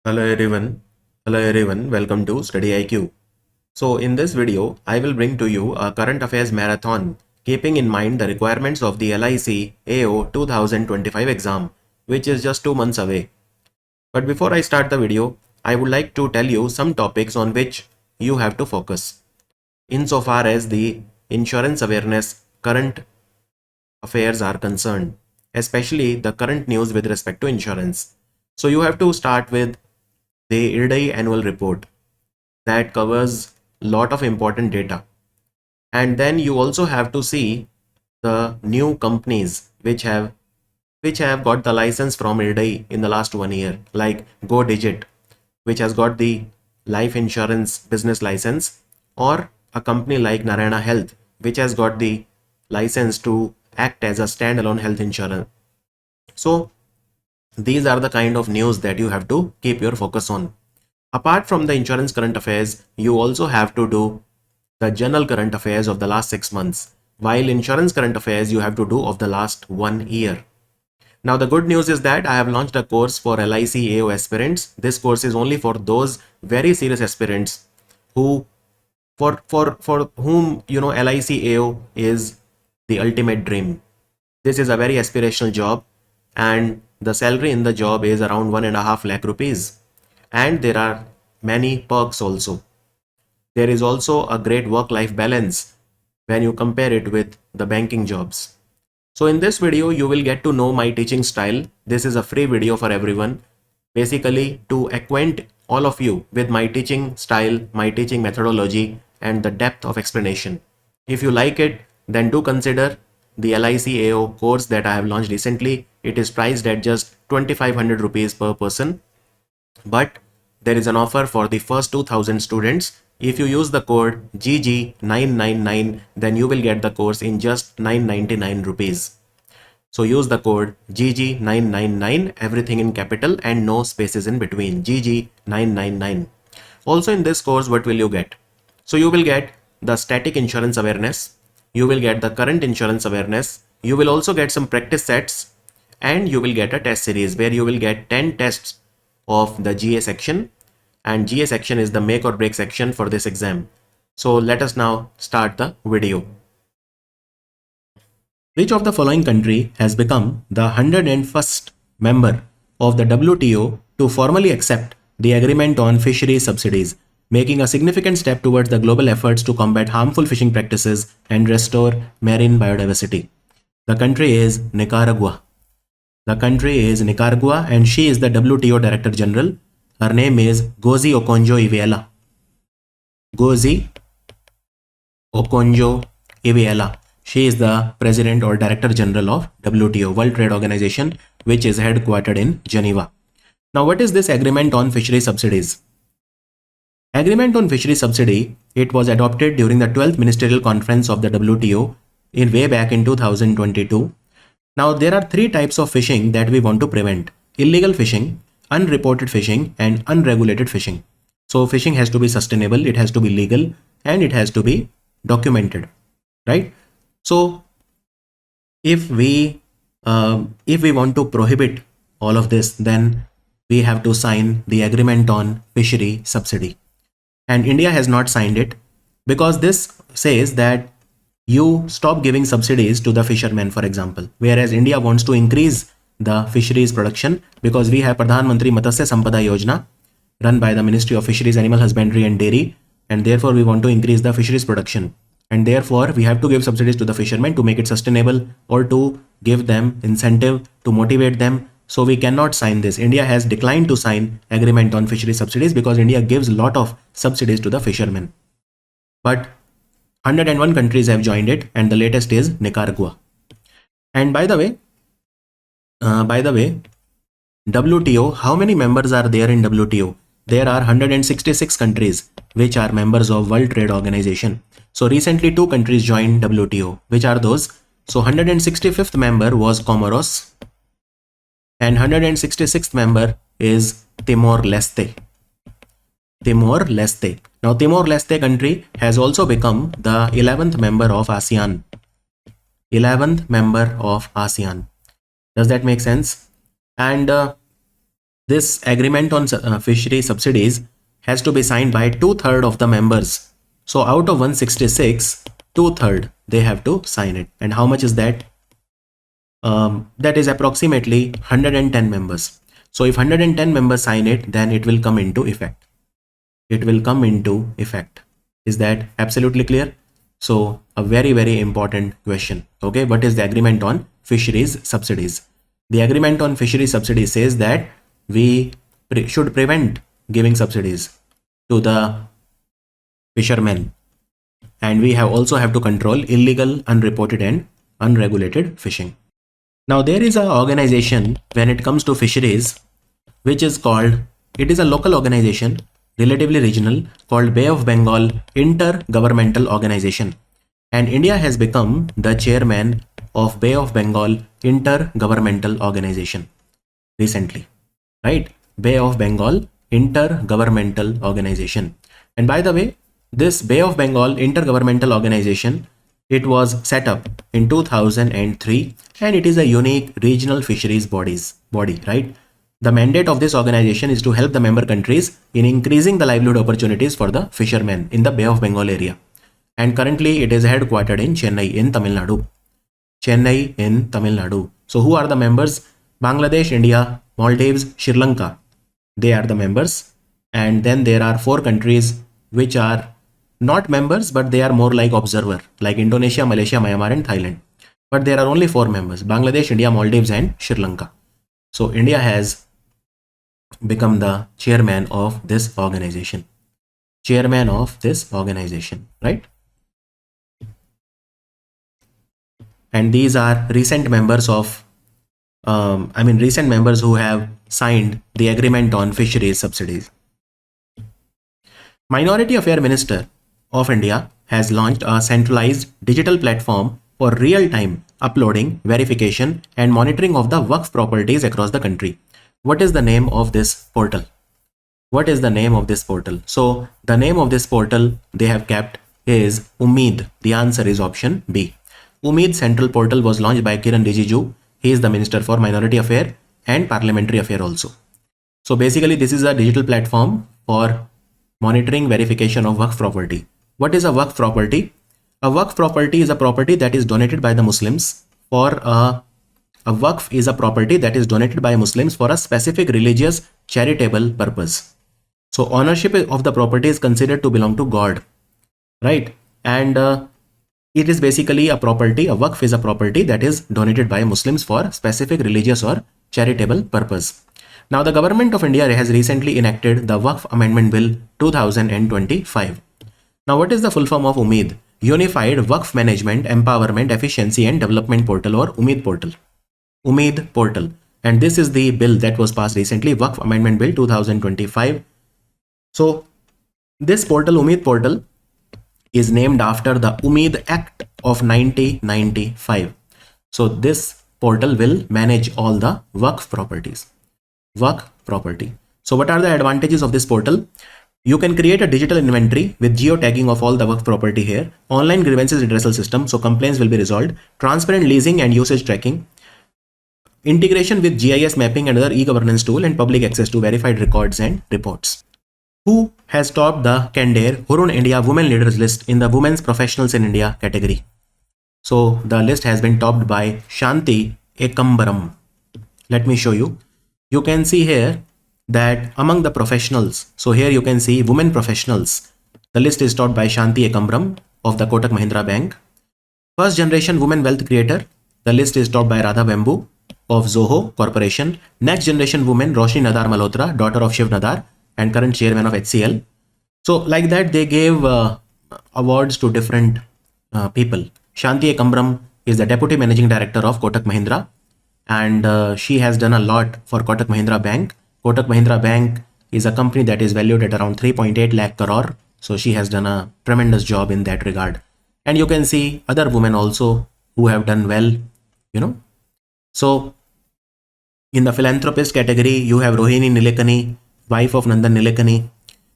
Hello everyone. Hello everyone. Welcome to Study IQ. So in this video, I will bring to you a current affairs marathon, keeping in mind the requirements of the LIC AO 2025 exam, which is just 2 months away. But before I start the video, I would like to tell you some topics on which you have to focus. Insofar as the insurance awareness current affairs are concerned, especially the current news with respect to insurance. So you have to start with the IRDAI annual report that covers a lot of important data. And then you also have to see the new companies which have got the license from IRDAI in the last 1 year, like Go Digit, which has got the life insurance business license, or a company like Narayana Health, which has got the license to act as a standalone health insurer. So these are the kind of news that you have to keep your focus on. Apart from the insurance current affairs, you also have to do the general current affairs of the last 6 months, while insurance current affairs you have to do of the last 1 year. Now the good news is that I have launched a course for LIC AO aspirants. This course is only for those very serious aspirants who for whom LIC AO is the ultimate dream. This is a very aspirational job, and the salary in the job is around 1.5 lakh rupees. And there are many perks also. There is also a great work-life balance when you compare it with the banking jobs. So in this video, you will get to know my teaching style. This is a free video for everyone, basically to acquaint all of you with my teaching style, my teaching methodology, and the depth of explanation. If you like it, then do consider the LIC AO course that I have launched recently. It is priced at just 2500 rupees per person. But there is an offer for the first 2000 students. If you use the code GG999, then you will get the course in just 999 rupees. So use the code GG999, everything in capital and no spaces in between, GG999. Also in this course, what will you get? So you will get the static insurance awareness, you will get the current insurance awareness, you will also get some practice sets, and you will get a test series where you will get 10 tests of the GA section, and GA section is the make or break section for this exam. So let us now start the video. Which of the following country has become the 101st member of the WTO to formally accept the agreement on fisheries subsidies, making a significant step towards the global efforts to combat harmful fishing practices and restore marine biodiversity? The country is Nicaragua. The country is Nicaragua, and she is the WTO Director General. Her name is Gozi Okonjo-Iweala. Gozi Okonjo-Iweala. She is the President or Director General of WTO, World Trade Organization, which is headquartered in Geneva. Now, what is this agreement on fishery subsidies? Agreement on fishery subsidy, it was adopted during the 12th Ministerial Conference of the WTO in way back in 2022. Now, there are three types of fishing that we want to prevent: illegal fishing, unreported fishing, and unregulated fishing. So fishing has to be sustainable, it has to be legal, and it has to be documented, right? So if we want to prohibit all of this, then we have to sign the agreement on fishery subsidy. And India has not signed it because this says that you stop giving subsidies to the fishermen, for example, whereas India wants to increase the fisheries production because we have Pradhan Mantri Matsya Sampada Yojana run by the Ministry of Fisheries, Animal Husbandry and Dairy, and therefore we want to increase the fisheries production, and therefore we have to give subsidies to the fishermen to make it sustainable or to give them incentive to motivate them. So we cannot sign this. India has declined to sign agreement on fishery subsidies because India gives a lot of subsidies to the fishermen. But 101 countries have joined it, and the latest is Nicaragua. And by the way, WTO, how many members are there in WTO? There are 166 countries which are members of World Trade Organization. So recently 2 countries joined WTO. Which are those? So 165th member was Comoros, and 166th member is Timor-Leste. Timor-Leste. Now Timor-Leste country has also become the 11th member of ASEAN. 11th member of ASEAN. Does that make sense? And This agreement on fishery subsidies has to be signed by 2/3 of the members. So out of 166, 2/3 they have to sign it. And how much is that? That is approximately 110 members. So if 110 members sign it, then it will come into effect. It will come into effect. Is that absolutely clear? So a very, very important question. Okay, what is the agreement on fisheries subsidies? The agreement on fisheries subsidies says that we should prevent giving subsidies to the fishermen, and we also have to control illegal, unreported and unregulated fishing. Now there is an organization when it comes to fisheries which is called, it is a local organization, relatively regional, called Bay of Bengal Intergovernmental Organization, and India has become the chairman of Bay of Bengal Intergovernmental Organization recently, right? Bay of Bengal Intergovernmental Organization. And by the way, this Bay of Bengal Intergovernmental Organization, it was set up in 2003, and it is a unique regional fisheries body, right? The mandate of this organization is to help the member countries in increasing the livelihood opportunities for the fishermen in the Bay of Bengal area. And currently it is headquartered in Chennai in Tamil Nadu. Chennai in Tamil Nadu. So who are the members? Bangladesh, India, Maldives, Sri Lanka. They are the members. And then there are 4 countries which are not members, but they are more like observer, like Indonesia, Malaysia, Myanmar and Thailand. But there are only 4 members: Bangladesh, India, Maldives and Sri Lanka. So India has become the chairman of this organization. Chairman of this organization, right? And these are recent members of, recent members who have signed the agreement on fisheries subsidies. Minority Affairs Minister of India has launched a centralized digital platform for real-time uploading, verification and monitoring of the Waqf properties across the country. What is the name of this portal? What is the name of this portal? So the name of this portal they have kept is Umeed. The answer is option B. Umeed Central Portal was launched by Kiran Rijiju. He is the Minister for Minority Affairs and Parliamentary Affairs also. So basically this is a digital platform for monitoring verification of Waqf property. What is a Waqf property? A Waqf property is a property that is donated by the Muslims for a Waqf is a property that is donated by Muslims for a specific religious charitable purpose. So ownership of the property is considered to belong to God, right? And it is basically a property, a Waqf is a property that is donated by Muslims for specific religious or charitable purpose. Now the government of India has recently enacted the Waqf Amendment Bill 2025. Now what is the full form of Umeed? Unified Waqf Management, Empowerment, Efficiency and Development Portal, or Umeed Portal. Umeed Portal. And this is the bill that was passed recently, Waqf Amendment Bill 2025. So this portal, Umeed Portal, is named after the Umeed Act of 1995. So this portal will manage all the Waqf properties. Waqf property. So what are the advantages of this portal? You can create a digital inventory with geotagging of all the Waqf property here. Online grievances redressal system, so complaints will be resolved. Transparent leasing and usage tracking. Integration with GIS mapping and other e-governance tool, and public access to verified records and reports. Who has topped the Candare Hurun India Women Leaders list in the Women's Professionals in India category? So the list has been topped by Shanti Ekambaram. Let me show you. You can see here that among the professionals, so here you can see women professionals, the list is topped by Shanti Ekambaram of the Kotak Mahindra Bank. First generation women wealth creator, the list is topped by Radha Bamboo of Zoho Corporation. Next generation woman Roshni Nadar Malhotra, daughter of Shiv Nadar and current chairman of HCL. So like that they gave awards to different people. Shanti Ekambaram is the deputy managing director of Kotak Mahindra, and she has done a lot for Kotak Mahindra Bank. Kotak Mahindra Bank is a company that is valued at around 3.8 lakh crore. So she has done a tremendous job in that regard. And you can see other women also who have done well, you know. So in the philanthropist category, you have Rohini Nilekani, wife of Nandan Nilekani.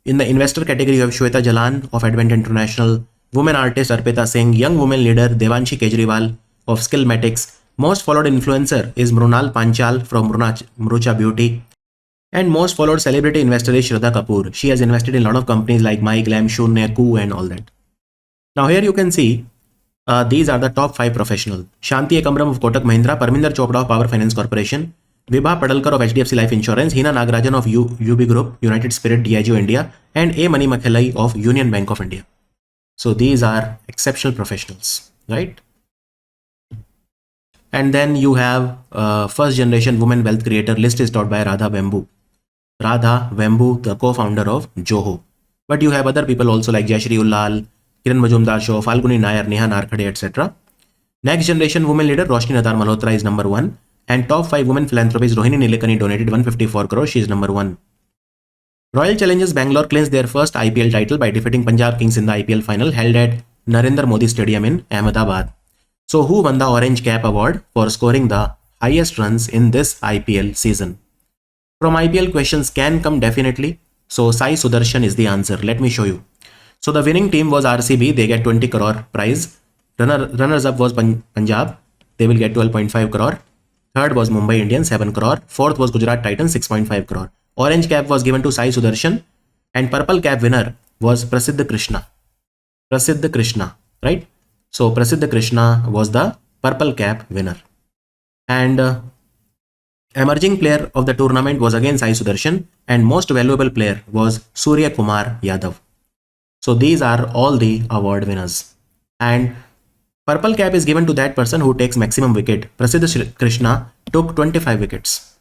In the investor category, you have Shweta Jalan of Advent International. Woman artist Arpita Singh. Young woman leader Devanshi Kejriwal of Skillmatics. Most followed influencer is Mrunal Panchal from Mrucha Beauty. And most followed celebrity investor is Shraddha Kapoor. She has invested in a lot of companies like MyGlam, Shunya, Koo and all that. Now here you can see these are the top 5 professionals. Shanti Ekambram of Kotak Mahindra, Parminder Chopra of Power Finance Corporation, Vibha Padalkar of HDFC Life Insurance, Hina Nagarajan of UB Group, United Spirit Diageo India, and A. Mani Makhelai of Union Bank of India. So these are exceptional professionals, right? And then you have first generation women wealth creator. List is taught by Radha Vembu. Radha Vembu, the co-founder of Joho. But you have other people also like Jayashri Ullal, Kiran Majumdar Shaw, Falguni Nair, Neha Narkhade, etc. Next generation women leader Roshni Nadar Malhotra is number 1. And top 5 women philanthropist Rohini Nilekani donated 154 crore. She is number 1. Royal Challengers Bangalore clinched their first IPL title by defeating Punjab Kings in the IPL final held at Narendra Modi Stadium in Ahmedabad. So who won the Orange Cap Award for scoring the highest runs in this IPL season? From IPL questions can come definitely. So Sai Sudarshan is the answer. Let me show you. So the winning team was RCB. They get 20 crore prize. Runners up was Punjab. They will get 12.5 crore. Third was Mumbai Indians, 7 crore. Fourth was Gujarat Titans, 6.5 crore. Orange cap was given to Sai Sudarshan. And purple cap winner was Prasiddh Krishna. Prasiddh Krishna, right? So Prasiddh Krishna was the purple cap winner. And emerging player of the tournament was again Sai Sudarshan, and most valuable player was Surya Kumar Yadav. So these are all the award winners. And purple cap is given to that person who takes maximum wicket. Prasiddh Krishna took 25 wickets.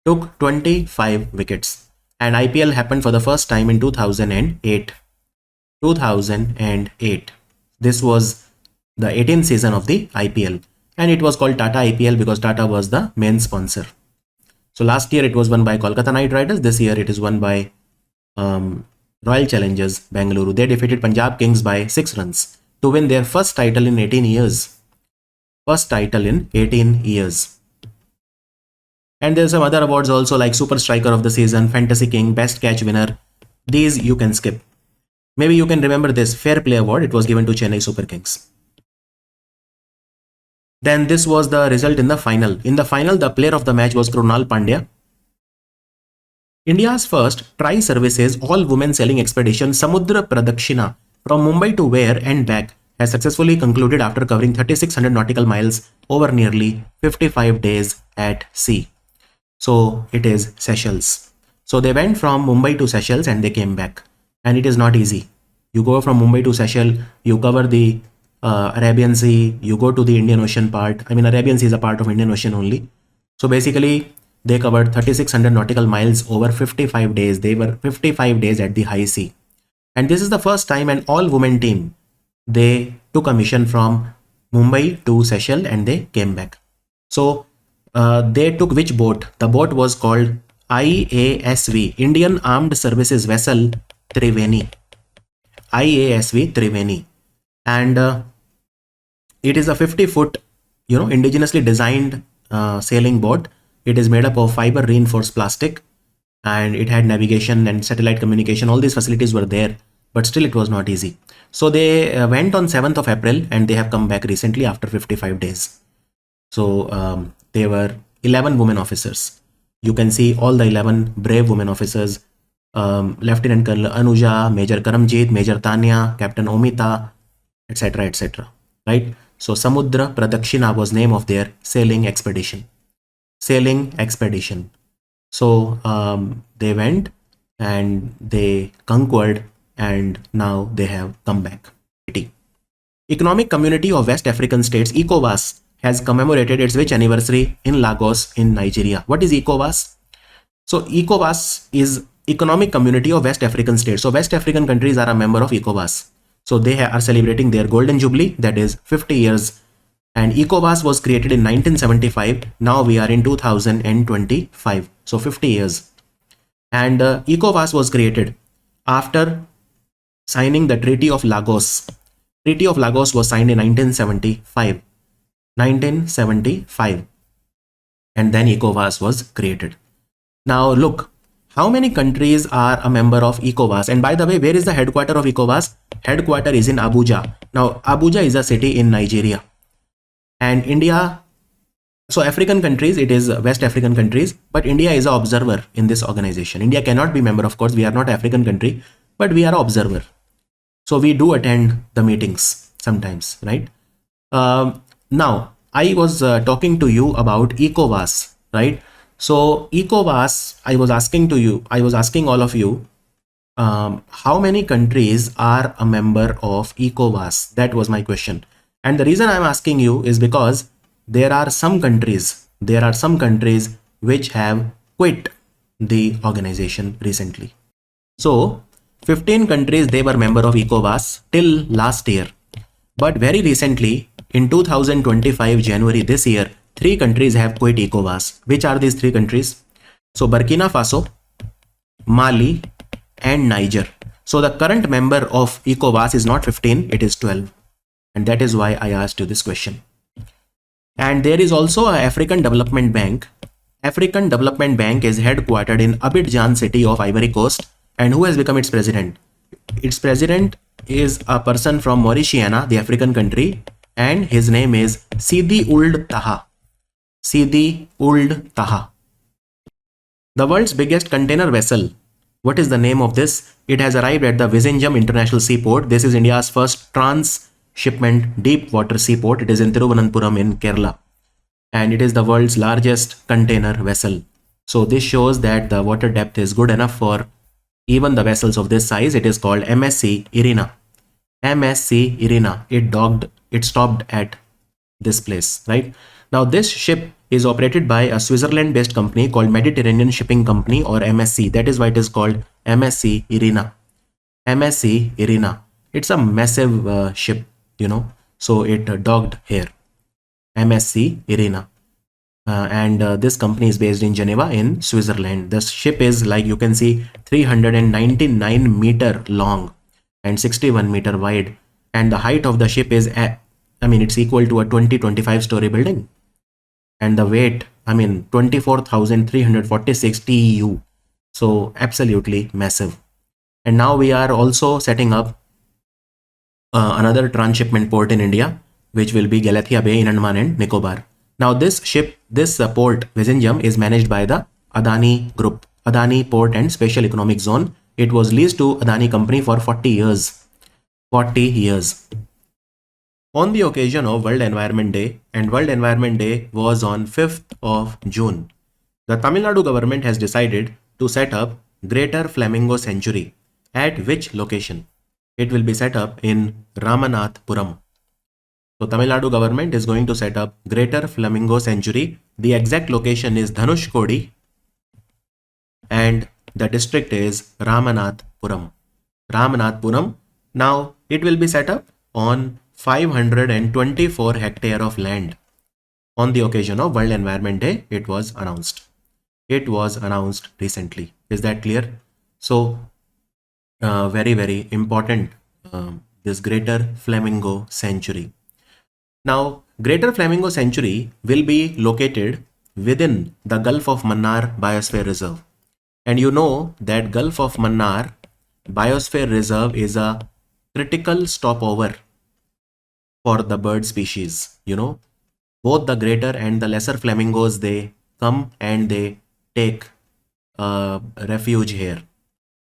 Took 25 wickets. And IPL happened for the first time in 2008. 2008. This was the 18th season of the IPL. And it was called Tata IPL because Tata was the main sponsor. So last year it was won by Kolkata Knight Riders. This year it is won by Royal Challengers Bangalore. They defeated Punjab Kings by 6 runs to win their first title in 18 years. First title in 18 years. And there's some other awards also like Super Striker of the Season, Fantasy King, Best Catch Winner. These you can skip. Maybe you can remember this Fair Play Award. It was given to Chennai Super Kings. Then this was the result in the final. In the final, the player of the match was Krunal Pandya. India's first tri-services all-women sailing expedition Samudra Pradakshina from Mumbai to Ware and back has successfully concluded after covering 3,600 nautical miles over nearly 55 days at sea. So it is Seychelles. So they went from Mumbai to Seychelles and they came back. And it is not easy. You go from Mumbai to Seychelles, you cover the Arabian Sea, you go to the Indian Ocean part. I mean, Arabian Sea is a part of Indian Ocean only. So basically, they covered 3,600 nautical miles over 55 days. They were 55 days at the high sea. And this is the first time an all-women team, they took a mission from Mumbai to Seychelles and they came back. So they took which boat? The boat was called IASV, Indian Armed Services Vessel Triveni. IASV Triveni. And it is a 50-foot, indigenously designed sailing boat. It is made up of fiber reinforced plastic, and it had navigation and satellite communication. All these facilities were there, but still it was not easy. So they went on 7th of April and they have come back recently after 55 days. So there were 11 women officers. You can see all the 11 brave women officers. Lieutenant Colonel Anuja, Major Karamjit, Major Tanya, Captain Omita, etc, etc, right? So Samudra Pradakshina was name of their sailing expedition. So they went and they conquered and now they have come back. Economic Community of West African States, ECOWAS, has commemorated its which anniversary in Lagos in Nigeria. What is ECOWAS? So ECOWAS is Economic Community of West African States. So West African countries are a member of ECOWAS. So they are celebrating their golden jubilee, that is 50 years. And ECOWAS was created in 1975. Now we are in 2025. So 50 years. And ECOWAS was created after signing the Treaty of Lagos. Treaty of Lagos was signed in 1975. 1975. And then ECOWAS was created. Now look, how many countries are a member of ECOWAS? And by the way, where is the headquarters of ECOWAS? Headquarters is in Abuja. Now, Abuja is a city in Nigeria. And India So African countries, it is West African countries, but India is an observer in this organization. India cannot be member, of course. We are not African country, but we are an observer. So we do attend the meetings sometimes, right? Now, I was talking to you about ECOWAS, right? So ECOWAS, I was asking all of you, how many countries are a member of ECOWAS? That was my question. And the reason I'm asking you is because there are some countries which have quit the organization recently. So 15 countries, they were member of ECOWAS till last year. But very recently, in 2025 January this year, 3 countries have quit ECOWAS. Which are these 3 countries? So Burkina Faso, Mali, and Niger. So the current member of ECOWAS is not 15, it is 12. And that is why I asked you this question. And there is also an African Development Bank. African Development Bank is headquartered in Abidjan city of Ivory Coast. And who has become its president? Its president is a person from Mauritania, the African country, and his name is Sidi Ould Taha. Sidi Ould Taha. The world's biggest container vessel. What is the name of this? It has arrived at the Vizhinjam International Seaport. This is India's first transshipment deep water seaport. It is in Thiruvananthapuram in Kerala. And it is the world's largest container vessel. So this shows that the water depth is good enough for even the vessels of this size. It is called MSC Irina. MSC Irina. It stopped at this place, right? Now this ship is operated by a Switzerland-based company called Mediterranean Shipping Company, or MSC. That is why it is called MSC Irina. MSC Irina. It's a massive ship, you know. So it docked here. MSC Irina. And this company is based in Geneva in Switzerland. The ship is, like you can see, 399 meter long and 61 meter wide. And the height of the ship is, it's equal to a 20-25 story building. And the weight, 24,346 TEU. So absolutely massive. And now we are also setting up another transshipment port in India, which will be Galathea Bay in Andaman and Nicobar. Now this port, Vizhinjam, is managed by the Adani Group, Adani Port and Special Economic Zone. It was leased to Adani Company for 40 years. 40 years. On the occasion of World Environment Day, and World Environment Day was on 5th of June, the Tamil Nadu government has decided to set up Greater Flamingo Sanctuary. At which location? It will be set up in Ramanathpuram. So Tamil Nadu government is going to set up Greater Flamingo Sanctuary. The exact location is Dhanushkodi and the district is Ramanathpuram. Ramanathpuram. Now it will be set up on 524 hectare of land. On the occasion of World Environment Day, it was announced. It was announced recently. Is that clear? So very, very important, this Greater Flamingo Sanctuary. Now, Greater Flamingo Sanctuary will be located within the Gulf of Mannar Biosphere Reserve. And you know that Gulf of Mannar Biosphere Reserve is a critical stopover for the bird species. You know, both the greater and the lesser flamingos, they come and they take refuge here.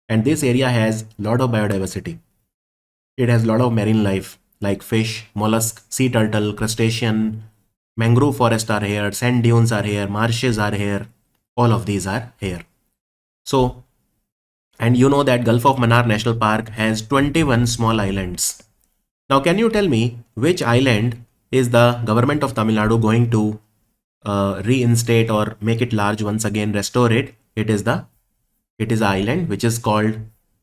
And this area has a lot of biodiversity. It has a lot of marine life like fish, mollusk, sea turtle, crustacean, mangrove forest are here, sand dunes are here, marshes are here. All of these are here. So, and you know that Gulf of Mannar National Park has 21 small islands. Now, can you tell me which island is the government of Tamil Nadu going to reinstate or make it large once again, restore it? It is the island which is called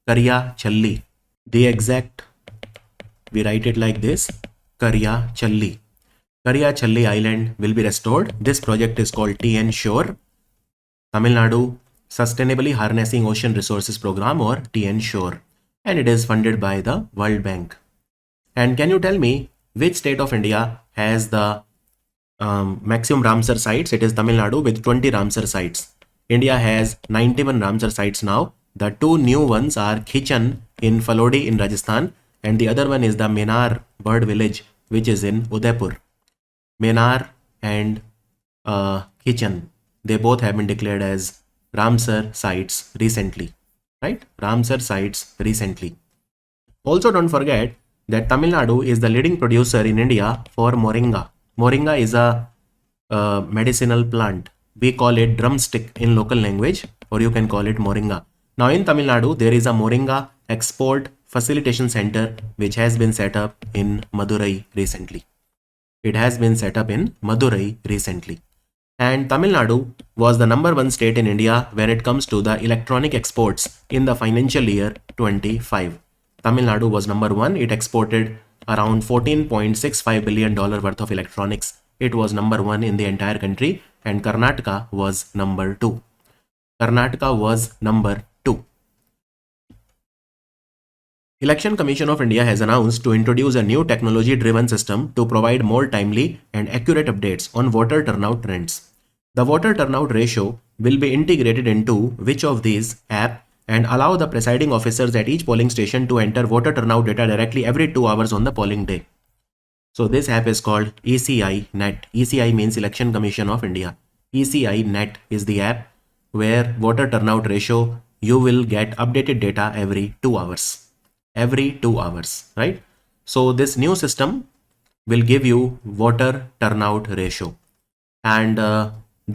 Karya Challi. The exact, we write it like this, Karya Challi. Karya Challi Island will be restored. This project is called TN Shore, Tamil Nadu Sustainably Harnessing Ocean Resources Program, or TN Shore, and it is funded by the World Bank. And can you tell me which state of India has the maximum Ramsar sites? It is Tamil Nadu with 20 Ramsar sites. India has 91 Ramsar sites now. The 2 new ones are Khichan in Falodi in Rajasthan, and the other one is the Menar Bird Village, which is in Udaipur. Menar and kitchen. They both have been declared as Ramsar sites recently, right? Ramsar sites recently. Also, don't forget that Tamil Nadu is the leading producer in India for moringa. Moringa is a medicinal plant. We call it drumstick in local language, or you can call it moringa. Now in Tamil Nadu, there is a moringa export facilitation center which has been set up in Madurai recently. It has been set up in Madurai recently. And Tamil Nadu was the #1 state in India when it comes to the electronic exports in the financial year 25. Tamil Nadu was #1. It exported around $14.65 billion worth of electronics. It was #1 in the entire country, and Karnataka was #2. Karnataka was #2. Election Commission of India has announced to introduce a new technology-driven system to provide more timely and accurate updates on voter turnout trends. The voter turnout ratio will be integrated into which of these app and allow the presiding officers at each polling station to enter voter turnout data directly every 2 hours on the polling day. So this app is called ECI Net. ECI means Election Commission of India. ECI Net is the app where voter turnout ratio, you will get updated data every 2 hours. Every 2 hours, right? So this new system will give you voter turnout ratio, and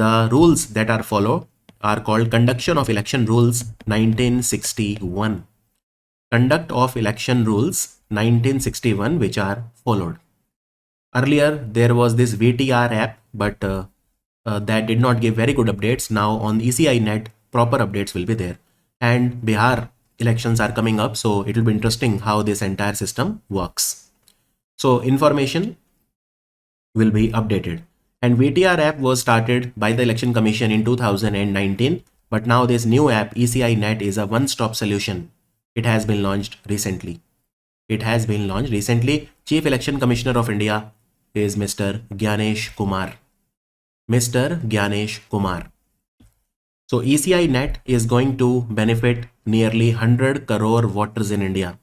the rules that are followed are called Conduction of Election Rules 1961. Conduct of Election Rules 1961, which are followed. Earlier there was this VTR app, but that did not give very good updates. Now on ECI Net, proper updates will be there. And Bihar elections are coming up, so it will be interesting how this entire system works. So information will be updated. And VTR app was started by the Election Commission in 2019, but now this new app ECI Net is a one-stop solution. It has been launched recently. Chief Election Commissioner of India is Mr. Gyanesh Kumar. So ECI Net is going to benefit nearly 100 crore voters in India,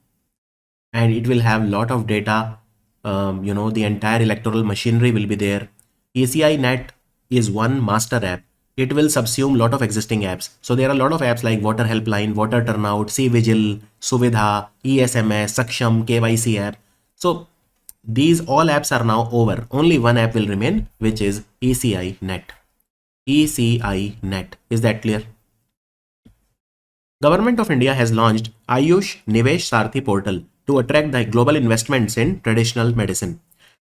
and it will have lot of data. The entire electoral machinery will be there. ECI Net is one master app. It will subsume lot of existing apps. So there are a lot of apps like Voter Helpline, Voter Turnout, C-Vigil, Suvidha, ESMS, Saksham, KYC app. So these all apps are now over. Only one app will remain, which is ECI Net. ECI Net. Is that clear? Government of India has launched Ayush Nivesh Sarthi portal to attract the global investments in traditional medicine.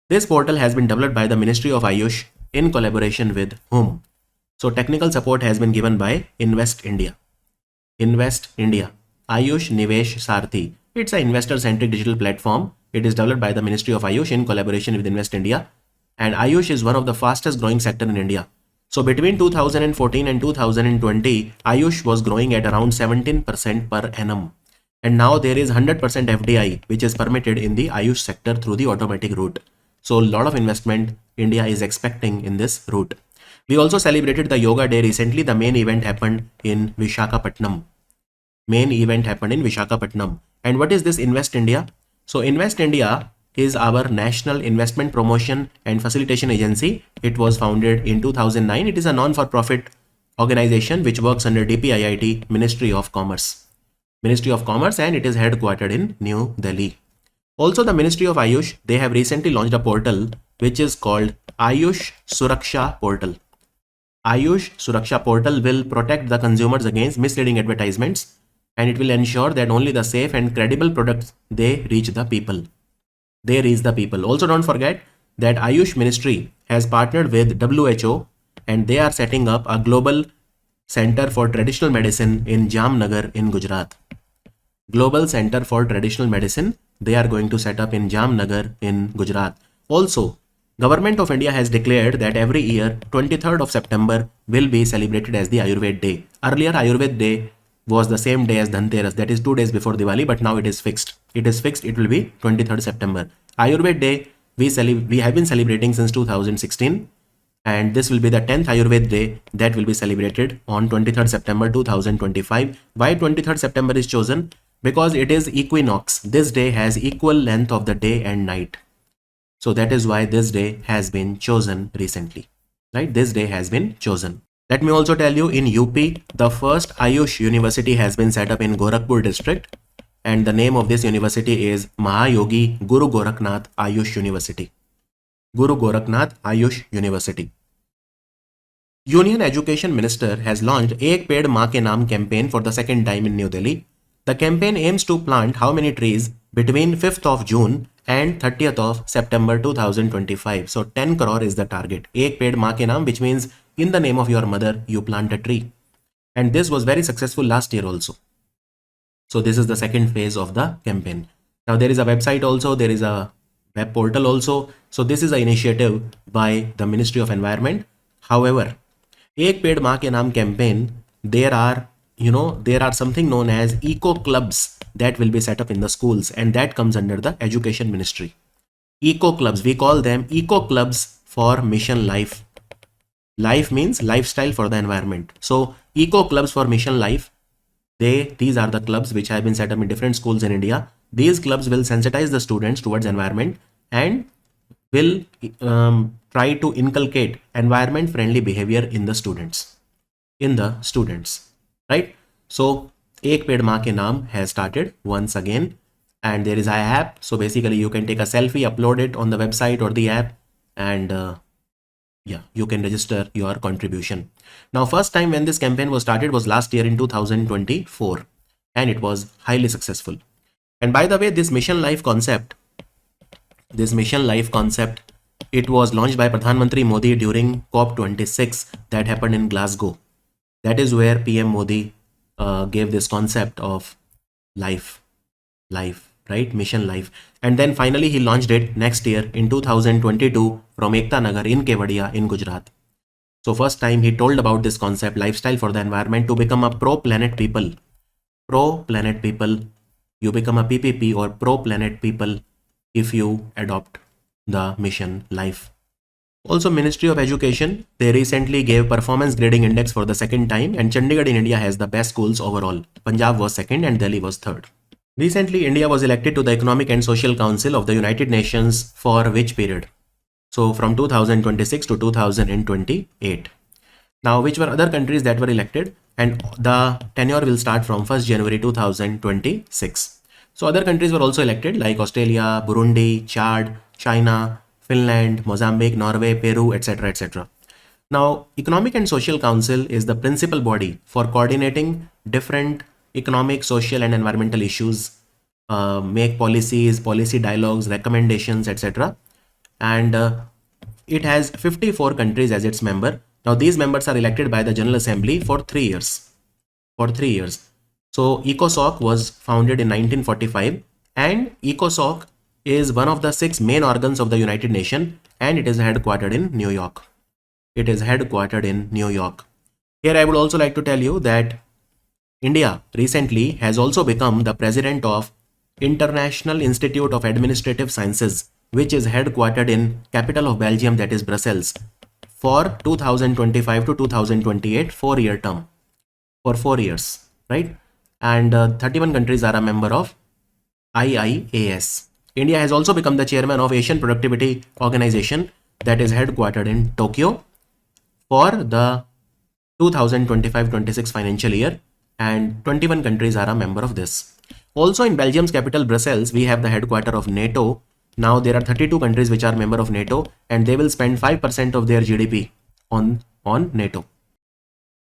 This portal has been developed by the Ministry of Ayush in collaboration with whom? So technical support has been given by Invest India. Ayush Nivesh Sarthi. It's an investor-centric digital platform. It is developed by the Ministry of Ayush in collaboration with Invest India. And Ayush is one of the fastest growing sector in India. So between 2014 and 2020, Ayush was growing at around 17% per annum. And now there is 100% FDI, which is permitted in the Ayush sector through the automatic route. So a lot of investment India is expecting in this route. We also celebrated the Yoga Day recently. The main event happened in Visakhapatnam. And what is this Invest India? So Invest India is our National Investment Promotion and Facilitation Agency. It was founded in 2009. It is a non-for-profit organization which works under DPIIT, Ministry of Commerce, and it is headquartered in New Delhi. Also, the Ministry of Ayush, they have recently launched a portal which is called Ayush Suraksha Portal. Ayush Suraksha Portal will protect the consumers against misleading advertisements, and it will ensure that only the safe and credible products they reach the people. Also, don't forget that Ayush Ministry has partnered with WHO, and they are setting up a global center for traditional medicine in Jamnagar in Gujarat. Global Center for Traditional Medicine, they are going to set up in Jamnagar in Gujarat. Also, Government of India has declared that every year 23rd of September will be celebrated as the Ayurveda Day. Earlier Ayurveda Day was the same day as Dhanteras, that is 2 days before Diwali, but now it is fixed. It will be 23rd September. Ayurveda Day we have been celebrating since 2016, and this will be the 10th Ayurveda Day that will be celebrated on 23rd September 2025. Why 23rd September is chosen? Because it is equinox. This day has equal length of the day and night. So that is why this day has been chosen recently. right? This day has been chosen. Let me also tell you, in UP, the first Ayush University has been set up in Gorakhpur district, and the name of this university is Mahayogi Guru Gorakhnath Ayush University. Guru Gorakhnath Ayush University. Union Education Minister has launched Ek Ped Maa Ke Naam campaign for the second time in New Delhi. The campaign aims to plant how many trees between 5th of June and 30th of September 2025. So 10 crore is the target. Ek Ped Maa Ke Naam, which means in the name of your mother, you plant a tree. And this was very successful last year also. So this is the second phase of the campaign. Now there is a website also, there is a web portal also. So this is an initiative by the Ministry of Environment. However, Ek Ped Maa Ke Naam campaign, there are something known as eco clubs that will be set up in the schools, and that comes under the Education Ministry. Eco clubs, we call them eco clubs for Mission Life. Life means lifestyle for the environment. So eco clubs for Mission Life, these are the clubs which have been set up in different schools in India. These clubs will sensitize the students towards environment and will try to inculcate environment friendly behavior in the students. Right? So Ek Ped Maa Ke Naam has started once again, and there is an app. So basically you can take a selfie, upload it on the website or the app, and you can register your contribution. Now, first time when this campaign was started was last year in 2024, and it was highly successful. And by the way, this Mission Life concept, it was launched by Pradhan Mantri Modi during COP26 that happened in Glasgow. That is where PM Modi gave this concept of life, right? Mission Life. And then finally he launched it next year in 2022 from Ekta Nagar in Kevadia in Gujarat. So first time he told about this concept, lifestyle for the environment, to become a pro-planet people. Pro-planet people. You become a PPP or pro-planet people if you adopt the Mission Life. Also, Ministry of Education, they recently gave performance grading index for the second time, and Chandigarh in India has the best schools overall. Punjab was second and Delhi was third. Recently, India was elected to the Economic and Social Council of the United Nations for which period? So from 2026 to 2028. Now, which were other countries that were elected? And the tenure will start from 1st January 2026. So other countries were also elected like Australia, Burundi, Chad, China, Finland, Mozambique, Norway, Peru, etc. etc. Now, Economic and Social Council is the principal body for coordinating different economic, social and environmental issues, make policies, policy dialogues, recommendations, etc. And it has 54 countries as its member. Now these members are elected by the General Assembly for 3 years. So ECOSOC was founded in 1945, and ECOSOC is one of the 6 main organs of the United Nations, and it is headquartered in New York. Here I would also like to tell you that India recently has also become the president of International Institute of Administrative Sciences, which is headquartered in capital of Belgium, that is Brussels, for 2025 to 2028 4-year term, for 4 years, right? And 31 countries are a member of IIAS. India has also become the chairman of Asian Productivity Organization, that is headquartered in Tokyo, for the 2025-26 financial year, and 21 countries are a member of this. Also in Belgium's capital Brussels, we have the headquarter of NATO. Now there are 32 countries which are member of NATO, and they will spend 5% of their GDP on NATO.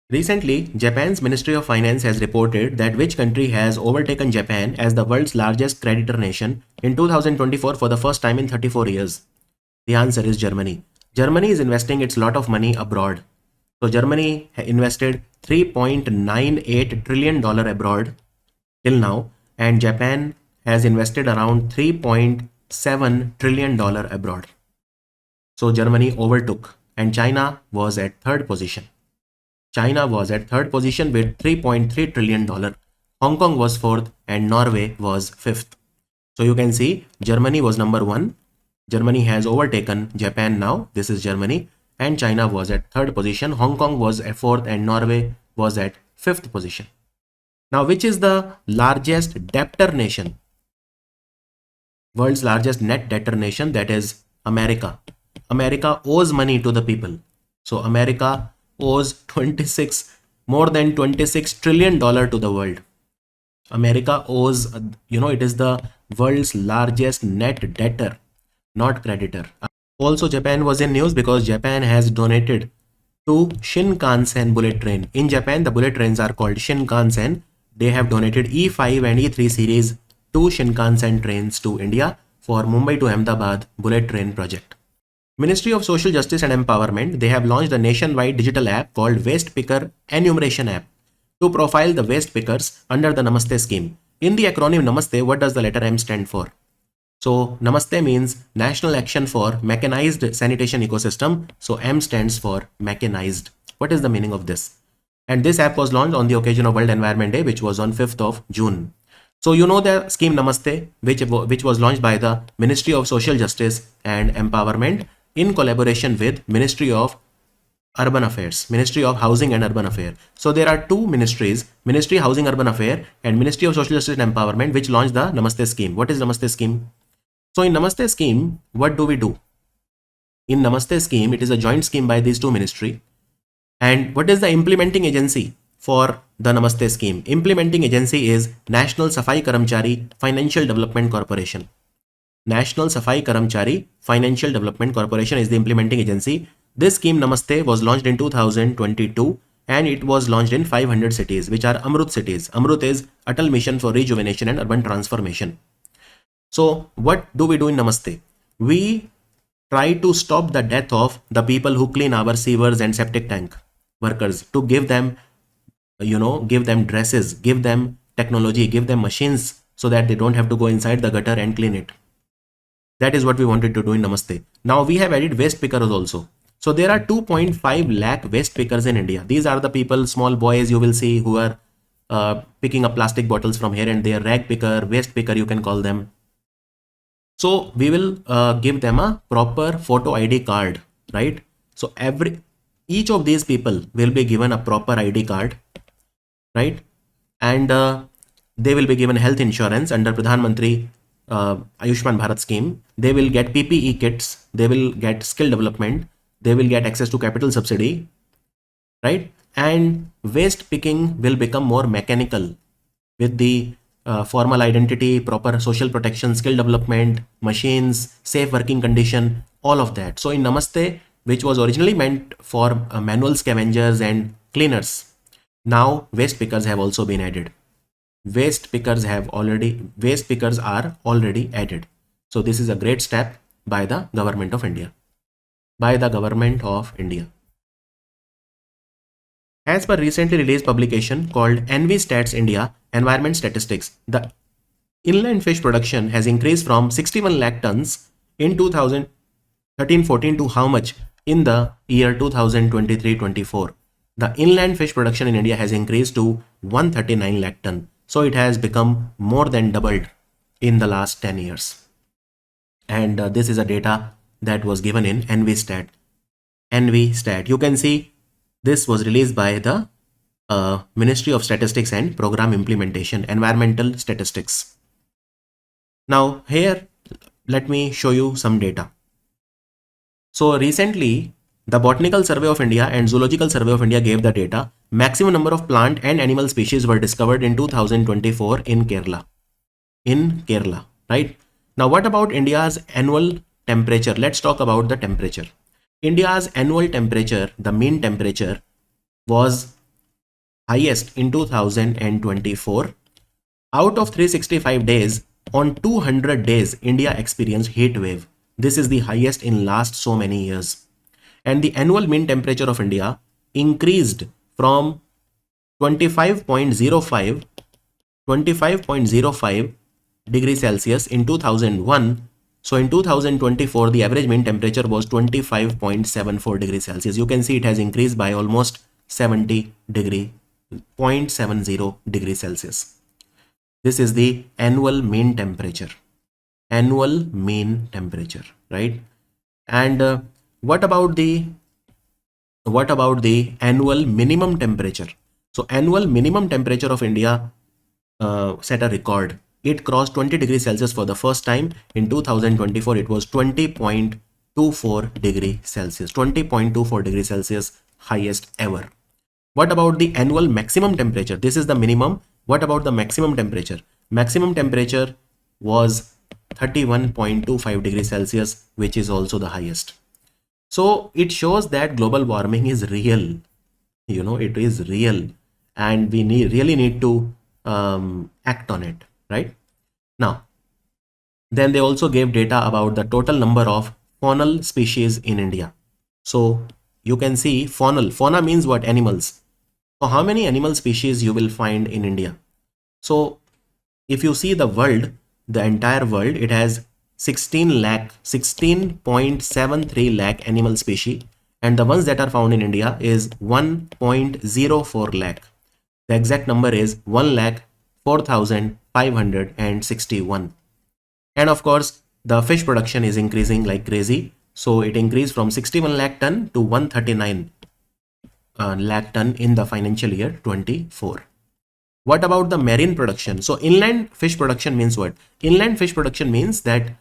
Recently, Japan's Ministry of Finance has reported that which country has overtaken Japan as the world's largest creditor nation in 2024 for the first time in 34 years. The answer is Germany. Germany is investing its lot of money abroad. So Germany invested $3.98 trillion abroad till now, and Japan has invested around $3.7 trillion abroad. So Germany overtook, and China was at third position. With $3.3 trillion. Hong Kong was fourth and Norway was fifth. So you can see Germany was number 1. Germany has overtaken Japan now. This is Germany, and China was at third position. Hong Kong was at fourth and Norway was at fifth position. Now, which is the largest debtor nation? World's largest net debtor nation, that is America. America owes money to the people. So America owes more than $26 trillion to the world. America owes, it is the world's largest net debtor, not creditor. Also, Japan was in news because Japan has donated to Shinkansen bullet train. In Japan, the bullet trains are called Shinkansen. They have donated E5 and E3 series two Shinkansen trains to India for Mumbai to Ahmedabad bullet train project. Ministry of Social Justice and Empowerment, they have launched a nationwide digital app called Waste Picker Enumeration App to profile the waste pickers under the Namaste scheme. In the acronym Namaste, what does the letter M stand for? So Namaste means National Action for Mechanized Sanitation Ecosystem. So M stands for mechanized. What is the meaning of this? And this app was launched on the occasion of World Environment Day, which was on 5th of June. So you know the scheme Namaste, which was launched by the Ministry of Social Justice and Empowerment in collaboration with Ministry of Urban Affairs, Ministry of Housing and Urban Affairs. So there are two ministries, Ministry Housing Urban Affairs and Ministry of Social Justice and Empowerment, which launched the Namaste scheme. What is Namaste scheme? So in Namaste scheme, what do we do? In Namaste scheme, it is a joint scheme by these two ministries. And what is the implementing agency for the Namaste scheme? Implementing agency is National Safai Karamchari Financial Development Corporation. National Safai Karamchari Financial Development Corporation is the implementing agency. This scheme Namaste was launched in 2022 and it was launched in 500 cities, which are Amrut cities. Amrut is Atal Mission for Rejuvenation and Urban Transformation. So what do we do in Namaste? We try to stop the death of the people who clean our sewers and septic tank workers, to give them, give them dresses, give them technology, give them machines so that they don't have to go inside the gutter and clean it. That is what we wanted to do in Namaste. Now we have added waste pickers also. So there are 2.5 lakh waste pickers in India. These are the people, small boys you will see, who are picking up plastic bottles from here and there. Rag picker, waste picker, you can call them. So we will give them a proper photo ID card, right? So each of these people will be given a proper ID card, right? And they will be given health insurance under Pradhan Mantri Ayushman Bharat scheme. They will get PPE kits, they will get skill development, they will get access to capital subsidy, right? And waste picking will become more mechanical with the formal identity, proper social protection, skill development, machines, safe working condition, all of that. So in Namaste, which was originally meant for manual scavengers and cleaners, now waste pickers have also been added. Waste pickers are already added. So this is a great step by the government of India. As per recently released publication called NV Stats India Environment Statistics, the inland fish production has increased from 61 lakh tons in 2013-14 to how much in the year 2023-24? The inland fish production in India has increased to 139 lakh ton. So it has become more than doubled in the last 10 years. And this is a data that was given in NV Stat. You can see this was released by the Ministry of Statistics and Program Implementation, Environmental Statistics. Now here, let me show you some data. So recently, the Botanical Survey of India and Zoological Survey of India gave the data. Maximum number of plant and animal species were discovered in 2024 in Kerala. Right? Now, what about India's annual temperature? Let's talk about the temperature. India's annual temperature, the mean temperature, was highest in 2024. Out of 365 days, on 200 days, India experienced heat wave. This is the highest in last so many years. And the annual mean temperature of India increased from 25.05 degrees Celsius in 2001. So in 2024, the average mean temperature was 25.74 degrees Celsius. You can see it has increased by almost 0.70 degrees Celsius. This is the annual mean temperature. Right? And what about the annual minimum temperature? So annual minimum temperature of India set a record. It crossed 20 degrees Celsius for the first time. In 2024, it was 20.2 degree Celsius, 20.24 degree Celsius, highest ever. What about the annual maximum temperature? This is the minimum. What about the maximum temperature? Maximum temperature was 31.25 degrees Celsius, which is also the highest. So it shows that global warming is real. It is real, and we really need to act on it, right? Now, then they also gave data about the total number of faunal species in India. So you can see fauna means what? Animals. So how many animal species you will find in India? So if you see the world, the entire world, it has 16.73 lakh animal species, and the ones that are found in India is 1.04 lakh. The exact number is 1,04,561. And of course, the fish production is increasing like crazy. So it increased from 61 lakh ton to 139 lakh ton in the financial year 24. What about the marine production? So inland fish production means what? Inland fish production means that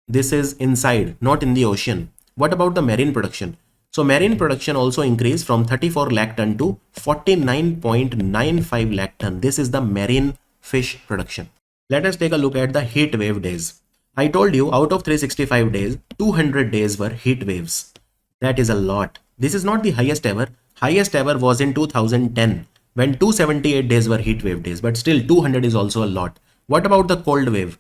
this is inside, not in the ocean. What about the marine production? So marine production also increased from 34 lakh ton to 49.95 lakh ton. This is the marine fish production. Let us take a look at the heat wave days. I told you out of 365 days, 200 days were heat waves. That is a lot. This is not the highest ever. Highest ever was in 2010 when 278 days were heat wave days, but still 200 is also a lot. What about the cold wave?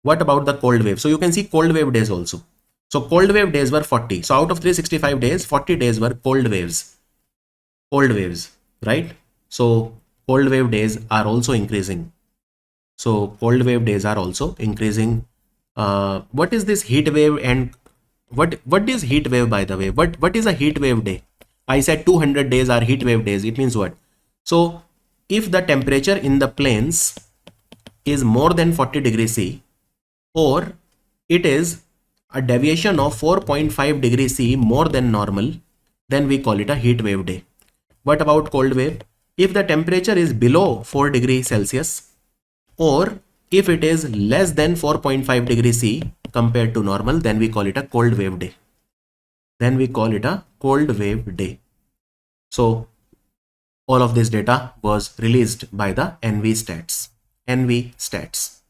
What about the cold wave? So you can see cold wave days also. So cold wave days were 40. So out of 365 days, 40 days were cold waves. Cold waves, right? So cold wave days are also increasing. So cold wave days are also increasing. What is this heat wave, and what is heat wave, by the way? What is a heat wave day? I said 200 days are heat wave days. It means what? So if the temperature in the plains is more than 40 degrees C, or it is a deviation of 4.5 degrees C more than normal, then we call it a heat wave day. What about cold wave? If the temperature is below 4 degrees Celsius, or if it is less than 4.5 degrees C compared to normal, then we call it a cold wave day. Then we call it a cold wave day. So all of this data was released by the NV Stats. NV Stats.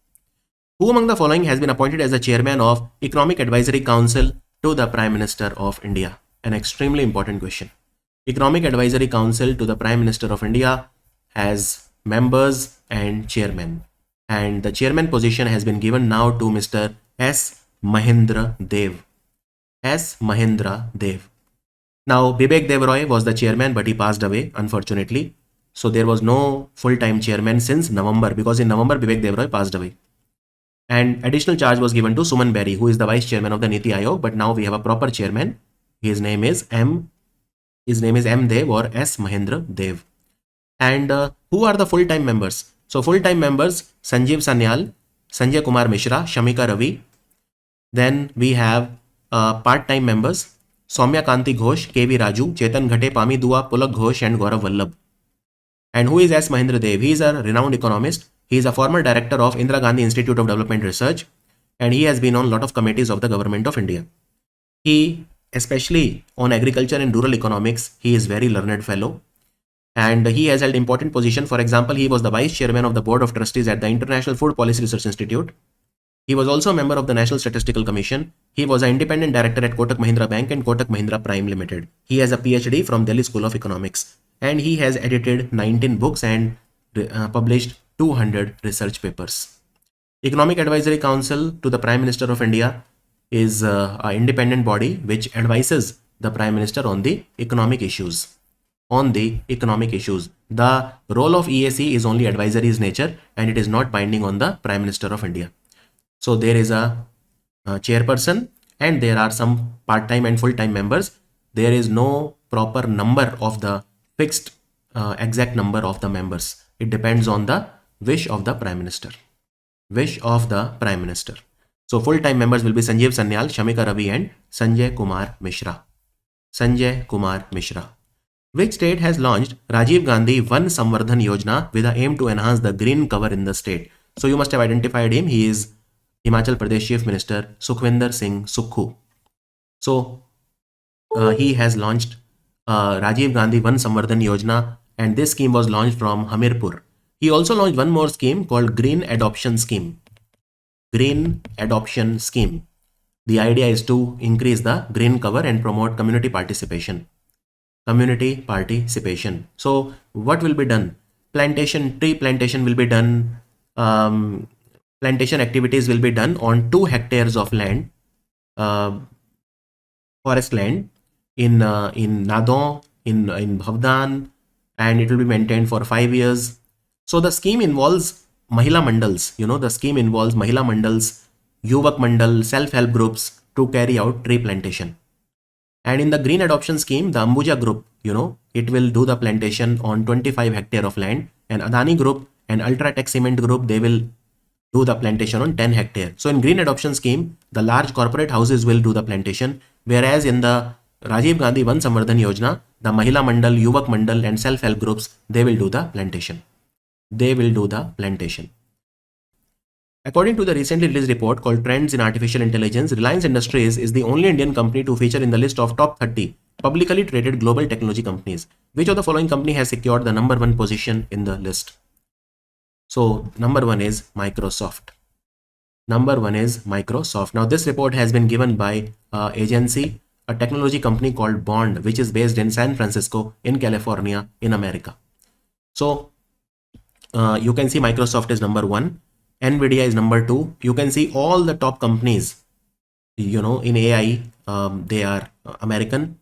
Who among the following has been appointed as the chairman of Economic Advisory Council to the Prime Minister of India? An extremely important question. Economic Advisory Council to the Prime Minister of India has members and chairman. And the chairman position has been given now to Mr. S. Mahendra Dev. S. Mahendra Dev. Now, Bibek Devroy was the chairman, but he passed away, unfortunately. So there was no full-time chairman since November, because in November, Bibek Devroy passed away. And additional charge was given to Suman Berry, who is the vice chairman of the Niti Aayog, but now we have a proper chairman. His name is M. Dev or S. Mahendra Dev. And who are the full-time members? So full-time members, Sanjeev Sanyal, Sanjay Kumar Mishra, Shamika Ravi. Then we have part-time members, Soumya Kanti Ghosh, KV Raju, Chetan Ghate, Pami Dua, Pulak Ghosh and Gaurav Vallabh. And who is S. Mahendra Dev? He is a renowned economist. He is a former director of Indira Gandhi Institute of Development Research, and he has been on a lot of committees of the government of India. He, especially on agriculture and rural economics, he is very learned fellow. And he has held important position. For example, he was the vice chairman of the board of trustees at the International Food Policy Research Institute. He was also a member of the National Statistical Commission. He was an independent director at Kotak Mahindra Bank and Kotak Mahindra Prime Limited. He has a PhD from Delhi School of Economics, and he has edited 19 books and published 200 research papers. Economic Advisory Council to the Prime Minister of India is an independent body which advises the Prime Minister on the economic issues. The role of EAC is only advisory in nature, and it is not binding on the Prime Minister of India. So there is a chairperson, and there are some part-time and full-time members. There is no proper number of the fixed exact number of the members. It depends on the wish of the Prime Minister. So full-time members will be Sanjeev Sanyal, Shamika Ravi and Sanjay Kumar Mishra. Which state has launched Rajiv Gandhi Van Samvardhan Yojana with the aim to enhance the green cover in the state? So you must have identified him. He is Himachal Pradesh Chief Minister Sukhwinder Singh Sukhu. So he has launched Rajiv Gandhi Van Samvardhan Yojana, and this scheme was launched from Hamirpur. He also launched one more scheme called Green Adoption Scheme. Green Adoption Scheme. The idea is to increase the green cover and promote community participation. Community participation. So what will be done? Tree plantation will be done. Plantation activities will be done on 2 hectares of land, forest land in Nadon, in Bhavdan, and it will be maintained for 5 years. So the scheme involves Mahila Mandals. The scheme involves Mahila Mandals, Yuvak Mandal, self-help groups to carry out tree plantation. And in the green adoption scheme, the Ambuja group, it will do the plantation on 25 hectare of land, and Adani group and Ultratech Cement group, they will do the plantation on 10 hectare. So in green adoption scheme, the large corporate houses will do the plantation, whereas in the Rajiv Gandhi Van Samvardhan Yojana, the Mahila Mandal, Yuvak Mandal and self-help groups, they will do the plantation. They will do the plantation. According to the recently released report called Trends in Artificial Intelligence, Reliance Industries is the only Indian company to feature in the list of top 30 publicly traded global technology companies. Which of the following company has secured the #1 position in the list? So number 1 is Microsoft. Number 1 is Microsoft. Now this report has been given by agency, a technology company called Bond, which is based in San Francisco in California in America. So you can see Microsoft is number 1. Nvidia is number 2. You can see all the top companies, in AI, they are American.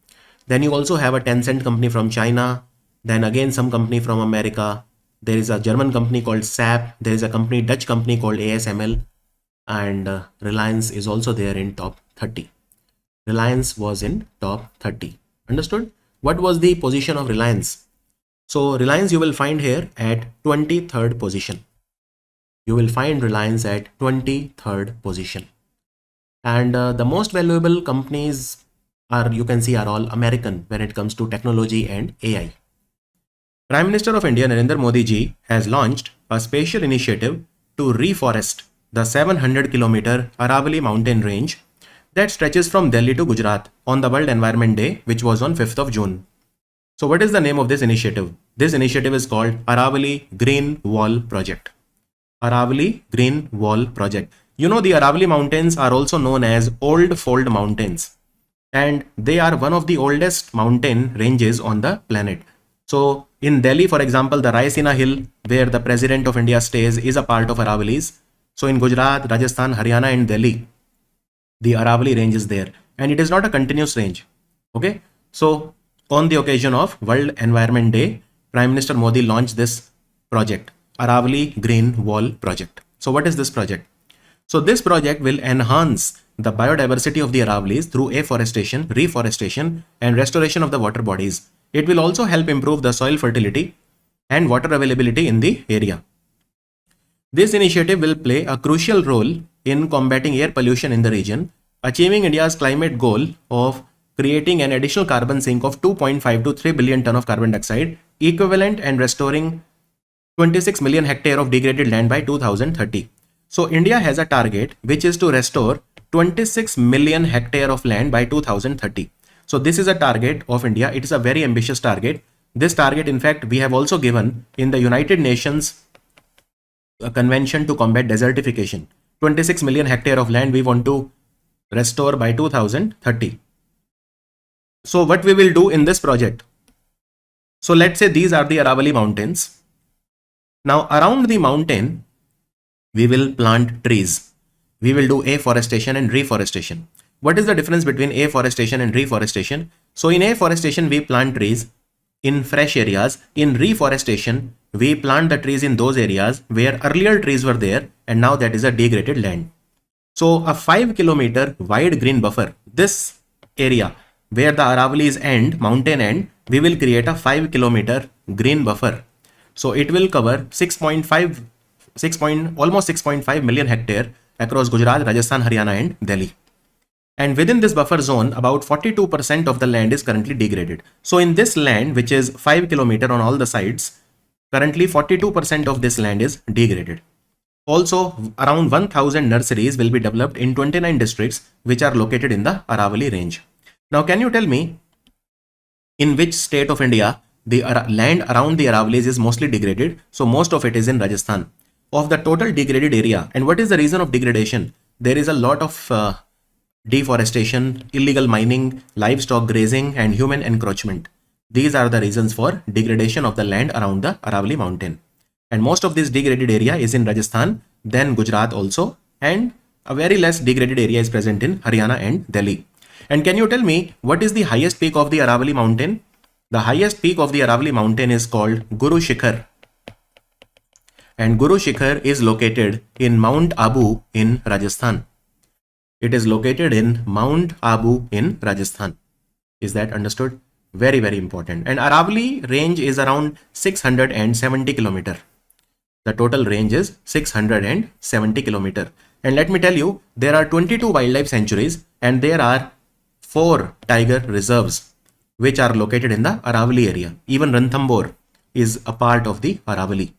Then you also have a Tencent company from China. Then again, some company from America. There is a German company called SAP. There is a Dutch company called ASML. And Reliance is also there in top 30. Reliance was in top 30. Understood? What was the position of Reliance? So Reliance you will find here at 23rd position. You will find Reliance at 23rd position. And the most valuable companies are all American when it comes to technology and AI. Prime Minister of India Narendra Modi ji has launched a special initiative to reforest the 700-kilometer Aravalli mountain range that stretches from Delhi to Gujarat on the World Environment Day, which was on 5th of June. So what is the name of this initiative? This initiative is called Aravalli Green Wall Project. Aravalli Green Wall Project. The Aravalli Mountains are also known as Old Fold Mountains, and they are one of the oldest mountain ranges on the planet. So in Delhi, for example, the Raisina Hill, where the President of India stays, is a part of Aravallis. So in Gujarat, Rajasthan, Haryana and Delhi, the Aravalli range is there, and it is not a continuous range. Okay. So on the occasion of World Environment Day, Prime Minister Modi launched this project, Aravalli Green Wall Project. So what is this project? So this project will enhance the biodiversity of the Aravallis through afforestation, reforestation and restoration of the water bodies. It will also help improve the soil fertility and water availability in the area. This initiative will play a crucial role in combating air pollution in the region, achieving India's climate goal of creating an additional carbon sink of 2.5 to 3 billion ton of carbon dioxide equivalent and restoring 26 million hectare of degraded land by 2030. So India has a target which is to restore 26 million hectare of land by 2030. So this is a target of India. It is a very ambitious target. This target, in fact, we have also given in the United Nations Convention to Combat Desertification. 26 million hectare of land we want to restore by 2030. So what we will do in this project? So let's say these are the Aravalli Mountains. Now around the mountain, we will plant trees. We will do afforestation and reforestation. What is the difference between afforestation and reforestation? So in afforestation, we plant trees in fresh areas. In reforestation, we plant the trees in those areas where earlier trees were there and now that is a degraded land. So a 5-kilometer wide green buffer, this area where the Aravallis end, mountain end, we will create a 5-kilometer green buffer. So it will cover almost 6.5 million hectare across Gujarat, Rajasthan, Haryana and Delhi. And within this buffer zone, about 42% of the land is currently degraded. So in this land, which is 5 kilometer on all the sides, currently 42% of this land is degraded. Also, around 1000 nurseries will be developed in 29 districts which are located in the Aravalli range. Now, can you tell me in which state of India the land around the Aravallis is mostly degraded? So most of it is in Rajasthan. Of the total degraded area, and what is the reason of degradation? There is a lot of deforestation, illegal mining, livestock grazing, and human encroachment. These are the reasons for degradation of the land around the Aravalli mountain. And most of this degraded area is in Rajasthan, then Gujarat also, and a very less degraded area is present in Haryana and Delhi. And can you tell me what is the highest peak of the Aravalli mountain? The highest peak of the Aravalli mountain is called Guru Shikhar. And Guru Shikhar is located in Mount Abu in Rajasthan. It is located in Mount Abu in Rajasthan. Is that understood? Very, very important. And Aravalli range is around 670 kilometer. The total range is 670 kilometer. And let me tell you, there are 22 wildlife sanctuaries and there are 4 tiger reserves which are located in the Aravalli area. Even Ranthambore is a part of the Aravalli.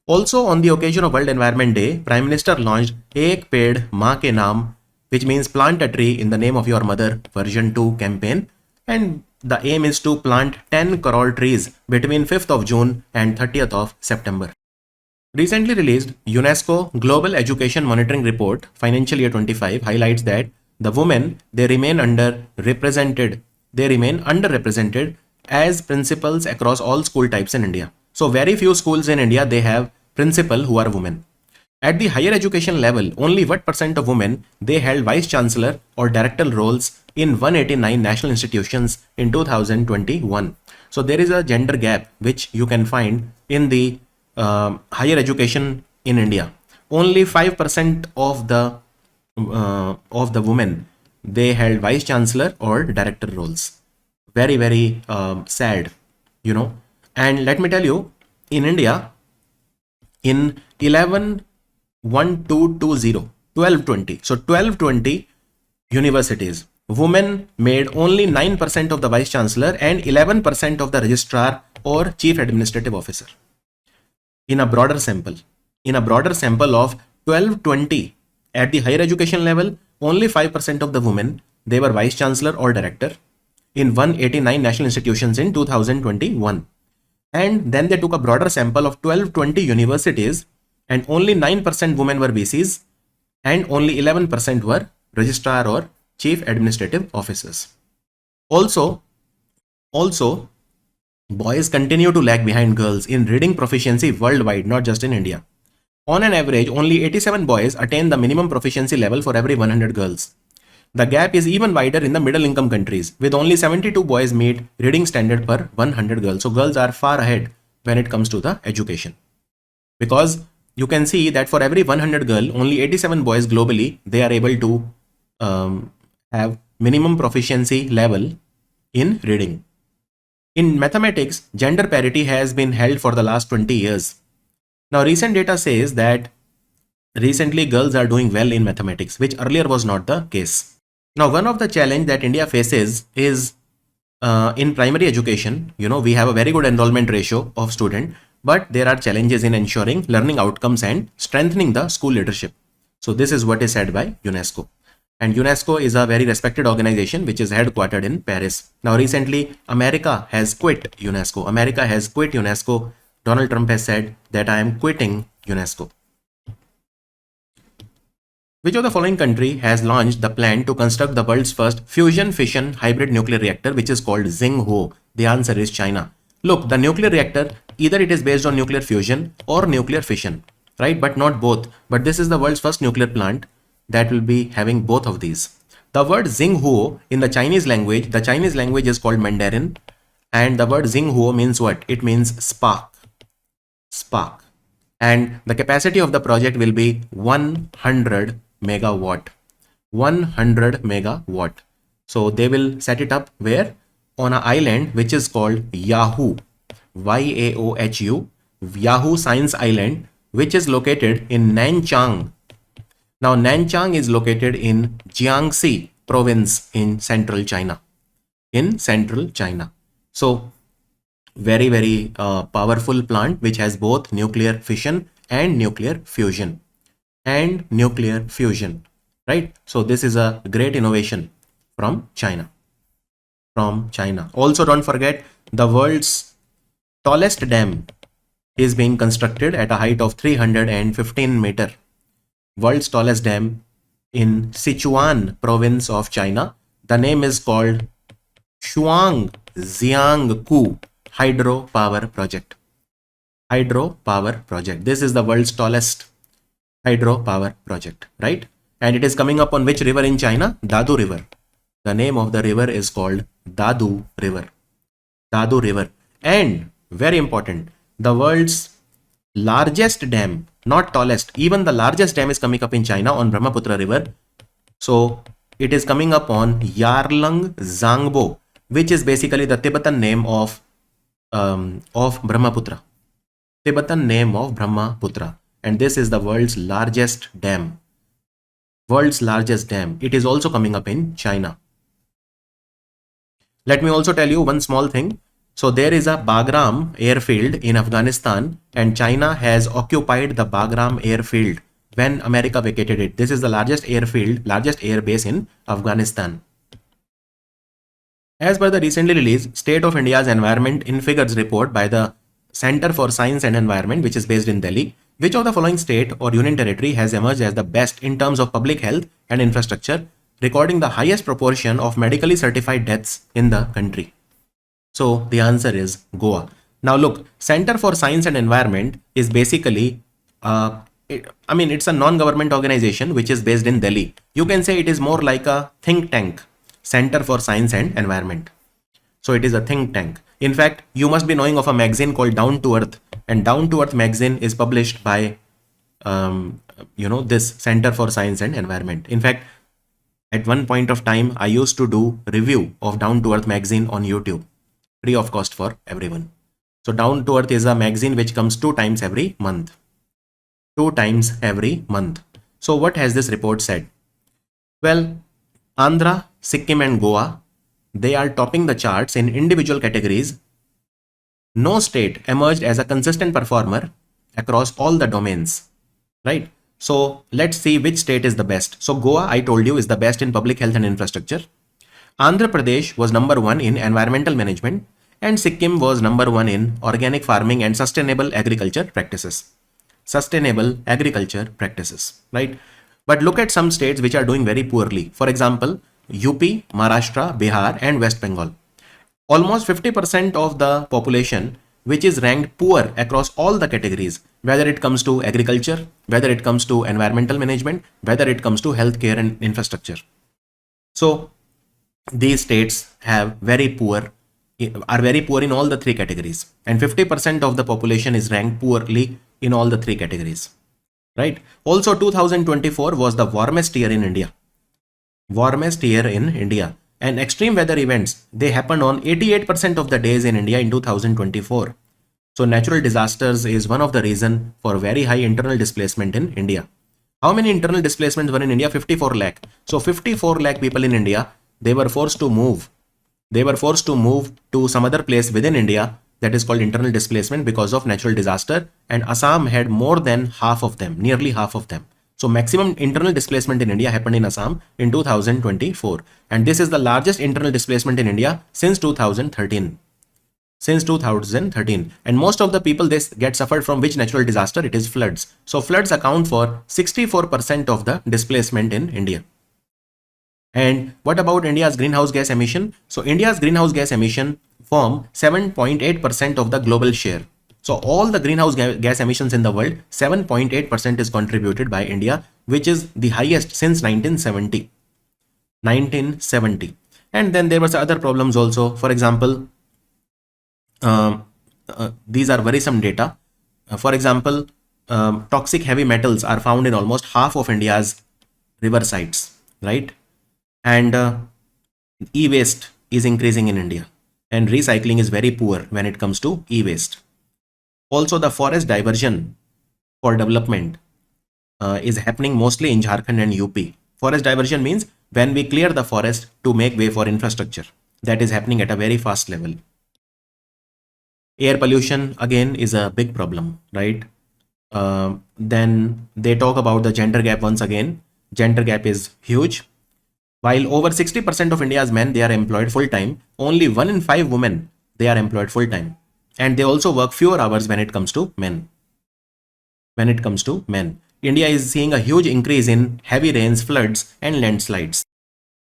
Also, on the occasion of World Environment Day, Prime Minister launched Ek Ped Maa Ke Naam, which means plant a tree in the name of your mother version 2 campaign. And the aim is to plant 10 crore trees between 5th of June and 30th of September. Recently released UNESCO Global Education Monitoring Report Financial Year 25 highlights that the women, they remain underrepresented as principals across all school types in India. So very few schools in India, they have principal who are women. At the higher education level, only what percent of women they held vice chancellor or directorial roles in 189 national institutions in 2021. So there is a gender gap which you can find in the higher education in India. Only 5% of the women they held vice chancellor or director roles. Very, very sad, you know. And let me tell you, in India, in 1220, so 1220 universities, women made only 9% of the vice chancellor and 11% of the registrar or chief administrative officer. In a broader sample of 1220 at the higher education level, only 5% of the women they were vice chancellor or director in 189 national institutions in 2021. And then they took a broader sample of 1220 universities and only 9% women were VCs and only 11% were registrar or chief administrative officers. Also, boys continue to lag behind girls in reading proficiency worldwide, not just in India. On an average, only 87 boys attain the minimum proficiency level for every 100 girls. The gap is even wider in the middle income countries, with only 72 boys meet reading standard per 100 girls. So girls are far ahead when it comes to the education. Because you can see that for every 100 girl, only 87 boys globally, they are able to have minimum proficiency level in reading. In mathematics, gender parity has been held for the last 20 years. Now, recent data says that recently girls are doing well in mathematics, which earlier was not the case. Now, one of the challenge that India faces is in primary education. You know, we have a very good enrollment ratio of student, but there are challenges in ensuring learning outcomes and strengthening the school leadership. So this is what is said by UNESCO. And UNESCO is a very respected organization which is headquartered in Paris. Now, recently, America has quit UNESCO. Donald Trump has said that I am quitting UNESCO. Which of the following country has launched the plan to construct the world's first fusion-fission hybrid nuclear reactor, which is called Xinghuo? The answer is China. Look, the nuclear reactor, either it is based on nuclear fusion or nuclear fission, right? But not both. But this is the world's first nuclear plant that will be having both of these. The word Xinghuo in the Chinese language is called Mandarin, and the word Xinghuo means what? It means spark. And the capacity of the project will be 100 megawatt. 100 megawatt. So they will set it up where? On an island which is called Yahoo, YAOHU, Yahoo Science Island, which is located in Nanchang. Now, Nanchang is located in Jiangxi province in central China. So, very, very powerful plant which has both nuclear fission and nuclear fusion. Right? So, this is a great innovation from China. from China. Also, don't forget the world's tallest dam is being constructed at a height of 315 meter. World's tallest dam in Sichuan province of China. The name is called Shuangjiangku Hydropower Project. Hydropower project. This is the world's tallest hydropower project, right? And it is coming up on which river in China? Dadu River. The name of the river is called Dadu River. Dadu River. And very important, the world's largest dam, not tallest, even the largest dam is coming up in China on Brahmaputra River. So it is coming up on Yarlung Zangbo, which is basically the Tibetan name of Brahmaputra. Tibetan name of Brahmaputra. And this is the world's largest dam. World's largest dam. It is also coming up in China. Let me also tell you one small thing. So there is a Bagram airfield in Afghanistan, and China has occupied the Bagram airfield when America vacated it. This is the largest airfield, largest air base in Afghanistan. As per the recently released State of India's Environment in Figures report by the Center for Science and Environment, which is based in Delhi, which of the following state or union territory has emerged as the best in terms of public health and infrastructure, recording the highest proportion of medically certified deaths in the country? So the answer is Goa. Now look, Center for Science and Environment is basically, it's a non-government organization which is based in Delhi. You can say it is more like a think tank, Center for Science and Environment. So it is a think tank. In fact, you must be knowing of a magazine called Down to Earth, and Down to Earth magazine is published by, this Center for Science and Environment. In fact, at one point of time, I used to do review of Down to Earth magazine on YouTube, free of cost for everyone. So Down to Earth is a magazine which comes 2 times every month. 2 times every month. So what has this report said? Well, Andhra, Sikkim and Goa, they are topping the charts in individual categories. No state emerged as a consistent performer across all the domains, right? So let's see which state is the best. So Goa, I told you, is the best in public health and infrastructure. Andhra Pradesh was number 1 in environmental management, and Sikkim was number 1 in organic farming and sustainable agriculture practices. Sustainable agriculture practices, right? But look at some states which are doing very poorly. For example, UP, Maharashtra, Bihar and West Bengal. Almost 50% of the population which is ranked poor across all the categories, whether it comes to agriculture, whether it comes to environmental management, whether it comes to healthcare and infrastructure. So these states are very poor in all the 3 categories, and 50% of the population is ranked poorly in all the 3 categories, right? Also, 2024 was the warmest year in India. Warmest year in India. And extreme weather events, they happened on 88% of the days in India in 2024. So natural disasters is one of the reason for very high internal displacement in India. How many internal displacements were in India? 54 lakh. So 54 lakh people in India, they were forced to move. They were forced to move to some other place within India, that is called internal displacement, because of natural disaster. And Assam had more than half of them, nearly half of them. So maximum internal displacement in India happened in Assam in 2024. And this is the largest internal displacement in India since 2013. Since 2013. And most of the people they get suffered from which natural disaster? It is floods. So floods account for 64% of the displacement in India. And what about India's greenhouse gas emission? So India's greenhouse gas emission form 7.8% of the global share. So all the greenhouse gas emissions in the world, 7.8% is contributed by India, which is the highest since 1970. 1970. And then there were other problems also. For example, these are worrisome data. For example, toxic heavy metals are found in almost half of India's river sites, right? And e-waste is increasing in India, and recycling is very poor when it comes to e-waste. Also, the forest diversion for development is happening mostly in Jharkhand and UP. Forest diversion means when we clear the forest to make way for infrastructure. That is happening at a very fast level. Air pollution again is a big problem, right? Then they talk about the gender gap once again. Gender gap is huge. While over 60% of India's men, they are employed full time, only 1 in 5 women, they are employed full time. And they also work fewer hours when it comes to men. India is seeing a huge increase in heavy rains, floods, and landslides.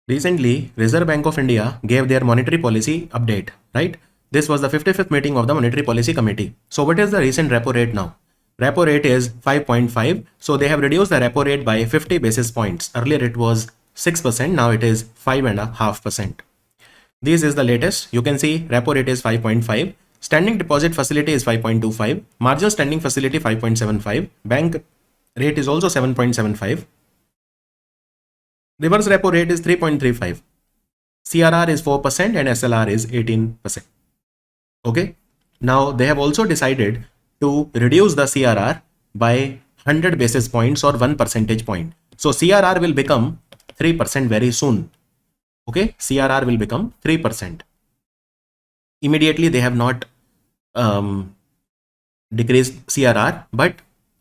Recently, Reserve Bank of India gave their monetary policy update, right? This was the 55th meeting of the Monetary Policy Committee. So what is the recent repo rate now? Repo rate is 5.5. So they have reduced the repo rate by 50 basis points. Earlier it was 6%. Now it is 5.5%. This is the latest. You can see repo rate is 5.5. Standing deposit facility is 5.25. Marginal standing facility 5.75. Bank rate is also 7.75. Reverse repo rate is 3.35. CRR is 4% and SLR is 18%. Okay. Now they have also decided to reduce the CRR by 100 basis points or 1 percentage point. So CRR will become 3% very soon. Okay. CRR will become 3%. Immediately they have not decreased CRR, but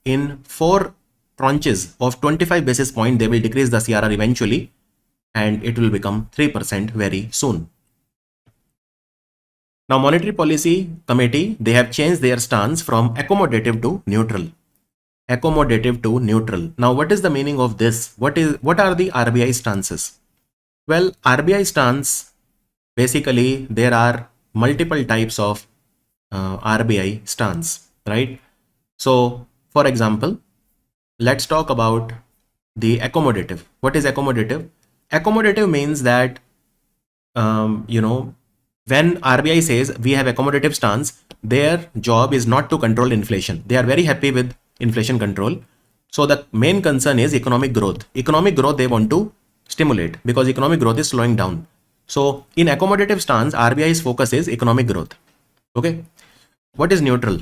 in 4 tranches of 25 basis point, they will decrease the CRR eventually, and it will become 3% very soon. Now, Monetary Policy Committee, they have changed their stance from accommodative to neutral. Accommodative to neutral. Now, what is the meaning of this? What are the RBI stances? Well, RBI stance, basically, there are multiple types of RBI stance, right? So, for example, let's talk about the accommodative. What is accommodative? Accommodative means that, when RBI says we have accommodative stance, their job is not to control inflation. They are very happy with inflation control. So the main concern is economic growth. Economic growth they want to stimulate because economic growth is slowing down. So in accommodative stance, RBI's focus is economic growth. Okay. What is neutral?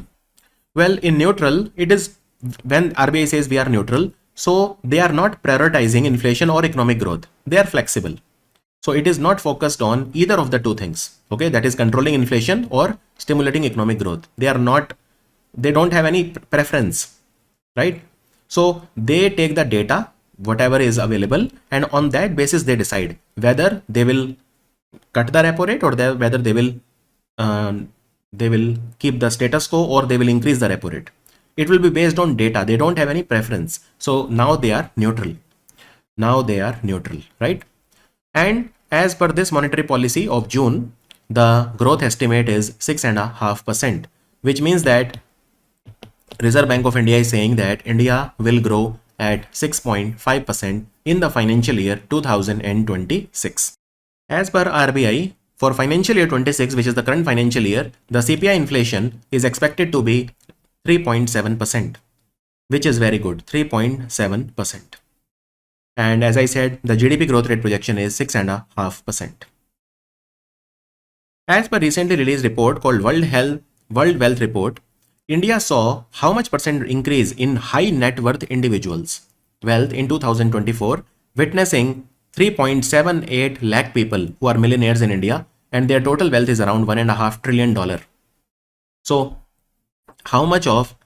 Well, in neutral, it is when RBI says we are neutral, so they are not prioritizing inflation or economic growth. They are flexible. So it is not focused on either of the two things. Okay, that is controlling inflation or stimulating economic growth. They don't have any preference, right? So they take the data, whatever is available, and on that basis they decide whether they will cut the repo rate or whether they will keep the status quo or they will increase the repo rate. It will be based on data. They don't have any preference. So now they are neutral. Right? And as per this monetary policy of June, the growth estimate is 6.5%, which means that Reserve Bank of India is saying that India will grow at 6.5% in the financial year 2026. As per RBI, for financial year 26, which is the current financial year, the CPI inflation is expected to be 3.7%, which is very good, 3.7%. And as I said, the GDP growth rate projection is 6.5%. As per recently released report called World Wealth Report, India saw how much percent increase in high net worth individuals' wealth in 2024, witnessing 3.78 lakh people who are millionaires in India, and their total wealth is around $1.5 trillion. So how much of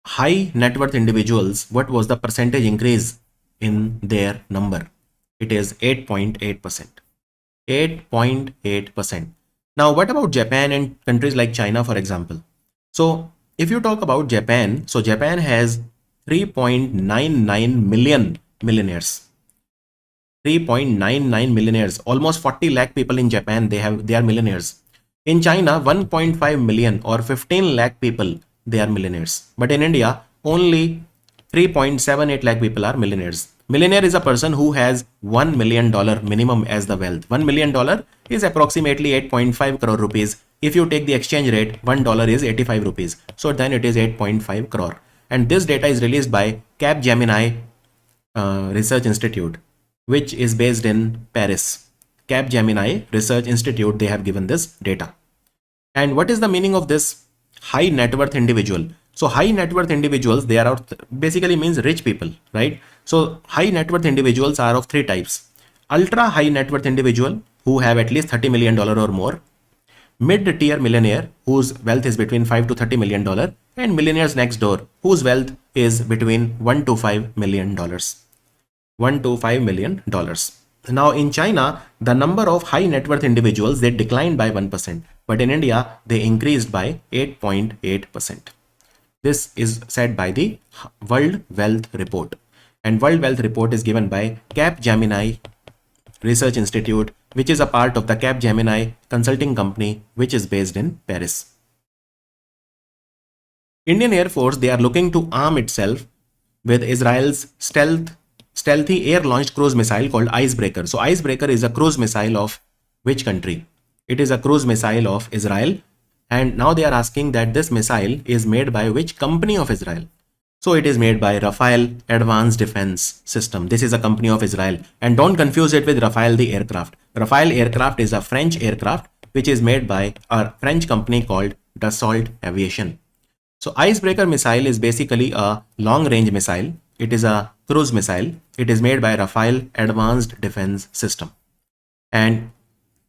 high net worth individuals, what was the percentage increase in their number? It is 8.8%. 8.8%. Now, what about Japan and countries like China, for example? So if you talk about Japan, so Japan has 3.99 million millionaires. 3.99 millionaires, almost 40 lakh people in Japan, they are millionaires. In China, 1.5 million or 15 lakh people, they are millionaires. But in India, only 3.78 lakh people are millionaires. Millionaire is a person who has $1 million minimum as the wealth. $1 million is approximately 8.5 crore rupees. If you take the exchange rate, $1 is 85 rupees. So then it is 8.5 crore. And this data is released by Capgemini Research Institute, which is based in Paris. Capgemini Research Institute, they have given this data. And what is the meaning of this high net worth individual? So high net worth individuals, they are basically means rich people, right? So high net worth individuals are of 3 types. Ultra high net worth individual who have at least $30 million or more. Mid-tier millionaire whose wealth is between $5 to $30 million, and millionaires next door whose wealth is between $1 to $5 million. $1 to $5 million. Now in China, the number of high net worth individuals, they declined by 1%, but in India, they increased by 8.8%. This is said by the World Wealth Report. And World Wealth Report is given by Capgemini Research Institute, which is a part of the Capgemini consulting company, which is based in Paris. Indian Air Force, they are looking to arm itself with Israel's stealthy air-launched cruise missile called Icebreaker. So Icebreaker is a cruise missile of which country? It is a cruise missile of Israel. And now they are asking that this missile is made by which company of Israel? So it is made by Rafael Advanced Defense System. This is a company of Israel. And don't confuse it with Rafael the aircraft. Rafael aircraft is a French aircraft which is made by a French company called Dassault Aviation. So Icebreaker missile is basically a long-range missile. It is a cruise missile. It is made by Rafael Advanced Defense System. And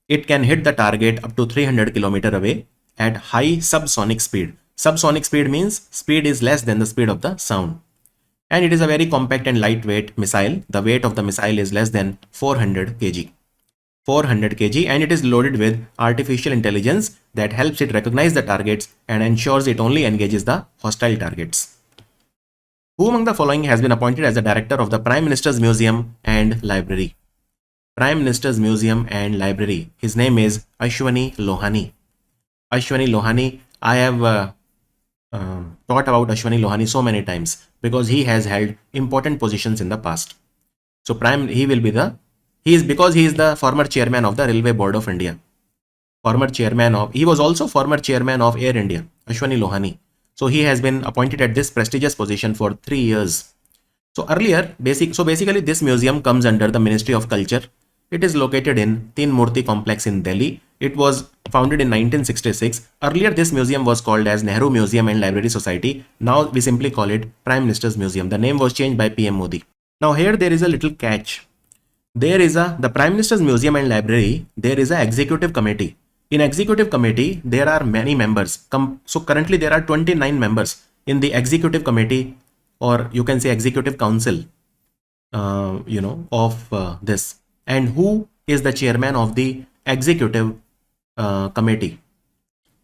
it can hit the target up to 300 km away at high subsonic speed. Subsonic speed means speed is less than the speed of the sound. And it is a very compact and lightweight missile. The weight of the missile is less than 400 kg. 400 kg, and it is loaded with artificial intelligence that helps it recognize the targets and ensures it only engages the hostile targets. Who among the following has been appointed as the director of the Prime Minister's Museum and Library? Prime Minister's Museum and Library. His name is Ashwani Lohani. Ashwani Lohani, I have thought about Ashwani Lohani so many times because he has held important positions in the past. So he is the former chairman of the Railway Board of India. He was also former chairman of Air India, Ashwani Lohani. So he has been appointed at this prestigious position for 3 years. So basically this museum comes under the Ministry of Culture. It is located in Teen Murti complex in Delhi. It was founded in 1966. Earlier this museum was called as Nehru Museum and Library Society. Now we simply call it Prime Minister's Museum. The name was changed by PM Modi. Now here there is a little catch. The Prime Minister's Museum and Library, there is an executive committee. In executive committee, there are many members. So currently there are 29 members in the executive committee, or you can say executive council, of this. And who is the chairman of the executive committee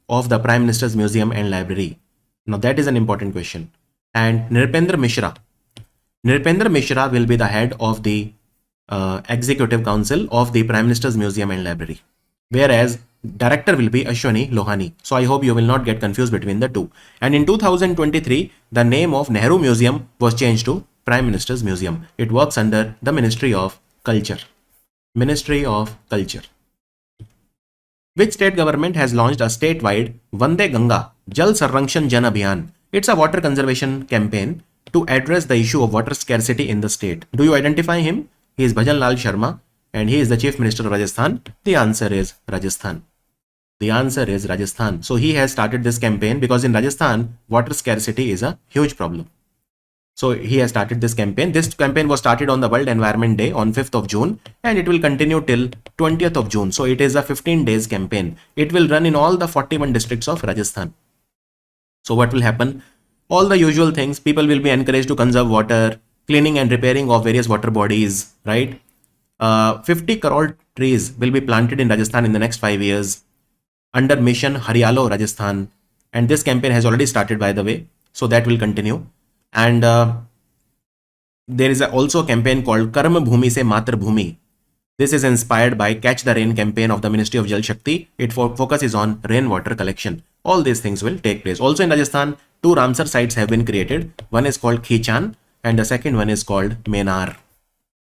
of the Prime Minister's Museum and Library? Now that is an important question. And Nripendra Mishra will be the head of the executive council of the Prime Minister's Museum and Library, whereas director will be Ashwani Lohani. So I hope you will not get confused between the two. And in 2023, the name of Nehru Museum was changed to Prime Minister's Museum. It works under the Ministry of Culture. Ministry of Culture. Which state government has launched a statewide Vande Ganga Jal Sarrakshan Jan Abhiyan? It's a water conservation campaign to address the issue of water scarcity in the state. Do you identify him? He is Bhajan Lal Sharma and he is the Chief Minister of Rajasthan. The answer is Rajasthan. The answer is Rajasthan. So he has started this campaign because in Rajasthan, water scarcity is a huge problem. So he has started this campaign. This campaign was started on the World Environment Day on 5th of June and it will continue till 20th of June. So it is a 15 days campaign. It will run in all the 41 districts of Rajasthan. So what will happen? All the usual things. People will be encouraged to conserve water, cleaning and repairing of various water bodies, right? 50 crore trees will be planted in Rajasthan in the next 5 years under Mission Haryalo Rajasthan. And this campaign has already started, by the way. So that will continue. And there is also a campaign called Karma Bhumi Se Matra Bhumi. This is inspired by Catch the Rain campaign of the Ministry of Jal Shakti. It focuses on rainwater collection. All these things will take place. Also in Rajasthan, 2 Ramsar sites have been created. One is called Khichan and the second one is called Menar,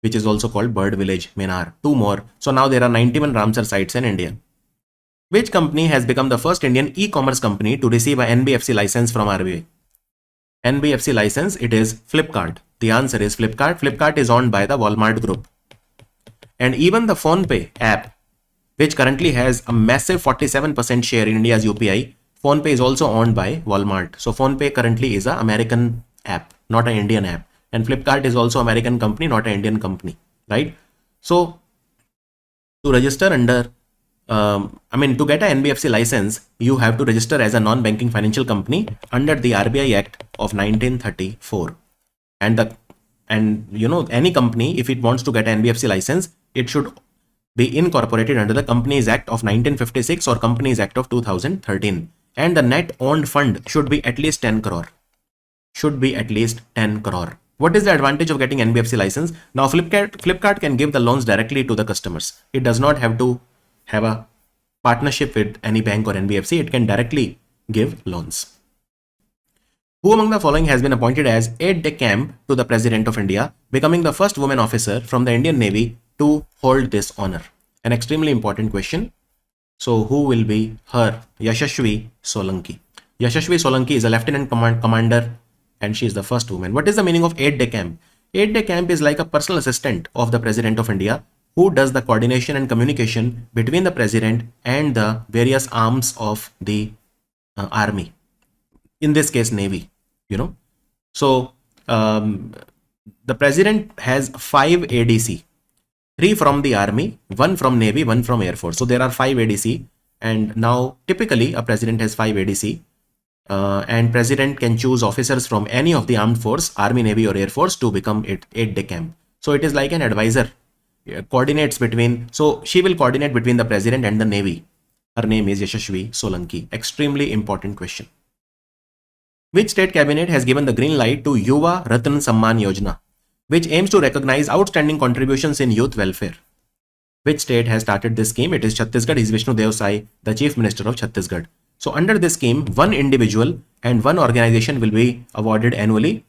which is also called Bird Village, Menar. 2 more. So now there are 91 Ramsar sites in India. Which company has become the first Indian e-commerce company to receive a NBFC license from RBI? NBFC license, it is Flipkart. The answer is Flipkart. Flipkart is owned by the Walmart Group. And even the PhonePe app, which currently has a massive 47% share in India's UPI, PhonePe is also owned by Walmart. So PhonePe currently is an American app, not an Indian app. And Flipkart is also American company, not an Indian company, right? So to register under, to get an NBFC license, you have to register as a non-banking financial company under the RBI Act of 1934. And any company, if it wants to get an NBFC license, it should be incorporated under the Companies Act of 1956 or Companies Act of 2013. And the net owned fund should be at least 10 crore. Should be at least 10 crore. What is the advantage of getting NBFC license? Now Flipkart can give the loans directly to the customers. It does not have to have a partnership with any bank or NBFC. It can directly give loans. Who among the following has been appointed as aide-de-camp to the President of India, becoming the first woman officer from the Indian Navy to hold this honor? An extremely important question. So who will be her? Yashashvi Solanki. Yashashvi Solanki is a lieutenant commander and she is the first woman. What is the meaning of aide-de-camp? Aide-de-camp is like a personal assistant of the President of India who does the coordination and communication between the President and the various arms of the army. In this case, Navy, you know. So the President has 5 ADC. 3 from the army, 1 from Navy, 1 from Air Force. So there are 5 ADC, and now typically a president has 5 ADC, and president can choose officers from any of the armed force, Army, Navy or Air Force to become aide-de-camp. So it is like an advisor, coordinates between, so she will coordinate between the president and the Navy. Her name is Yashashvi Solanki. Extremely important question. Which state cabinet has given the green light to Yuva Ratan Samman Yojana, which aims to recognize outstanding contributions in youth welfare? Which state has started this scheme? It is Chhattisgarh. He is Vishnu Dev Sai, the Chief Minister of Chhattisgarh. So under this scheme, 1 individual and 1 organization will be awarded annually.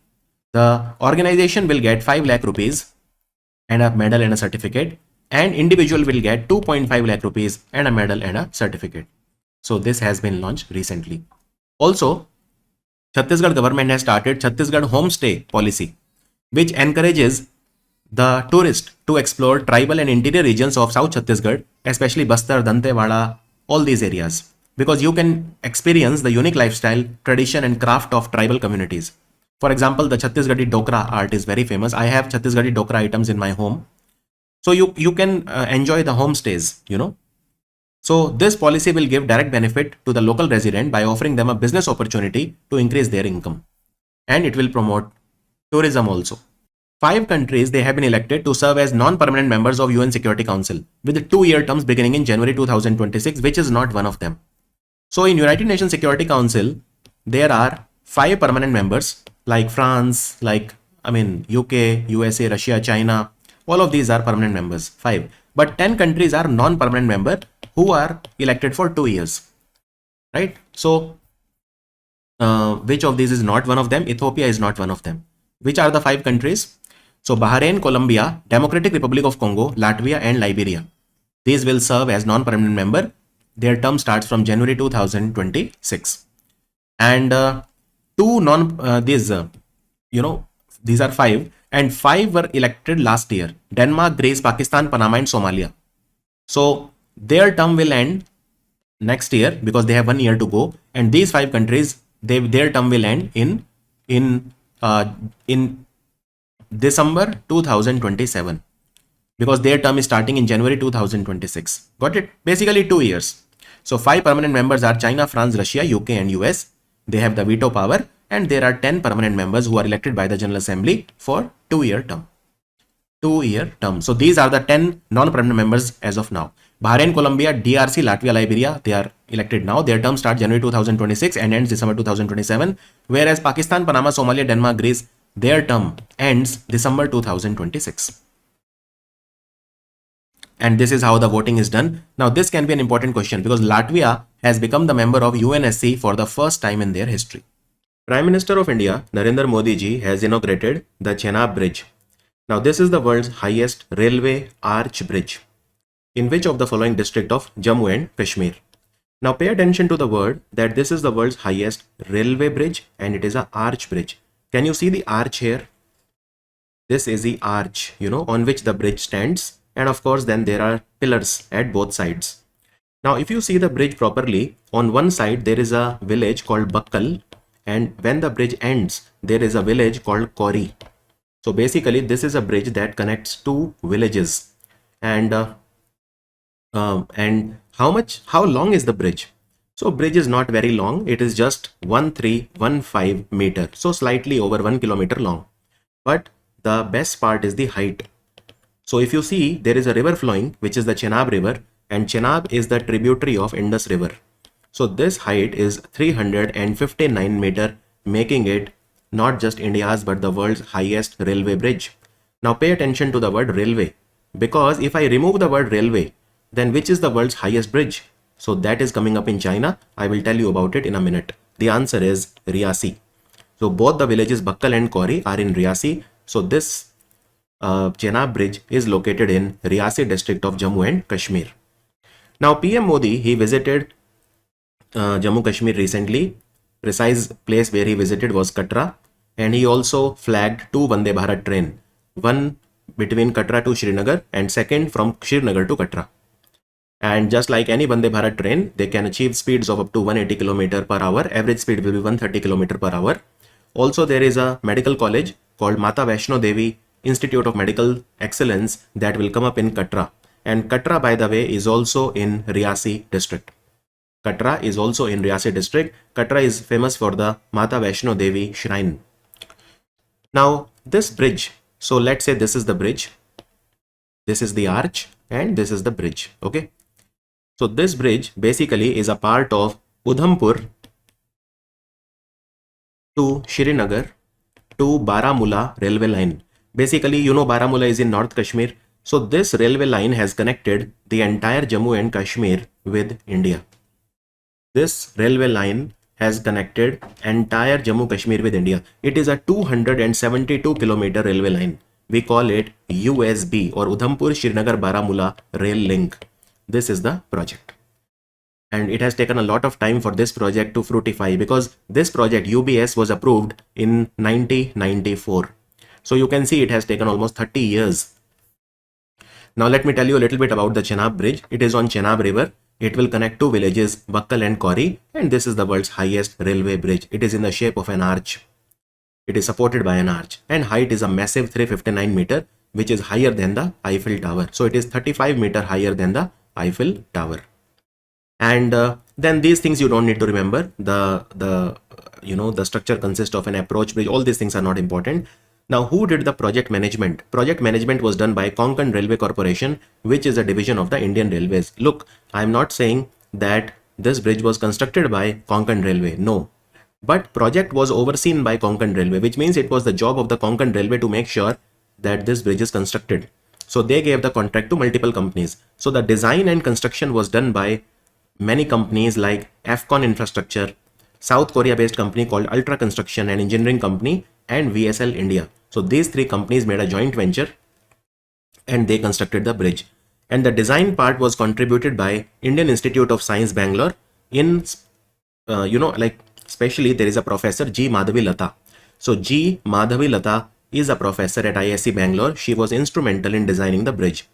The organization will get 5 lakh rupees and a medal and a certificate, and individual will get 2.5 lakh rupees and a medal and a certificate. So this has been launched recently. Also, Chhattisgarh government has started Chhattisgarh homestay policy, which encourages the tourist to explore tribal and interior regions of South Chhattisgarh, especially Bastar, Dantewada, all these areas, because you can experience the unique lifestyle, tradition and craft of tribal communities. For example, the Chhattisgarhi Dokra art is very famous. I have Chhattisgarhi Dokra items in my home. So you can enjoy the homestays, you know. So this policy will give direct benefit to the local resident by offering them a business opportunity to increase their income. And it will promote tourism also. 5 countries, they have been elected to serve as non-permanent members of UN Security Council with 2-year terms beginning in January 2026, which is not one of them. So in United Nations Security Council, there are 5 permanent members like France, UK, USA, Russia, China. All of these are permanent members, 5. But 10 countries are non-permanent members who are elected for 2 years, right? So which of these is not one of them? Ethiopia is not one of them. Which are the 5 countries? So Bahrain, Colombia, Democratic Republic of Congo, Latvia and Liberia. These will serve as non-permanent member. Their term starts from January 2026. And these are 5, and 5 were elected last year. Denmark, Greece, Pakistan, Panama and Somalia. So their term will end next year because they have 1 year to go, and these 5 countries, their term will end in December 2027 because their term is starting in January 2026. Got it? Basically 2 years. So 5 permanent members are China, France, Russia, UK and US. They have the veto power, and there are 10 permanent members who are elected by the General Assembly for 2-year term. 2-year term. So these are the 10 non-permanent members as of now. Bahrain, Colombia, DRC, Latvia, Liberia, they are elected now. Their term starts January 2026 and ends December 2027. Whereas Pakistan, Panama, Somalia, Denmark, Greece, their term ends December 2026. And this is how the voting is done. Now this can be an important question because Latvia has become the member of UNSC for the first time in their history. Prime Minister of India, Narendra Modi ji, has inaugurated the Chenab Bridge. Now this is the world's highest railway arch bridge. In which of the following district of Jammu and Kashmir? Now pay attention to the word that this is the world's highest railway bridge and it is an arch bridge. Can you see the arch here? This is the arch, on which the bridge stands. And of course, then there are pillars at both sides. Now, if you see the bridge properly, on one side, there is a village called Bakkal. And when the bridge ends, there is a village called Kori. So basically, this is a bridge that connects 2 villages. And how long is the bridge? So bridge is not very long. It is just 1315 meter. So slightly over 1 kilometer long. But the best part is the height. So if you see, there is a river flowing, which is the Chenab River, and Chenab is the tributary of Indus River. So this height is 359 meter, making it not just India's but the world's highest railway bridge. Now pay attention to the word railway, because if I remove the word railway, then which is the world's highest bridge? So that is coming up in China. I will tell you about it in a minute. The answer is Riyasi. So both the villages Bakkal and Kauri are in Riyasi. So this Chenab Bridge is located in Riyasi district of Jammu and Kashmir. Now PM Modi, he visited Jammu Kashmir recently. Precise place where he visited was Katra, and he also flagged two Vande Bharat train, one between Katra to Srinagar and second from Srinagar to Katra. And just like any Vande Bharat train, they can achieve speeds of up to 180 km per hour. Average speed will be 130 km per hour. Also, there is a medical college called Mata Vaishno Devi Institute of Medical Excellence that will come up in Katra. And Katra, by the way, is also in Riyasi district. Katra is also in Riyasi district. Katra is famous for the Mata Vaishno Devi shrine. Now, this bridge, so let's say this is the bridge, this is the arch, and this is the bridge. Okay. So this bridge basically is a part of Udhampur to Srinagar to Baramulla railway line. Basically, you know, Baramulla is in North Kashmir. So this railway line has connected the entire Jammu and Kashmir with India. This railway line has connected entire Jammu Kashmir with India. It is a 272 kilometer railway line. We call it USB, or Udhampur Srinagar Baramulla rail link. This is the project. And it has taken a lot of time for this project to fructify, because this project UBS was approved in 1994. So you can see it has taken almost 30 years. Now let me tell you a little bit about the Chenab Bridge. It is on Chenab River. It will connect two villages, Bakkal and Kauri, and this is the world's highest railway bridge. It is in the shape of an arch. It is supported by an arch, and height is a massive 359 meter, which is higher than the Eiffel Tower. So it is 35 meter higher than the Eiffel Tower. And then these things you don't need to remember. The structure consists of an approach bridge. All these things are not important. Now, who did the project management? Project management was done by Konkan Railway Corporation, which is a division of the Indian Railways. Look, I'm not saying that this bridge was constructed by Konkan Railway. No. But project was overseen by Konkan Railway, which means it was the job of the Konkan Railway to make sure that this bridge is constructed. So they gave the contract to multiple companies. So the design and construction was done by many companies like Afcon Infrastructure, South Korea based company called Ultra Construction and Engineering Company, and VSL India. So these three companies made a joint venture and they constructed the bridge. And the design part was contributed by Indian Institute of Science Bangalore. In especially there is a professor G Madhavi Lata. So G Madhavi Lata is a professor at IISc Bangalore. She was instrumental in designing the bridge.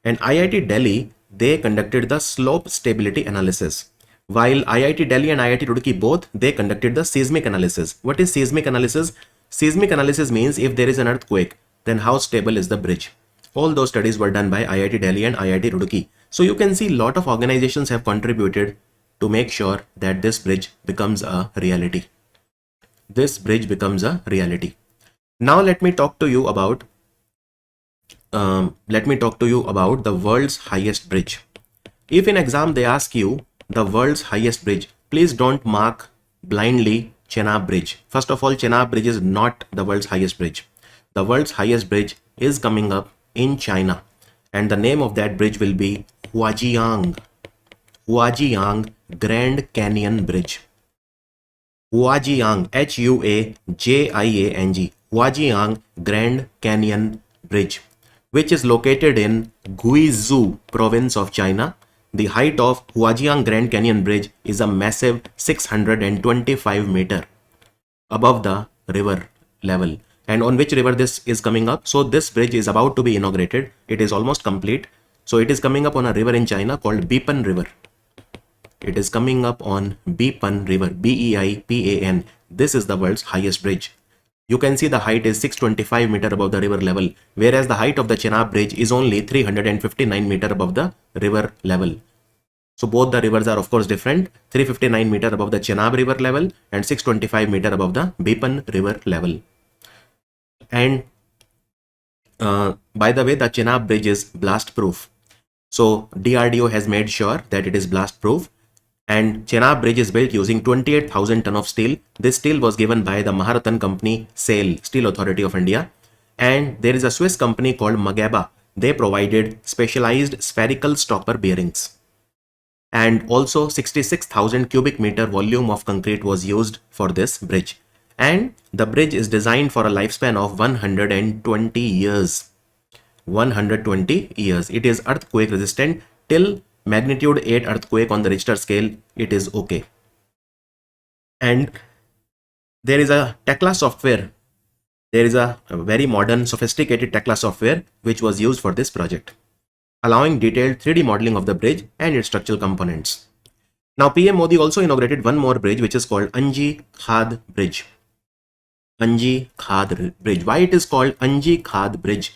And IIT Delhi, they conducted the slope stability analysis, while IIT Delhi and IIT Roorkee both, they conducted the seismic analysis. What is seismic analysis? Seismic analysis means if there is an earthquake, then how stable is the bridge? All those studies were done by IIT Delhi and IIT Roorkee. So you can see a lot of organizations have contributed to make sure that this bridge becomes a reality. This bridge becomes a reality. Now let me talk to you about the world's highest bridge. If in exam they ask you the world's highest bridge, please don't mark blindly Chenab Bridge. First of all, Chenab Bridge is not the world's highest bridge. The world's highest bridge is coming up in China, and the name of that bridge will be Huajiang Grand Canyon Bridge. Huajiang, Huajiang, Huajiang Grand Canyon Bridge, which is located in Guizhou province of China. The height of Huajiang Grand Canyon Bridge is a massive 625 meter above the river level. And on which river this is coming up? So this bridge is about to be inaugurated. It is almost complete. So it is coming up on a river in China called Beipan River. It is coming up on Beipan River, Beipan. This is the world's highest bridge. You can see the height is 625 meter above the river level, whereas the height of the Chenab Bridge is only 359 meter above the river level. So both the rivers are of course different, 359 meter above the Chenab River level and 625 meter above the Beipan River level. And By the way, the Chenab bridge is blast proof. So DRDO has made sure that it is blast proof. And Chenab bridge is built using 28,000 ton of steel. This steel was given by the Maharatan company SAIL, Steel Authority of India. And there is a Swiss company called Magaba. They provided specialized spherical stopper bearings. And also 66,000 cubic meter volume of concrete was used for this bridge. And the bridge is designed for a lifespan of 120 years. 120 years. It is earthquake resistant till magnitude 8 earthquake on the Richter scale. It is okay. And there is a Tekla software. There is a very modern sophisticated Tekla software which was used for this project, allowing detailed 3D modeling of the bridge and its structural components. Now PM Modi also inaugurated one more bridge which is called Anji Khad Bridge. Anji Khad Bridge. Why it is called Anji Khad Bridge?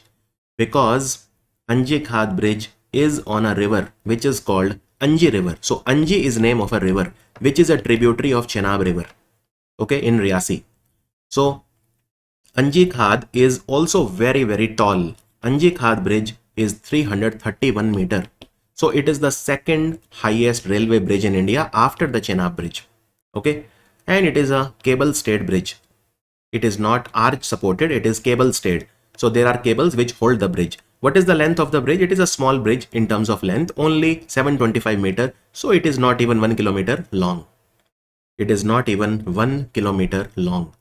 Because Anji Khad Bridge is on a river which is called Anji River. So Anji is name of a river which is a tributary of Chenab River, okay, in Riyasi. So Anji Khad is also very tall. Anji Khad Bridge is 331 meter. So it is the second highest railway bridge in India after the Chenab Bridge, okay, and it is a cable stayed bridge. It is not arch supported, it is cable stayed. So there are cables which hold the bridge. What is the length of the bridge? It is a small bridge in terms of length, only 725 meter. So it is not even 1 kilometer long. It is not even 1 kilometer long.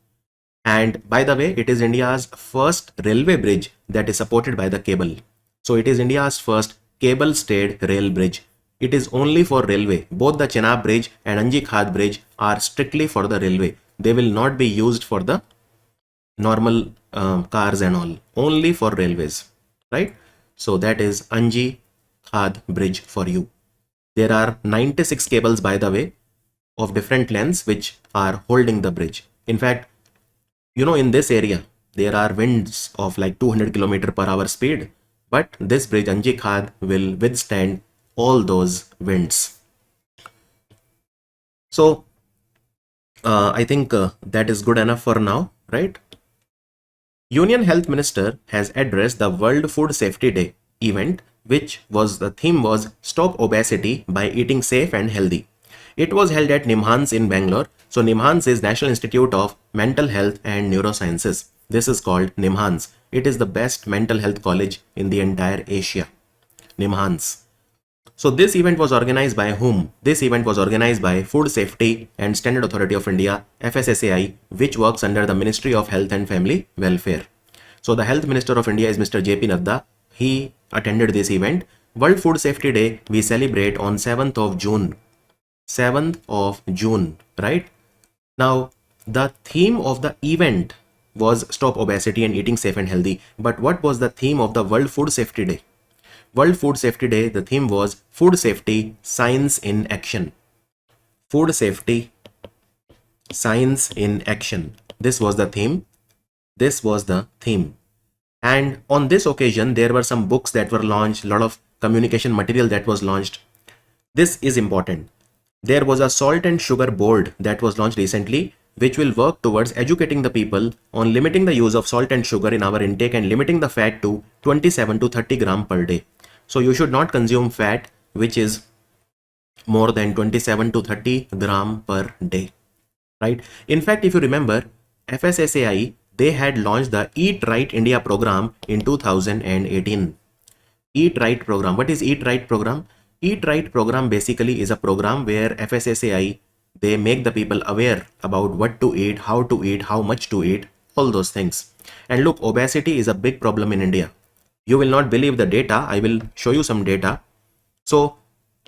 And by the way, it is India's first railway bridge that is supported by the cable. So it is India's first cable stayed rail bridge. It is only for railway. Both the Chenab bridge and Anji Khad bridge are strictly for the railway. They will not be used for the normal cars and all, only for railways, right? So that is Anji Khad bridge for you. There are 96 cables, by the way, of different lengths which are holding the bridge. In fact, you know, in this area there are winds of like 200 km/h speed, but this bridge Anji Khad will withstand all those winds. So I think that is good enough for now, right? Union Health Minister has addressed the World Food Safety Day event, which was the theme was Stop Obesity by Eating Safe and Healthy. It was held at NIMHANS in Bangalore. So NIMHANS is National Institute of Mental Health and Neurosciences. This is called NIMHANS. It is the best mental health college in the entire Asia. NIMHANS. So this event was organized by whom? This event was organized by Food Safety and Standard Authority of India, FSSAI, which works under the Ministry of Health and Family Welfare. So the Health Minister of India is Mr. JP Nadda. He attended this event. World Food Safety Day we celebrate on 7th of June. 7th of June, right? Now, the theme of the event was Stop Obesity and Eating Safe and Healthy. But what was the theme of the World Food Safety Day? World Food Safety Day, the theme was Food Safety, Science in Action. Food Safety, Science in Action. This was the theme. This was the theme. And on this occasion, there were some books that were launched, a lot of communication material that was launched. This is important. There was a salt and sugar board that was launched recently, which will work towards educating the people on limiting the use of salt and sugar in our intake and limiting the fat to 27 to 30 gram per day. So you should not consume fat which is more than 27 to 30 gram per day, right? In fact, if you remember, FSSAI, they had launched the Eat Right India program in 2018. Eat Right program. What is Eat Right program? Eat Right program basically is a program where FSSAI, they make the people aware about what to eat, how much to eat, all those things. And look, obesity is a big problem in India. You will not believe the data. I will show you some data. So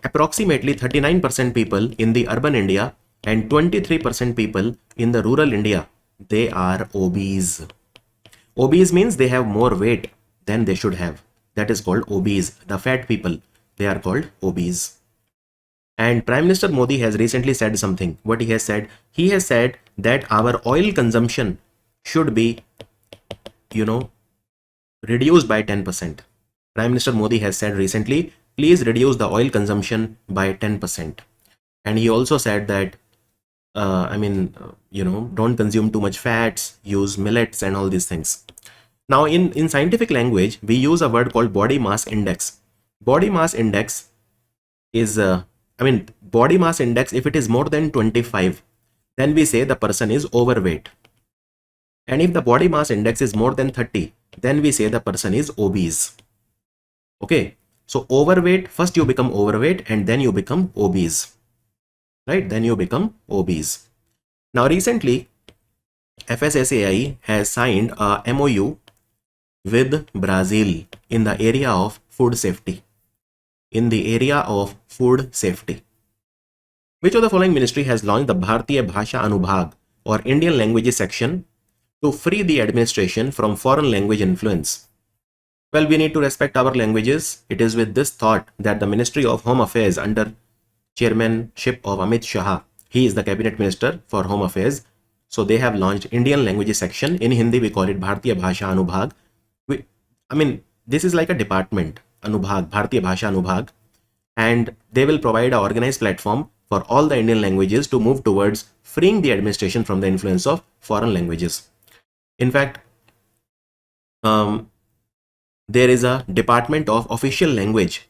approximately 39% people in the urban India and 23% people in the rural India, they are obese. Obese means they have more weight than they should have. That is called obese. The fat people, they are called obese. And Prime Minister Modi has recently said something. What he has said? He has said that our oil consumption should be, reduced by 10%. Prime Minister Modi has said recently, please reduce the oil consumption by 10%. And he also said that, don't consume too much fats, use millets and all these things. Now in scientific language, we use a word called body mass index. Body mass index is, body mass index, if it is more than 25, then we say the person is overweight. And if the body mass index is more than 30, then we say the person is obese. Okay. So overweight, first you become overweight and then you become obese, right? Then you become obese. Now recently, FSSAI has signed a MOU with Brazil in the area of food safety. In the area of food safety. Which of the following ministry has launched the Bharatiya Bhasha Anubhag or Indian languages section to free the administration from foreign language influence? Well, we need to respect our languages. It is with this thought that the Ministry of Home Affairs under chairmanship of Amit Shah, he is the cabinet minister for Home Affairs. So they have launched Indian languages section. In Hindi, we call it Bharatiya Bhasha Anubhag. This is like a department, Anubhag, Bharatiya Bhasha Anubhag, and they will provide an organized platform for all the Indian languages to move towards freeing the administration from the influence of foreign languages. In fact, there is a Department of Official Language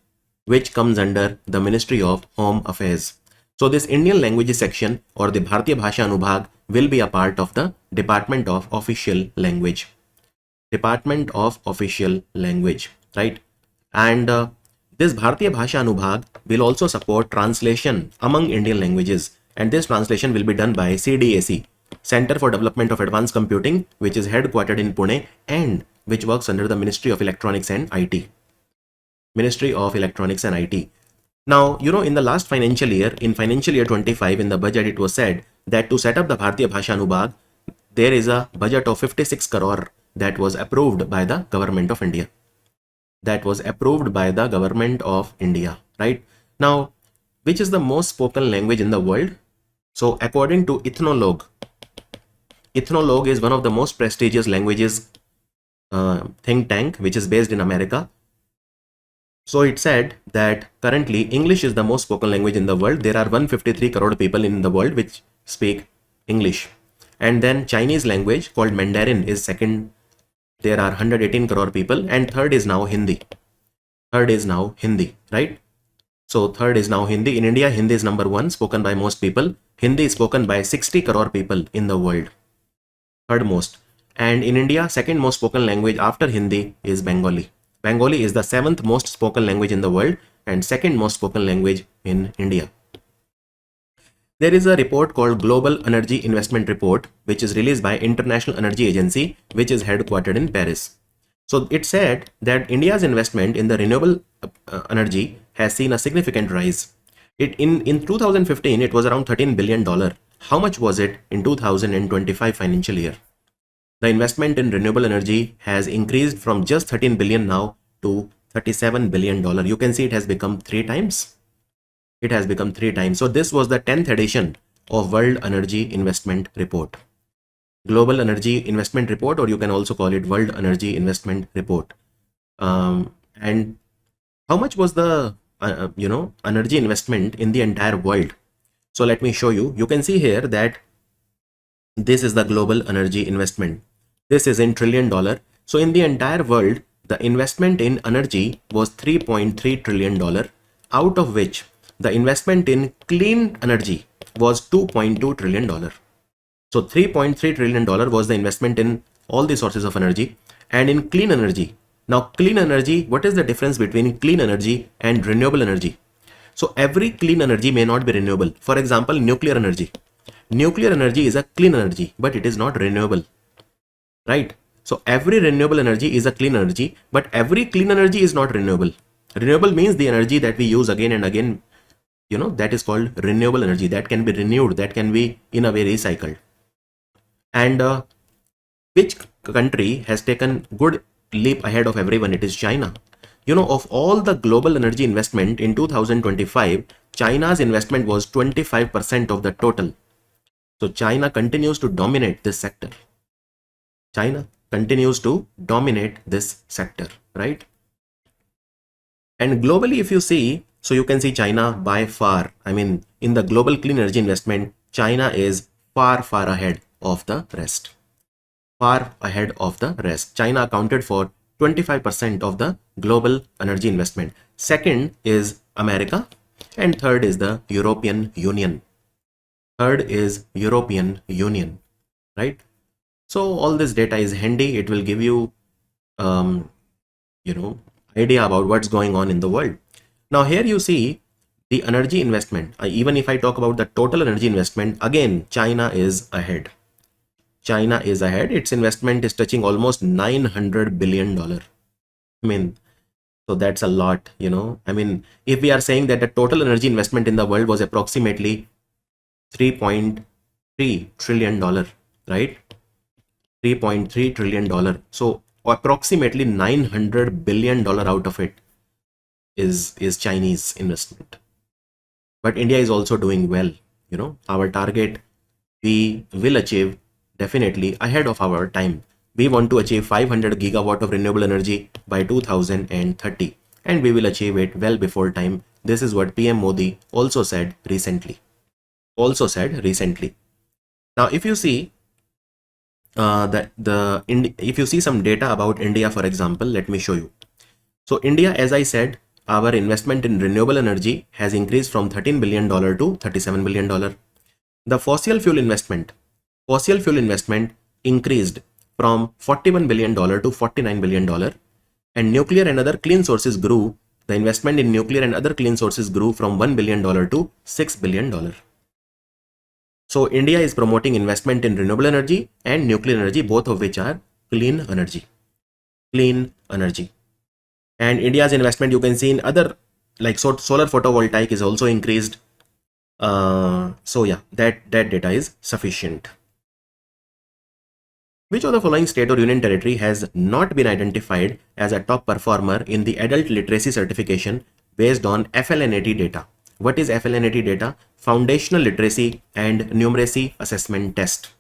which comes under the Ministry of Home Affairs. So this Indian languages section or the Bharatiya Bhasha Anubhag will be a part of the Department of Official Language. Department of Official Language, right? And this Bharatiya Bhasha Anubhag will also support translation among Indian languages, and this translation will be done by CDAC, Center for Development of Advanced Computing, which is headquartered in Pune and which works under the Ministry of Electronics and IT. Ministry of Electronics and IT. Now, in the last financial year, in financial year 25, in the budget, it was said that to set up the Bharatiya Bhasha Anubhag, there is a budget of 56 crore that was approved by the government of India. That was approved by the government of India, right? Now, which is the most spoken language in the world? So, according to Ethnologue is one of the most prestigious languages think tank, which is based in America. So it said that currently English is the most spoken language in the world. There are 153 crore people in the world which speak English. And then Chinese language called Mandarin is second. There are 118 crore people, and third is now Hindi. Third is now Hindi, right? So third is now Hindi. In India, Hindi is number one, spoken by most people. Hindi is spoken by 60 crore people in the world. Third most. And in India, second most spoken language after Hindi is Bengali. Bengali is the 7th most spoken language in the world and second most spoken language in India. There is a report called Global Energy Investment Report, which is released by International Energy Agency, which is headquartered in Paris. So it said that India's investment in the renewable energy has seen a significant rise. In 2015, it was around $13 billion. How much was it in 2025 financial year? The investment in renewable energy has increased from just 13 billion now to $37 billion. You can see it has become 3 times. It has become 3 times. So this was the 10th edition of World Energy Investment Report. Global Energy Investment Report, or you can also call it World Energy Investment Report. And how much was the energy investment in the entire world? So let me show you. You can see here that this is the global energy investment. This is in $1 trillion. So in the entire world, the investment in energy was $3.3 trillion, out of which the investment in clean energy was $2.2 trillion. So $3.3 trillion was the investment in all the sources of energy and in clean energy. Now, clean energy, what is the difference between clean energy and renewable energy? So every clean energy may not be renewable. For example, nuclear energy. Nuclear energy is a clean energy, but it is not renewable, right? So every renewable energy is a clean energy, but every clean energy is not renewable. Renewable means the energy that we use again and again, that is called renewable energy, that can be renewed, that can be in a way recycled. And which country has taken good leap ahead of everyone? It is China. Of all the global energy investment in 2025, China's investment was 25% of the total. So China continues to dominate this sector. China continues to dominate this sector, right? And globally, if you see, so you can see China by far, in the global clean energy investment, China is far, far ahead of the rest. far ahead of the rest. China accounted for 25% of the global energy investment. Second is America, and third is the European Union. Third is European Union, right? So all this data is handy. It will give you, um, you know, idea about what's going on in the world. Now here you see the energy investment. Even if I talk about the total energy investment, again, China is ahead. China is ahead. Its investment is touching almost $900 billion. I mean, so that's a lot, I mean, if we are saying that the total energy investment in the world was approximately $3.3 trillion, right? $3.3 trillion. So approximately $900 billion out of it is Chinese investment. But India is also doing well. Our target we will achieve definitely ahead of our time. We want to achieve 500 gigawatt of renewable energy by 2030, and we will achieve it well before time. This is what PM Modi also said recently. Now, if you see if you see some data about India, for example, let me show you. So India, as I said, our investment in renewable energy has increased from $13 billion to $37 billion. The fossil fuel investment increased from $41 billion to $49 billion, and nuclear and other clean sources grew. The investment in nuclear and other clean sources grew from $1 billion to $6 billion. So India is promoting investment in renewable energy and nuclear energy, both of which are clean energy. And India's investment, you can see in other, like solar photovoltaic is also increased. So yeah, that data is sufficient. Which of the following state or union territory has not been identified as a top performer in the adult literacy certification based on FLNAT data? What is FLNAT data? Foundational Literacy and Numeracy Assessment Test.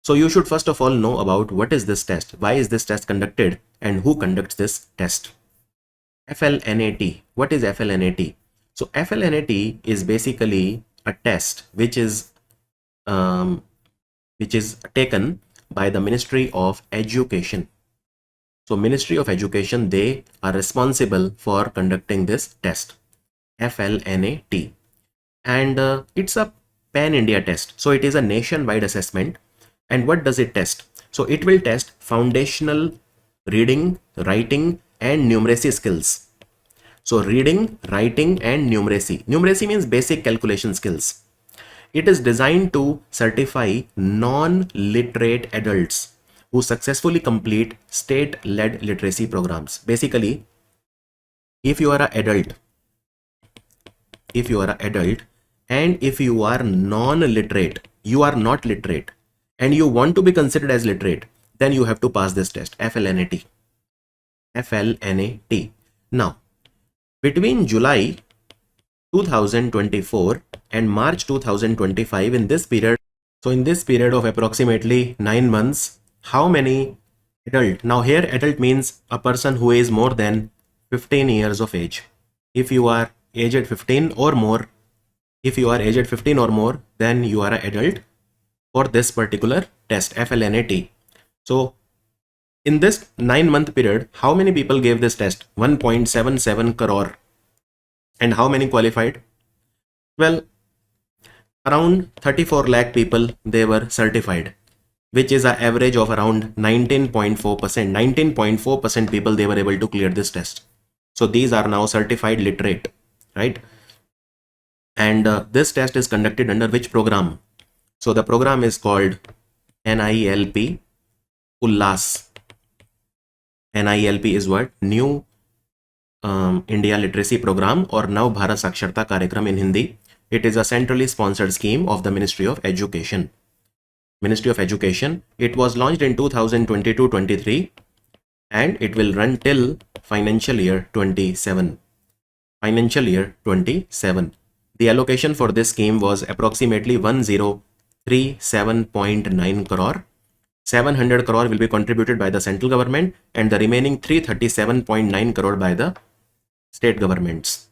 So you should first of all know about what is this test, why is this test conducted, and who conducts this test. FLNAT. What is FLNAT? So FLNAT is basically a test which is taken by the Ministry of Education. So Ministry of Education, they are responsible for conducting this test, FLNAT, and it's a pan-India test. So it is a nationwide assessment. And what does it test? So it will test foundational reading, writing, and numeracy skills. So reading, writing, and numeracy. Numeracy means basic calculation skills. It is designed to certify non-literate adults who successfully complete state-led literacy programs. Basically, if you are an adult, and if you are non-literate, you are not literate, and you want to be considered as literate, then you have to pass this test, FLNAT. Now, between July 2024 and March 2025, in this period of approximately 9 months, how many adult? Now here adult means a person who is more than 15 years of age. If you are aged 15 or more, then you are an adult for this particular test, FLNAT. So in this 9-month period, how many people gave this test? 1.77 crore. And how many qualified? Well, around 34 lakh people, they were certified, which is an average of around 19.4%. 19.4% people, they were able to clear this test. So these are now certified literate, right? And this test is conducted under which program? So the program is called NILP Ullas. NILP is what? New India Literacy Program, or Nav Bharat Saksharta Karyakram in Hindi. It is a centrally sponsored scheme of the Ministry of Education. It was launched in 2022-23 and it will run till financial year 27. The allocation for this scheme was approximately 1037.9 crore. 700 crore will be contributed by the central government and the remaining 337.9 crore by the state governments.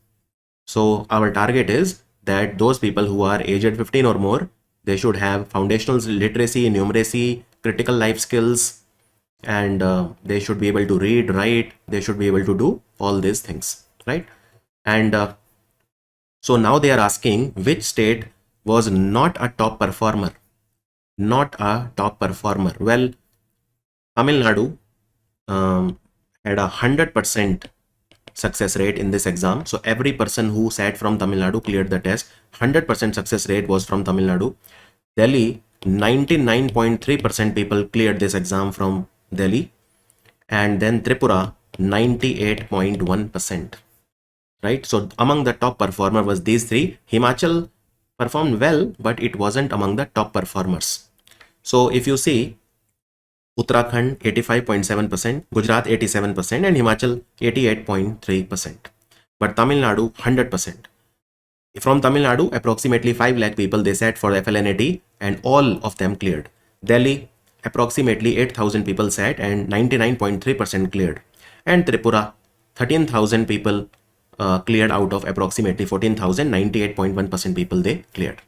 So our target is that those people who are aged 15 or more, they should have foundational literacy, numeracy, critical life skills, and they should be able to read, write, they should be able to do all these things, right? And so now they are asking which state was not a top performer. Not a top performer. Well, Tamil Nadu had 100% success rate in this exam. So every person who sat from Tamil Nadu cleared the test. 100% success rate was from Tamil Nadu. Delhi, 99.3% people cleared this exam from Delhi. And then Tripura, 98.1%. Right? So among the top performer was these three. Himachal performed well, but it wasn't among the top performers. So if you see, Uttarakhand 85.7%, Gujarat 87%, and Himachal 88.3%. But Tamil Nadu 100%. From Tamil Nadu, approximately 5 lakh people they sat for FLNAT and all of them cleared. Delhi, approximately 8,000 people sat and 99.3% cleared. And Tripura, 13,000 people cleared out of approximately 14,000, 98.1% people they cleared.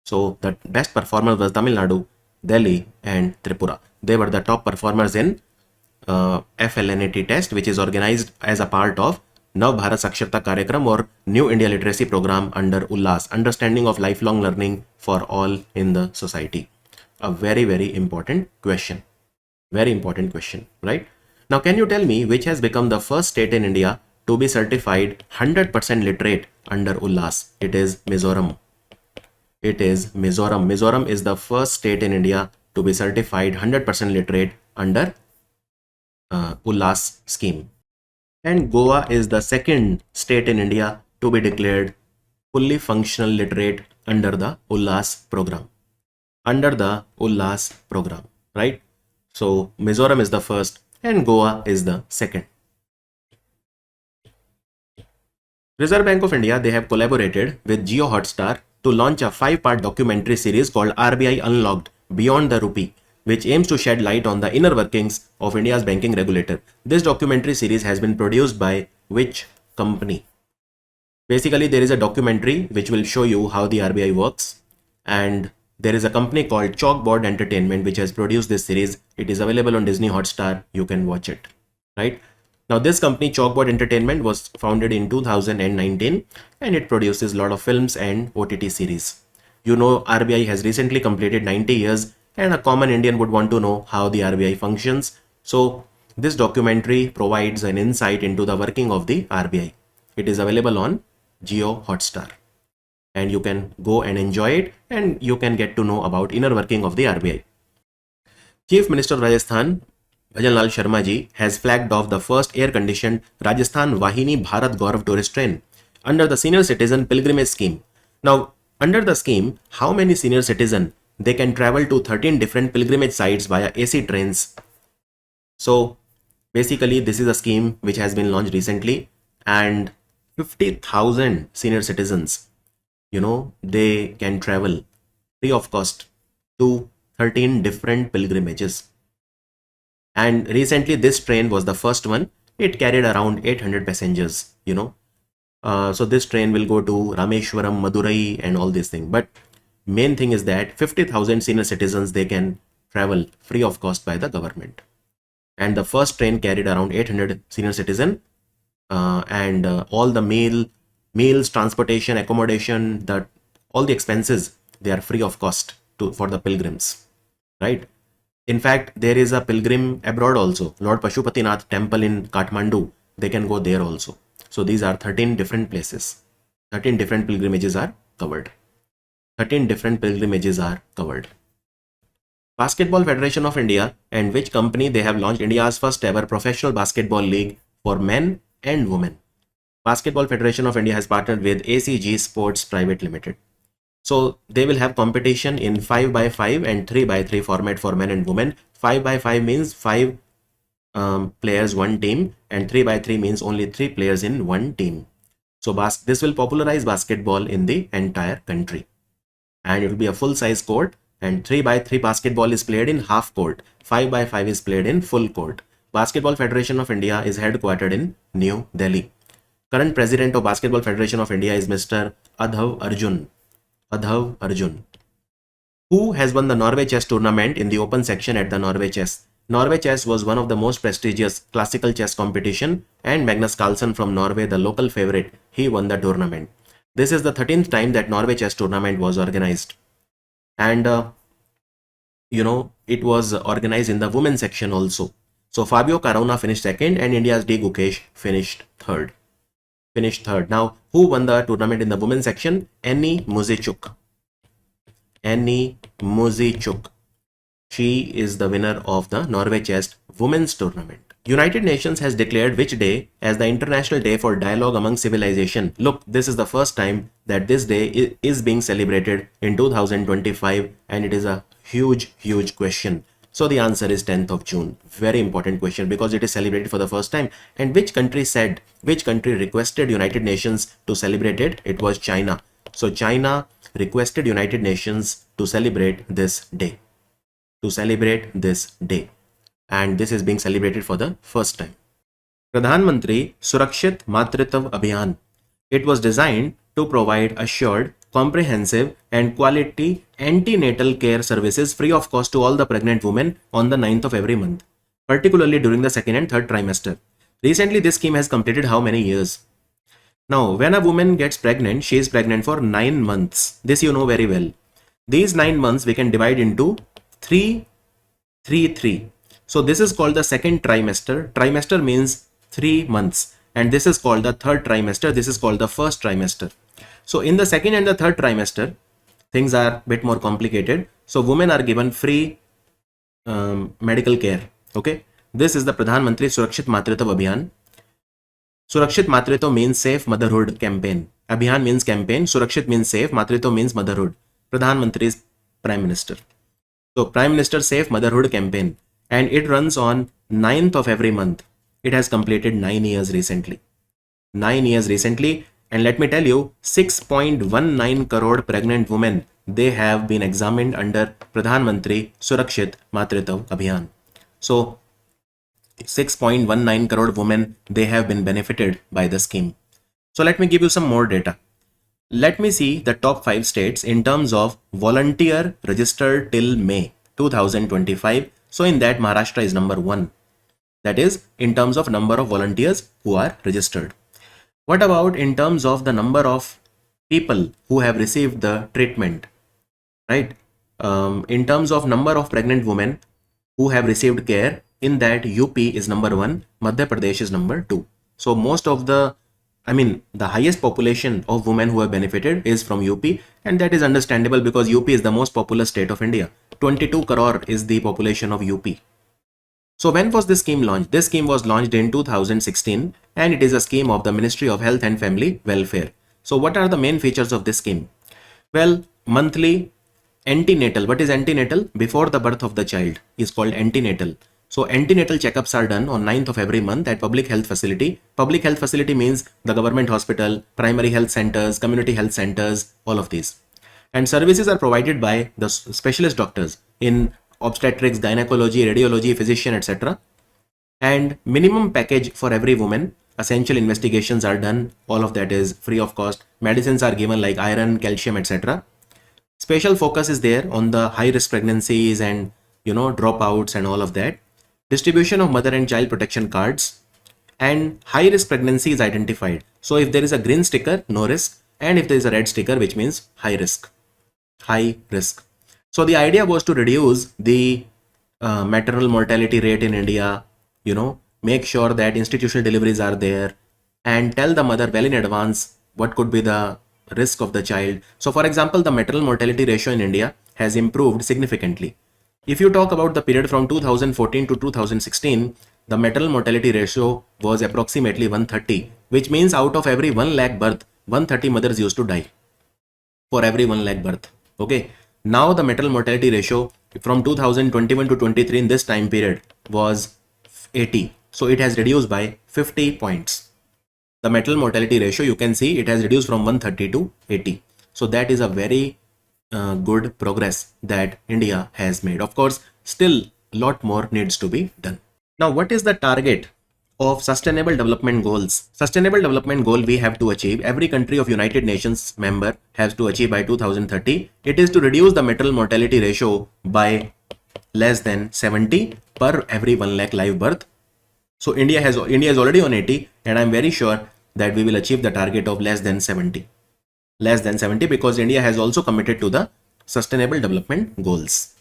So the best performer was Tamil Nadu, Delhi and Tripura. They were the top performers in FLNAT test, which is organized as a part of Nav Bharat Saksharta Karyakram or New India Literacy Program under Ullas, Understanding of Lifelong Learning for All in the Society. A very, very important question. Very important question, right? Now, can you tell me which has become the first state in India to be certified 100% literate under Ullas? It is Mizoram. It is Mizoram. Mizoram is the first state in India to be certified 100% literate under Ullas scheme. And Goa is the second state in India to be declared fully functional literate under the Ullas program. Under the Ullas program, right? So Mizoram is the first and Goa is the second. Reserve Bank of India, they have collaborated with Jio Hotstar to launch a 5-part documentary series called RBI Unlocked Beyond the Rupee, which aims to shed light on the inner workings of India's banking regulator. This documentary series has been produced by which company? Basically, there is a documentary which will show you how the RBI works, and there is a company called Chalkboard Entertainment which has produced this series. It is available on Disney Hotstar. You can watch it, right? Now, this company, Chalkboard Entertainment, was founded in 2019 and it produces a lot of films and OTT series. You know, RBI has recently completed 90 years and a common Indian would want to know how the RBI functions. So, this documentary provides an insight into the working of the RBI. It is available on Jio Hotstar and you can go and enjoy it and you can get to know about inner working of the RBI. Chief Minister of Rajasthan, Bhajanlal Sharma ji, has flagged off the first air-conditioned Rajasthan Vahini Bharat Gaurav tourist train under the senior citizen pilgrimage scheme. Now, under the scheme, how many senior citizens they can travel to 13 different pilgrimage sites via AC trains? So, basically, this is a scheme which has been launched recently, and 50,000 senior citizens, you know, they can travel free of cost to 13 different pilgrimages. And recently this train was the first one. It carried around 800 passengers, you know. So this train will go to Rameshwaram, Madurai and all these things. But main thing is that 50,000 senior citizens, they can travel free of cost by the government. And the first train carried around 800 senior citizens and all the meals, transportation, accommodation, all the expenses, they are free of cost for the pilgrims, right? In fact, there is a pilgrim abroad also, Lord Pashupatinath temple in Kathmandu. They can go there also. So these are 13 different places. 13 different pilgrimages are covered. 13 different pilgrimages are covered. Basketball Federation of India and which company they have launched India's first ever professional basketball league for men and women. Basketball Federation of India has partnered with ACG Sports Private Limited. So they will have competition in 5x5 and 3x3 format for men and women. 5x5 means 5 players, one team, and 3x3 means only 3 players in one team. So this will popularize basketball in the entire country. And it will be a full-size court, and 3x3 basketball is played in half court. 5x5 is played in full court. Basketball Federation of India is headquartered in New Delhi. Current president of Basketball Federation of India is Mr. Adhav Arjun. Adhav Arjun. Who has won the Norway Chess Tournament in the open section at the Norway Chess? Norway Chess was one of the most prestigious classical chess competition, and Magnus Carlsen from Norway, the local favorite, he won the tournament. This is the 13th time that Norway Chess Tournament was organized. And it was organized in the women's section also. So Fabio Carona finished second and India's D. Gukesh finished third. Now, who won the tournament in the women's section? Annie Muzichuk. She is the winner of the Norway Chess Women's Tournament. United Nations has declared which day as the International Day for Dialogue Among Civilization. Look, this is the first time that this day is being celebrated in 2025, and it is a huge question. So the answer is 10th of June. Very important question because it is celebrated for the first time. And which country requested United Nations to celebrate it? It was China. So China requested United Nations to celebrate this day. And this is being celebrated for the first time. Pradhan Mantri Surakshit Matritva Abhiyan. It was designed to provide assured, comprehensive and quality antenatal care services free of cost to all the pregnant women on the 9th of every month, particularly during the second and third trimester. Recently, this scheme has completed how many years? Now, when a woman gets pregnant, she is pregnant for 9 months. This you know very well. These 9 months we can divide into 3. So this is called the second trimester. Trimester means 3 months. And this is called the third trimester. This is called the first trimester. So in the second and the third trimester, things are a bit more complicated. So women are given free medical care. Okay. This is the Pradhan Mantri Surakshit Matritva Abhiyan. Surakshit Matritva means safe motherhood campaign. Abhiyan means campaign. Surakshit means safe. Matritva means motherhood. Pradhan Mantri is Prime Minister. So Prime Minister Safe Motherhood Campaign, and it runs on 9th of every month. It has completed 9 years recently. 9 years recently, and let me tell you, 6.19 crore pregnant women, they have been examined under Pradhan Mantri Surakshit Matritva Abhiyan. So 6.19 crore women, they have been benefited by the scheme. So let me give you some more data. Let me see the top 5 states in terms of volunteer registered till May 2025. So in that, Maharashtra is number 1. That is in terms of number of volunteers who are registered. What about in terms of the number of people who have received the treatment, right? In terms of number of pregnant women who have received care, in that UP is number 1, Madhya Pradesh is number 2. So most of the highest population of women who have benefited is from UP, and that is understandable because UP is the most populous state of India. 22 crore is the population of UP. So when was this scheme launched? This scheme was launched in 2016, and it is a scheme of the Ministry of Health and Family Welfare. So what are the main features of this scheme? Well, monthly antenatal. What is antenatal? Before the birth of the child is called antenatal. So antenatal checkups are done on 9th of every month at public health facility. Public health facility means the government hospital, primary health centers, community health centers, all of these. And services are provided by the specialist doctors in obstetrics, gynecology, radiology, physician, etc. And minimum package for every woman. Essential investigations are done. All of that is free of cost. Medicines are given like iron, calcium, etc. Special focus is there on the high risk pregnancies and dropouts and all of that. Distribution of mother and child protection cards, and high risk pregnancy is identified. So if there is a green sticker, no risk, and if there is a red sticker, which means high risk. So the idea was to reduce the maternal mortality rate in India, make sure that institutional deliveries are there, and tell the mother well in advance what could be the risk of the child. So for example, the maternal mortality ratio in India has improved significantly. If you talk about the period from 2014 to 2016, the maternal mortality ratio was approximately 130, which means out of every 1 lakh birth, 130 mothers used to die for every 1 lakh birth. Okay. Now the maternal mortality ratio from 2021 to 23 in this time period was 80. So it has reduced by 50 points. The maternal mortality ratio, you can see it has reduced from 130 to 80. So that is a very good progress that India has made. Of course, still a lot more needs to be done. Now, what is the target of Sustainable Development Goals. Sustainable Development Goal we have to achieve. Every country of United Nations member has to achieve by 2030. It is to reduce the maternal mortality ratio by less than 70 per every 1 lakh live birth. So India is already on 80, and I'm very sure that we will achieve the target of less than 70. Less than 70 because India has also committed to the Sustainable Development Goals.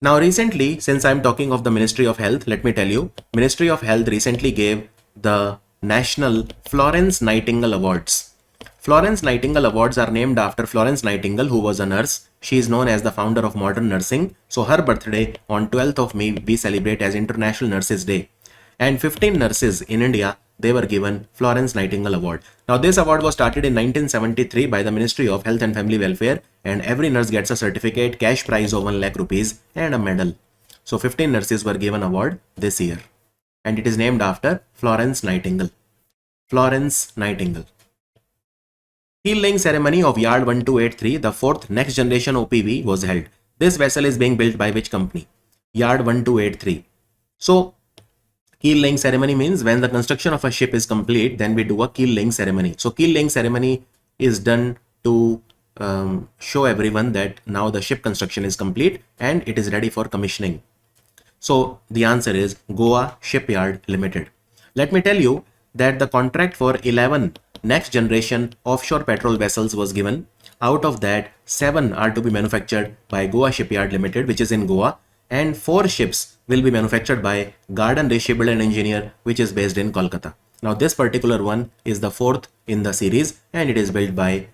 Now recently, since I'm talking of the Ministry of Health, let me tell you, Ministry of Health recently gave the National Florence Nightingale Awards. Florence Nightingale Awards are named after Florence Nightingale, who was a nurse. She is known as the founder of modern nursing. So her birthday on 12th of May we celebrate as International Nurses Day. And 15 nurses in India, they were given Florence Nightingale Award. Now this award was started in 1973 by the Ministry of Health and Family Welfare, and every nurse gets a certificate, cash prize of 1 lakh rupees and a medal. So 15 nurses were given award this year, and it is named after Florence Nightingale. Florence Nightingale. Keel laying ceremony of Yard 1283, the fourth next generation OPV, was held. This vessel is being built by which company? Yard 1283. So keel laying ceremony means when the construction of a ship is complete, then we do a keel laying ceremony. So keel laying ceremony is done to show everyone that now the ship construction is complete and it is ready for commissioning. So the answer is Goa Shipyard Limited. Let me tell you that the contract for 11 next generation offshore petrol vessels was given. Out of that, 7 are to be manufactured by Goa Shipyard Limited, which is in Goa, and 4 ships will be manufactured by Garden Shipbuild and Engineer, which is based in Kolkata. Now this particular one is the 4th in the series, and it is built by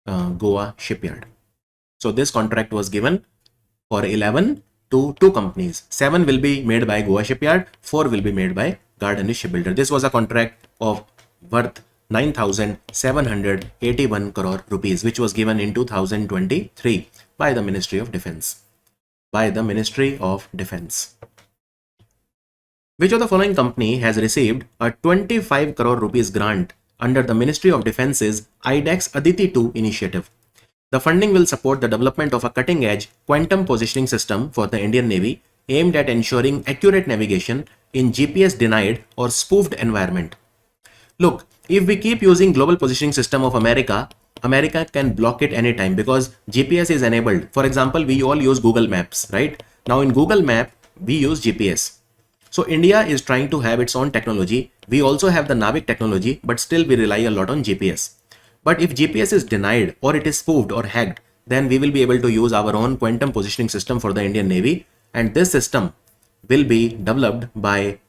Goa Shipyard. So this contract was given for 11 to 2 companies. 7 will be made by Goa Shipyard, 4 will be made by Garden Shipbuilder. This was a contract of worth 9,781 crore rupees, which was given in 2023 by the Ministry of Defense. Which of the following company has received a 25 crore rupees grant under the Ministry of Defense's IDEX Aditi 2 initiative? The funding will support the development of a cutting-edge quantum positioning system for the Indian Navy aimed at ensuring accurate navigation in GPS-denied or spoofed environment. Look, if we keep using global positioning system of America can block it anytime because GPS is enabled. For example, we all use Google Maps, right? Now in Google Map, we use GPS. So India is trying to have its own technology. We also have the Navig technology, but still we rely a lot on GPS. But if GPS is denied or it is spoofed or hacked, then we will be able to use our own quantum positioning system for the Indian Navy. And this system will be developed by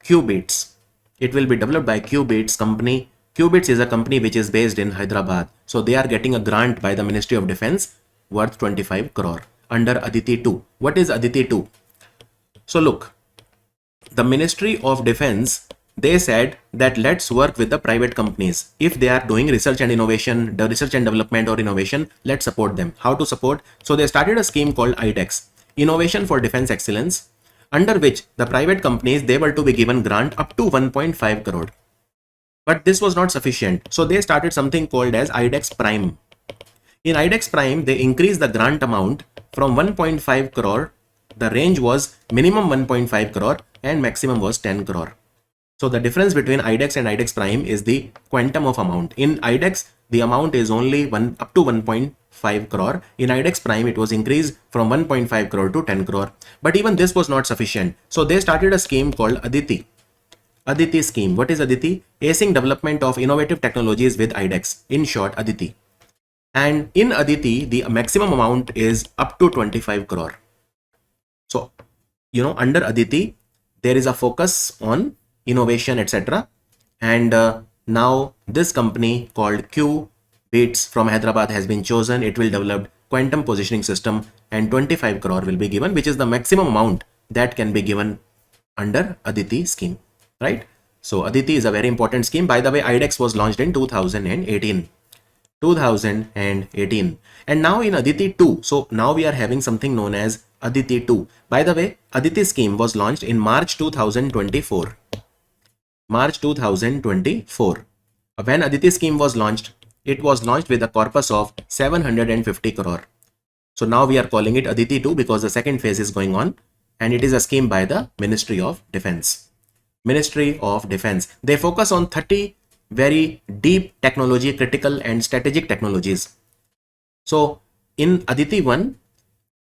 Qubits. It will be developed by Qubits company. Qubits is a company which is based in Hyderabad. So they are getting a grant by the Ministry of Defense worth 25 crore under Aditi 2. What is Aditi 2? So look, the Ministry of Defense, they said that let's work with the private companies. If they are doing research and innovation, the research and development or innovation, let's support them. How to support? So they started a scheme called IDEX, Innovation for Defense Excellence, under which the private companies, they were to be given grant up to 1.5 crore. But this was not sufficient. So they started something called as IDEX Prime. In IDEX Prime, they increased the grant amount from 1.5 crore. The range was minimum 1.5 crore and maximum was 10 crore. So the difference between IDEX and IDEX Prime is the quantum of amount. In IDEX, the amount is only up to 1.5 crore. In IDEX Prime, it was increased from 1.5 crore to 10 crore. But even this was not sufficient. So they started a scheme called Aditi. Aditi scheme. What is Aditi? Acing development of innovative technologies with IDEX. In short, Aditi. And in Aditi, the maximum amount is up to 25 crore. So, under Aditi, there is a focus on innovation, etc. And now this company called Qubits from Hyderabad has been chosen. It will develop quantum positioning system and 25 crore will be given, which is the maximum amount that can be given under Aditi scheme, right? So Aditi is a very important scheme. By the way, IDEX was launched in 2018. And now in Aditi 2, so now we are having something known as Aditi 2. By the way, Aditi scheme was launched in March 2024. March 2024. When Aditi scheme was launched, it was launched with a corpus of 750 crore. So now we are calling it Aditi 2 because the second phase is going on, and it is a scheme by the Ministry of Defense. Ministry of Defense. They focus on 30 very deep technology, critical and strategic technologies. So in Aditi 1,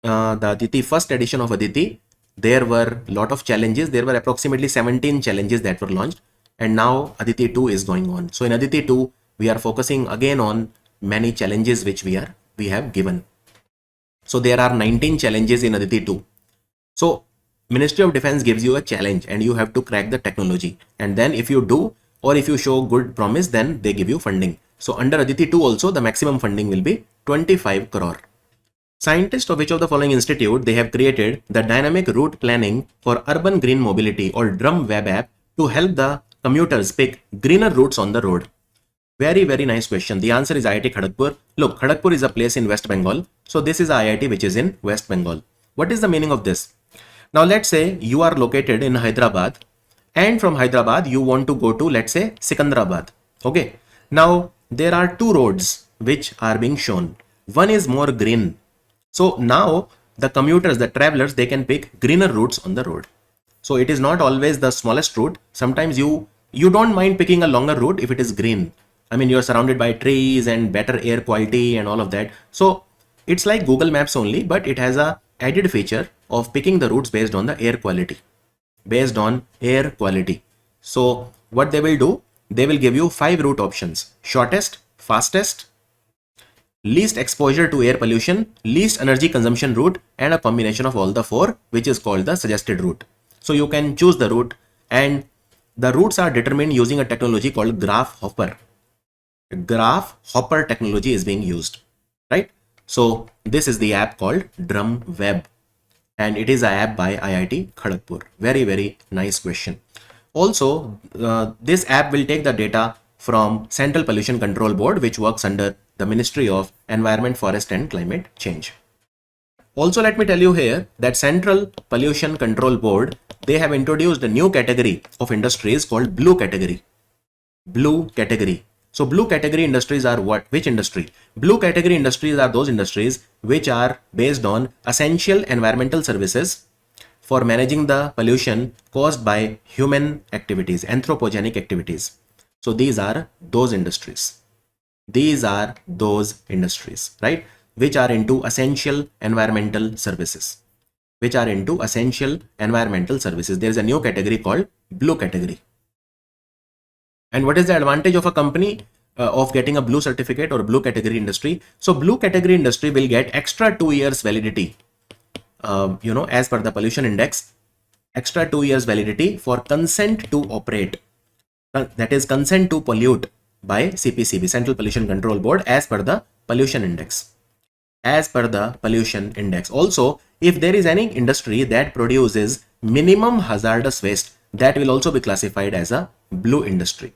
the Aditi first edition of Aditi, there were a lot of challenges. There were approximately 17 challenges that were launched, and now Aditi 2 is going on. So in Aditi 2, we are focusing again on many challenges which we have given. So there are 19 challenges in Aditi 2. So Ministry of Defense gives you a challenge and you have to crack the technology. And then if you do, or if you show good promise, then they give you funding. So under Aditi 2 also, the maximum funding will be 25 crore. Scientists of which of the following institute, they have created the dynamic route planning for urban green mobility or DRUM web app to help the commuters pick greener routes on the road. Very, very nice question. The answer is IIT Kharagpur. Look, Kharagpur is a place in West Bengal. So this is a IIT which is in West Bengal. What is the meaning of this? Now let's say you are located in Hyderabad, and from Hyderabad you want to go to, let's say, Sikandrabad. Okay. Now there are two roads which are being shown. One is more green. So now the commuters, the travelers, they can pick greener routes on the road. So it is not always the smallest route. Sometimes you don't mind picking a longer route if it is green. I mean, you're surrounded by trees and better air quality and all of that. So it's like Google Maps only, but it has a added feature of picking the routes based on the air quality. So what they will do, they will give you 5 route options: shortest, fastest, least exposure to air pollution, least energy consumption route, and a combination of all the 4, which is called the suggested route. So you can choose the route, and the routes are determined using a technology called graph hopper. Graph hopper technology is being used, right? So this is the app called Drum Web, and it is an app by IIT Kharagpur. Very, very nice question. Also, this app will take the data from Central Pollution Control Board, which works under the Ministry of Environment, Forest and Climate Change. Also, let me tell you here that Central Pollution Control Board, they have introduced a new category of industries called blue category. Blue category. So blue category industries are what? Which industry? Blue category industries are those industries which are based on essential environmental services for managing the pollution caused by human activities, anthropogenic activities. So these are those industries. These are those industries, right? Which are into essential environmental services. Which are into essential environmental services. There is a new category called blue category. And what is the advantage of a company of getting a blue certificate or blue category industry? So blue category industry will get extra 2 years validity, as per the pollution index, extra 2 years validity for consent to operate. That is consent to pollute by CPCB, Central Pollution Control Board, as per the pollution index. As per the pollution index. Also, if there is any industry that produces minimum hazardous waste, that will also be classified as a blue industry.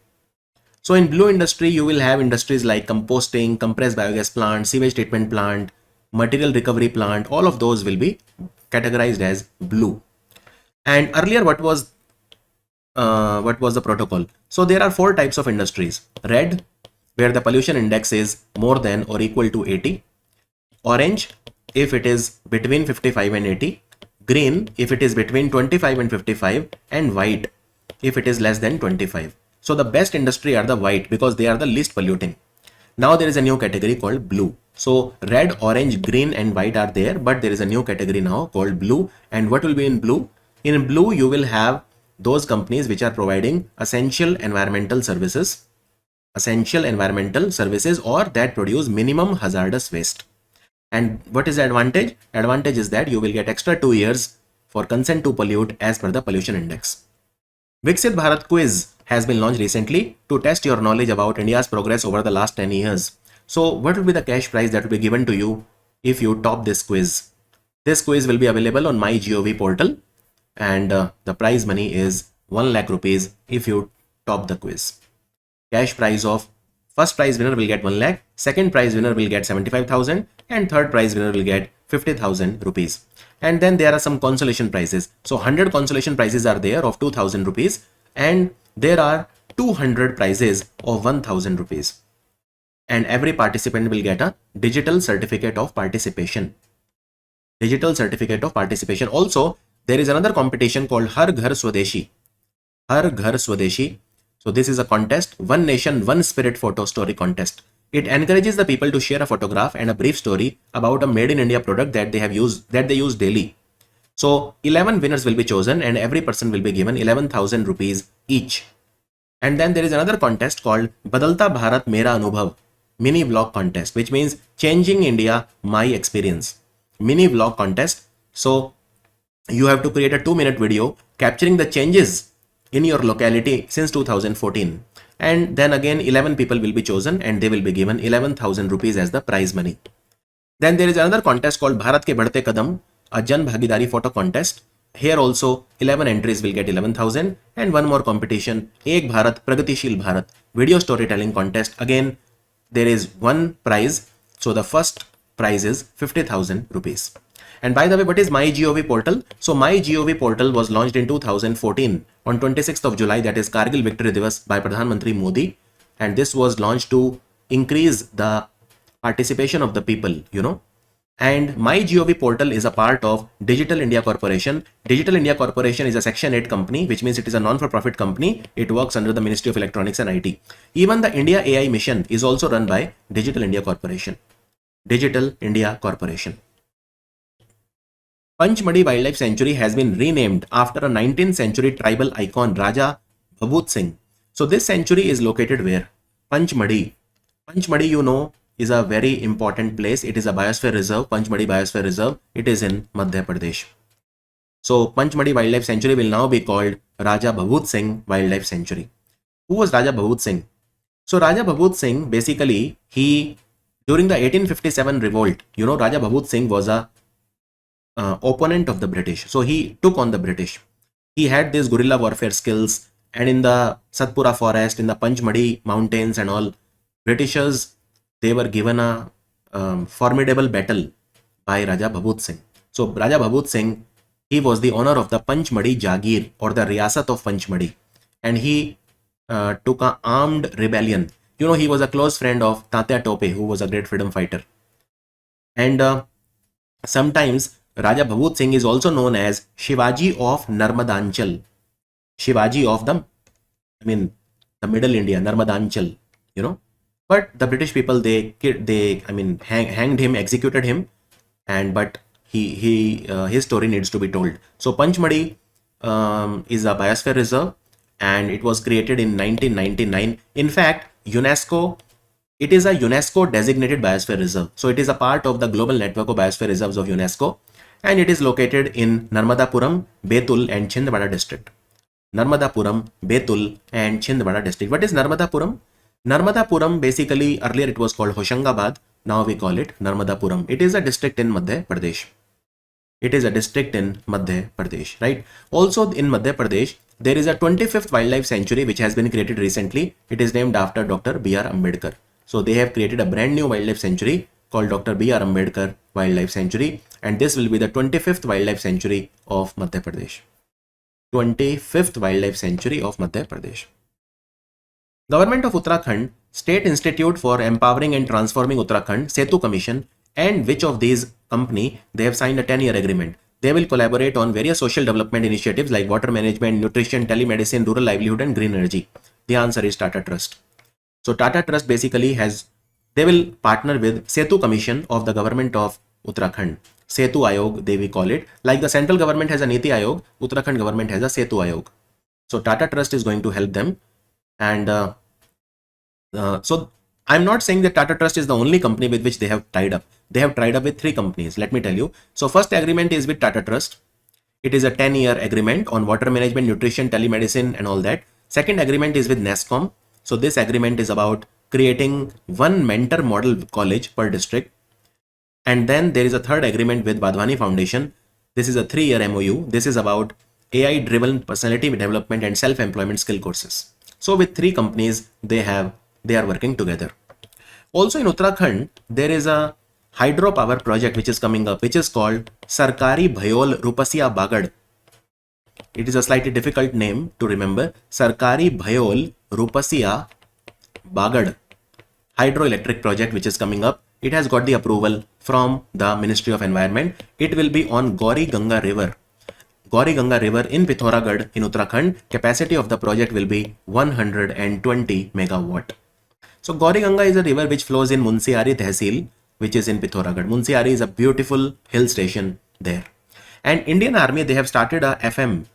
So in blue industry, you will have industries like composting, compressed biogas plant, sewage treatment plant, material recovery plant. All of those will be categorized as blue. And earlier, what was the protocol? So there are 4 types of industries: red, where the pollution index is more than or equal to 80; orange, if it is between 55 and 80; green, if it is between 25 and 55; and white, if it is less than 25. So the best industry are the white because they are the least polluting. Now there is a new category called blue. So red, orange, green and white are there, but there is a new category now called blue. And what will be in blue? In blue, you will have those companies which are providing essential environmental services or that produce minimum hazardous waste. And what is the advantage? Advantage is that you will get extra 2 years for consent to pollute as per the pollution index. Viksit Bharat quiz has been launched recently to test your knowledge about India's progress over the last 10 years. So what will be the cash prize that will be given to you if you top this quiz? This quiz will be available on MyGov portal, and the prize money is 1 lakh rupees if you top the quiz. Cash prize of first prize winner will get 1 lakh, second prize winner will get 75,000, and third prize winner will get 50,000 rupees. And then there are some consolation prizes. So 100 consolation prizes are there of 2,000 rupees, and there are 200 prizes of 1,000 rupees. And every participant will get a digital certificate of participation. Also, there is another competition called Har Ghar Swadeshi. Har Ghar Swadeshi. So this is a contest, One Nation, One Spirit photo story contest. It encourages the people to share a photograph and a brief story about a made in India product that they use daily. So 11 winners will be chosen and every person will be given 11,000 rupees each. And then there is another contest called Badalta Bharat Mera Anubhav mini vlog contest, which means changing India, my experience. Mini vlog contest. So you have to create a 2-minute video capturing the changes in your locality since 2014. And then again 11 people will be chosen and they will be given 11,000 rupees as the prize money. Then there is another contest called Bharat Ke Badhte Kadam, a Jan Bhagidari photo contest. Here also 11 entries will get 11,000 and one more competition, Ek Bharat Pragatishil Bharat video storytelling contest. Again, there is one prize. So the first prize is 50,000 rupees. And by the way, what is MyGov portal? So MyGov portal was launched in 2014 on 26th of July, that is Kargil Victory Divas by Pradhan Mantri Modi. And this was launched to increase the participation of the people, And MyGov portal is a part of Digital India Corporation. Digital India Corporation is a Section 8 company, which means it is a non-for-profit company. It works under the Ministry of Electronics and IT. Even the India AI mission is also run by Digital India Corporation. Digital India Corporation. Panchmadi Wildlife Sanctuary has been renamed after a 19th century tribal icon, Raja Babut Singh. So this sanctuary is located where? Panchmadi. Panchmadi, is a very important place. It is a biosphere reserve, Panchmadi Biosphere Reserve. It is in Madhya Pradesh. So Panchmadi Wildlife Sanctuary will now be called Raja Babut Singh Wildlife Sanctuary. Who was Raja Babut Singh? So Raja Babut Singh, basically, during the 1857 revolt, Raja Babut Singh was a opponent of the British. So he took on the British. He had these guerrilla warfare skills, and in the Satpura forest, in the Panchmadi mountains and all, Britishers, they were given a formidable battle by Raja Babut Singh. So Raja Babut Singh, he was the owner of the Panchmadi Jagir or the Riyasat of Panchmadi, and he took an armed rebellion. He was a close friend of Tatya Tope, who was a great freedom fighter. And sometimes Raja Babut Singh is also known as Shivaji of Narmadanchal. Shivaji of the Middle India, Narmadanchal, But the British people, they hanged him, executed him, but his story needs to be told. So Panchmadi is a biosphere reserve, and it was created in 1999. In fact, it is a UNESCO designated biosphere reserve. So it is a part of the global network of biosphere reserves of UNESCO, and it is located in Narmadapuram, Betul and Chhindwara district. Narmadapuram, Betul and Chhindwara district. What is Narmadapuram? Narmadapuram, basically earlier it was called Hoshangabad. Now we call it Narmadapuram. It is a district in Madhya Pradesh. It is a district in Madhya Pradesh, right? Also in Madhya Pradesh, there is a 25th wildlife sanctuary which has been created recently. It is named after Dr. B.R. Ambedkar. So they have created a brand new wildlife sanctuary called Dr. B.R. Ambedkar Wildlife Sanctuary, and this will be the 25th wildlife sanctuary of Madhya Pradesh. 25th wildlife sanctuary of Madhya Pradesh. Government of Uttarakhand, State Institute for Empowering and Transforming Uttarakhand, Setu Commission, and which of these company, they have signed a 10-year agreement. They will collaborate on various social development initiatives like water management, nutrition, telemedicine, rural livelihood and green energy. The answer is Tata Trust. So Tata Trust basically they will partner with Setu Commission of the government of Uttarakhand. Setu Ayog, they will call it. Like the central government has a Niti Ayog, Uttarakhand government has a Setu Ayog. So Tata Trust is going to help them. And so I'm not saying that Tata Trust is the only company with which they have tied up. They have tied up with 3 companies. Let me tell you. So first agreement is with Tata Trust. It is a 10-year agreement on water management, nutrition, telemedicine and all that. Second agreement is with NESCOM. So this agreement is about creating one mentor model college per district. And then there is a third agreement with Wadhwani Foundation. This is a 3-year MOU. This is about AI driven personality development and self-employment skill courses. So with 3 companies, they are working together. Also in Uttarakhand, there is a hydropower project which is coming up, which is called Sarkari Bhayol Rupasiya Bagad. It is a slightly difficult name to remember. Sarkari Bhayol Rupasiya Bagad hydroelectric project which is coming up. It has got the approval from the Ministry of Environment. It will be on Gauri Ganga River. Gauri Ganga river in Pithoragarh in Uttarakhand. Capacity of the project will be 120 megawatt. So Gauri Ganga is a river which flows in Munsiari Tehsil, which is in Pithoragarh. Munsiari is a beautiful hill station there. And Indian Army, they have started a FM,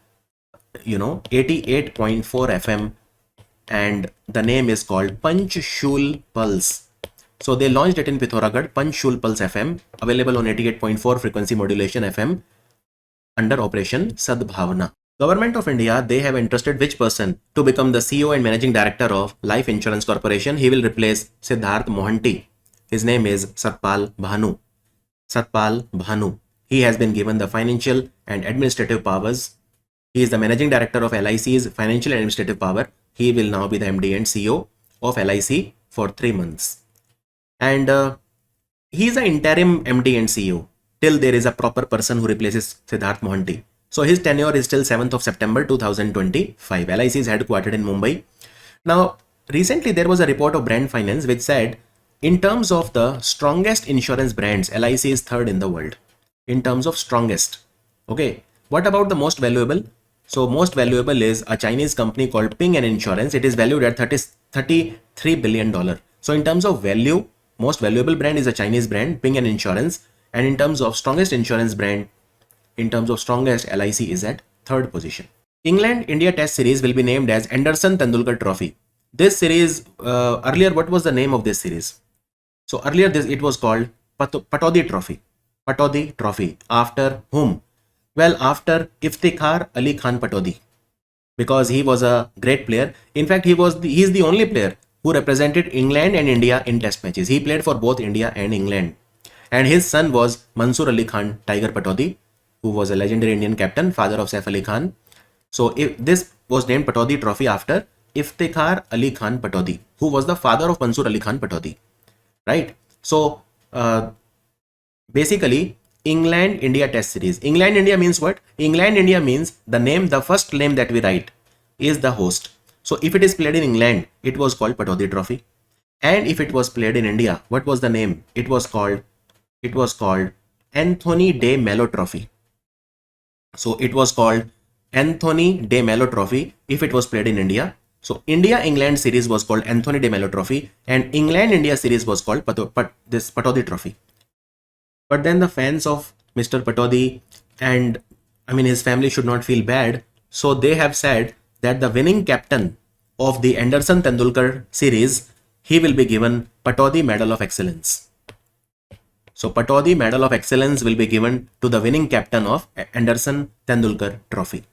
88.4 FM, and the name is called Panchshul Pulse. So they launched it in Pithoragarh, Panchshul Pulse FM, available on 88.4 frequency modulation FM under Operation Sadbhavana. Government of India, they have entrusted which person to become the CEO and Managing Director of Life Insurance Corporation. He will replace Siddharth Mohanty. His name is Satpal Bhanu. Satpal Bhanu. He has been given the financial and administrative powers. He is the Managing Director of LIC's financial and administrative power. He will now be the MD and CEO of LIC for 3 months. And he is an interim MD and CEO till there is a proper person who replaces Siddharth Mohanty. So his tenure is till 7th of September 2025. LIC is headquartered in Mumbai. Now, recently there was a report of Brand Finance which said, in terms of the strongest insurance brands, LIC is third in the world. In terms of strongest. Okay. What about the most valuable? So most valuable is a Chinese company called Ping An Insurance. It is valued at $33 billion. So in terms of value, most valuable brand is a Chinese brand, Ping An Insurance. And in terms of strongest insurance brand, in terms of strongest, LIC is at third position. England-India Test Series will be named as Anderson Tendulkar Trophy. This series, earlier, what was the name of this series? So earlier it was called Patodi Trophy. Patodi Trophy. After whom? Well, after Iftikhar Ali Khan Patodi. Because he was a great player. In fact, he is the only player who represented England and India in test matches. He played for both India and England. And his son was Mansoor Ali Khan Tiger Patodi, who was a legendary Indian captain, father of Saif Ali Khan. So this was named Patodi Trophy after Iftikhar Ali Khan Patodi, who was the father of Mansoor Ali Khan Patodi. Right? So basically, England-India Test Series. England-India means what? England-India means the first name that we write is the host. So if it is played in England, it was called Patodi Trophy. And if it was played in India, what was the name? It was called Anthony De Mello Trophy. So it was called Anthony De Mello Trophy if it was played in India. So India-England series was called Anthony De Mello Trophy, and England-India series was called this Patodi Trophy. But then the fans of Mr. Patodi and his family should not feel bad. So they have said that the winning captain of the Anderson Tendulkar series, he will be given Patodi Medal of Excellence. So Patodi Medal of Excellence will be given to the winning captain of Anderson Tendulkar Trophy.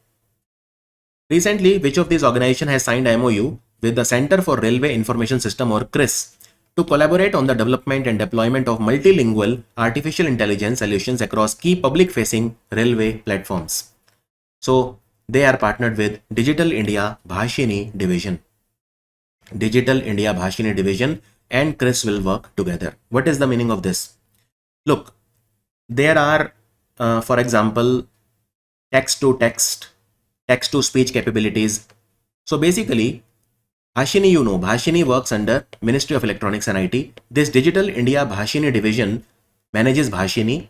Recently, which of these organizations has signed MOU with the Center for Railway Information System, or CRIS, to collaborate on the development and deployment of multilingual artificial intelligence solutions across key public-facing railway platforms? So they are partnered with Digital India Bhashini Division. Digital India Bhashini Division and CRIS will work together. What is the meaning of this? Look, there are, for example, text-to-text, text-to-speech capabilities. So basically, Bhashini, Bhashini works under Ministry of Electronics and IT. This Digital India Bhashini Division manages Bhashini,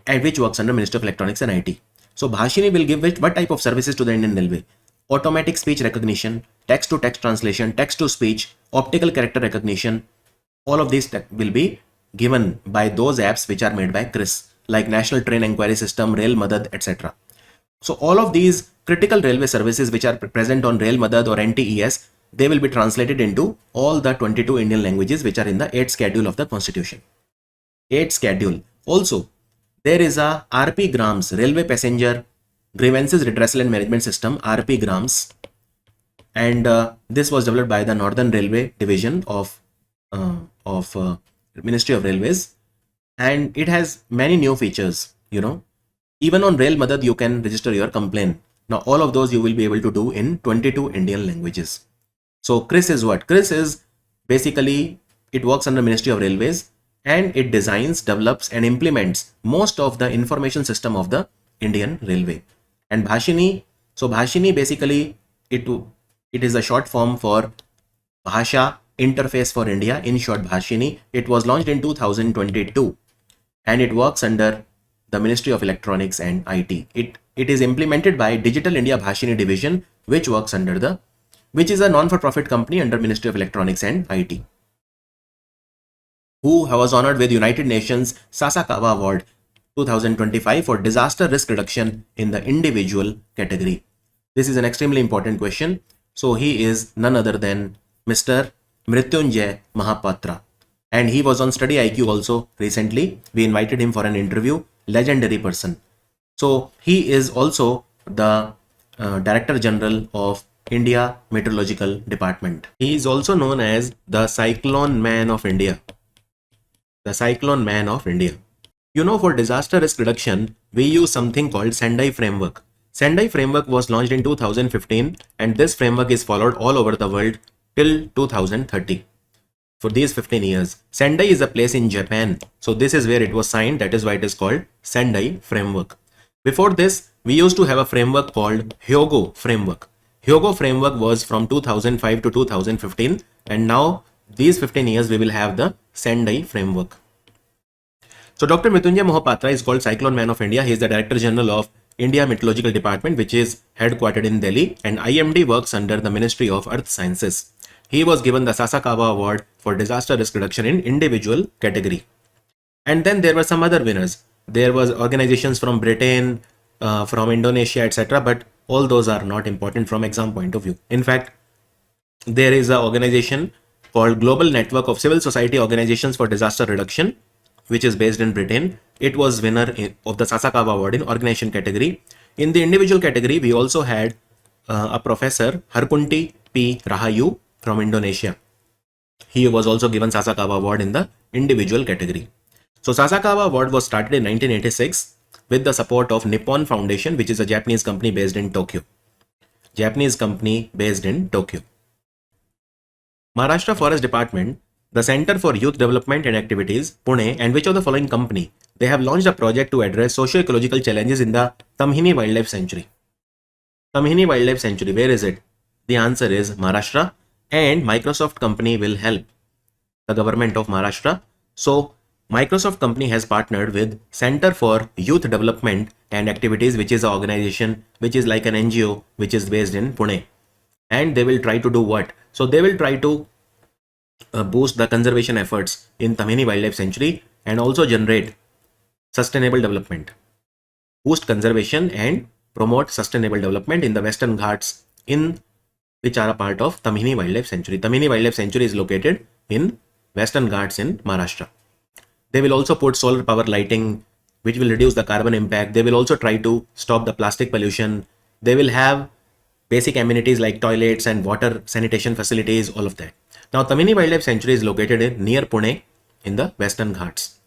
and which works under Ministry of Electronics and IT. So Bhashini will give what type of services to the Indian Railway? Automatic speech recognition, text-to-text translation, text-to-speech, optical character recognition. All of these will be given by those apps which are made by CRIS, like National Train Enquiry System, Rail Madad, etc. So all of these critical railway services which are present on Rail Madad or NTES, they will be translated into all the 22 Indian languages which are in the 8th schedule of the Constitution. 8th schedule. Also, there is a RP Grams, Railway Passenger Grievances Redressal and Management System, RP Grams, and this was developed by the Northern Railway Division of Ministry of Railways, and it has many new features. Even on Rail Madad you can register your complaint. Now all of those you will be able to do in 22 Indian languages. So CRIS is what? CRIS is basically, it works under Ministry of Railways, and it designs, develops and implements most of the information system of the Indian Railway. And Bhashini, so Bhashini basically, it is a short form for Bhasha Interface for India, in short Bhashini. It was launched in 2022 and it works under the Ministry of Electronics and IT. It it is implemented by Digital India Bhashini Division, which is a non-for-profit company under Ministry of Electronics and IT, who was honored with United Nations Sasakawa Award 2025 for disaster risk reduction in the individual category. This is an extremely important question. So he is none other than Mr. Mrityunjay Mahapatra. And he was on Study IQ also recently. We invited him for an interview. Legendary person. So he is also the Director General of India Meteorological Department. He is also known as the Cyclone Man of India. The Cyclone Man of India. You know, for disaster risk reduction, we use something called Sendai framework. Sendai framework was launched in 2015, and this framework is followed all over the world till 2030. For these 15 years, Sendai is a place in Japan. So this is where it was signed. That is why it is called Sendai framework. Before this, we used to have a framework called Hyogo framework. Hyogo framework was from 2005 to 2015, and now these 15 years we will have the Sendai framework. So Dr. Mrityunjay Mohapatra is called Cyclone Man of India. He is the Director General of India Meteorological Department, which is headquartered in Delhi, and IMD works under the Ministry of Earth Sciences. He was given the Sasakawa Award for disaster risk reduction in individual category. And then there were some other winners. There was organizations from Britain, from Indonesia, etc. But all those are not important from exam point of view. In fact, there is an organization called Global Network of Civil Society Organizations for Disaster Reduction, which is based in Britain. It was winner of the Sasakawa Award in organization category. In the individual category, we also had a professor, Harkunti P. Rahayu from Indonesia. He was also given Sasakawa Award in the individual category. So Sasakawa Award was started in 1986 with the support of Nippon Foundation, which is a Japanese company based in Tokyo. Maharashtra Forest Department, the Center for Youth Development and Activities, Pune, and which of the following company, they have launched a project to address socio-ecological challenges in the Tamhini Wildlife Sanctuary. Tamhini Wildlife Sanctuary, where is it? The answer is Maharashtra, and Microsoft company will help the government of Maharashtra. So Microsoft company has partnered with Center for Youth Development and Activities, which is an organization which is like an NGO which is based in Pune. And they will try to do what? So they will try to boost the conservation efforts in Tamhini Wildlife Sanctuary and also generate sustainable development. Boost conservation and promote sustainable development in the Western Ghats, in which are a part of Tamhini Wildlife Sanctuary. Tamhini Wildlife Sanctuary is located in Western Ghats in Maharashtra. They will also put solar power lighting, which will reduce the carbon impact. They will also try to stop the plastic pollution. They will have basic amenities like toilets and water sanitation facilities, all of that. Now, Tamhini Wildlife Sanctuary is located near Pune in the Western Ghats.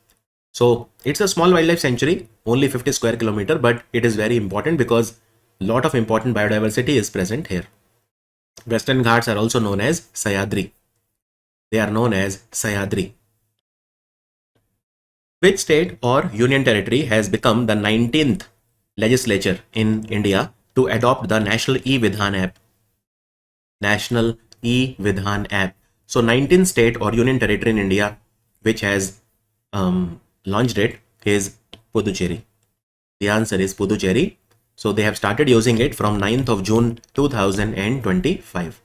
So it's a small wildlife sanctuary, only 50 square kilometer, but it is very important because a lot of important biodiversity is present here. Western Ghats are also known as Sayadri. They are known as Sayadri. Which state or union territory has become the 19th legislature in India to adopt the National E-Vidhan app? National E-Vidhan app. So 19th state or union territory in India which has launched it is Puducherry. The answer is Puducherry. So they have started using it from 9th of June 2025.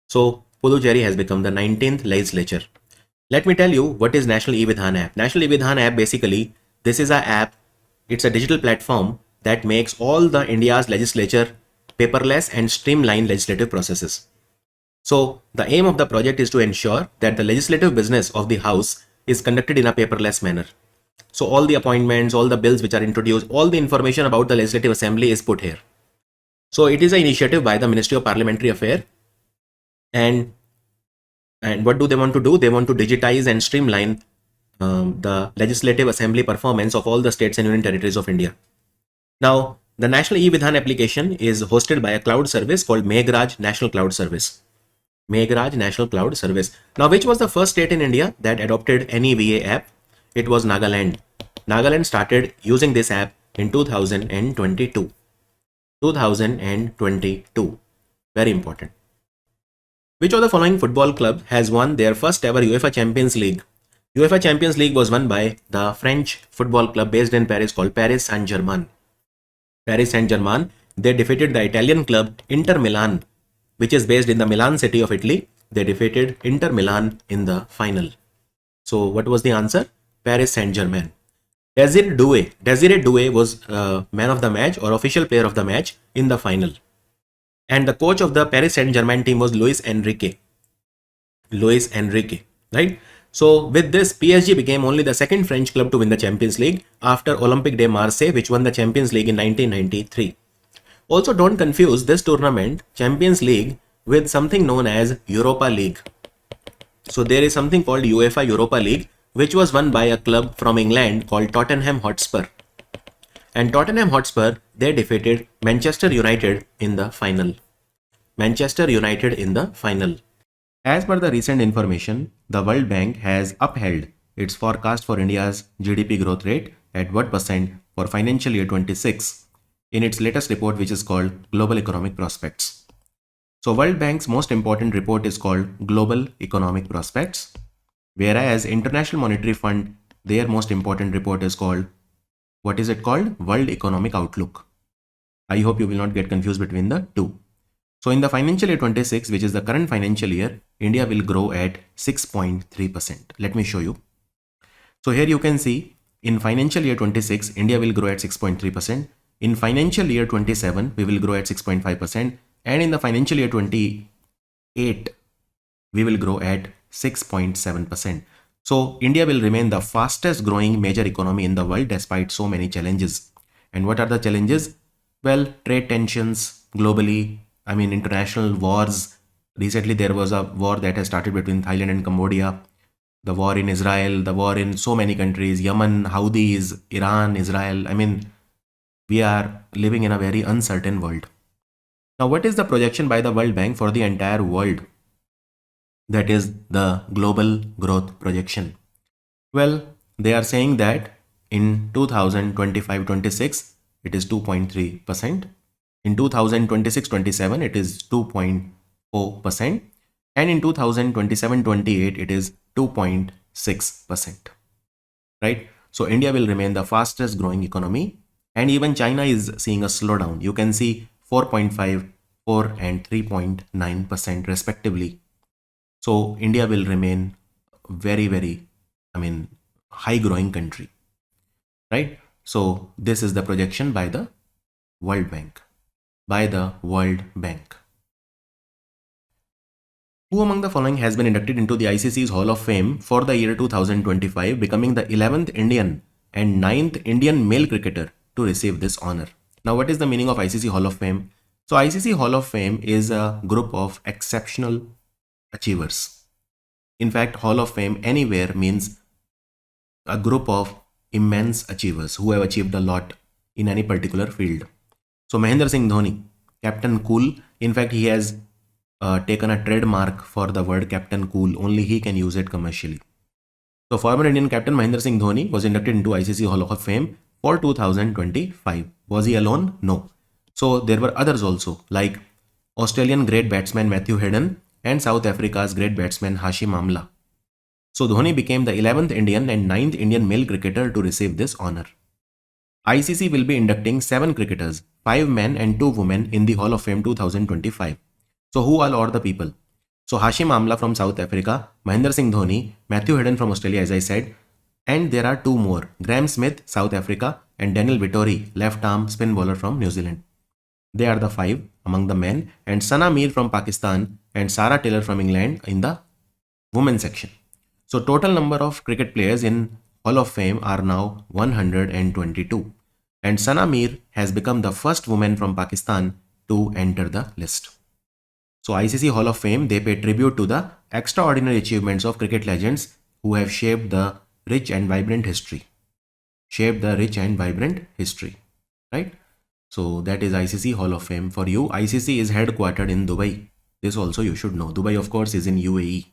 So Puducherry has become the 19th legislature. Let me tell you what is National E-Vidhan app. National E-Vidhan app, basically, this is an app. It's a digital platform that makes all the India's legislature paperless and streamline legislative processes. So the aim of the project is to ensure that the legislative business of the House is conducted in a paperless manner. So all the appointments, all the bills which are introduced, all the information about the Legislative Assembly is put here. So it is an initiative by the Ministry of Parliamentary Affairs. And what do they want to do? They want to digitize and streamline the Legislative Assembly performance of all the states and union territories of India. Now, the National E-Vidhan application is hosted by a cloud service called Meghraj National Cloud Service. Meghraj National Cloud Service. Now, which was the first state in India that adopted any VA app? It was Nagaland. Nagaland started using this app in 2022. 2022. Very important. Which of the following football club has won their first ever UEFA Champions League? UEFA Champions League was won by the French football club based in Paris called Paris Saint-Germain. Paris Saint-Germain, they defeated the Italian club Inter Milan, which is based in the Milan city of Italy. They defeated Inter Milan in the final. So what was the answer? Paris Saint-Germain. Desiree Doué was man of the match or official player of the match in the final. And the coach of the Paris Saint-Germain team was Luis Enrique. Right? So with this, PSG became only the second French club to win the Champions League after Olympique de Marseille, which won the Champions League in 1993. Also, don't confuse this tournament, Champions League, with something known as Europa League. So there is something called UEFA Europa League, which was won by a club from England called Tottenham Hotspur. And Tottenham Hotspur, they defeated Manchester United in the final. As per the recent information, the World Bank has upheld its forecast for India's GDP growth rate at 1% for financial year 26 in its latest report, which is called Global Economic Prospects. So World Bank's most important report is called Global Economic Prospects, whereas International Monetary Fund, their most important report is called, what is it called? World Economic Outlook. I hope you will not get confused between the two. So in the financial year 26, which is the current financial year, India will grow at 6.3%. Let me show you. So here you can see in financial year 26, India will grow at 6.3%. In financial year 27, we will grow at 6.5%. And in the financial year 28, we will grow at 6.7%. So India will remain the fastest growing major economy in the world despite so many challenges. And what are the challenges? Well, trade tensions globally, international wars. Recently, there was a war that has started between Thailand and Cambodia. The war in Israel, the war in so many countries, Yemen, Houthis, Iran, Israel. We are living in a very uncertain world. Now, what is the projection by the World Bank for the entire world? That is the global growth projection. Well, they are saying that in 2025-26, it is 2.3%. In 2026-27, it is 2.4%. And in 2027-28, it is 2.6%. Right? So India will remain the fastest growing economy. And even China is seeing a slowdown. You can see 4.5, 4 and 3.9% respectively. So India will remain very, high growing country. Right? So this is the projection by the World Bank. Who among the following has been inducted into the ICC's Hall of Fame for the year 2025, becoming the 11th Indian and 9th Indian male cricketer to receive this honor? Now, what is the meaning of ICC Hall of Fame? So ICC Hall of Fame is a group of exceptional achievers. In fact, Hall of Fame anywhere means a group of immense achievers who have achieved a lot in any particular field. So Mahendra Singh Dhoni, Captain Cool. In fact, he has taken a trademark for the word Captain Cool. Only he can use it commercially. So former Indian captain Mahendra Singh Dhoni was inducted into ICC Hall of Fame for 2025. Was he alone? No. So there were others also, like Australian great batsman Matthew Hayden and South Africa's great batsman Hashim Amla. So Dhoni became the 11th Indian and 9th Indian male cricketer to receive this honor. ICC will be inducting 7 cricketers, 5 men and 2 women in the Hall of Fame 2025. So who all are the people? So Hashim Amla from South Africa, Mahendra Singh Dhoni, Matthew Hayden from Australia, as I said, and there are 2 more, Graham Smith, South Africa, and Daniel Vittori, left arm spin bowler from New Zealand. They are the 5 among the men, and Sana Mir from Pakistan and Sarah Taylor from England in the women section. So total number of cricket players in Hall of Fame are now 122. And Sana Mir has become the first woman from Pakistan to enter the list. So ICC Hall of Fame, they pay tribute to the extraordinary achievements of cricket legends who have shaped the rich and vibrant history. Right? So that is ICC Hall of Fame for you. ICC is headquartered in Dubai. This also you should know. Dubai, of course, is in UAE.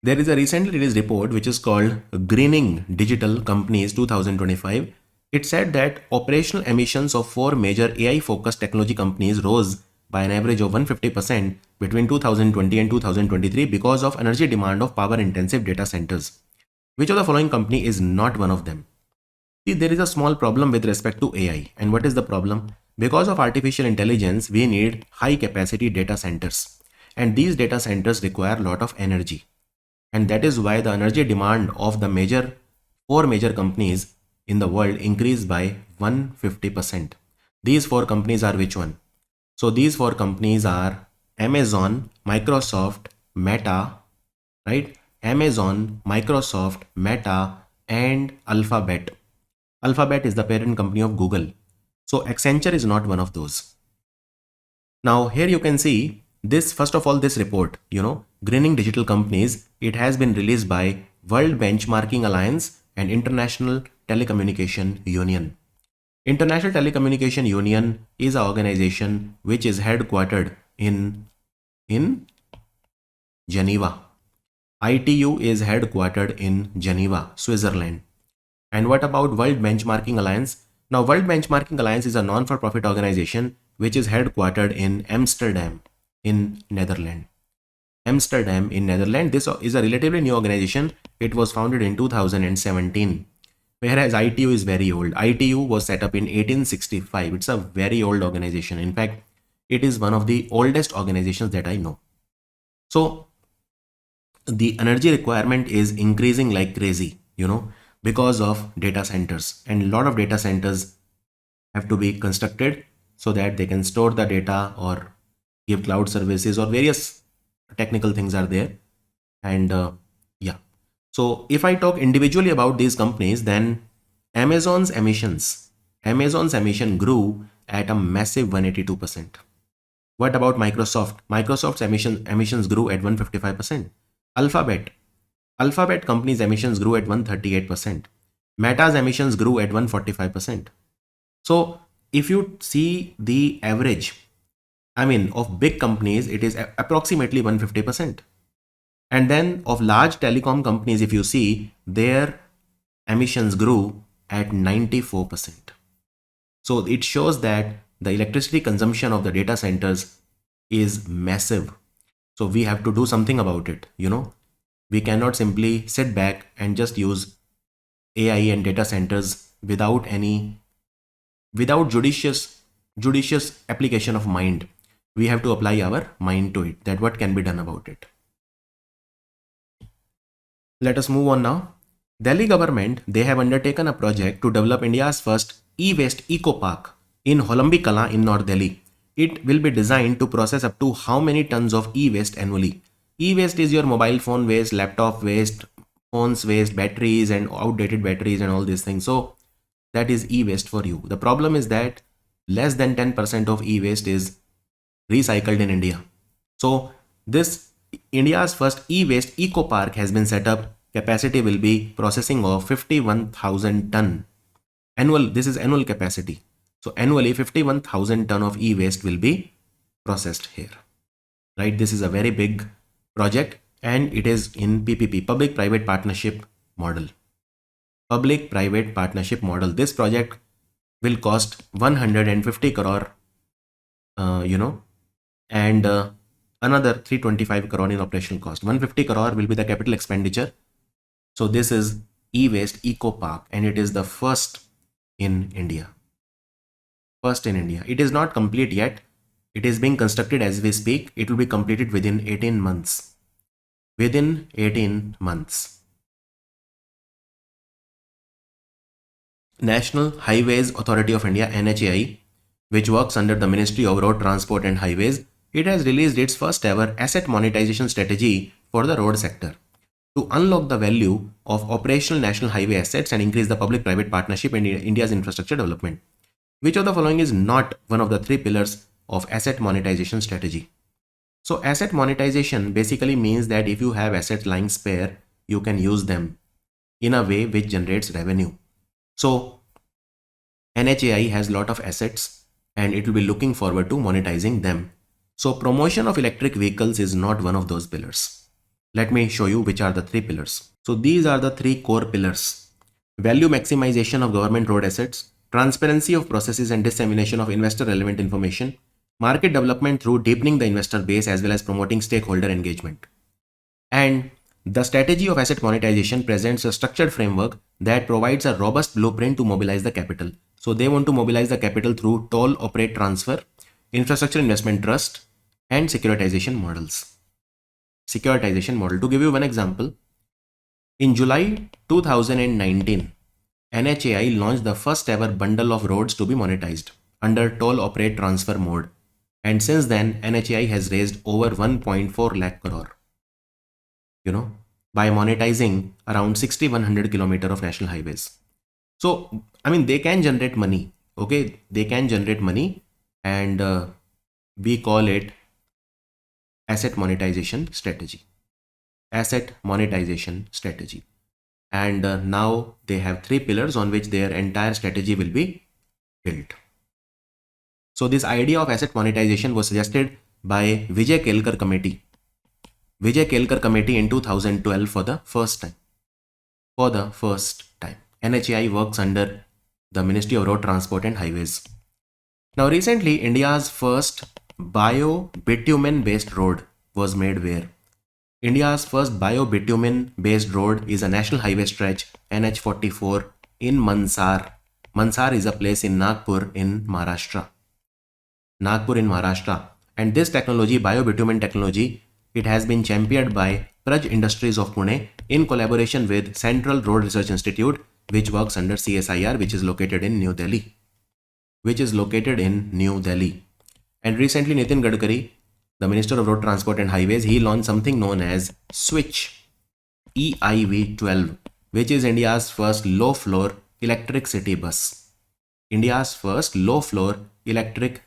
There is a recently released report which is called Greening Digital Companies 2025. It said that operational emissions of 4 major AI-focused technology companies rose by an average of 150% between 2020 and 2023 because of energy demand of power-intensive data centers. Which of the following company is not one of them? See, there is a small problem with respect to AI. And what is the problem? Because of artificial intelligence, we need high capacity data centers. And these data centers require a lot of energy. And that is why the energy demand of the four major companies in the world increased by 150%. These four companies are which one? So these four companies are Amazon, Microsoft, Meta, right? Amazon, Microsoft, Meta, and Alphabet. Alphabet is the parent company of Google. So Accenture is not one of those. Now here you can see this, first of all, this report, greening digital companies, it has been released by World Benchmarking Alliance and International Telecommunication Union. International Telecommunication Union is an organization which is headquartered in Geneva. ITU is headquartered in Geneva, Switzerland. And what about World Benchmarking Alliance? Now, World Benchmarking Alliance is a non-for-profit organization which is headquartered in Amsterdam, in Netherlands. Amsterdam in Netherlands. This is a relatively new organization. It was founded in 2017. Whereas ITU is very old. ITU was set up in 1865. It's a very old organization. In fact, it is one of the oldest organizations that I know. So the energy requirement is increasing like crazy, because of data centers, and a lot of data centers have to be constructed so that they can store the data or give cloud services, or various technical things are there. And yeah, so if I talk individually about these companies, then Amazon's emission grew at a massive 182%. What about Microsoft? Microsoft's emissions grew at 155%. Alphabet company's emissions grew at 138%. Meta's emissions grew at 145%. So if you see the average, of big companies, it is approximately 150%. And then of large telecom companies, if you see, their emissions grew at 94%. So it shows that the electricity consumption of the data centers is massive. So we have to do something about it, We cannot simply sit back and just use AI and data centers without judicious application of mind. We have to apply our mind to it, that what can be done about it. Let us move on now. Delhi government, they have undertaken a project to develop India's first e-waste eco park in Holambi Kala in North Delhi. It will be designed to process up to how many tons of e-waste annually? E-waste is your mobile phone waste, laptop waste, phones waste, batteries and outdated batteries and all these things. So that is e-waste for you. The problem is that less than 10% of e-waste is recycled in India. So this India's first e-waste eco park has been set up. Capacity will be processing of 51,000 ton. This is annual capacity. So annually 51,000 ton of e-waste will be processed here. Right? This is a very big project and it is in PPP, public-private partnership model. Public-private partnership model. This project will cost 150 crore, and another 325 crore in operational cost. 150 crore will be the capital expenditure. So this is e-waste eco park and it is the first in India. It is not complete yet. It is being constructed as we speak. It will be completed within 18 months. National Highways Authority of India, NHAI, which works under the Ministry of Road Transport and Highways, it has released its first ever asset monetization strategy for the road sector to unlock the value of operational national highway assets and increase the public-private partnership in India's infrastructure development. Which of the following is not one of the three pillars of asset monetization strategy? So asset monetization basically means that if you have assets lying spare, you can use them in a way which generates revenue. So NHAI has a lot of assets and it will be looking forward to monetizing them. So promotion of electric vehicles is not one of those pillars. Let me show you which are the three pillars. So these are the three core pillars. Value maximization of government road assets, transparency of processes and dissemination of investor relevant information, market development through deepening the investor base as well as promoting stakeholder engagement. And The strategy of asset monetization presents a structured framework that provides a robust blueprint to mobilize the capital. So they want to mobilize the capital through toll, operate, transfer, infrastructure investment trust, and securitization models. Securitization model. To give you one example, in July 2019, NHAI launched the first ever bundle of roads to be monetized under toll operate transfer mode. And since then, NHAI has raised over 1.4 lakh crore, by monetizing around 6,100 kilometers of national highways. So, I mean, they can generate money. Okay, they can generate money, and we call it asset monetization strategy. Asset monetization strategy. And now they have three pillars on which their entire strategy will be built. So this idea of asset monetization was suggested by Vijay Kelkar committee. Vijay Kelkar committee in 2012 for the first time. NHAI works under the Ministry of Road Transport and Highways. Now recently, India's first bio-bitumen based road was made where? India's first bio-bitumen based road is a national highway stretch NH44 in Mansar. Mansar is a place in Nagpur in Maharashtra. And this technology, bio-bitumen technology, it has been championed by Praj Industries of Pune in collaboration with Central Road Research Institute, which works under CSIR, which is located in New Delhi. And recently, Nitin Gadkari, the Minister of Road Transport and Highways, he launched something known as Switch EIV12, which is India's first low-floor electric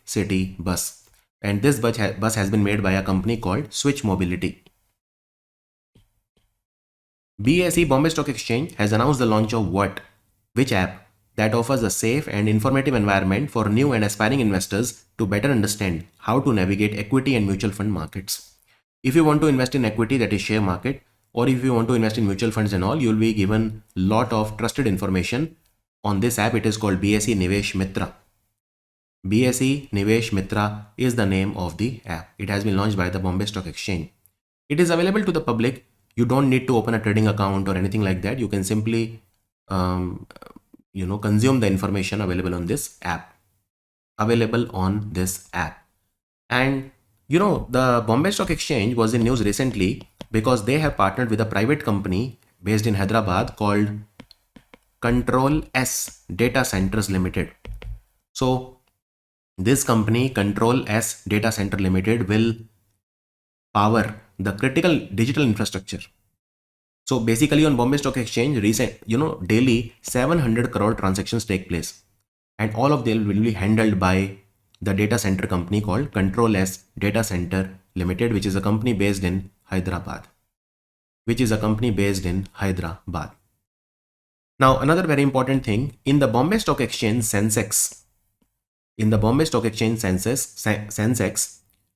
city bus. And this bus has been made by a company called Switch Mobility. BSE, Bombay Stock Exchange, has announced the launch of which app that offers a safe and informative environment for new and aspiring investors to better understand how to navigate equity and mutual fund markets. If you want to invest in equity, that is share market, or if you want to invest in mutual funds and all, you will be given lot of trusted information on this app. It is called BSE Nivesh Mitra. BSE Nivesh Mitra is the name of the app. It has been launched by the Bombay Stock Exchange. It is available to the public. You don't need to open a trading account or anything like that. You can simply consume the information available on this app. And the Bombay Stock Exchange was in news recently because they have partnered with a private company based in Hyderabad called Control S Data Centers Limited. So this company, Control S Data Center Limited, will power the critical digital infrastructure. So basically on Bombay Stock Exchange, daily 700 crore transactions take place, and all of them will be handled by the data center company called Control S Data Center Limited, which is a company based in Hyderabad. Now, another very important thing, in the Bombay Stock Exchange Sensex,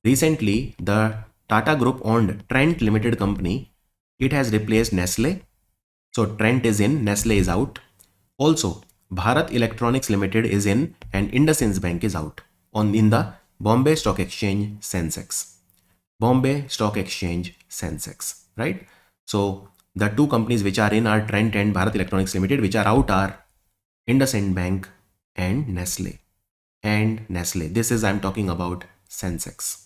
recently the Tata Group owned Trent Limited company, it has replaced Nestle. So Trent is in, Nestle is out. Also, Bharat Electronics Limited is in, and IndusInd Bank is out in the Bombay Stock Exchange Sensex. Right? So the two companies which are in are Trent and Bharat Electronics Limited. Which are out are IndusInd Bank and Nestle. This is, I'm talking about Sensex.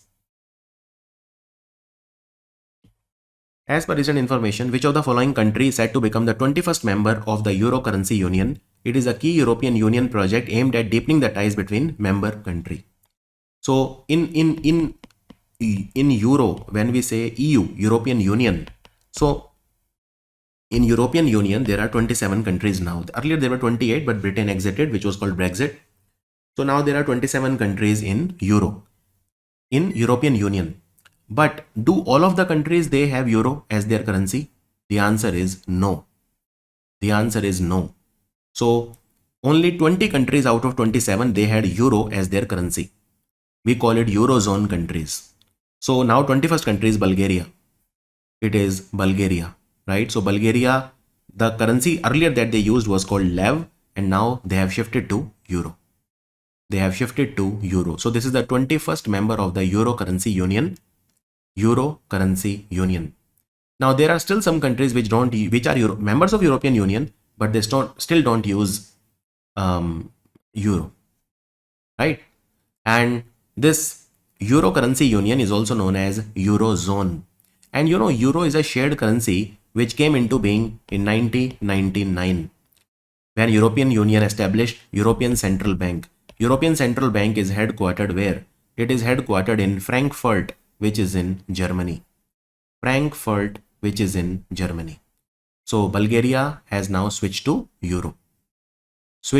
As per recent information, which of the following country is said to become the 21st member of the Euro Currency Union? It is a key European Union project aimed at deepening the ties between member country. So in Euro, when we say EU, European Union, so in European Union, there are 27 countries now. Earlier there were 28, but Britain exited, which was called Brexit. So now there are 27 countries in European Union. But do all of the countries, they have euro as their currency? The answer is no. So only 20 countries out of 27, they had euro as their currency. We call it Eurozone countries. So now 21st country is Bulgaria. It is Bulgaria, right? So Bulgaria, the currency earlier that they used was called lev, and now they have shifted to euro. So this is the 21st member of the Euro Currency Union. Now there are still some countries which are members of European Union, but they still don't use euro, right? And this euro currency union is also known as Eurozone. And euro is a shared currency which came into being in 1999 when European Union established European Central Bank. European Central Bank is headquartered where? It is headquartered in Frankfurt, which is in Germany. Frankfurt, which is in Germany. So Bulgaria has now switched to euro. So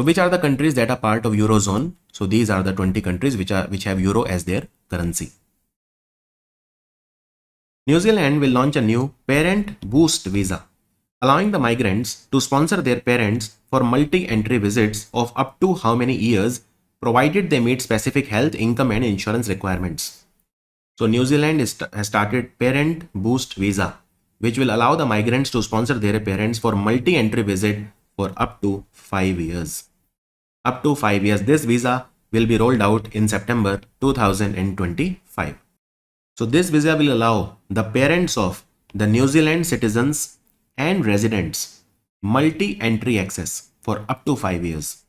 which are the countries that are part of Eurozone? So these are the 20 countries which have euro as their currency. New Zealand will launch a new parent boost visa, allowing the migrants to sponsor their parents for multi-entry visits of up to how many years, provided they meet specific health, income and insurance requirements. So New Zealand has started parent boost visa, which will allow the migrants to sponsor their parents for multi-entry visit for up to 5 years. Up to 5 years. This visa will be rolled out in September 2025. So this visa will allow the parents of the New Zealand citizens and residents multi-entry access for up to 5 years.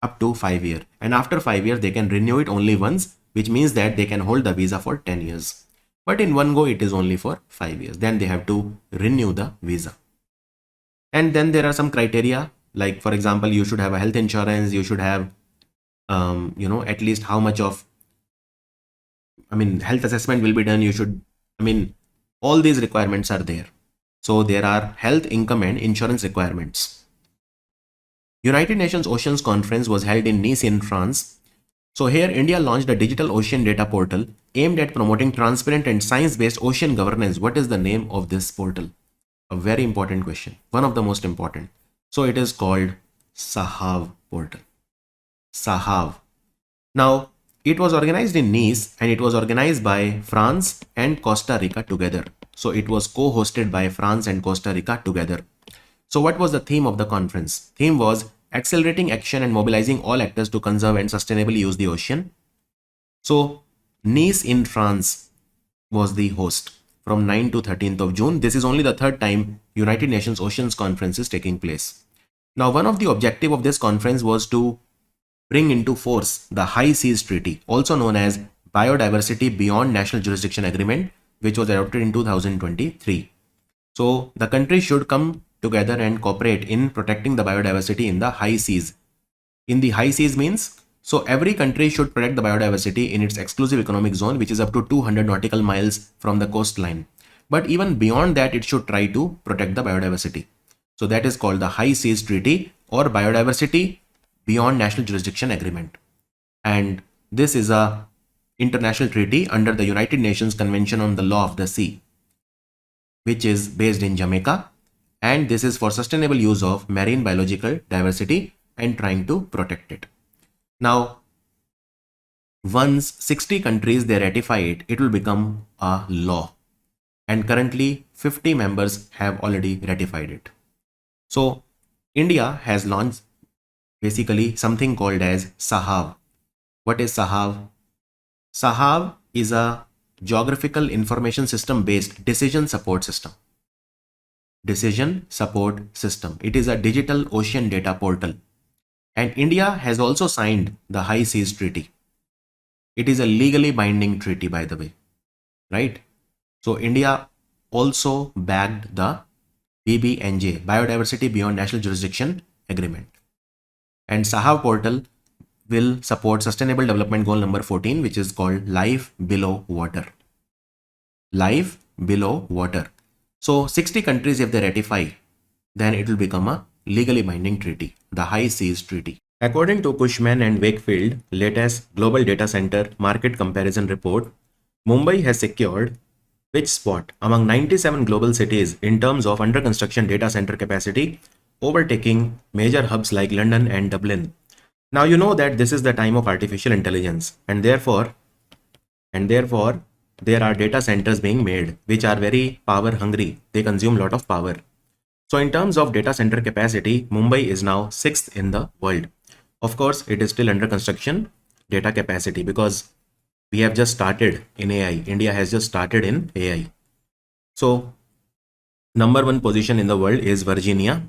Up to 5 years. And after 5 years, they can renew it only once, which means that they can hold the visa for 10 years. But in one go, it is only for 5 years. Then they have to renew the visa. And then there are some criteria, like for example, you should have a health insurance, you should have, at least how much of, health assessment will be done. You should, all these requirements are there. So there are health, income and insurance requirements. United Nations Oceans Conference was held in Nice in France. So here India launched a digital ocean data portal aimed at promoting transparent and science-based ocean governance. What is the name of this portal? A very important question. One of the most important. So it is called Sahav portal. Sahav. Now it was organized in Nice and it was organized by France and Costa Rica together. So it was co-hosted by France and Costa Rica together. So what was the theme of the conference? Theme was accelerating action and mobilizing all actors to conserve and sustainably use the ocean. So Nice in France was the host from 9 to 13th of June. This is only the third time United Nations Oceans Conference is taking place. Now one of the objectives of this conference was to bring into force the High Seas Treaty, also known as Biodiversity Beyond National Jurisdiction Agreement, which was adopted in 2023. So the countries should come together and cooperate in protecting the biodiversity in the high seas. In the high seas means, so every country should protect the biodiversity in its exclusive economic zone, which is up to 200 nautical miles from the coastline. But even beyond that, it should try to protect the biodiversity. So that is called the High Seas Treaty or Biodiversity Beyond National Jurisdiction Agreement. And this is a international treaty under the United Nations Convention on the Law of the Sea, which is based in Jamaica. And this is for sustainable use of marine biological diversity and trying to protect it. Now, once 60 countries they ratify it, it will become a law. And currently 50 members have already ratified it. So India has launched basically something called as Sahav. What is Sahav? Sahav is a geographical information system based decision support system. Decision support system. It is a digital ocean data portal. And India has also signed the High Seas Treaty. It is a legally binding treaty, by the way, right? So India also backed the BBNJ, Biodiversity Beyond National Jurisdiction Agreement. And Sahav portal will support Sustainable Development Goal number 14, which is called Life Below Water. Life Below Water. So 60 countries, if they ratify, then it will become a legally binding treaty, the High Seas Treaty. According to Cushman and Wakefield latest Global Data Center Market Comparison Report, Mumbai has secured which spot among 97 global cities in terms of under construction data center capacity, overtaking major hubs like London and Dublin. Now you know that this is the time of artificial intelligence, and therefore there are data centers being made which are very power hungry. They consume a lot of power. So in terms of data center capacity, Mumbai is now 6th in the world. Of course, it is still under construction data capacity because We have just started in AI. India has just started in AI. So number one position in the world is Virginia,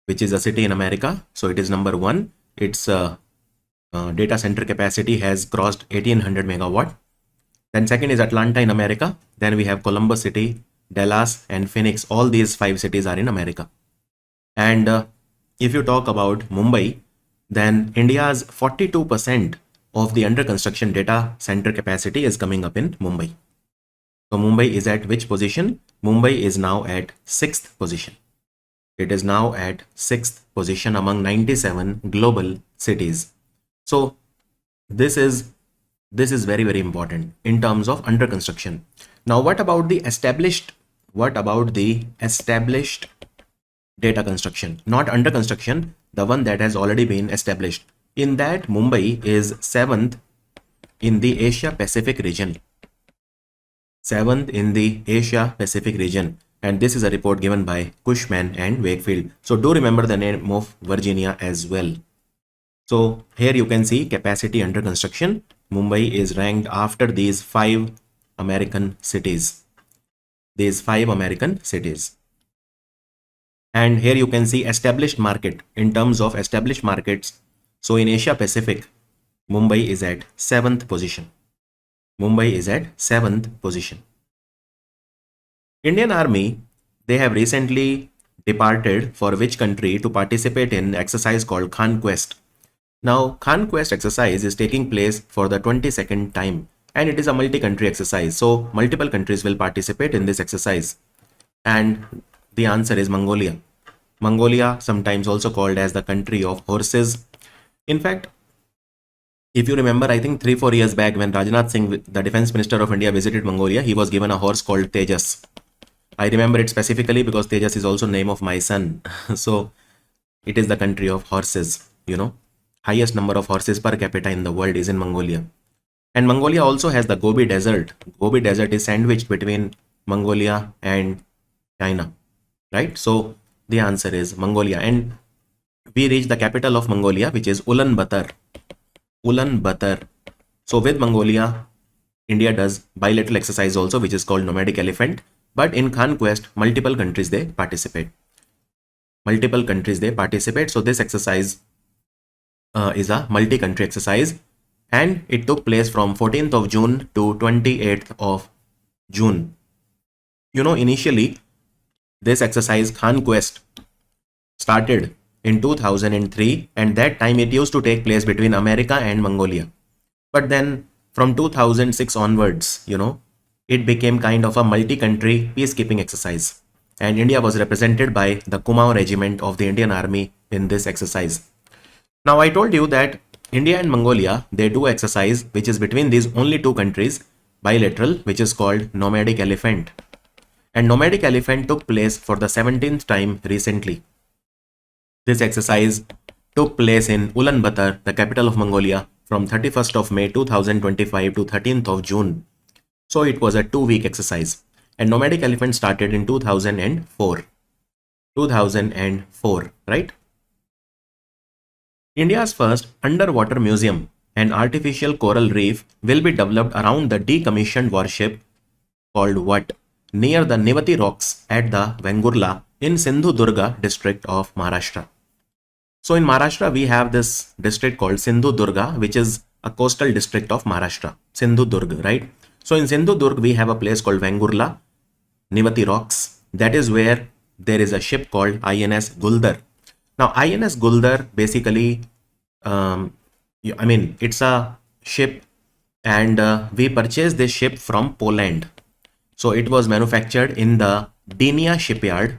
which is a city in America. So it is number one. Its data center capacity has crossed 1800 megawatt. Then second is Atlanta in America. Then we have Columbus City, Dallas, and Phoenix. All these five cities are in America. And if you talk about Mumbai, then India's 42% of the under construction data center capacity is coming up in Mumbai. So Mumbai is at which position? Mumbai is now at 6th position. It is now at 6th position among 97 global cities. So this is very, very important in terms of under construction. Now, what about the established data construction? Not under construction, the one that has already been established. In that, Mumbai is 7th in the Asia Pacific region. 7th in the Asia Pacific region. And this is a report given by Cushman and Wakefield. So do remember the name of Virginia as well. So here you can see capacity under construction. Mumbai is ranked after these five American cities. And here you can see established market. In terms of established markets, so in Asia Pacific, Mumbai is at 7th position. Indian Army, they have recently departed for which country to participate in exercise called Conquest. Now, Conquest exercise is taking place for the 22nd time, and it is a multi-country exercise. So multiple countries will participate in this exercise. And the answer is Mongolia. Mongolia, sometimes also called as the country of horses. In fact, if you remember, I think 3-4 years back when Rajnath Singh, the Defense Minister of India, visited Mongolia, he was given a horse called Tejas. I remember it specifically because Tejas is also name of my son. So it is the country of horses, you know. Highest number of horses per capita in the world is in Mongolia. And Mongolia also has the Gobi Desert. Gobi Desert is sandwiched between Mongolia and China, right? So the answer is Mongolia. And we reach the capital of Mongolia, which is Ulaanbaatar. So with Mongolia, India does bilateral exercise also, which is called nomadic elephant. But in Conquest, multiple countries they participate. So this exercise is a multi-country exercise, and it took place from 14th of June to 28th of June. You know, initially, this exercise Conquest started in 2003, and that time it used to take place between America and Mongolia. But then from 2006 onwards, you know, it became kind of a multi-country peacekeeping exercise. And India was represented by the Kumaon Regiment of the Indian Army in this exercise. Now, I told you that India and Mongolia, they do exercise which is between these only two countries, bilateral, which is called nomadic elephant. And nomadic elephant took place for the 17th time recently. This exercise took place in Ulaanbaatar, the capital of Mongolia, from 31st of May 2025 to 13th of June. So it was a 2-week exercise. And nomadic elephant started in 2004. 2004, right? India's first underwater museum, an artificial coral reef, will be developed around the decommissioned warship called what? Near the Nivati rocks at the Vengurla in Sindhudurga district of Maharashtra. So in Maharashtra, we have this district called Sindhudurga, which is a coastal district of Maharashtra. Sindhudurg, right? So in Sindhudurg, we have a place called Vengurla, Nivati rocks. That is where there is a ship called INS Guldar. Now, INS Guldar basically, it's a ship, and we purchased this ship from Poland. So it was manufactured in the Dynia shipyard.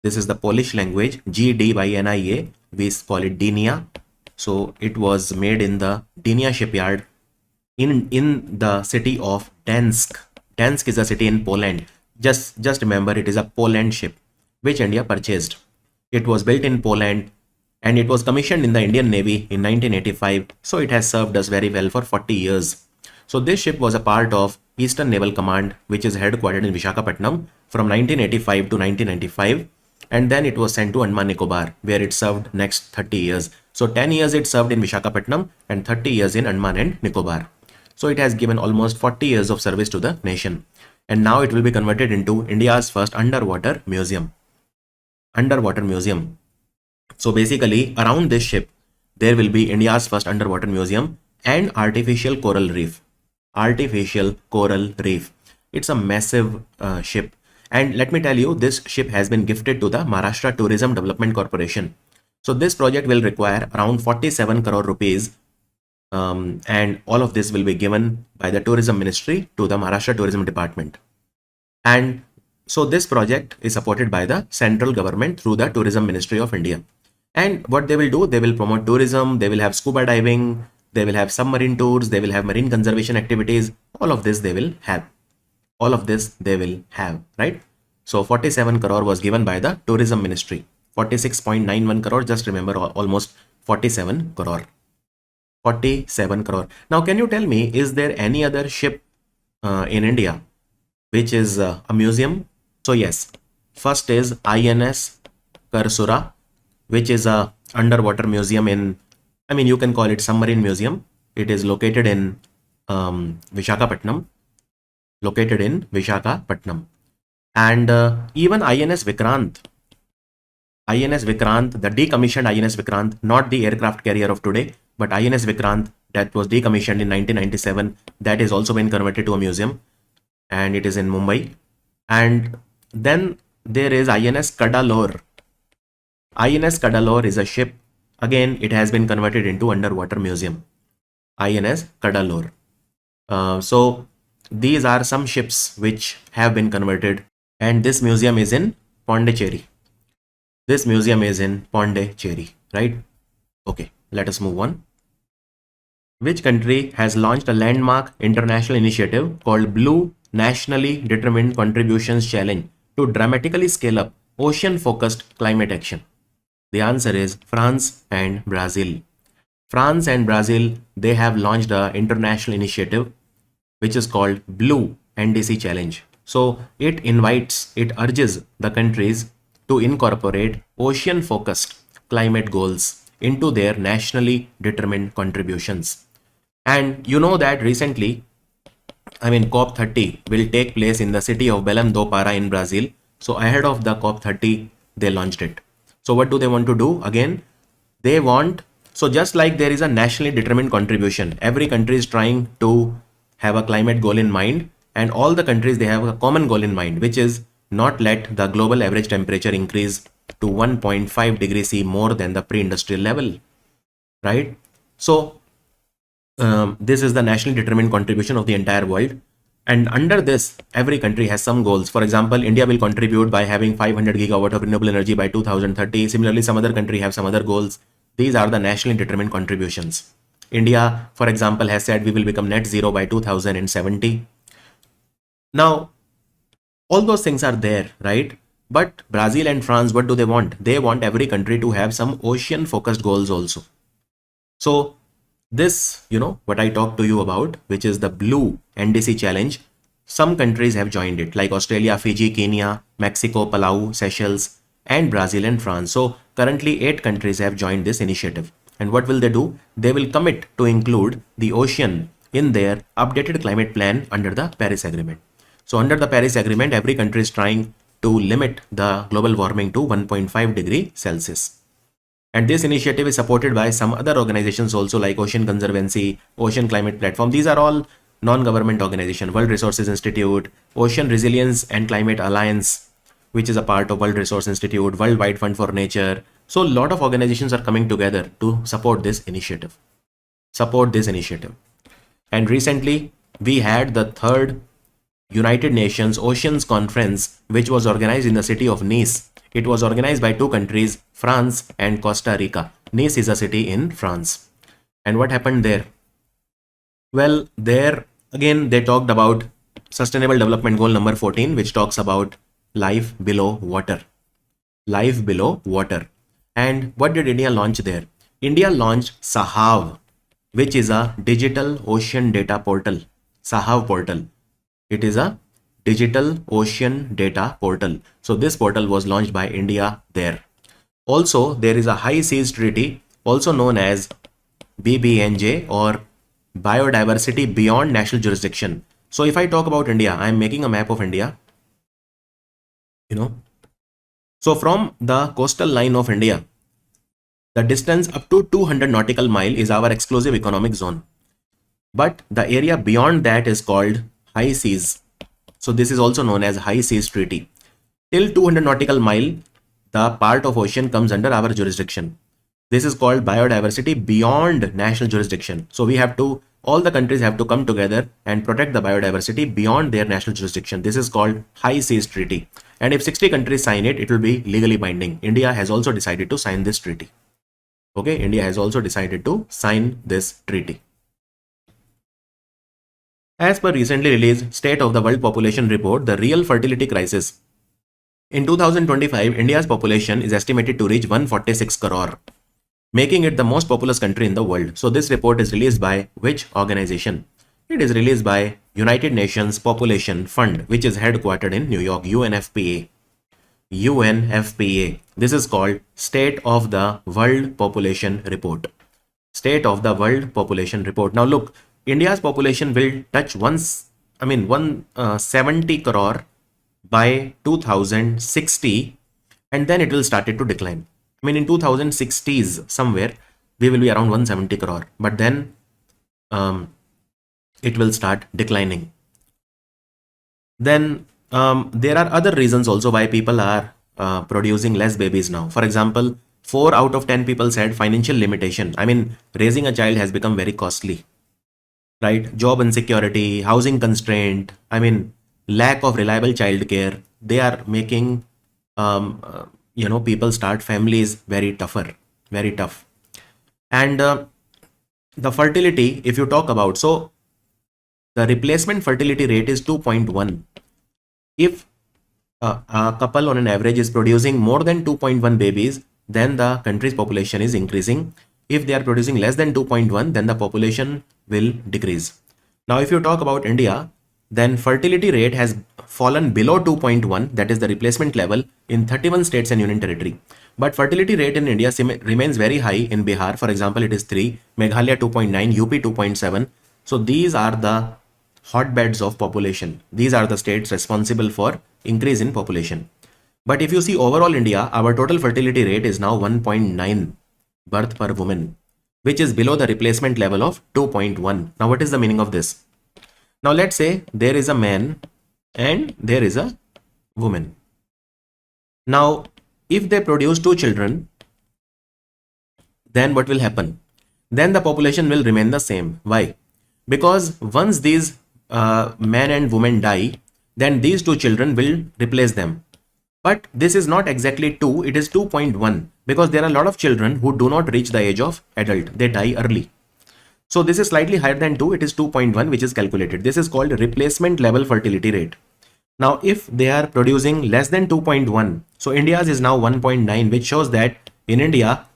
This is the Polish language, GDYNIA. We call it Dynia. So it was made in the Dynia shipyard in the city of Dansk. Dansk is a city in Poland. Just remember, it is a Poland ship which India purchased. It was built in Poland and it was commissioned in the Indian Navy in 1985. So it has served us very well for 40 years. So this ship was a part of Eastern Naval Command, which is headquartered in Visakhapatnam from 1985 to 1995. And then it was sent to Andaman Nicobar, where it served next 30 years. So 10 years it served in Visakhapatnam and 30 years in Andaman and Nicobar. So it has given almost 40 years of service to the nation. And now it will be converted into India's first underwater museum. Underwater museum. So basically around this ship, there will be India's first underwater museum and artificial coral reef. Artificial coral reef. It's a massive ship. And let me tell you, this ship has been gifted to the Maharashtra Tourism Development Corporation. So this project will require around 47 crore rupees. And all of this will be given by the Tourism Ministry to the Maharashtra Tourism Department. And so this project is supported by the central government through the Tourism Ministry of India. And what they will do, they will promote tourism, they will have scuba diving, they will have submarine tours, they will have marine conservation activities. All of this they will have. All of this they will have, right? So 47 crore was given by the Tourism Ministry. 46.91 crore, just remember, almost 47 crore. 47 crore. Now, can you tell me, is there any other ship in India which is a museum? So yes, first is INS Karsura, which is a underwater museum in, I mean, you can call it submarine museum. It is located in Visakhapatnam. Located in Visakhapatnam. And even INS Vikrant, the decommissioned INS Vikrant, not the aircraft carrier of today, but INS Vikrant that was decommissioned in 1997, that is also been converted to a museum, and it is in Mumbai. And then there is INS Kadalore. INS Kadalore is a ship. Again, it has been converted into underwater museum. INS Kadalore. So these are some ships which have been converted, and this museum is in Pondicherry. This museum is in Pondicherry, right? Okay, let us move on. Which country has launched a landmark international initiative called Blue Nationally Determined Contributions Challenge to dramatically scale up ocean-focused climate action? The answer is France and Brazil. France and Brazil, they have launched an international initiative which is called Blue NDC Challenge. So it urges the countries to incorporate ocean-focused climate goals into their nationally determined contributions. And you know that recently, I mean, COP30 will take place in the city of Belém do Pará in Brazil. So ahead of the COP30, they launched it. So what do they want to do? Again, they want, so just like there is a nationally determined contribution, every country is trying to have a climate goal in mind, and all the countries, they have a common goal in mind, which is not let the global average temperature increase to 1.5 degrees C more than the pre-industrial level, right? So this is the nationally determined contribution of the entire world. And under this, every country has some goals. For example, India will contribute by having 500 gigawatt of renewable energy by 2030. Similarly, some other country have some other goals. These are the nationally determined contributions. India, for example, has said we will become net zero by 2070. Now, all those things are there, right? But Brazil and France, what do they want? They want every country to have some ocean focused goals also. So this, what I talked to you about, which is the Blue NDC Challenge, some countries have joined it, like Australia, Fiji, Kenya, Mexico, Palau, Seychelles, and Brazil and France. So currently 8 countries have joined this initiative. And what will they do? They will commit to include the ocean in their updated climate plan under the Paris Agreement. So under the Paris Agreement, every country is trying to limit the global warming to 1.5 degree Celsius. And this initiative is supported by some other organizations also, like Ocean Conservancy, Ocean Climate Platform. These are all non-government organizations. World Resources Institute, Ocean Resilience and Climate Alliance, which is a part of World Resource Institute, Worldwide Fund for Nature. So a lot of organizations are coming together to support this initiative. And recently, we had the 3rd United Nations Oceans Conference, which was organized in the city of Nice. It was organized by 2 countries, France and Costa Rica. Nice is a city in France. And what happened there? Well, there again, they talked about Sustainable Development Goal number 14, which talks about life below water. Life below water. And what did India launch there? India launched Sahav, which is a digital ocean data portal. Sahav portal. It is a digital ocean data portal. So this portal was launched by India there. Also, there is a High Seas Treaty, also known as BBNJ or biodiversity beyond national jurisdiction. So if I talk about India, I am making a map of India, you know. So from the coastal line of India, the distance up to 200 nautical mile is our exclusive economic zone. But the area beyond that is called high seas. So this is also known as high seas treaty. Till 200 nautical mile, the part of ocean comes under our jurisdiction. This is called biodiversity beyond national jurisdiction. So we have to, all the countries have to come together and protect the biodiversity beyond their national jurisdiction. This is called high seas treaty. And if 60 countries sign it, it will be legally binding. India has also decided to sign this treaty. Okay, India has also decided to sign this treaty. As per recently released State of the World Population Report, the real fertility crisis. In 2025, India's population is estimated to reach 146 crore, making it the most populous country in the world. So this report is released by which organization? It is released by United Nations Population Fund, which is headquartered in New York, UNFPA. UNFPA. This is called State of the World Population Report. State of the World Population Report. Now look, India's population will touch 170 crore by 2060, and then it will start to decline. I mean, in 2060s somewhere, we will be around 170 crore, but then it will start declining. Then there are other reasons also why people are producing less babies now. For example, 4 out of 10 people said financial limitation. I mean, raising a child has become very costly, right? Job insecurity, housing constraint, I mean, lack of reliable childcare. They are making, people start families very tough. And the fertility, if you talk about, so the replacement fertility rate is 2.1. If a couple on an average is producing more than 2.1 babies, then the country's population is increasing. If they are producing less than 2.1, then the population will decrease. Now, if you talk about India, then fertility rate has fallen below 2.1, that is the replacement level, in 31 states and union territory. But fertility rate in India remains very high. In Bihar, for example, it is 3, Meghalaya 2.9, UP 2.7. So these are the hotbeds of population. These are the states responsible for increase in population. But if you see overall India, our total fertility rate is now 1.9 birth per woman, which is below the replacement level of 2.1. Now, what is the meaning of this? Now, let's say there is a man and there is a woman. Now, if they produce 2 children, then what will happen? Then the population will remain the same. Why? Because once these man and woman die, then these 2 children will replace them. But this is not exactly 2, it is 2.1, because there are a lot of children who do not reach the age of adult. They die early. So this is slightly higher than 2, it is 2.1, which is calculated. This is called replacement level fertility rate. Now, if they are producing less than 2.1, so India's is now 1.9, which shows that in India,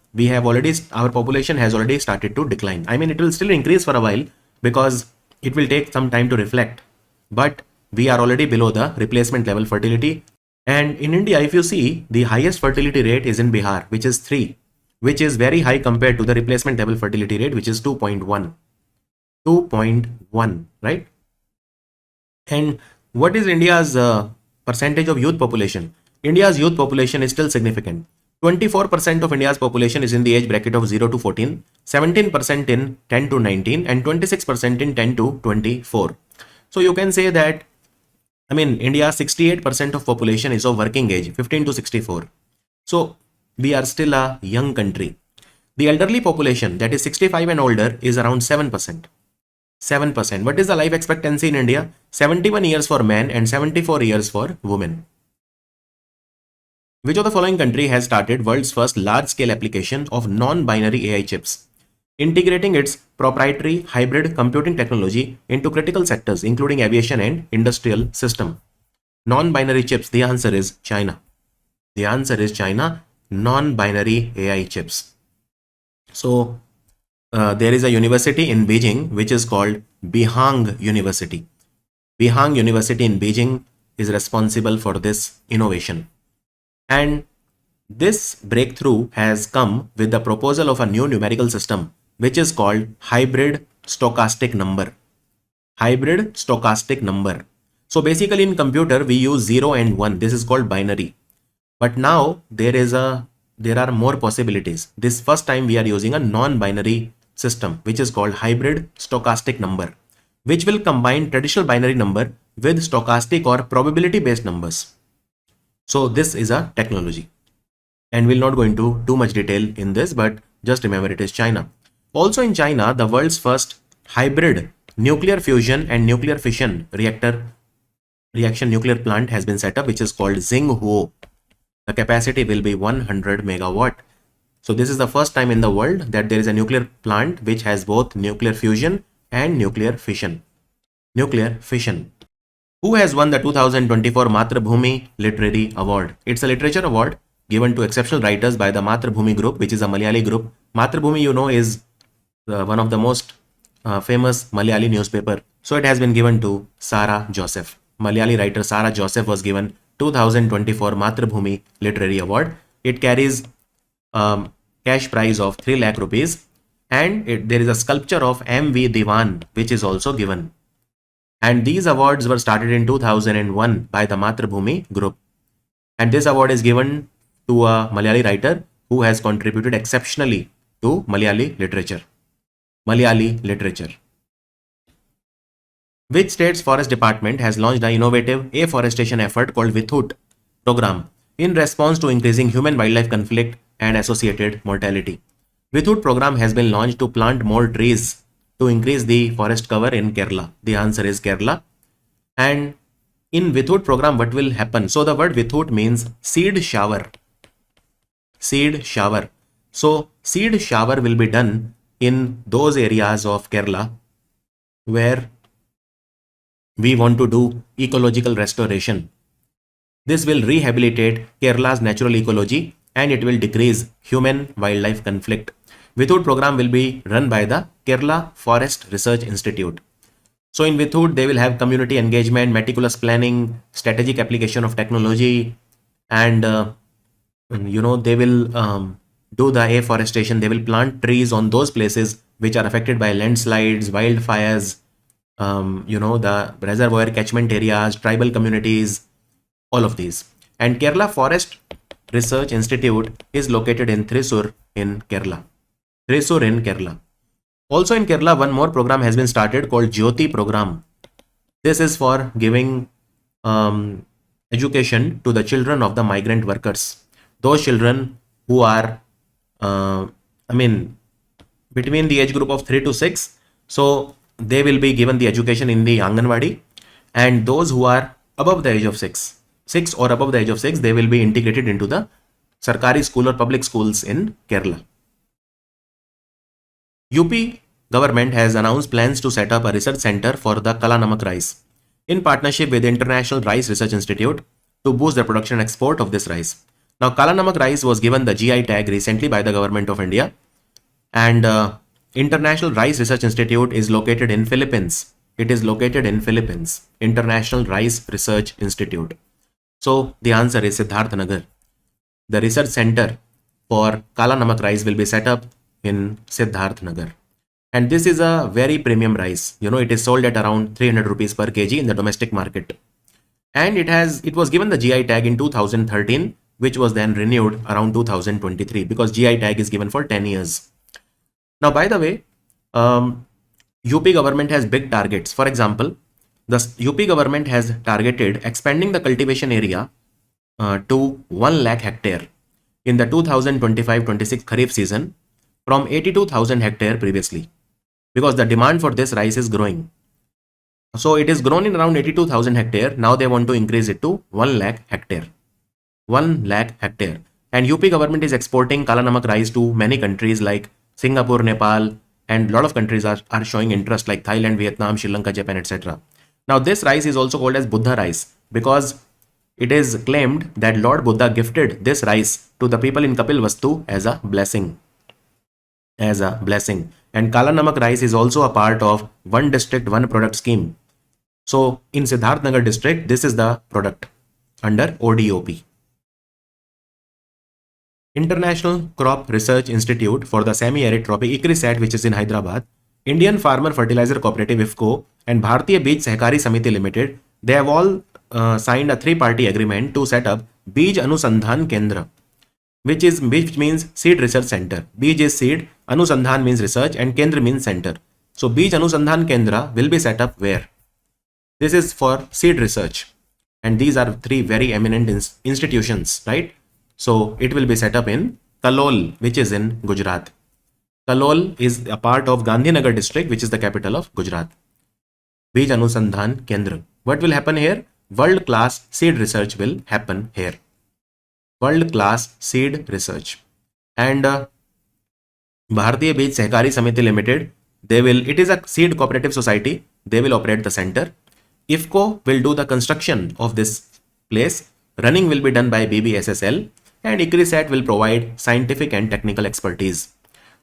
our population has already started to decline. I mean, it will still increase for a while because it will take some time to reflect, but we are already below the replacement level fertility. And in India, if you see, the highest fertility rate is in Bihar, which is 3, which is very high compared to the replacement level fertility rate, which is 2.1. 2.1, right? And what is India's percentage of youth population? India's youth population is still significant. 24% of India's population is in the age bracket of 0 to 14, 17% in 10 to 19, and 26% in 10 to 24. So you can say that, I mean, India's 68% of population is of working age, 15 to 64. So we are still a young country. The elderly population, that is 65 and older, is around 7%. 7%. What is the life expectancy in India? 71 years for men and 74 years for women. Which of the following country has started world's first large-scale application of non-binary AI chips, integrating its proprietary hybrid computing technology into critical sectors, including aviation and industrial system? Non-binary chips, the answer is China. The answer is China, non-binary AI chips. So, there is a university in Beijing which is called Bihang University. Bihang University in Beijing is responsible for this innovation. And this breakthrough has come with the proposal of a new numerical system, which is called hybrid stochastic number. Hybrid stochastic number. So basically in computer we use 0 and 1. This is called binary. But now there are more possibilities. This first time we are using a non-binary system which is called hybrid stochastic number, which will combine traditional binary number with stochastic or probability based numbers. So this is a technology, and we'll not go into too much detail in this, but just remember it is China. Also in China, the world's first hybrid nuclear fusion and nuclear fission reaction nuclear plant has been set up, which is called Xinghuo. The capacity will be 100 megawatt. So this is the first time in the world that there is a nuclear plant which has both nuclear fusion and nuclear fission. Nuclear fission. Who has won the 2024 Matrabhumi Literary Award? It's a literature award given to exceptional writers by the Matrabhumi group, which is a Malayali group. Matrabhumi, you know, is one of the most famous Malayali newspaper. So it has been given to Sarah Joseph. Malayali writer Sarah Joseph was given 2024 Matrabhumi Literary Award. It carries cash prize of 3 lakh rupees, and there is a sculpture of M.V. Diwan which is also given. And these awards were started in 2001 by the Matrabhumi group. And this award is given to a Malayali writer who has contributed exceptionally to Malayali literature. Malayali literature. Which state's forest department has launched an innovative afforestation effort called Vithut program in response to increasing human-wildlife conflict and associated mortality? Vithut program has been launched to plant more trees to increase the forest cover in Kerala. The answer is Kerala. And in Vithut program, what will happen? So the word Vithut means seed shower. Seed shower. So seed shower will be done in those areas of Kerala where we want to do ecological restoration. This will rehabilitate Kerala's natural ecology and it will decrease human-wildlife conflict. Vithut program will be run by the Kerala Forest Research Institute. So in Vithut, they will have community engagement, meticulous planning, strategic application of technology, and they will do the afforestation. They will plant trees on those places which are affected by landslides, wildfires, the reservoir catchment areas, tribal communities, all of these. And Kerala Forest Research Institute is located in Thrissur in Kerala. Thrissur in Kerala. Also in Kerala, one more program has been started called Jyoti program. This is for giving education to the children of the migrant workers. Those children who are, between the age group of 3 to 6. So they will be given the education in the Anganwadi, and those who are above the age of 6 or above the age of 6, they will be integrated into the Sarkari school or public schools in Kerala. UP government has announced plans to set up a research center for the Kala Namak rice in partnership with the International Rice Research Institute to boost the production and export of this rice. Now, Kala Namak rice was given the GI tag recently by the government of India, and International Rice Research Institute is located in Philippines. It is located in Philippines. International Rice Research Institute. So the answer is Siddharth Nagar. The research center for Kala Namak rice will be set up in Siddharth Nagar. And this is a very premium rice. It is sold at around 300 rupees per kg in the domestic market. And it was given the GI tag in 2013, which was then renewed around 2023 because GI tag is given for 10 years. Now, by the way, UP government has big targets. For example, the UP government has targeted expanding the cultivation area to 1 lakh hectare in the 2025-26 Kharif season from 82,000 hectare previously, because the demand for this rice is growing. So it is grown in around 82,000 hectare. Now they want to increase it to 1 lakh hectare. 1 lakh hectare. And UP government is exporting Kala Namak rice to many countries like Singapore, Nepal, and a lot of countries are showing interest like Thailand, Vietnam, Sri Lanka, Japan, etc. Now this rice is also called as Buddha rice because it is claimed that Lord Buddha gifted this rice to the people in Kapil Vastu as a blessing. And Kala Namak rice is also a part of One District, One Product scheme. So in Siddharth Nagar district, this is the product under ODOP. International Crop Research Institute for the Semi-Arid Tropic, ICRISAT, which is in Hyderabad, Indian Farmer Fertilizer Cooperative IFCO and Bharatiya Bij Sehkari Samiti Limited, they have all signed a three-party agreement to set up Bij Anusandhan Kendra, which means seed research center. Bij is seed, Anusandhan means research, and Kendra means center. So Bij Anusandhan Kendra will be set up where? This is for seed research, and these are three very eminent institutions, right? So it will be set up in Kalol, which is in Gujarat. Kalol is a part of Gandhinagar district, which is the capital of Gujarat. Bij Anusandhan Kendra. What will happen here? World-class seed research will happen here. World-class seed research. And Bharatiya Bij Sehkari Samiti Limited, it is a seed cooperative society. They will operate the center. IFCO will do the construction of this place. Running will be done by BBSSL, and ICRISAT will provide scientific and technical expertise.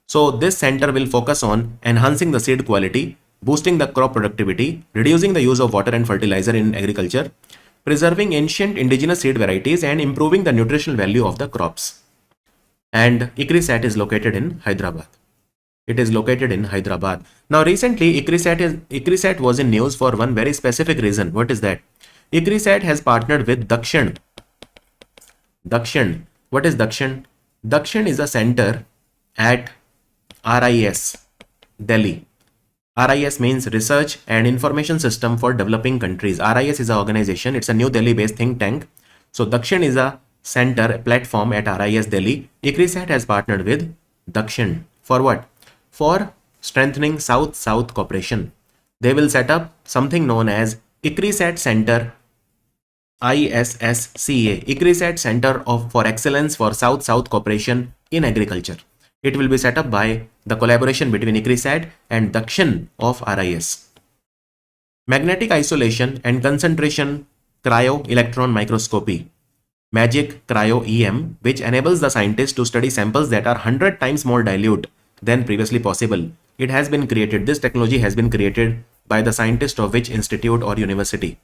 So this center will focus on enhancing the seed quality, boosting the crop productivity, reducing the use of water and fertilizer in agriculture, preserving ancient indigenous seed varieties, and improving the nutritional value of the crops. And ICRISAT is located in Hyderabad. It is located in Hyderabad. Now recently ICRISAT was in news for one very specific reason. What is that? ICRISAT has partnered with Dakshin. Dakshin. What is Dakshin? Dakshin is a center at RIS, Delhi. RIS means Research and Information System for Developing Countries. RIS is an organization. It's a New Delhi based think tank. So Dakshin is a center, a platform at RIS Delhi. ICRISAT has partnered with Dakshin. For what? For strengthening South-South cooperation. They will set up something known as ICRISAT Center, ISSCA, ICRISAT Center for Excellence for South-South Cooperation in Agriculture. It will be set up by the collaboration between ICRISAT and Dakshin of RIS. Magnetic isolation and concentration cryo-electron microscopy, MAGIC cryo-EM, which enables the scientists to study samples that are 100 times more dilute than previously possible. It has been created. This technology has been created by the scientist of which institute or university.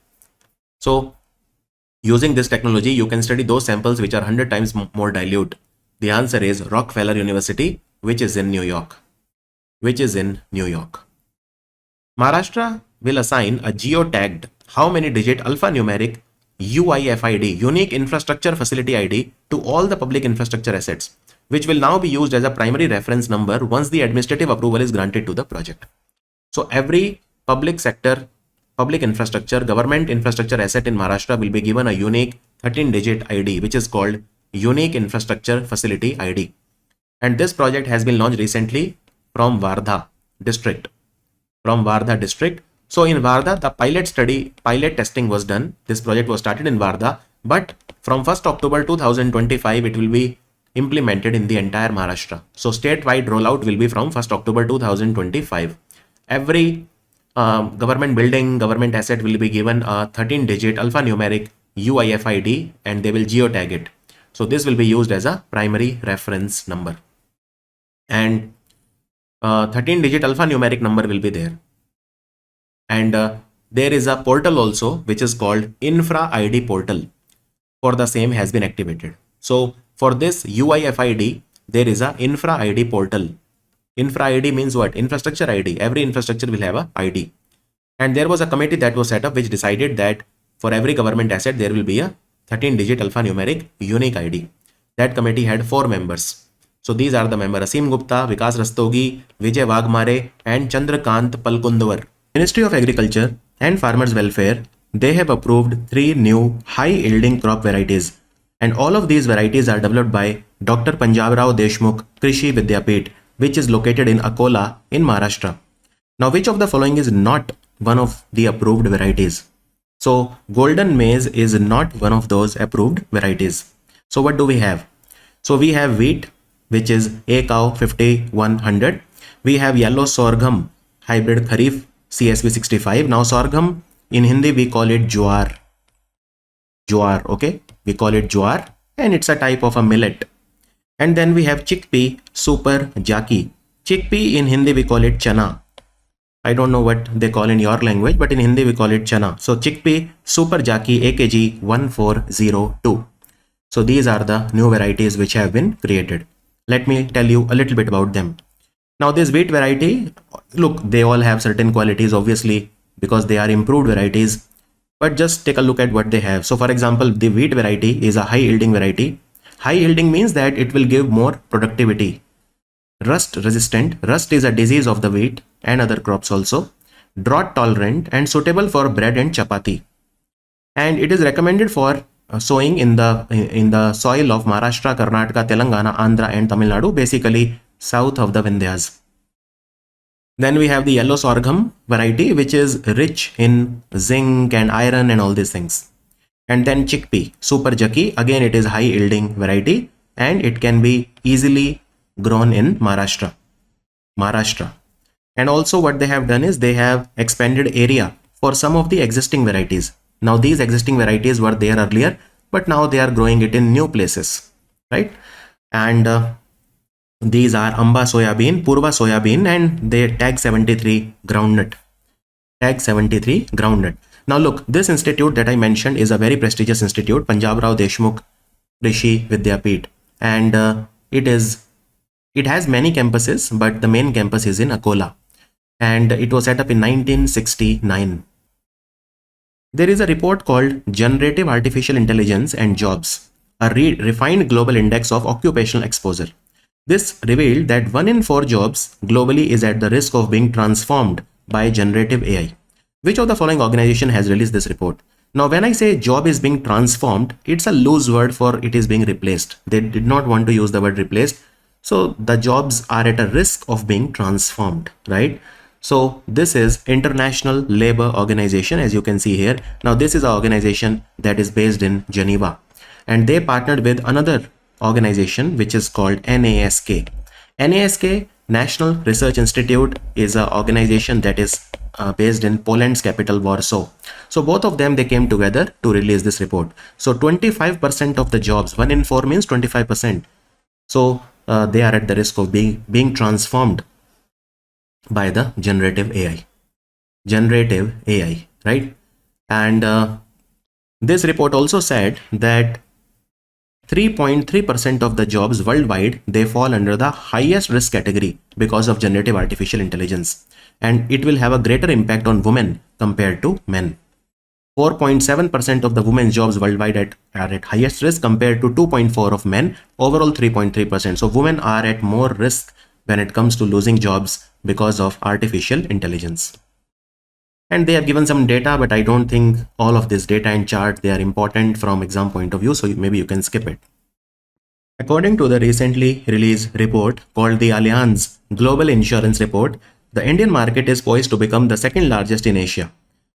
So using this technology, you can study those samples which are 100 times more dilute. The answer is Rockefeller University, which is in New York. Maharashtra will assign a geotagged how many digit alphanumeric UIFID, Unique Infrastructure Facility ID, to all the public infrastructure assets, which will now be used as a primary reference number once the administrative approval is granted to the project. So every public sector, public infrastructure, government infrastructure asset in Maharashtra will be given a unique 13-digit ID, which is called Unique Infrastructure Facility ID. And this project has been launched recently from Wardha district. So in Wardha, the pilot testing was done. This project was started in Wardha, but from 1st October 2025, it will be implemented in the entire Maharashtra. So statewide rollout will be from 1st October 2025. Every government building, government asset will be given a 13-digit alphanumeric UIFID, and they will geotag it. So this will be used as a primary reference number. And 13-digit alphanumeric number will be there. And there is a portal also, which is called Infra ID portal. For the same has been activated. So for this UIFID, there is a Infra ID portal. Infra ID means what? Infrastructure ID. Every infrastructure will have a ID. And there was a committee that was set up which decided that for every government asset, there will be a 13-digit alphanumeric unique ID. That committee had 4 members. So these are the members: Asim Gupta, Vikas Rastogi, Vijay Wagmare, and Chandrakant Palkundwar. Ministry of Agriculture and Farmers Welfare, they have approved 3 new high-yielding crop varieties. And all of these varieties are developed by Dr. Panjabrao Deshmukh Krishi Vidyapeeth, which is located in Akola in Maharashtra. Now, which of the following is not one of the approved varieties? So golden maize is not one of those approved varieties. So what do we have? So we have wheat, which is ACAO 5100. We have yellow sorghum hybrid kharif CSV 65. Now sorghum in Hindi we call it jowar. Okay, we call it jowar, and it's a type of a millet. And then we have chickpea super jaki. Chickpea in Hindi we call it chana. I don't know what they call in your language, but in Hindi we call it chana. So chickpea super jaki AKG 1402. So these are the new varieties which have been created. Let me tell you a little bit about them. Now this wheat variety, look, they all have certain qualities obviously because they are improved varieties, but just take a look at what they have. So for example, the wheat variety is a high yielding variety. High yielding means that it will give more productivity. Rust resistant, rust is a disease of the wheat and other crops also. Drought tolerant and suitable for bread and chapati. And it is recommended for sowing in the soil of Maharashtra, Karnataka, Telangana, Andhra and Tamil Nadu, basically south of the Vindhyas. Then we have the yellow sorghum variety, which is rich in zinc and iron and all these things. And then chickpea, super jaki, again it is high yielding variety and it can be easily grown in Maharashtra. And also what they have done is they have expanded area for some of the existing varieties. Now these existing varieties were there earlier, but now they are growing it in new places, right? And these are Amba soybean, Purva soybean, and they tag 73 groundnut. Tag 73 groundnut. Now look, this institute that I mentioned is a very prestigious institute, Punjab Rao Deshmukh Krishi Vidyapeeth, and it has many campuses, but the main campus is in Akola, and it was set up in 1969. There is a report called Generative Artificial Intelligence and Jobs, a refined global index of occupational exposure. This revealed that 1 in 4 jobs globally is at the risk of being transformed by generative AI. Which of the following organization has released this report? Now, when I say job is being transformed, it's a loose word for it is being replaced. They did not want to use the word replaced. So the jobs are at a risk of being transformed, right? So this is International Labour Organization, as you can see here. Now this is an organization that is based in Geneva, and they partnered with another organization which is called NASK. NASK, National Research Institute, is an organization that is based in Poland's capital Warsaw. So both of them, they came together to release this report. So 25% of the jobs, 1 in 4 means 25%. So they are at the risk of being transformed by the generative AI, right? And this report also said that 3.3% of the jobs worldwide, they fall under the highest risk category because of generative artificial intelligence, and it will have a greater impact on women compared to men. 4.7% of the women's jobs worldwide are at highest risk compared to 2.4% of men, overall 3.3%. So women are at more risk when it comes to losing jobs because of artificial intelligence. And they have given some data, but I don't think all of this data and chart, they are important from exam point of view, so maybe you can skip it. According to the recently released report called the Allianz Global Insurance Report, the Indian market is poised to become the second largest in Asia,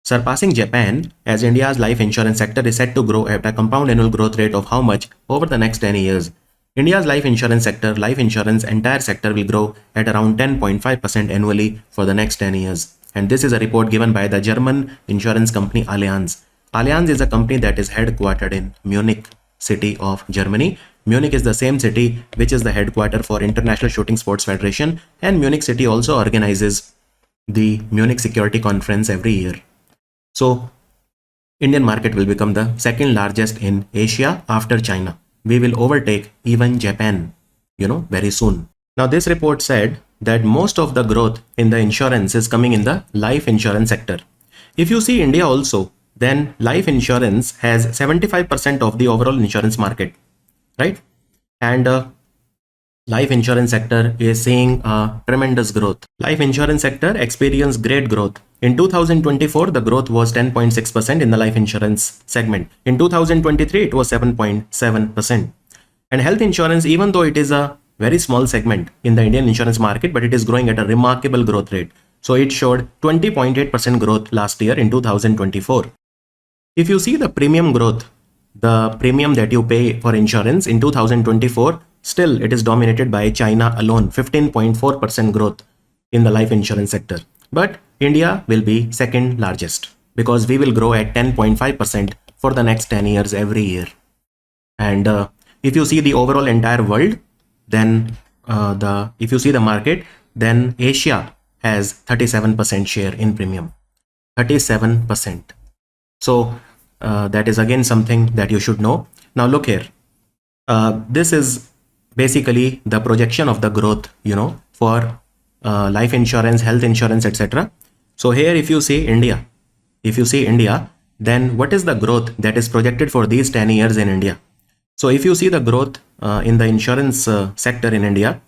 surpassing Japan, as India's life insurance sector is set to grow at a compound annual growth rate of how much over the next 10 years. India's life insurance entire sector will grow at around 10.5% annually for the next 10 years. And this is a report given by the German insurance company Allianz. Allianz is a company that is headquartered in Munich city of Germany. Munich is the same city which is the headquarter for International Shooting Sports Federation, and Munich city also organizes the Munich Security Conference every year. So Indian market will become the second largest in Asia after China. We will overtake even Japan, very soon. Now this report said that most of the growth in the insurance is coming in the life insurance sector. If you see India also, then life insurance has 75% of the overall insurance market, right? And life insurance sector is seeing a tremendous growth. Life insurance sector experienced great growth. In 2024, the growth was 10.6% in the life insurance segment. In 2023, it was 7.7%. And health insurance, even though it is a very small segment in the Indian insurance market, but it is growing at a remarkable growth rate. So it showed 20.8% growth last year in 2024. If you see the premium growth, the premium that you pay for insurance in 2024, still it is dominated by China alone, 15.4% growth in the life insurance sector. But India will be second largest because we will grow at 10.5% for the next 10 years every year. And if you see the overall entire world, then if you see the market, then Asia has 37% share in premium, 37%. So that is again something that you should know. Now look here, this is basically the projection of the growth, for life insurance, health insurance, etc. So here if you see India, then what is the growth that is projected for these 10 years in India? So if you see the growth in the insurance sector in India,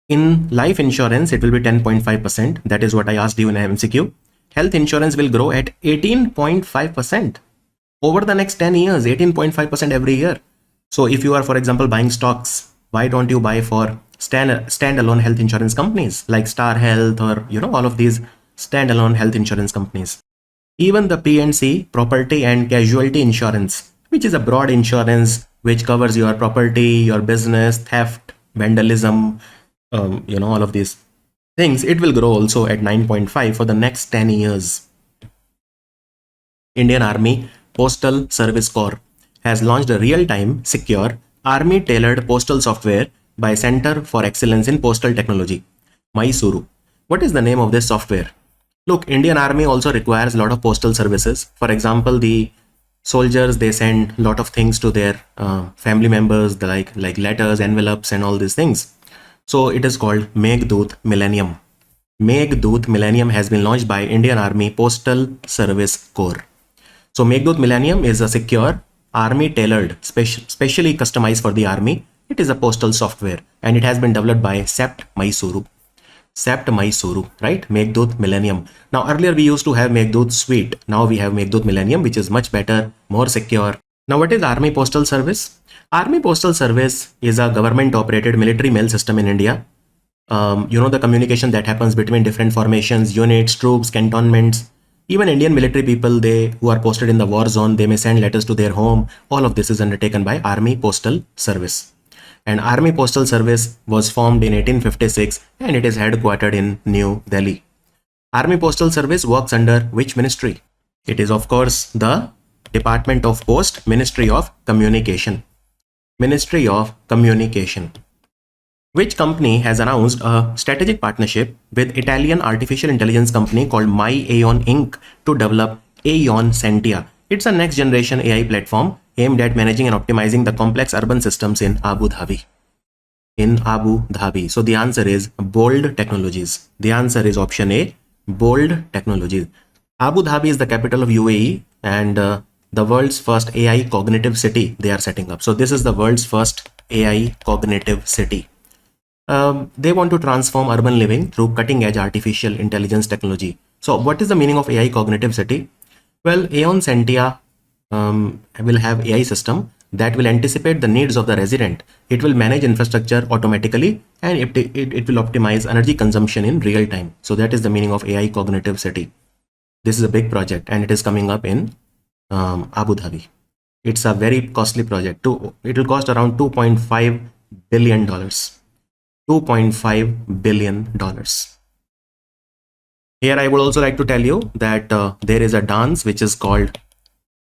in life insurance, it will be 10.5%. That is what I asked you in MCQ. Health insurance will grow at 18.5% over the next 10 years, 18.5% every year. So if you are, for example, buying stocks, why don't you buy for standalone health insurance companies like Star Health or, all of these standalone health insurance companies? Even the P&C, property and casualty insurance, which is a broad insurance which covers your property, your business, theft, vandalism, all of these things, it will grow also at 9.5 for the next 10 years. Indian Army Postal Service Corps has launched a real-time, secure, army-tailored postal software by Center for Excellence in Postal Technology, Mysuru. What is the name of this software? Look, Indian Army also requires a lot of postal services. For example, the soldiers, they send a lot of things to their family members, like letters, envelopes, and all these things. So it is called Meghdoot Millennium. Meghdoot Millennium has been launched by Indian Army Postal Service Corps. So Meghdoot Millennium is a secure, army-tailored, specially customized for the army. It is a postal software and it has been developed by CEPT Mysuru. CEPT Mysuru, right? Meghdoot Millennium. Now earlier we used to have Meghdoot Suite. Now we have Meghdoot Millennium, which is much better, more secure. Now what is Army Postal Service? Army Postal Service is a government-operated military mail system in India. The communication that happens between different formations, units, troops, cantonments, even Indian military people, who are posted in the war zone, they may send letters to their home. All of this is undertaken by Army Postal Service. And Army Postal Service was formed in 1856 and it is headquartered in New Delhi. Army Postal Service works under which ministry? It is, of course, the Department of Post, Ministry of Communication. Ministry of Communication. Which company has announced a strategic partnership with Italian artificial intelligence company called MyAeon Inc. to develop Aeon Sentia? It's a next generation AI platform aimed at managing and optimizing the complex urban systems in Abu Dhabi. So the answer is Bold Technologies. The answer is option A, Bold Technologies. Abu Dhabi is the capital of UAE and the world's first AI cognitive city they are setting up. So this is the world's first AI cognitive city. They want to transform urban living through cutting-edge artificial intelligence technology. So what is the meaning of AI cognitive city? Well, Aeon Sentia will have AI system that will anticipate the needs of the resident. It will manage infrastructure automatically and it will optimize energy consumption in real time. So that is the meaning of AI cognitive city. This is a big project and it is coming up in Abu Dhabi. It's a very costly project. It will cost around $2.5 billion. $2.5 billion. Here I would also like to tell you that there is a dance which is called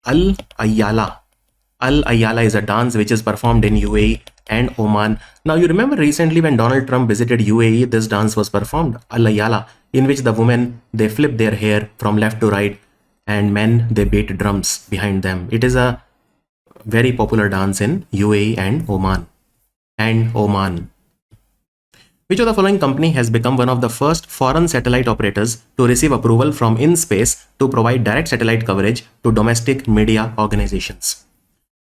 Al-Ayala. Al-Ayala is a dance which is performed in UAE and Oman. Now you remember recently when Donald Trump visited UAE, this dance was performed, Al-Ayala, in which the women, they flip their hair from left to right and men, they beat drums behind them. It is a very popular dance in UAE and Oman. Which of the following company has become one of the first foreign satellite operators to receive approval from InSpace to provide direct satellite coverage to domestic media organizations?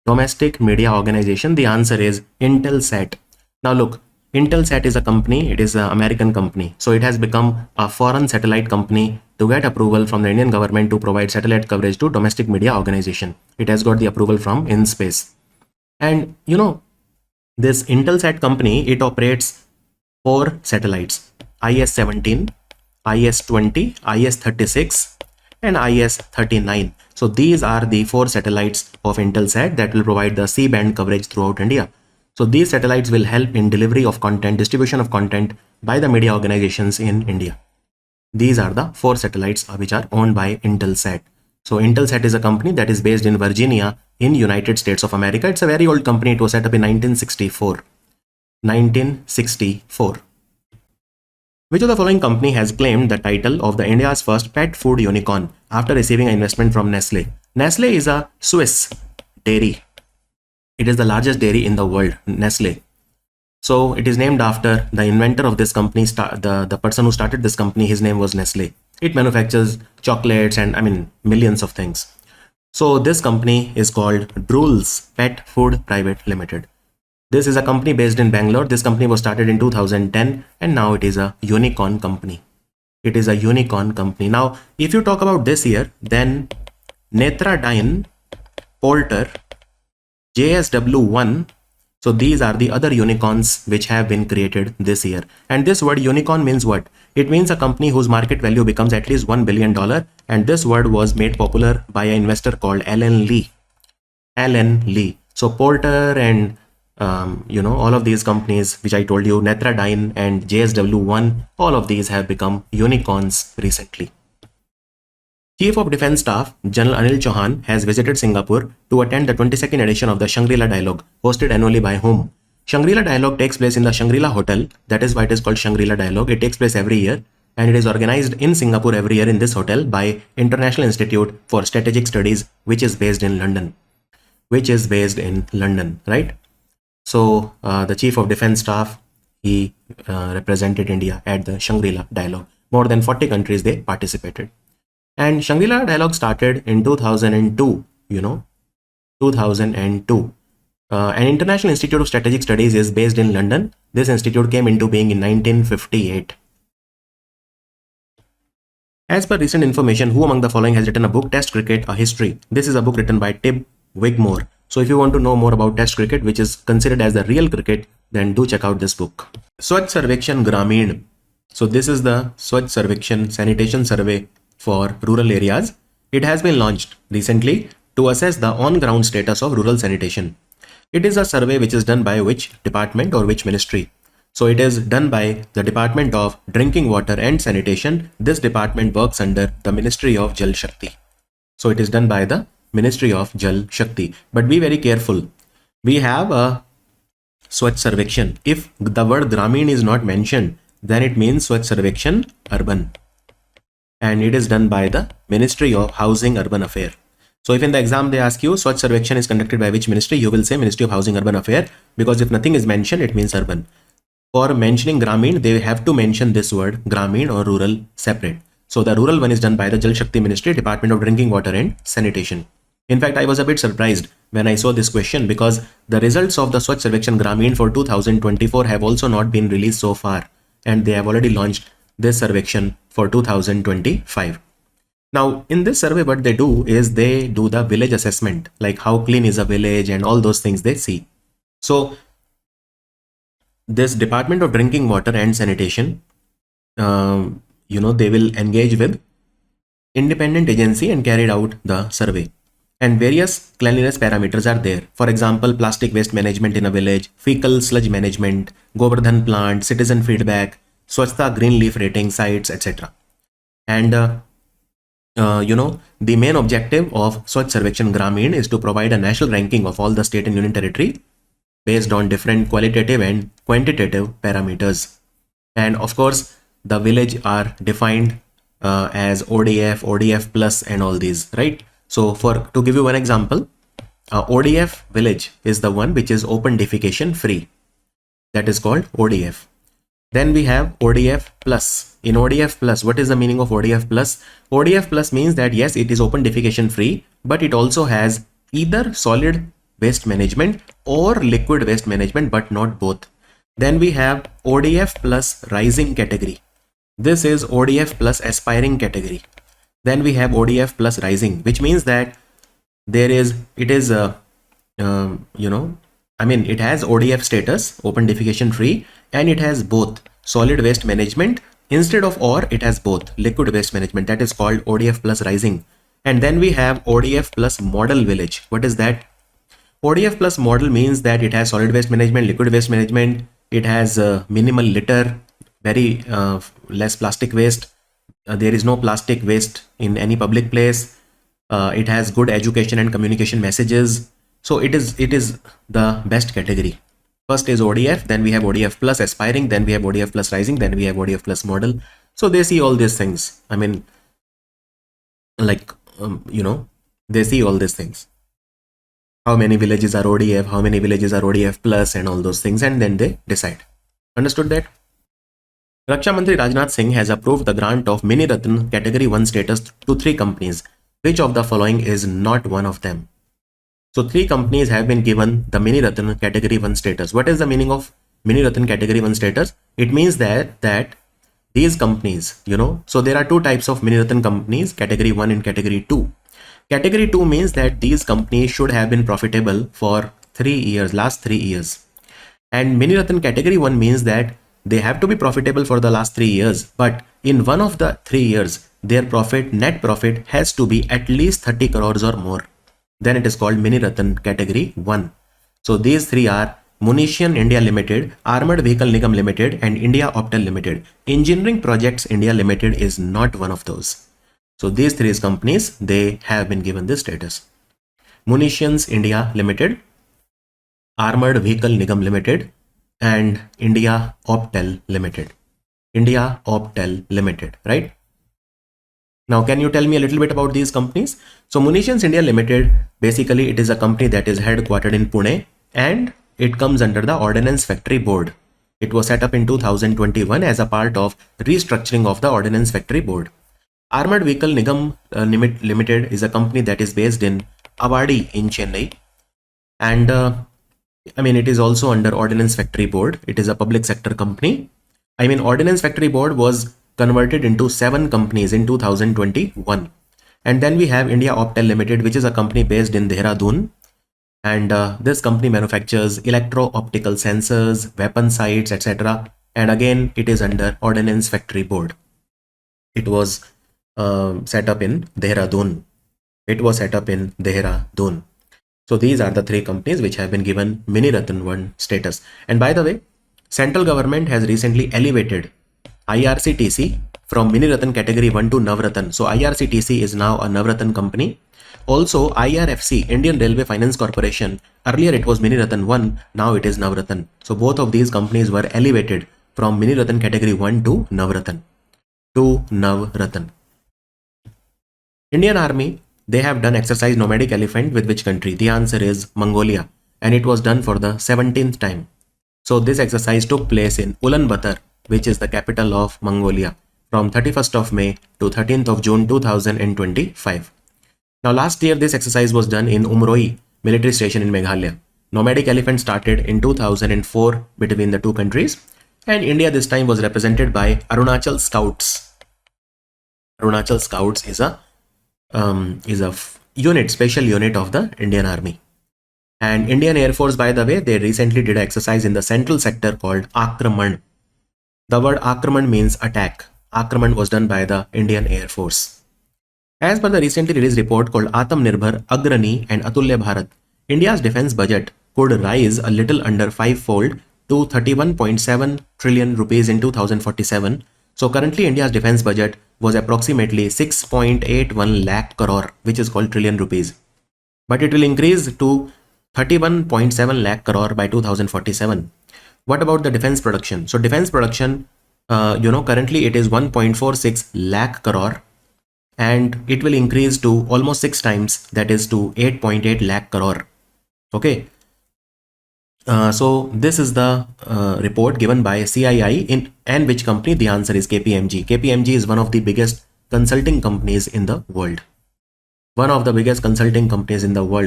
Domestic media organization, the answer is Intelsat. Now look, Intelsat is a company, it is an American company. So it has become a foreign satellite company to get approval from the Indian government to provide satellite coverage to domestic media organization. It has got the approval from InSpace. And this Intelsat company, it operates 4 satellites, IS-17, IS-20, IS-36 and IS-39. So these are the 4 satellites of Intelsat that will provide the C-band coverage throughout India. So these satellites will help in delivery of content, distribution of content by the media organizations in India. These are the 4 satellites which are owned by Intelsat. So Intelsat is a company that is based in Virginia in United States of America. It's a very old company. It was set up in 1964. 1964. Which of the following company has claimed the title of the India's first pet food unicorn after receiving an investment from Nestle? Nestle is a Swiss dairy. It is the largest dairy in the world, Nestle. So it is named after the inventor of this company, the person who started this company. His name was Nestle. It manufactures chocolates and I mean millions of things. So this company is called Drools Pet Food Private Limited. This is a company based in Bangalore. This company was started in 2010 and now it is a unicorn company. It is a unicorn company. Now, if you talk about this year, then Netradine, Porter, JSW1. So these are the other unicorns which have been created this year. And this word unicorn means what? It means a company whose market value becomes at least $1 billion. And this word was made popular by an investor called Alan Lee. Alan Lee. So Porter and all of these companies which I told you, Netradine and JSW1, all of these have become unicorns recently. Chief of Defence Staff General Anil Chauhan has visited Singapore to attend the 22nd edition of the Shangri-La Dialogue, hosted annually by whom? Shangri-La Dialogue takes place in the Shangri-La Hotel. That is why it is called Shangri-La Dialogue. It takes place every year and it is organized in Singapore every year in this hotel by International Institute for Strategic Studies, which is based in London. Right? So the Chief of Defence Staff, he represented India at the Shangri-La Dialogue. More than 40 countries, they participated. And Shangri-La Dialogue started in 2002, 2002. An International Institute of Strategic Studies is based in London. This institute came into being in 1958. As per recent information, who among the following has written a book, Test Cricket, A History? This is a book written by Tib Wigmore. So if you want to know more about Test cricket, which is considered as the real cricket, then do check out this book. Swachh Sarvekshan Gramin. So this is the Swachh Sarvekshan sanitation survey for rural areas. It has been launched recently to assess the on-ground status of rural sanitation. It is a survey which is done by which department or which ministry? So it is done by the Department of Drinking Water and Sanitation. This department works under the Ministry of Jal Shakti. So it is done by the Ministry of Jal Shakti. But be very careful. We have a Swachh Sarvekshan. If the word Gramin is not mentioned, then it means Swachh Sarvekshan Urban. And it is done by the Ministry of Housing Urban Affairs. So if in the exam they ask you Swachh Sarvekshan is conducted by which ministry, you will say Ministry of Housing Urban Affairs, because if nothing is mentioned, it means urban. For mentioning Gramin, they have to mention this word Gramin or rural separate. So the rural one is done by the Jal Shakti Ministry, Department of Drinking Water and Sanitation. In fact, I was a bit surprised when I saw this question because the results of the Swachh Sarvekshan Gramin for 2024 have also not been released so far, and they have already launched this Sarvekshan for 2025. Now, in this survey, what they do is they do the village assessment, like how clean is a village and all those things they see. So this Department of Drinking Water and Sanitation, they will engage with independent agency and carried out the survey. And various cleanliness parameters are there. For example, plastic waste management in a village, fecal sludge management, Govardhan plant, citizen feedback, Swachhta green leaf rating sites, etc. And the main objective of Swachh Sarvekshan Gramin is to provide a national ranking of all the state and union territory based on different qualitative and quantitative parameters. And of course, the village are defined as ODF, ODF plus and all these, right? So to give you one example, ODF village is the one which is open defecation free. That is called ODF. Then we have ODF plus. In ODF plus, what is the meaning of ODF plus? ODF plus means that yes, it is open defecation free, but it also has either solid waste management or liquid waste management, but not both. Then we have ODF plus rising category. This is ODF plus aspiring category. Then we have ODF plus rising, which means that it has ODF status, open defecation free, and it has both solid waste management instead of, or it has both liquid waste management. That is called ODF plus rising. And then we have ODF plus model village. What is that? ODF plus model means that it has solid waste management, liquid waste management, it has minimal litter, very less plastic waste. There is no plastic waste in any public place. It has good education and communication messages. So it is the best category. First is ODF, then we have ODF plus aspiring, then we have ODF plus rising, then we have ODF plus model. So they see all these things. I mean, they see all these things. how many villages are ODF, how many villages are ODF plus, and all those things, and then they decide. Understood that? Raksha Mantri Rajnath Singh has approved the grant of Mini Ratna Category 1 status to 3 companies. Which of the following is not one of them? So 3 companies have been given the Mini Ratna Category 1 status. What is the meaning of Mini Ratna Category 1 status? It means that these companies, so there are 2 types of Mini Ratna companies, Category 1 and Category 2. Category 2 means that these companies should have been profitable for 3 years, last 3 years. And Mini Ratna Category 1 means that they have to be profitable for the last 3 years, but in one of the 3 years, their net profit has to be at least 30 crores or more. Then it is called Mini Ratna Category 1. So these 3 are Munition India Limited, Armored Vehicle Nigam Limited, and India Optel Limited. Engineering Projects India Limited is not one of those. So these 3 companies, they have been given this status. Munitions India Limited, Armored Vehicle Nigam Limited, and India Optel Limited. India Optel Limited, right? Now, can you tell me a little bit about these companies? So Munitions India Limited, basically it is a company that is headquartered in Pune, and it comes under the Ordnance Factory Board. It was set up in 2021 as a part of restructuring of the Ordnance Factory Board. Armored Vehicle Nigam Limited is a company that is based in Avadi in Chennai, and it is also under Ordnance Factory Board. It is a public sector company. Ordnance Factory Board was converted into 7 companies in 2021. And then we have India Optel Limited, which is a company based in Dehradun. And this company manufactures electro-optical sensors, weapon sights, etc. And again, it is under Ordnance Factory Board. It was set up in Dehradun. So these are the 3 companies which have been given Mini Ratna 1 status. And by the way, central government has recently elevated IRCTC from Mini Ratna Category 1 to Navratna. So IRCTC is now a Navratna company. Also IRFC, Indian Railway Finance Corporation, earlier it was Mini Ratna 1, now it is Navratna. So both of these companies were elevated from Mini Ratna Category 1 to Navratna. Indian Army, they have done exercise Nomadic Elephant with which country? The answer is Mongolia, and it was done for the 17th time. So this exercise took place in Ulaanbaatar, which is the capital of Mongolia, from 31st of May to 13th of June 2025. Now last year this exercise was done in Umroi military station in Meghalaya. Nomadic Elephant started in 2004 between the 2 countries, and India this time was represented by Arunachal Scouts. Arunachal Scouts is a special unit of the Indian Army. And Indian Air Force, by the way, they recently did an exercise in the central sector called Akraman. The word Akraman means attack. Akraman was done by the Indian Air Force. As per the recently released report called Atmanirbhar, Agrani and Atulya Bharat, India's defense budget could rise a little under 5-fold to 31.7 trillion rupees in 2047. So currently India's defense budget was approximately 6.81 lakh crore, which is called trillion rupees. But it will increase to 31.7 lakh crore by 2047. What about the defense production? So defense production, currently it is 1.46 lakh crore, and it will increase to almost 6 times, that is to 8.8 lakh crore. Okay. So this is the report given by CII and which company? The answer is KPMG. KPMG is one of the biggest consulting companies in the world.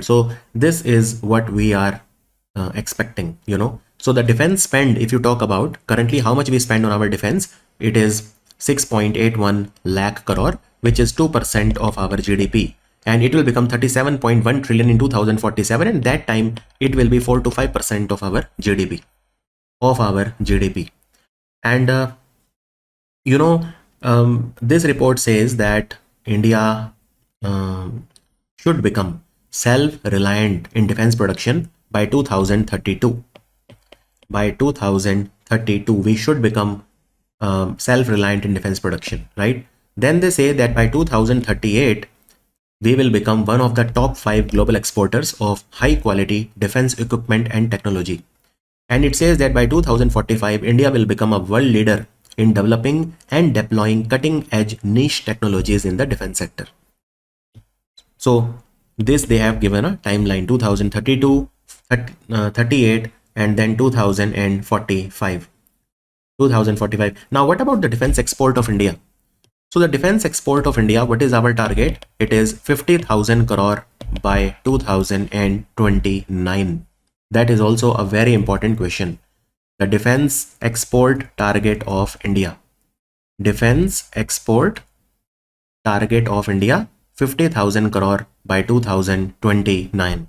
So this is what we are expecting, So the defense spend, if you talk about currently how much we spend on our defense, it is 6.81 lakh crore, which is 2% of our GDP. And it will become 37.1 trillion in 2047, and that time it will be 4 to 5% of our GDP. And this report says that India should become self-reliant in defense production by 2032. By 2032, we should become self-reliant in defense production, right? Then they say that by 2038, we will become one of the top 5 global exporters of high quality defense equipment and technology. And it says that by 2045, India will become a world leader in developing and deploying cutting edge niche technologies in the defense sector. So This they have given a timeline 2032, 38, and then 2045. 2045. Now, what about the defense export of India? So the defense export of India, what is our target? It is 50,000 crore by 2029. That is also a very important question. The defense export target of India. Defense export target of India, 50,000 crore by 2029.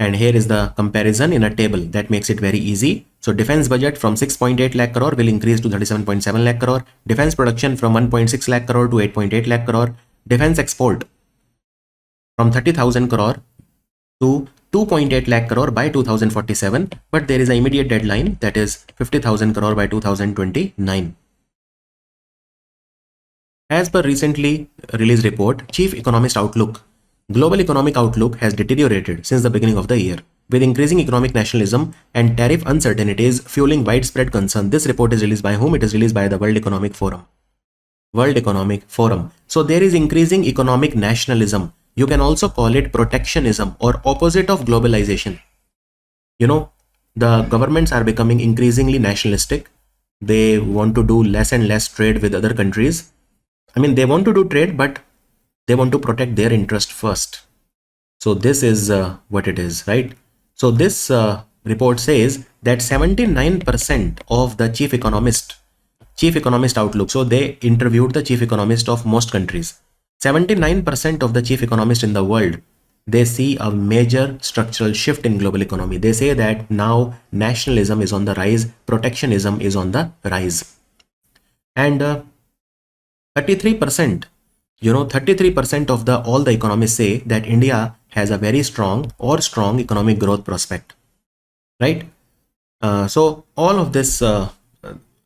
And here is the comparison in a table that makes it very easy. So defense budget from 6.8 lakh crore will increase to 37.7 lakh crore. Defense production from 1.6 lakh crore to 8.8 lakh crore. Defense export from 30,000 crore to 2.8 lakh crore by 2047. But there is an immediate deadline, that is 50,000 crore by 2029. As per recently released report, Chief Economist Outlook, global economic outlook has deteriorated since the beginning of the year, with increasing economic nationalism and tariff uncertainties fueling widespread concern. This report is released by whom? It is released by the World Economic Forum. World Economic Forum. So there is increasing economic nationalism. You can also call it protectionism or opposite of globalization. You know, the governments are becoming increasingly nationalistic. They want to do less and less trade with other countries. I mean, they want to do trade, but they want to protect their interest first. So this is what it is, right? So this report says that 79% of the chief economist outlook. So they interviewed the chief economist of most countries. 79% of the chief economists in the world, they see a major structural shift in global economy. They say that now nationalism is on the rise, protectionism is on the rise. And 33%, 33% of all the economists say that India has a very strong economic growth prospect, right? So all of this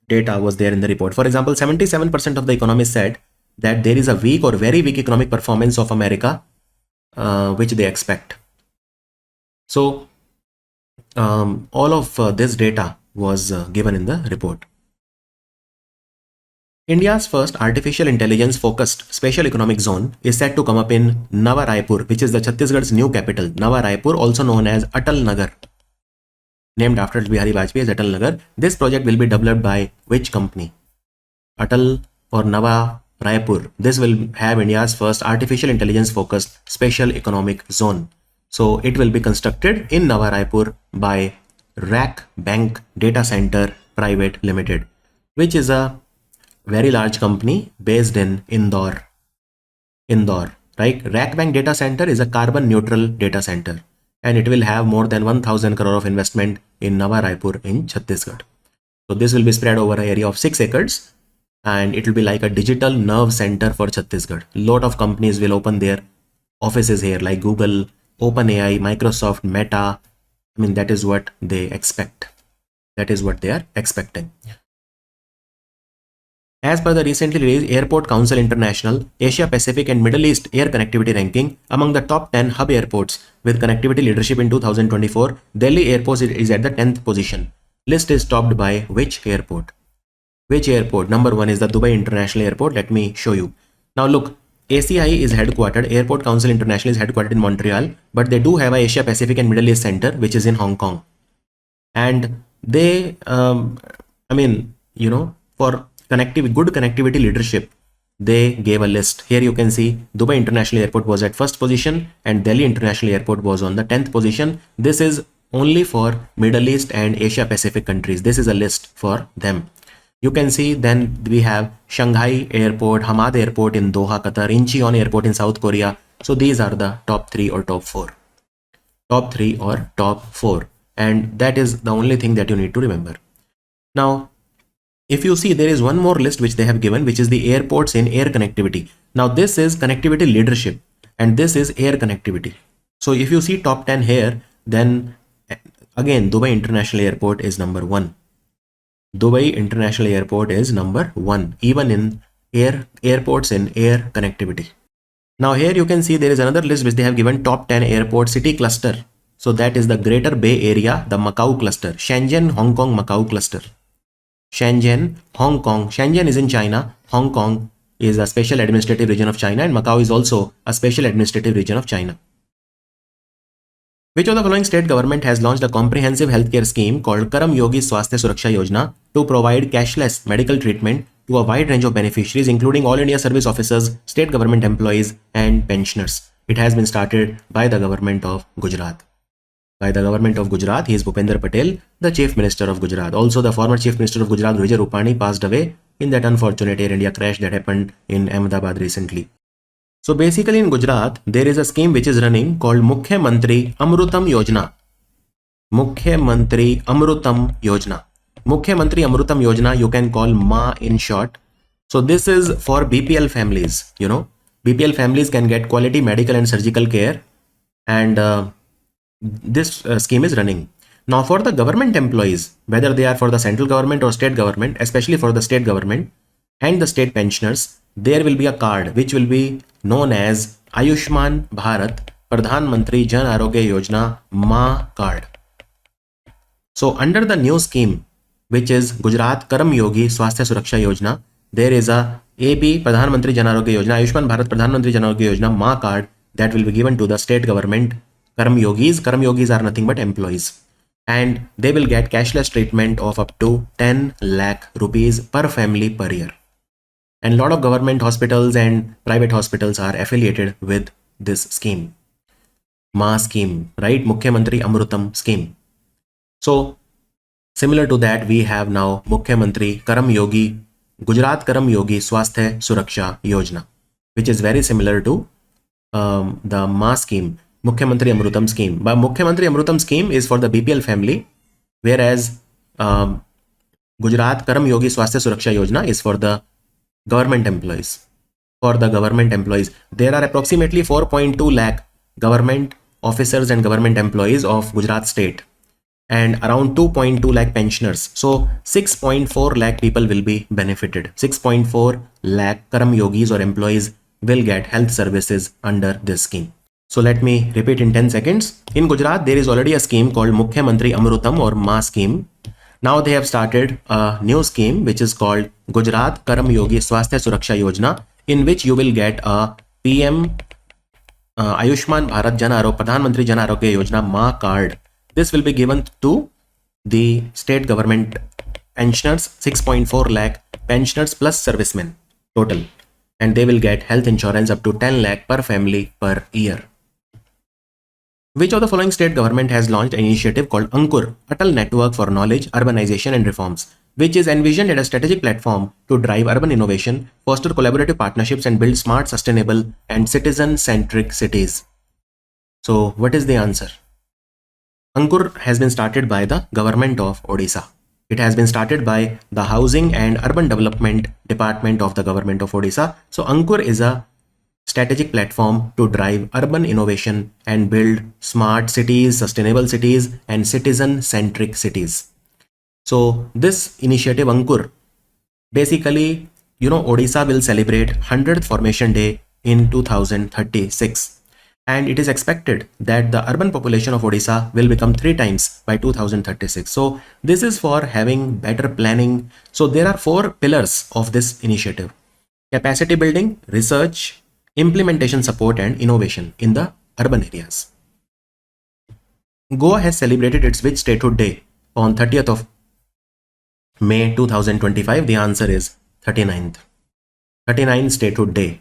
data was there in the report. For example, 77% of the economists said that there is a weak or very weak economic performance of America, which they expect. So all of this data was given in the report. India's first artificial intelligence focused special economic zone is set to come up in Nava Raipur, which is the Chhattisgarh's new capital. Nava Raipur, also known as Atal Nagar, named after Bihari Vajpayee as Atal Nagar. This project will be developed by which company? Atal or Nava Raipur. This will have India's first artificial intelligence focused special economic zone. So it will be constructed in Nava Raipur by RAC Bank Data Center Private Limited, which is a very large company based in Indore, right? RAC Bank Data Center is a carbon neutral data center, and it will have more than 1,000 crore of investment in Nava Raipur in Chhattisgarh. So this will be spread over an area of 6 acres, and it will be like a digital nerve center for Chhattisgarh. Lot of companies will open their offices here, like Google, OpenAI, Microsoft, Meta. I mean, that is what they expect. That is what they are expecting. As per the recently released Airport Council International Asia Pacific and Middle East Air Connectivity Ranking, among the top 10 hub airports with connectivity leadership in 2024, Delhi Airport is at the 10th position. List is topped by which airport? Which airport? Number 1 is the Dubai International Airport. Let me show you. Now look, ACI is headquartered, Airport Council International is headquartered in Montreal, but they do have a Asia Pacific and Middle East Center, which is in Hong Kong. And they, for good connectivity leadership, they gave a list. Here you can see Dubai International Airport was at first position and Delhi International Airport was on the 10th position. This is only for Middle East and Asia Pacific countries. This is a list for them. You can see then we have Shanghai Airport, Hamad Airport in Doha, Qatar, Incheon Airport in South Korea. So these are the top 3 or top 4. Top 3 or top 4. And that is the only thing that you need to remember. Now, if you see, there is one more list which they have given, which is the airports in air connectivity. Now this is connectivity leadership and this is air connectivity. So if you see top 10 here, then again Dubai International Airport is number 1. Dubai International Airport is number 1, even in airports in air connectivity. Now here you can see there is another list which they have given top 10 airport city cluster. So that is the Greater Bay Area, the Macau cluster, Shenzhen, Hong Kong, Macau cluster. Shenzhen, Hong Kong. Shenzhen is in China. Hong Kong is a special administrative region of China, and Macau is also a special administrative region of China. Which of the following state government has launched a comprehensive healthcare scheme called Karam Yogi Swasthya Suraksha Yojana to provide cashless medical treatment to a wide range of beneficiaries, including all India service officers, state government employees, and pensioners? It has been started by the government of Gujarat. By the government of Gujarat, he is Bhupender Patel, the Chief Minister of Gujarat. Also, the former Chief Minister of Gujarat, Vijay Rupani, passed away in that unfortunate Air India crash that happened in Ahmedabad recently. So basically in Gujarat, there is a scheme which is running called Mukhya Mantri Amrutam Yojana. Mukhya Mantri Amrutam Yojana. Mukhya Mantri Amrutam Yojana, you can call MA in short. So this is for BPL families, BPL families can get quality medical and surgical care, and this scheme is running. Now for the government employees, whether they are for the central government or state government, especially for the state government and the state pensioners, there will be a card which will be known as Ayushman Bharat Pradhan Mantri Jan Arogya Yojana MA card. So under the new scheme, which is Gujarat Karam Yogi Swasthya Suraksha Yojana, there is a AB Pradhan Mantri Jan Arogya Yojana, Ayushman Bharat Pradhan Mantri Jan Arogya Yojana MA card that will be given to the state government Karam Yogis. Karam Yogis are nothing but employees, and they will get cashless treatment of up to 10 lakh rupees per family per year. And a lot of government hospitals and private hospitals are affiliated with this scheme. MA scheme, right? Mukhya Mantri Amrutam scheme. So similar to that, we have now Mukhya Mantri Karam Yogi, Gujarat Karam Yogi Swasthya Suraksha Yojana, which is very similar to the MA scheme, Mukhya Mantri Amrutam scheme. But Mukhya Mantri Amrutam scheme is for the BPL family, whereas Gujarat Karam Yogi Swasthya Suraksha Yojana is for the government employees. For the government employees, there are approximately 4.2 lakh government officers and government employees of Gujarat state, and around 2.2 lakh pensioners. So 6.4 lakh people will be benefited. 6.4 lakh Karam Yogis or employees will get health services under this scheme. So let me repeat in 10 seconds. In Gujarat, there is already a scheme called Mukhya Mantri Amrutam or MA scheme. Now they have started a new scheme which is called Gujarat Karam Yogi Swasthya Suraksha Yojana, in which you will get a PM Ayushman Bharat Jan Arogya Pradhan Mantri Jan Arogya Yojana MA card. This will be given to the state government pensioners, 6.4 lakh pensioners plus servicemen total, and they will get health insurance up to 10 lakh per family per year. Which of the following state government has launched an initiative called Ankur, Atal Network for Knowledge, Urbanization and Reforms, which is envisioned as a strategic platform to drive urban innovation, foster collaborative partnerships, and build smart, sustainable, and citizen-centric cities? So what is the answer? Ankur has been started by the government of Odisha. It has been started by the Housing and Urban Development Department of the government of Odisha. So Ankur is a strategic platform to drive urban innovation and build smart cities, sustainable cities, and citizen-centric cities. So this initiative Ankur, basically, Odisha will celebrate 100th Formation Day in 2036. And it is expected that the urban population of Odisha will become 3 times by 2036. So this is for having better planning. So there are 4 pillars of this initiative: capacity building, research, implementation support, and innovation in the urban areas. Goa has celebrated its which statehood day on 30th of May 2025? The answer is 39th. 39th statehood day.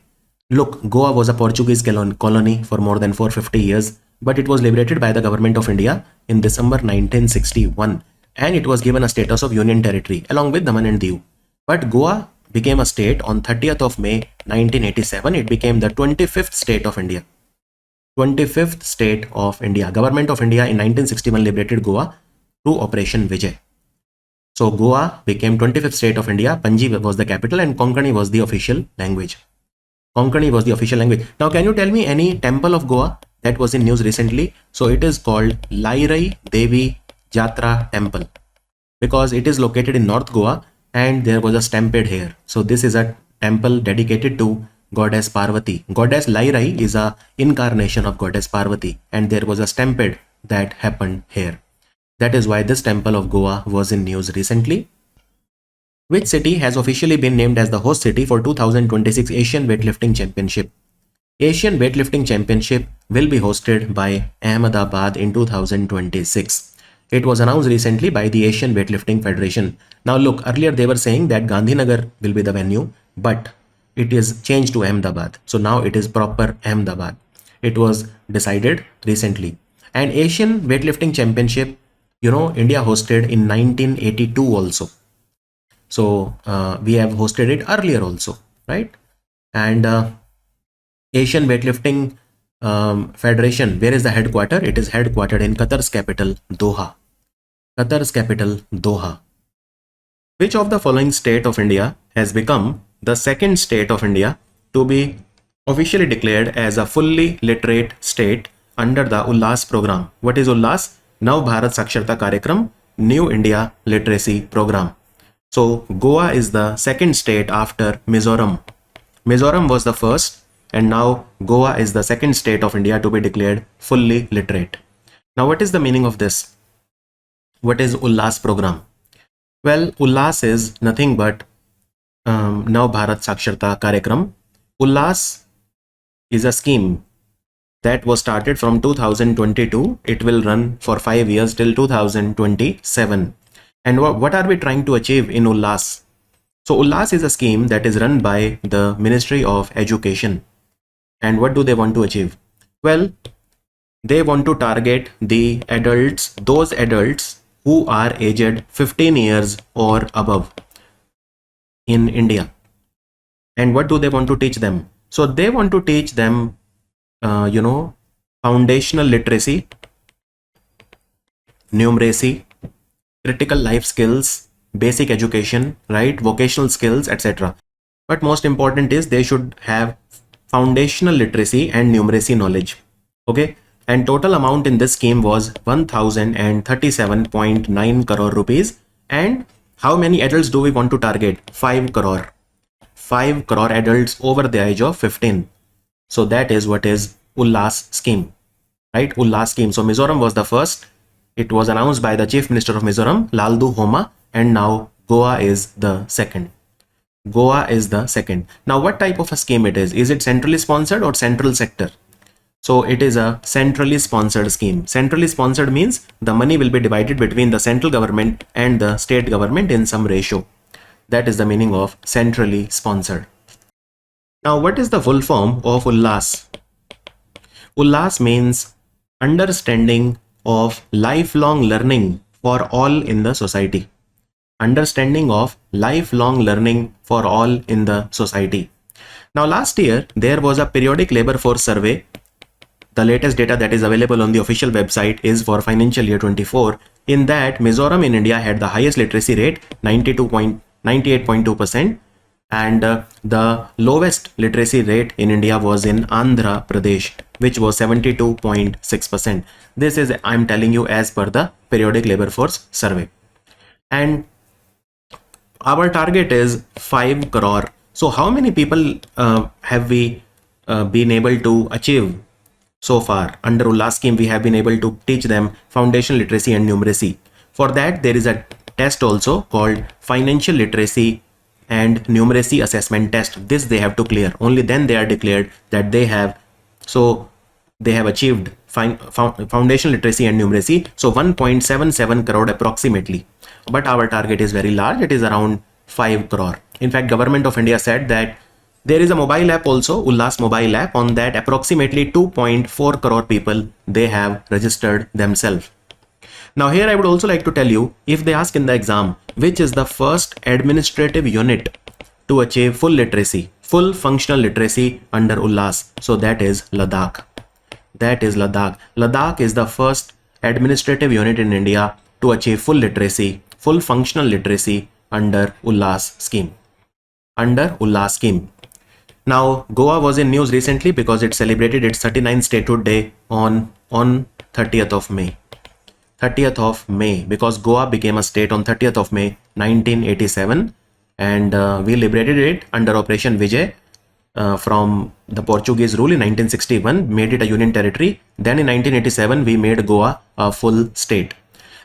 Look, Goa was a Portuguese colony for more than 450 years, but it was liberated by the government of India in December 1961, and it was given a status of union territory along with Daman and Diu. But Goa became a state on 30th of May 1987. It became the 25th state of India. 25th state of India. Government of India in 1961 liberated Goa through Operation Vijay. So Goa became 25th state of India. Panji was the capital and Konkani was the official language. Konkani was the official language. Now, can you tell me any temple of Goa that was in news recently? So it is called Lairai Devi Jatra Temple, because it is located in North Goa and there was a stampede here. So this is a temple dedicated to Goddess Parvati. Goddess Lairai is a incarnation of Goddess Parvati, and there was a stampede that happened here. That is why this temple of Goa was in news recently. Which city has officially been named as the host city for 2026 Asian Weightlifting Championship? Asian Weightlifting Championship will be hosted by Ahmedabad in 2026. It was announced recently by the Asian Weightlifting Federation. Now look, earlier they were saying that Gandhinagar will be the venue, but it is changed to Ahmedabad. So now it is proper Ahmedabad. It was decided recently. And Asian Weightlifting Championship, India hosted in 1982 also. So we have hosted it earlier also, right? And Asian Weightlifting Federation, where is the headquarter? It is headquartered in Qatar's capital, Doha. Qatar's capital, Doha. Which of the following state of India has become the second state of India to be officially declared as a fully literate state under the Ullas program? What is Ullas? Nav Bharat Saksharta Karyakram, New India Literacy Program. So Goa is the second state after Mizoram. Mizoram was the first, and now Goa is the second state of India to be declared fully literate. Now what is the meaning of this? What is Ullas program? Well, Ullas is nothing but Nav Bharat Saksharta Karyakram. Ullas is a scheme that was started from 2022. It will run for 5 years till 2027. And what are we trying to achieve in Ullas? So Ullas is a scheme that is run by the Ministry of Education. And what do they want to achieve? Well, they want to target the adults, those adults who are aged 15 years or above in India. And what do they want to teach them? So they want to teach them, foundational literacy, numeracy, critical life skills, basic education, right? Vocational skills, etc. But most important is they should have foundational literacy and numeracy knowledge. Okay. And total amount in this scheme was 1037.9 crore rupees. And how many adults do we want to target? 5 crore. 5 crore adults over the age of 15. So that is what is Ullas scheme, right? Ullas scheme. So Mizoram was the first. It was announced by the Chief Minister of Mizoram, Laldu Homa, and now Goa is the second. Goa is the second. Now, what type of a scheme it is? Is it centrally sponsored or central sector? So it is a centrally sponsored scheme. Centrally sponsored means the money will be divided between the central government and the state government in some ratio. That is the meaning of centrally sponsored. Now, what is the full form of Ullas? Ullas means understanding of lifelong learning for all in the society. Understanding of lifelong learning for all in the society. Now last year there was a periodic labor force survey. The latest data that is available on the official website is for financial year 24. In that, Mizoram in India had the highest literacy rate, 98.2%, and the lowest literacy rate in India was in Andhra Pradesh, which was 72.6%. This is, I'm telling you, as per the periodic labor force survey. And our target is 5 crore. So how many people have we been able to achieve so far? Under Ullas scheme, we have been able to teach them foundational literacy and numeracy. For that, there is a test also called financial literacy and numeracy assessment test. This they have to clear. Only then they are declared that they have achieved foundational literacy and numeracy. So 1.77 crore approximately. But our target is very large. It is around 5 crore. In fact, Government of India said that there is a mobile app also, Ullas mobile app. On that, approximately 2.4 crore people, they have registered themselves. Now here I would also like to tell you, if they ask in the exam, which is the first administrative unit to achieve full literacy, full functional literacy under Ullas. So that is Ladakh. That is Ladakh. Ladakh is the first administrative unit in India to achieve full literacy, full functional literacy under Ullas scheme. Under Ullas scheme. Now Goa was in news recently because it celebrated its 39th statehood day on 30th of May. 30th of May, because Goa became a state on 30th of May 1987, and we liberated it under Operation Vijay from the Portuguese rule in 1961, made it a union territory. Then in 1987 we made Goa a full state.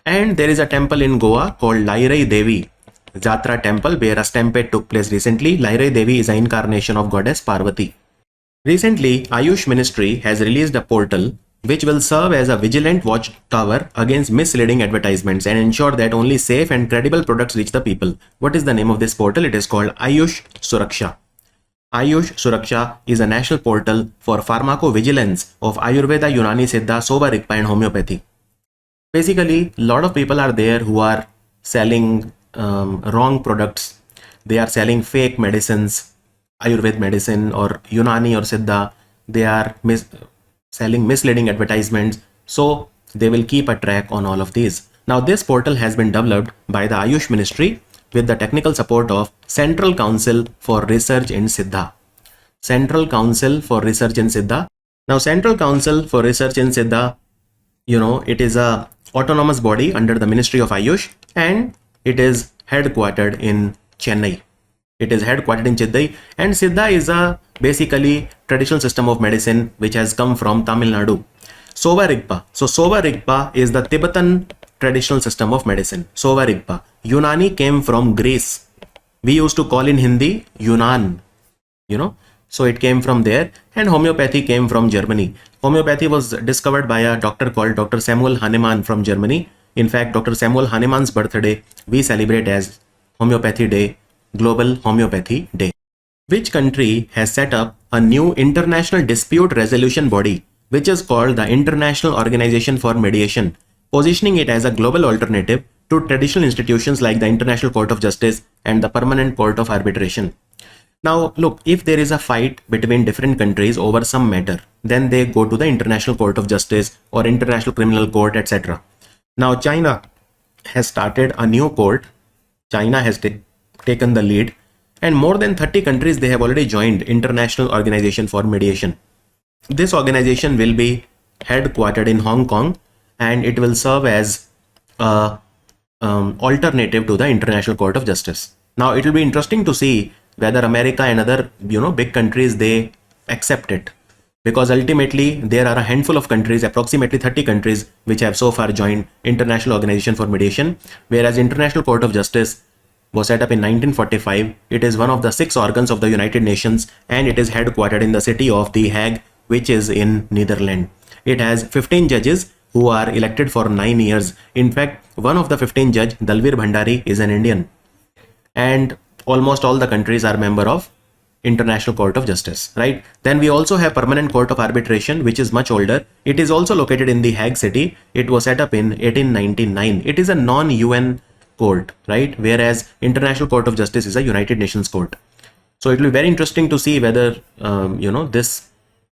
And there is a temple in Goa called Lairai Devi. Jatra temple where a stampede took place recently. Laire Devi is an incarnation of goddess Parvati. Recently, Ayush Ministry has released a portal which will serve as a vigilant watchtower against misleading advertisements and ensure that only safe and credible products reach the people. What is the name of this portal? It is called Ayush Suraksha. Ayush Suraksha is a national portal for pharmacovigilance of Ayurveda, Unani Siddha, Soba Rigpa and homeopathy. Basically, a lot of people are there who are selling wrong products. They are selling fake medicines, Ayurveda medicine or Unani or Siddha. They are selling misleading advertisements. So they will keep a track on all of these. Now this portal has been developed by the Ayush Ministry with the technical support of Central Council for Research in Siddha. Central Council for Research in Siddha. Now Central Council for Research in Siddha, it is a autonomous body under the Ministry of Ayush and it is headquartered in Chennai. It is headquartered in Chennai, and Siddha is a basically traditional system of medicine which has come from Tamil Nadu. Soba Rigpa. So Soba Rigpa is the Tibetan traditional system of medicine. Soba Rigpa. Unani came from Greece. We used to call in Hindi Yunan. So it came from there, and homeopathy came from Germany. Homeopathy was discovered by a doctor called Dr. Samuel Hahnemann from Germany. In fact, Dr. Samuel Hahnemann's birthday we celebrate as Homeopathy Day, Global Homeopathy Day. Which country has set up a new international dispute resolution body, which is called the International Organization for Mediation, positioning it as a global alternative to traditional institutions like the International Court of Justice and the Permanent Court of Arbitration. Now, look, if there is a fight between different countries over some matter, then they go to the International Court of Justice or International Criminal Court, etc. Now, China has started a new court. China has taken the lead, and more than 30 countries, they have already joined International Organization for Mediation. This organization will be headquartered in Hong Kong, and it will serve as a alternative to the International Court of Justice. Now, it will be interesting to see whether America and other big countries, they accept it, because ultimately there are a handful of countries, approximately 30 countries, which have so far joined International Organization for Mediation, whereas International Court of Justice was set up in 1945. It is one of the 6 organs of the United Nations, and it is headquartered in the city of The Hague, which is in Netherlands. It has 15 judges who are elected for 9 years. In fact, one of the 15 judge, Dalvir Bhandari, is an Indian. And almost all the countries are member of International Court of Justice, right? Then we also have Permanent Court of Arbitration, which is much older. It is also located in The Hague city. It was set up in 1899. It is a non-UN court, right? Whereas International Court of Justice is a United Nations court. So it will be very interesting to see whether, this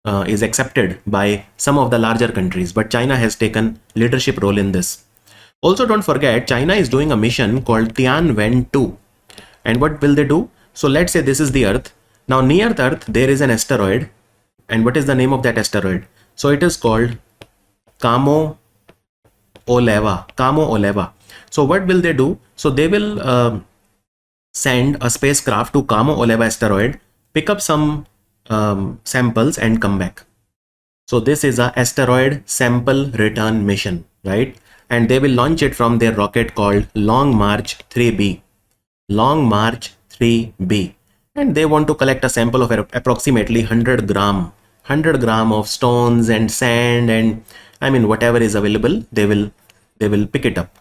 is accepted by some of the larger countries, but China has taken leadership role in this. Also, don't forget, China is doing a mission called Tianwen-2. And what will they do? So let's say this is the Earth. Now near the Earth, there is an asteroid. And what is the name of that asteroid? So it is called Kamo Oleva. So what will they do? So they will send a spacecraft to Kamo Oleva asteroid, pick up some samples and come back. So this is a asteroid sample return mission, right? And they will launch it from their rocket called Long March 3B. Long March 3B. And they want to collect a sample of approximately 100 gram of stones and sand, and whatever is available, they will pick it up.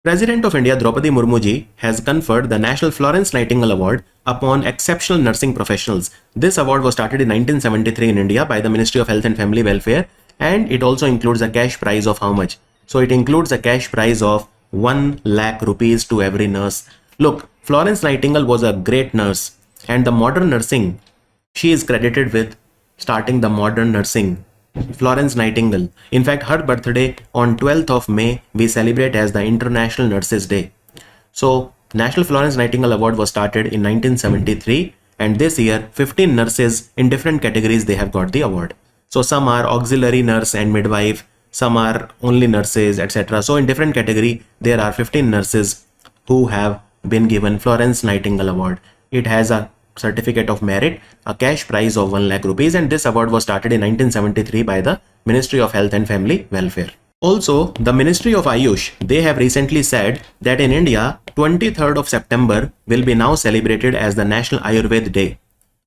President of India Draupadi Murmu ji has conferred the National Florence Nightingale Award upon exceptional nursing professionals. This award was started in 1973 in India by the Ministry of Health and Family Welfare, and it also includes a cash prize of how much? So it includes a cash prize of 1 lakh rupees to every nurse. Look, Florence Nightingale was a great nurse, and the modern nursing, she is credited with starting the modern nursing. Florence Nightingale. In fact, her birthday on 12th of May, we celebrate as the International Nurses Day. So, National Florence Nightingale Award was started in 1973, and this year, 15 nurses in different categories, they have got the award. So, some are auxiliary nurse and midwife, some are only nurses, etc. So, in different category, there are 15 nurses who have been given Florence Nightingale Award. It has a certificate of merit, a cash prize of 1 lakh rupees, and this award was started in 1973 by the Ministry of Health and Family Welfare. Also, the Ministry of Ayush, they have recently said that in India, 23rd of September will be now celebrated as the National Ayurveda Day.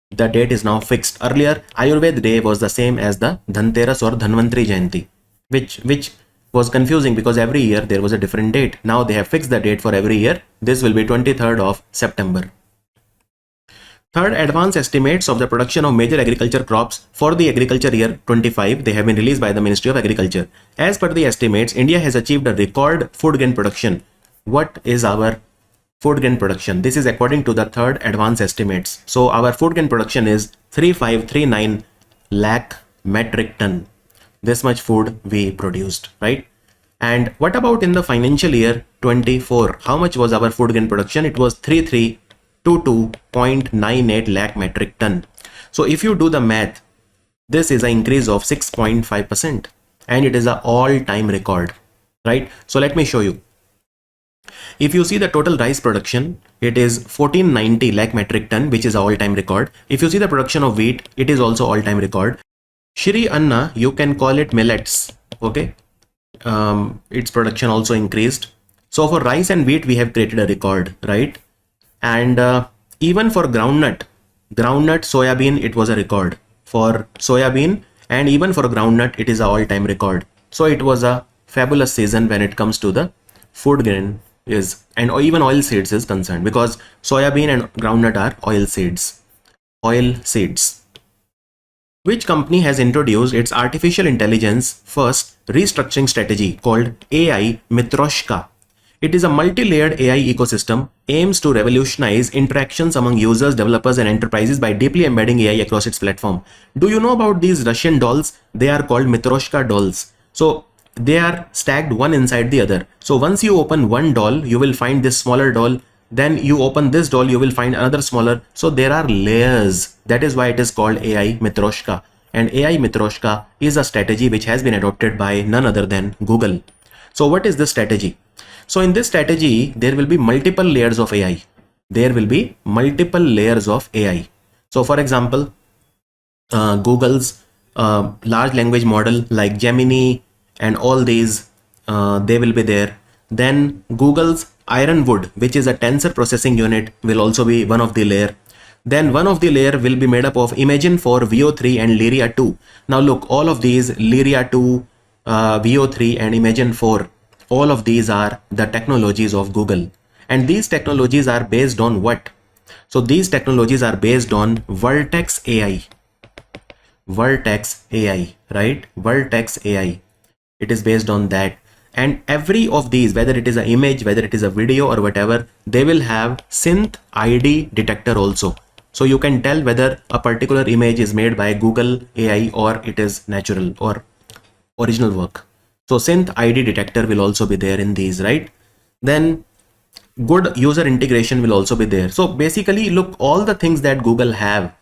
The date is now fixed. Earlier, Ayurveda Day was the same as the Dhanteras or Dhanvantri Jayanti, which was confusing because every year there was a different date. Now they have fixed the date for every year. This will be 23rd of September. Third, advanced estimates of the production of major agriculture crops for the agriculture year 25, they have been released by the Ministry of Agriculture. As per the estimates, India has achieved a record food grain production. What is our food grain production? This is according to the third advanced estimates. So our food grain production is 3539 lakh metric ton. This much food we produced, right? And what about in the financial year 24? How much was our food grain production? It was 3322.98 lakh metric ton. So if you do the math, this is an increase of 6.5% and it is an all-time record, right? So let me show you. If you see the total rice production, it is 1490 lakh metric ton, which is an all-time record. If you see the production of wheat, it is also all-time record. Shri Anna, you can call it millets, okay? Its production also increased. So for rice and wheat, we have created a record, right? And even for groundnut, soyabean, it was a record for soyabean, and even for groundnut, it is an all-time record. So it was a fabulous season when it comes to the food grain is, and even oil seeds is concerned, because soyabean and groundnut are oil seeds. Which company has introduced its artificial intelligence first restructuring strategy called AI Mitroshka? It is a multi-layered AI ecosystem, aims to revolutionize interactions among users, developers, and enterprises by deeply embedding AI across its platform. Do you know about these Russian dolls? They are called Mitroshka dolls. So they are stacked one inside the other. So once you open one doll, you will find this smaller doll. Then you open this doll, you will find another smaller. So there are layers. That is why it is called AI Mitroshka. And AI Mitroshka is a strategy which has been adopted by none other than Google. So what is this strategy? So in this strategy, there will be multiple layers of AI. So for example, Google's large language model like Gemini and all these, they will be there. Then Google's Ironwood, which is a tensor processing unit, will also be one of the layer. Then one of the layer will be made up of Imagen 4, VO3 and Lyria 2. Now look, all of these Lyria 2, VO3 and Imagen 4, all of these are the technologies of Google. And these technologies are based on what? So these technologies are based on Vertex AI. Right? Vertex AI. It is based on that. And every of these, whether it is an image, whether it is a video or whatever, they will have synth ID detector also. So you can tell whether a particular image is made by Google AI or it is natural or original work. So synth ID detector will also be there in these, right? Then good user integration will also be there. So basically, look, all the things that Google have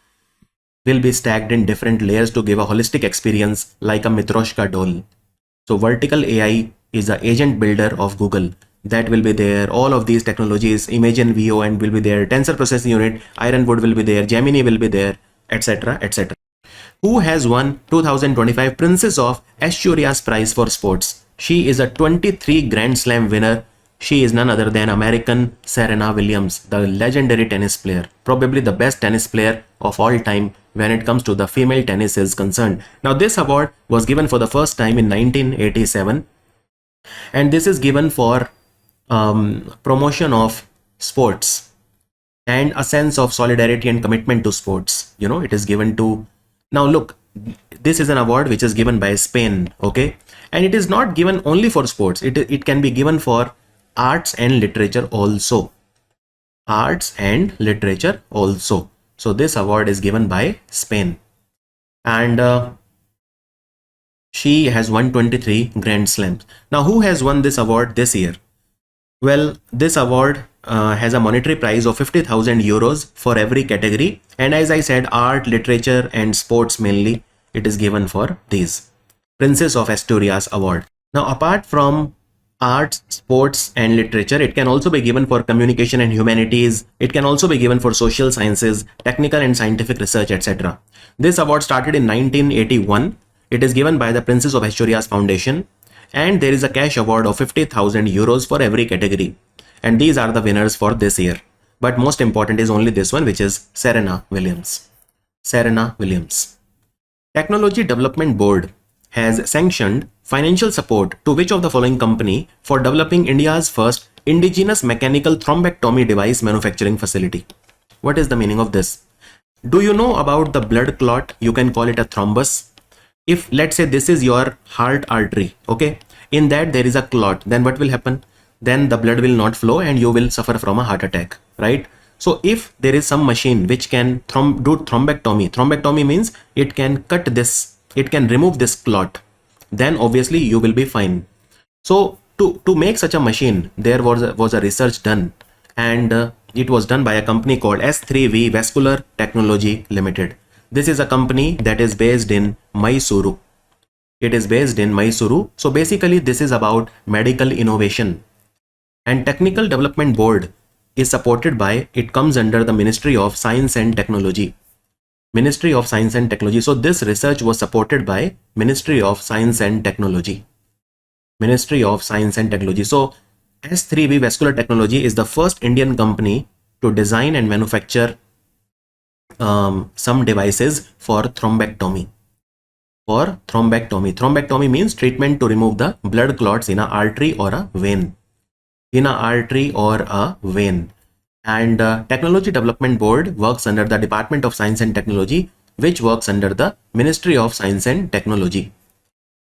will be stacked in different layers to give a holistic experience like a Mitroshka doll. So vertical AI is the agent builder of Google. That will be there. All of these technologies, Imagen VO and will be there. Tensor processing unit, Ironwood will be there. Gemini will be there, etc., etc. Who has won 2025 Princess of Asturias Prize for Sports? She is a 23 Grand Slam winner. She is none other than American Serena Williams, the legendary tennis player, probably the best tennis player of all time when it comes to the female tennis is concerned. Now this award was given for the first time in 1987, and this is given for promotion of sports and a sense of solidarity and commitment to sports. You know, it is given to, now look, this is an award which is given by Spain, okay? And it is not given only for sports. It can be given for arts and literature also. So this award is given by Spain. And she has won 23 Grand Slams. Now who has won this award this year? Well, this award has a monetary prize of 50,000 euros for every category. And as I said, art, literature and sports mainly, it is given for these. Princess of Asturias Award. Now, apart from arts, sports and literature, it can also be given for communication and humanities. It can also be given for social sciences, technical and scientific research, etc. This award started in 1981. It is given by the Princess of Asturias Foundation. and there is a cash award of 50,000 euros for every category. And these are the winners for this year. But most important is only this one, which is Serena Williams. Serena Williams. Technology Development Board has sanctioned financial support to which of the following company for developing India's first indigenous mechanical thrombectomy device manufacturing facility? What is the meaning of this? Do you know about the blood clot? You can call it a thrombus. If let's say this is your heart artery, okay, in that there is a clot, then what will happen? Then the blood will not flow and you will suffer from a heart attack, right? So if there is some machine which can do thrombectomy means it can cut this, it can remove this clot, then obviously you will be fine. So to make such a machine, there was a research done, and it was done by a company called S3V Vascular Technology Limited. This is a company that is based in Mysuru. It is based in Mysuru. So basically this is about medical innovation. And Technical Development Board is supported by, it comes under the Ministry of Science and Technology. Ministry of Science and Technology. So this research was supported by Ministry of Science and Technology. Ministry of Science and Technology. So S3V Vascular Technology is the first Indian company to design and manufacture some devices for thrombectomy. For thrombectomy. Thrombectomy means treatment to remove the blood clots in an artery or a vein. In an artery or a vein. And Technology Development Board works under the Department of Science and Technology, which works under the Ministry of Science and Technology.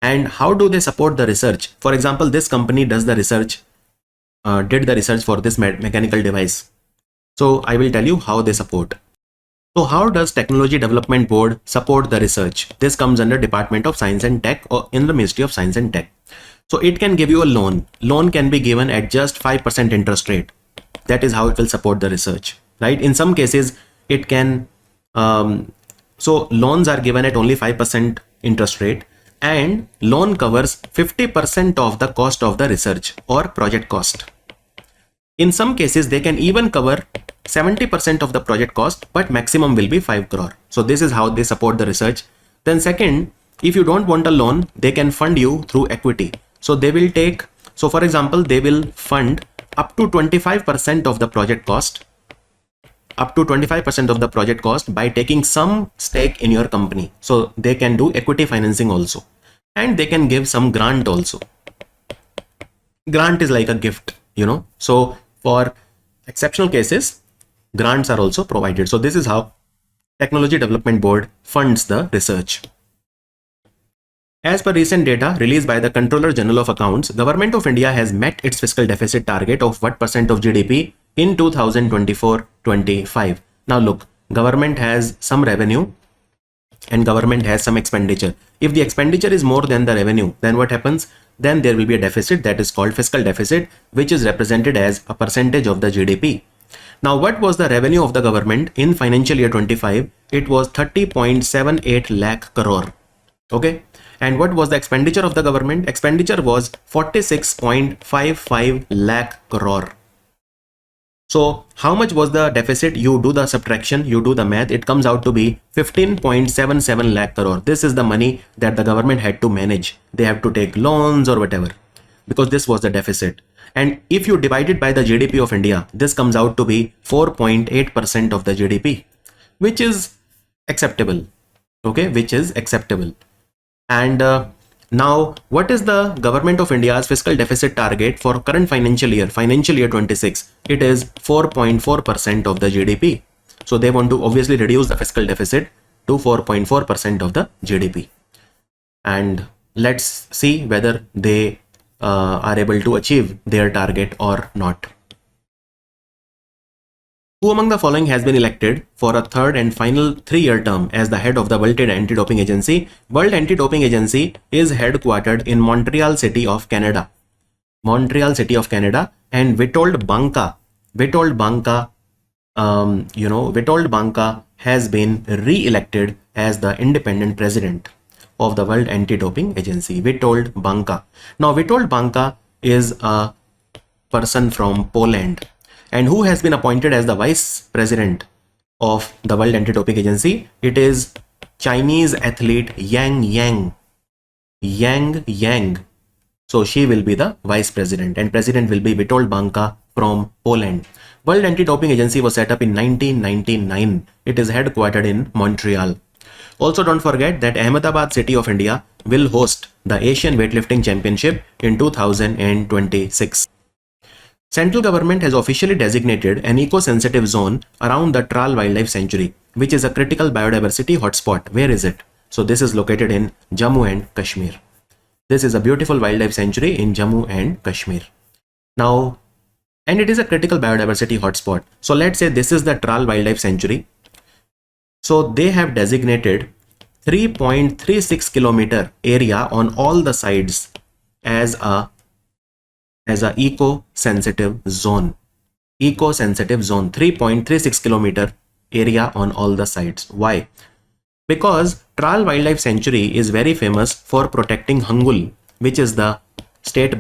And how do they support the research? For example, this company does the research, did the research for this mechanical device. So I will tell you how they support. So how does Technology Development Board support the research? This comes under Department of Science and Tech or in the Ministry of Science and Tech. So it can give you a loan. Loan can be given at just 5% interest rate. That is how it will support the research, right? In some cases, it can, so loans are given at only 5% interest rate, and loan covers 50% of the cost of the research or project cost. In some cases, they can even cover 70% of the project cost, but maximum will be 5 crore. So this is how they support the research. Then second, if you don't want a loan, they can fund you through equity. So they will take, so for example, they will fund up to 25% of the project cost, up to 25% of the project cost by taking some stake in your company. So they can do equity financing also, and they can give some grant also. Grant is like a gift, you know. So for exceptional cases, grants are also provided. So this is how Technology Development Board funds the research. As per recent data released by the Controller General of Accounts, Government of India has met its fiscal deficit target of what percent of GDP in 2024-25. Now look, government has some revenue and government has some expenditure. If the expenditure is more than the revenue, then what happens? Then there will be a deficit that is called fiscal deficit, which is represented as a percentage of the GDP. Now, what was the revenue of the government in financial year 25? It was 30.78 lakh crore. Okay. And what was the expenditure of the government? Expenditure was 46.55 lakh crore. So how much was the deficit? You do the subtraction, you do the math, it comes out to be 15.77 lakh crore. This is the money that the government had to manage. They have to take loans or whatever, because this was the deficit. And if you divide it by the GDP of India, this comes out to be 4.8% of the GDP, which is acceptable. Okay, which is acceptable. And now, what is the Government of India's fiscal deficit target for current financial year 26? It is 4.4% of the GDP. So they want to obviously reduce the fiscal deficit to 4.4% of the GDP. And let's see whether they are able to achieve their target or not. Who among the following has been elected for a third and final 3-year term as the head of the World Anti-Doping Agency? World Anti-Doping Agency is headquartered in Montreal City of Canada. Montreal City of Canada. And Witold Banka has been re-elected as the independent president of the World Anti-Doping Agency. Witold Banka. Now, Witold Banka is a person from Poland. And who has been appointed as the vice president of the World Anti-Doping Agency? It is Chinese athlete Yang Yang. So she will be the vice president and president will be Witold Banka from Poland. World Anti-Doping Agency was set up in 1999. It is headquartered in Montreal. Also don't forget that Ahmedabad city of India will host the Asian Weightlifting Championship in 2026. Central government has officially designated an eco-sensitive zone around the Tral Wildlife Sanctuary, which is a critical biodiversity hotspot. Where is it? So this is located in Jammu and Kashmir. This is a beautiful wildlife sanctuary in Jammu and Kashmir. Now, and it is a critical biodiversity hotspot. So let's say this is the Tral Wildlife Sanctuary. So they have designated 3.36 kilometer area on all the sides as a eco-sensitive zone. Eco-sensitive zone, 3.36 kilometer area on all the sides. Why? Because Tral Wildlife Sanctuary is very famous for protecting hangul, which is the state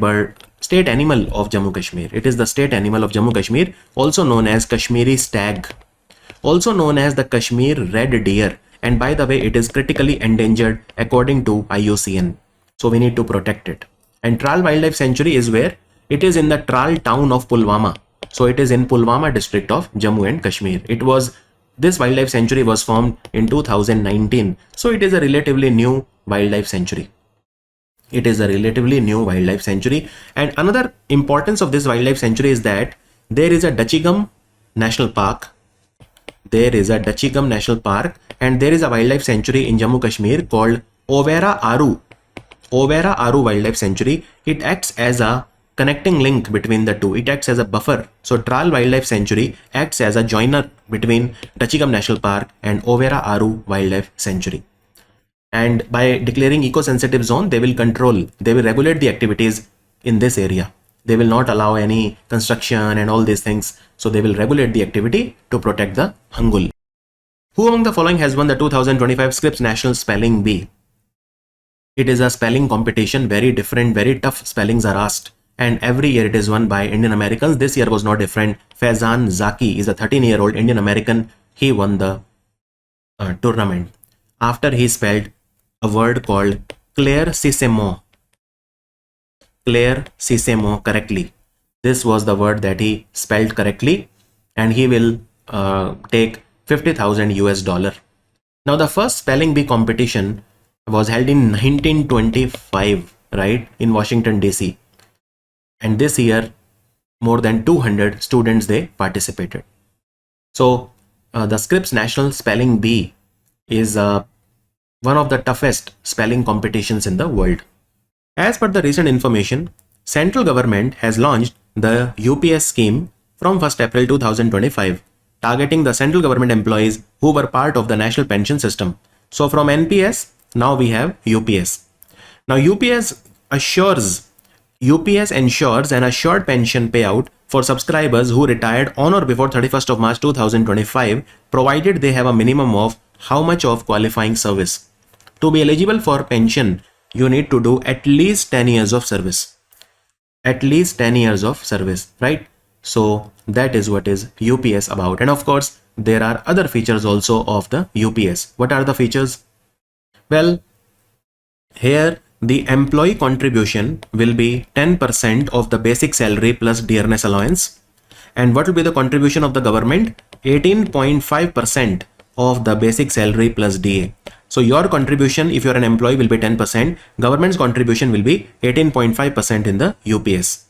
animal of Jammu Kashmir. It is the state animal of Jammu Kashmir, also known as Kashmiri stag, also known as the Kashmir red deer. And by the way, it is critically endangered according to IUCN. So we need to protect it. And Tral Wildlife Sanctuary is where? It is in the Tral town of Pulwama. So it is in Pulwama district of Jammu and Kashmir. This wildlife sanctuary was formed in 2019. So it is a relatively new wildlife sanctuary. It is a relatively new wildlife sanctuary. And another importance of this wildlife sanctuary is that there is a Dachigam National Park. There is a Dachigam National Park and there is a wildlife sanctuary in Jammu Kashmir called Overa Aru. Overa Aru Wildlife Sanctuary. It acts as a connecting link between the two. It acts as a buffer. So Tral Wildlife Sanctuary acts as a joiner between Dachigam National Park and Overa Aru Wildlife Sanctuary. And by declaring eco-sensitive zone, they will regulate the activities in this area. They will not allow any construction and all these things. So they will regulate the activity to protect the hangul. Who among the following has won the 2025 Scripps National Spelling Bee? It is a spelling competition, very different, very tough spellings are asked. And every year it is won by Indian Americans. This year was no different. Faizan Zaki is a 13-year-old Indian American. He won the tournament after he spelled a word called claircissemo correctly. This was the word that he spelled correctly, and he will take $50,000. Now the first spelling bee competition was held in 1925, right, in Washington DC. And this year, more than 200 students, they participated. So the Scripps National Spelling Bee is one of the toughest spelling competitions in the world. As per the recent information, central government has launched the UPS scheme from 1st April 2025, targeting the central government employees who were part of the national pension system. So from NPS, now we have UPS. Now UPS ensures an assured pension payout for subscribers who retired on or before 31st of March 2025, provided they have a minimum of how much of qualifying service. To be eligible for pension, you need to do at least 10 years of service. At least 10 years of service, right? So that is what is UPS about. And of course, there are other features also of the UPS. What are the features? Well, here the employee contribution will be 10% of the basic salary plus dearness allowance. And what will be the contribution of the government? 18.5% of the basic salary plus DA. So your contribution, if you're an employee, will be 10%. Government's contribution will be 18.5% in the UPS.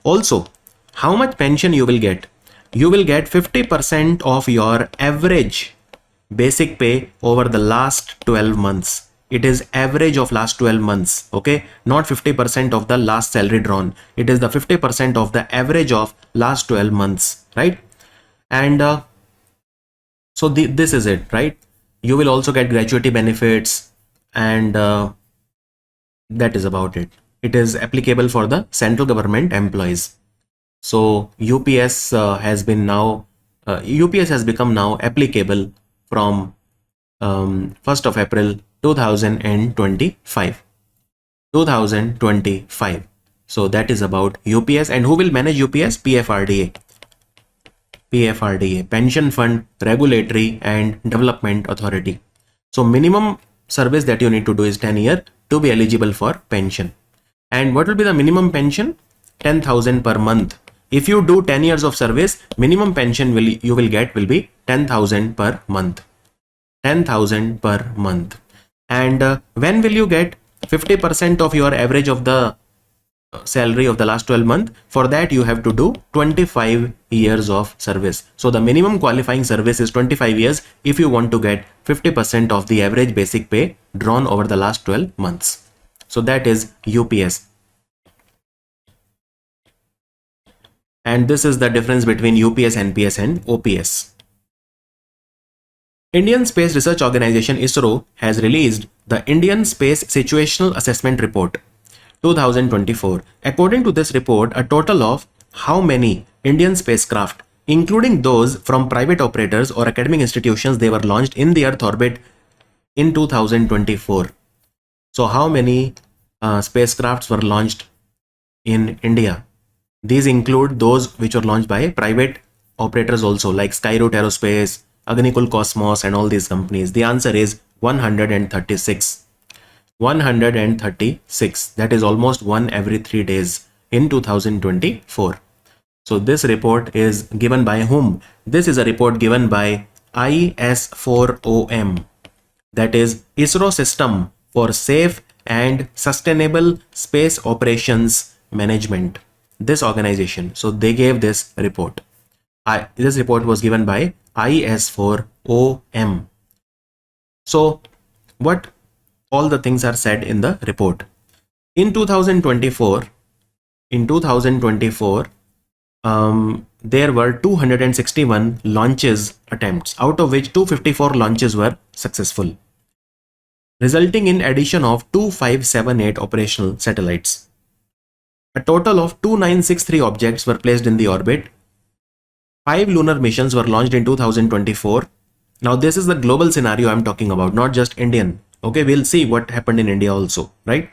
Also, how much pension you will get? You will get 50% of your average basic pay over the last 12 months. It is average of last 12 months, okay? Not 50% of the last salary drawn. It is the 50% of the average of last 12 months, right? And so this is it, right? You will also get gratuity benefits, and that is about it. It is applicable for the central government employees. So UPS has become now applicable from 1st of April 2025. So that is about UPS. And who will manage UPS? PFRDA, Pension Fund Regulatory and Development Authority. So minimum service that you need to do is 10 years to be eligible for pension. And what will be the minimum pension? 10,000 per month. If you do 10 years of service, minimum pension you will get will be 10,000 per month. 10,000 per month. And when will you get 50% of your average of the salary of the last 12 months? For that you have to do 25 years of service. So the minimum qualifying service is 25 years if you want to get 50% of the average basic pay drawn over the last 12 months. So that is UPS. And this is the difference between UPS, NPS and OPS. Indian Space Research Organization ISRO has released the Indian Space Situational Assessment Report 2024. According to this report, a total of how many Indian spacecraft, including those from private operators or academic institutions, they were launched in the Earth orbit in 2024. So how many spacecrafts were launched in India? These include those which were launched by private operators also, like Skyroot Aerospace, Agnikul Cosmos and all these companies. The answer is 136. 136. That is almost one every 3 days in 2024. So this report is given by whom? This is a report given by IS4OM. That is ISRO System for Safe and Sustainable Space Operations Management. This organization. So they gave this report. This report was given by IS4OM. So what all the things are said in the report? In 2024, there were 261 launches attempts, out of which 254 launches were successful, resulting in addition of 2578 operational satellites. A total of 2963 objects were placed in the orbit. 5 lunar missions were launched in 2024. Now this is the global scenario I'm talking about, not just Indian. Okay, we'll see what happened in India also, right?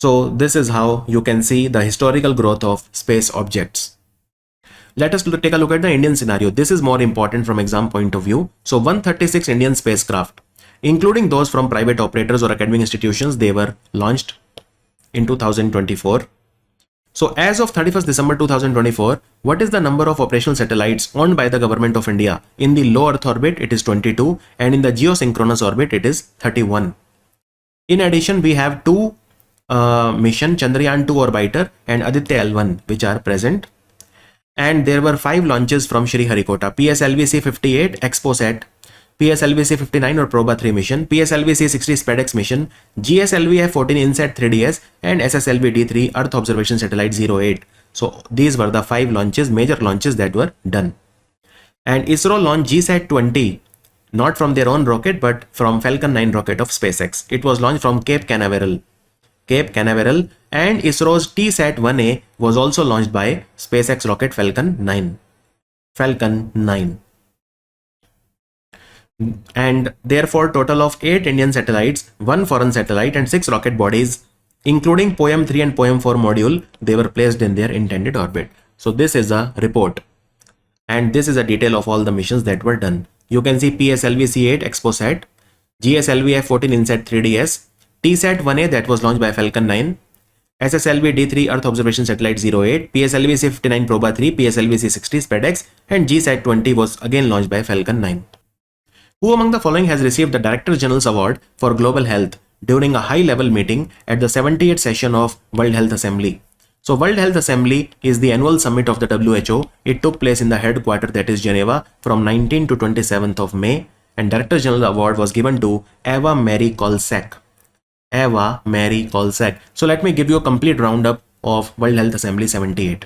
So this is how you can see the historical growth of space objects. Let us take a look at the Indian scenario. This is more important from exam point of view. So 136 Indian spacecraft, including those from private operators or academic institutions, they were launched in 2024. So as of 31st December 2024, what is the number of operational satellites owned by the government of India? In the low Earth orbit, it is 22, and in the geosynchronous orbit, it is 31. In addition, we have two mission, Chandrayaan 2 orbiter and Aditya L1, which are present. And there were 5 launches from Sriharikota, PSLV-C58 ExpoSat, PSLV-C59 or Proba 3 mission, PSLV-C60 SpaceX mission, GSLV-F14 INSAT 3DS, and SSLV-D3 Earth Observation Satellite 08. So these were the 5 launches, major launches that were done. And ISRO launched GSAT-20, not from their own rocket, but from Falcon 9 rocket of SpaceX. It was launched from Cape Canaveral. And ISRO's TSAT-1A was also launched by SpaceX rocket Falcon 9. And therefore total of 8 Indian satellites, 1 foreign satellite and 6 rocket bodies, including POEM 3 and POEM 4 module, they were placed in their intended orbit. So this is a report, and this is a detail of all the missions that were done. You can see PSLV-C8 ExpoSat, GSLV-F14 INSAT 3DS, TSAT-1A that was launched by Falcon 9, SSLV-D3 Earth Observation Satellite 08, PSLV-C59 Proba 3, PSLV-C60 SpaceX, and GSAT-20 was again launched by Falcon 9. Who among the following has received the Director General's Award for Global Health during a high-level meeting at the 78th session of World Health Assembly? So World Health Assembly is the annual summit of the WHO. It took place in the headquarters, that is Geneva, from 19th to 27th of May, and Director General Award was given to Eva Marie Kolsak. So let me give you a complete roundup of World Health Assembly 78.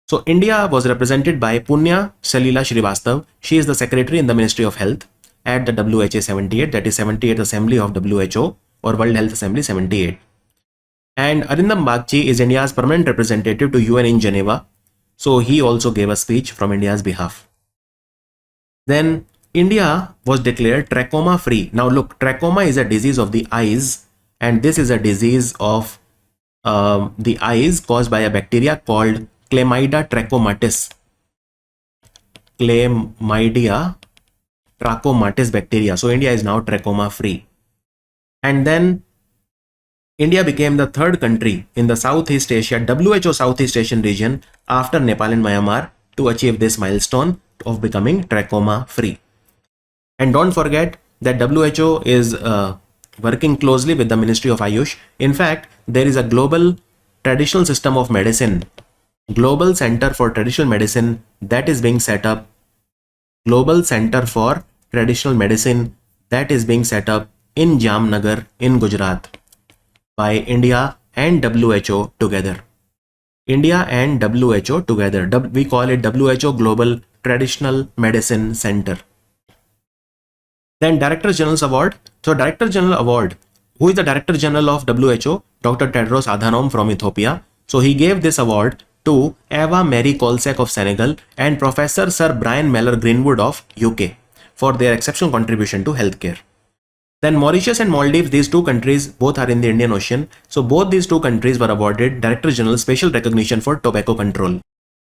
So India was represented by Punya Salila Srivastav. She is the secretary in the Ministry of Health at the WHA 78, that is 78th Assembly of WHO or World Health Assembly 78. And Arindam Bagchi is India's permanent representative to UN in Geneva. So he also gave a speech from India's behalf. Then India was declared trachoma free. Now look, trachoma is a disease of the eyes, and this is a disease of the eyes caused by a bacteria called Chlamydia trachomatis. Chlamydia trachomatis bacteria. So India is now trachoma free. And then India became the third country in the Southeast Asia, WHO Southeast Asian region after Nepal and Myanmar to achieve this milestone of becoming trachoma free. And don't forget that WHO is working closely with the Ministry of Ayush. In fact, there is a global traditional system of medicine, Global Center for Traditional Medicine, that is being set up. Global Center for Traditional Medicine that is being set up in Jamnagar in Gujarat by India and WHO together. India and WHO together. We call it WHO Global Traditional Medicine Center. Then Director General's Award. So Director General Award. Who is the Director General of WHO? Dr. Tedros Adhanom from Ethiopia. So he gave this award to Eva Mary Kolsek of Senegal and Professor Sir Brian Mellor Greenwood of UK for their exceptional contribution to healthcare. Then Mauritius and Maldives, these two countries both are in the Indian Ocean. So both these two countries were awarded Director General Special Recognition for Tobacco Control.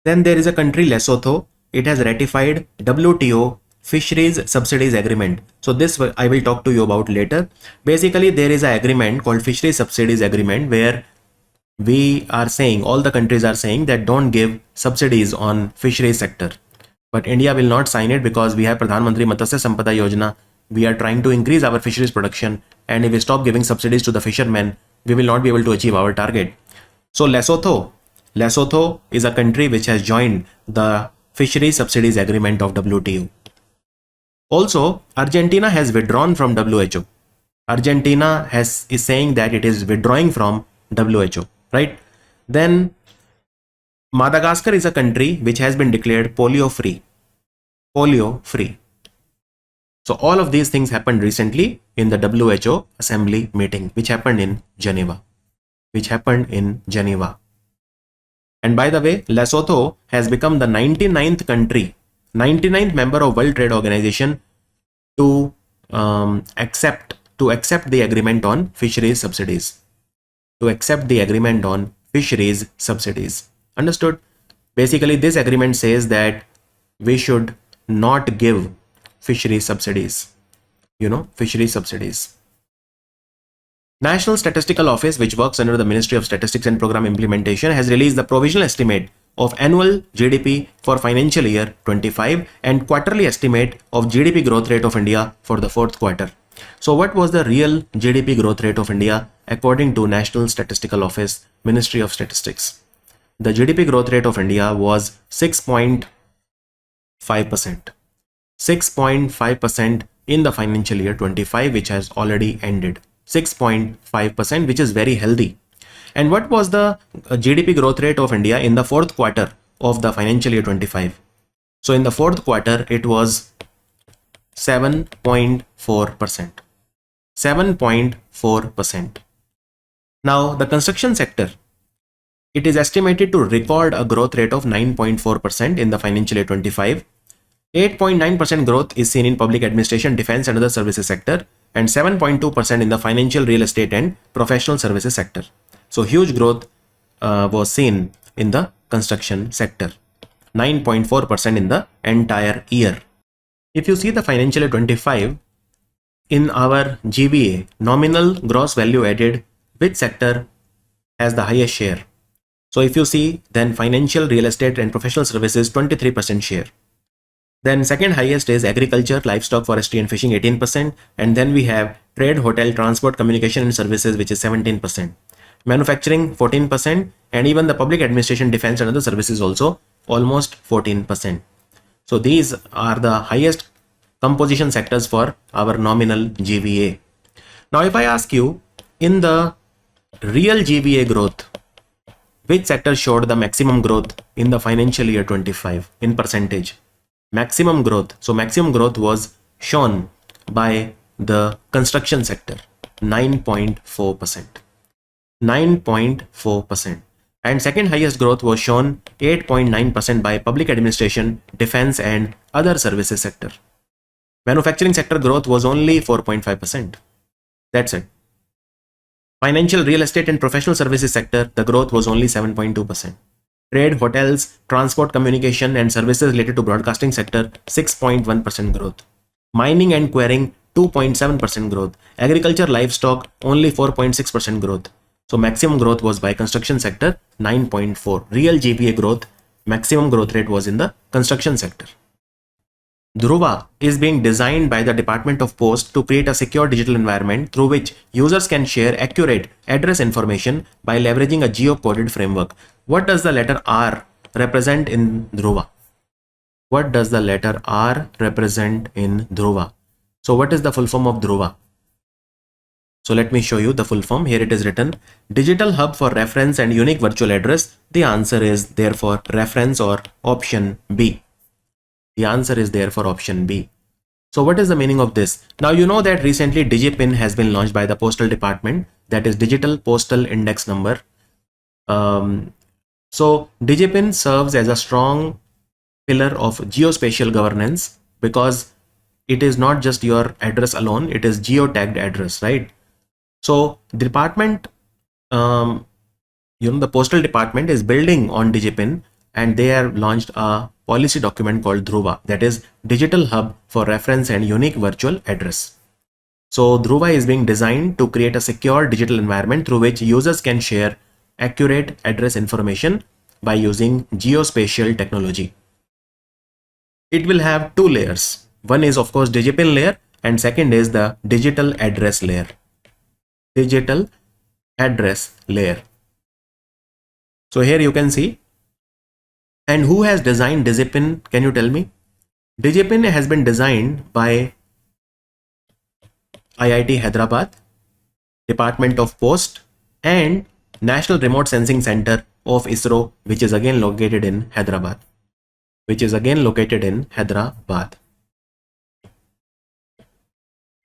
Then there is a country Lesotho. It has ratified WTO Fisheries Subsidies Agreement. So this I will talk to you about later. Basically, there is an agreement called Fisheries Subsidies Agreement where we are saying, all the countries are saying that don't give subsidies on fisheries sector. But India will not sign it because we have Pradhan Mantri Matsya Sampada Yojana. We are trying to increase our fisheries production, and if we stop giving subsidies to the fishermen, we will not be able to achieve our target. So Lesotho is a country which has joined the Fisheries Subsidies Agreement of WTO. Also, Argentina has withdrawn from WHO. Argentina is saying that it is withdrawing from WHO, right? Then Madagascar is a country which has been declared polio free. Polio free. So all of these things happened recently in the WHO Assembly meeting, which happened in Geneva. And by the way, Lesotho has become the 99th country, 99th member of World Trade Organization to accept the agreement on fisheries subsidies. Understood? Basically, this agreement says that we should not give fisheries subsidies. National Statistical Office, which works under the Ministry of Statistics and Program Implementation, has released the provisional estimate of annual GDP for financial year 25 and quarterly estimate of GDP growth rate of India for the fourth quarter. So what was the real GDP growth rate of India according to National Statistical Office, Ministry of Statistics? The GDP growth rate of India was 6.5%. 6.5% in the financial year 25, which has already ended. 6.5%, which is very healthy. And what was the GDP growth rate of India in the fourth quarter of the financial year 25? So in the fourth quarter, it was 7.4%. 7.4%. Now the construction sector, it is estimated to record a growth rate of 9.4% in the financial year 25. 8.9% growth is seen in public administration, defense and other services sector, and 7.2% in the financial, real estate and professional services sector. So huge growth was seen in the construction sector. 9.4% in the entire year. If you see the financial year 25, in our GVA, nominal gross value added, which sector has the highest share? So if you see, then financial, real estate and professional services 23% share. Then second highest is agriculture, livestock, forestry and fishing 18%. And then we have trade, hotel, transport, communication and services, which is 17%. Manufacturing 14%, and even the public administration, defense and other services also almost 14%. So these are the highest composition sectors for our nominal GVA. Now if I ask you, in the real GVA growth, which sector showed the maximum growth in the financial year 25 in percentage? Maximum growth. So maximum growth was shown by the construction sector, 9.4%. 9.4%. And second highest growth was shown 8.9% by public administration, defense and other services sector. Manufacturing sector growth was only 4.5%. That's it. Financial, real estate and professional services sector, the growth was only 7.2%. Trade, hotels, transport, communication and services related to broadcasting sector, 6.1% growth. Mining and quarrying, 2.7% growth. Agriculture, livestock, only 4.6% growth. So maximum growth was by construction sector 9.4. Real GPA growth, maximum growth rate was in the construction sector. Dhruva is being designed by the Department of Post to create a secure digital environment through which users can share accurate address information by leveraging a geo-coded framework. What does the letter R represent in Dhruva? What does the letter R represent in Dhruva? So what is the full form of Dhruva? So let me show you the full form. Here it is written, Digital Hub for Reference and Unique Virtual Address. The answer is therefore reference or option B. The answer is therefore option B. So what is the meaning of this? Now you know that recently DigiPin has been launched by the Postal Department, that is Digital Postal Index Number. So DigiPin serves as a strong pillar of geospatial governance because it is not just your address alone, it is geo-tagged address, right? So department, the Postal Department is building on DigiPin, and they have launched a policy document called Dhruva, that is Digital Hub for Reference and Unique Virtual Address. So Dhruva is being designed to create a secure digital environment through which users can share accurate address information by using geospatial technology. It will have two layers. One is of course DigiPin layer, and second is the digital address layer. Digital address layer. So here you can see. And who has designed DigiPin? Can you tell me? DigiPin has been designed by IIT Hyderabad, Department of Post, and National Remote Sensing Center of ISRO, which is again located in Hyderabad.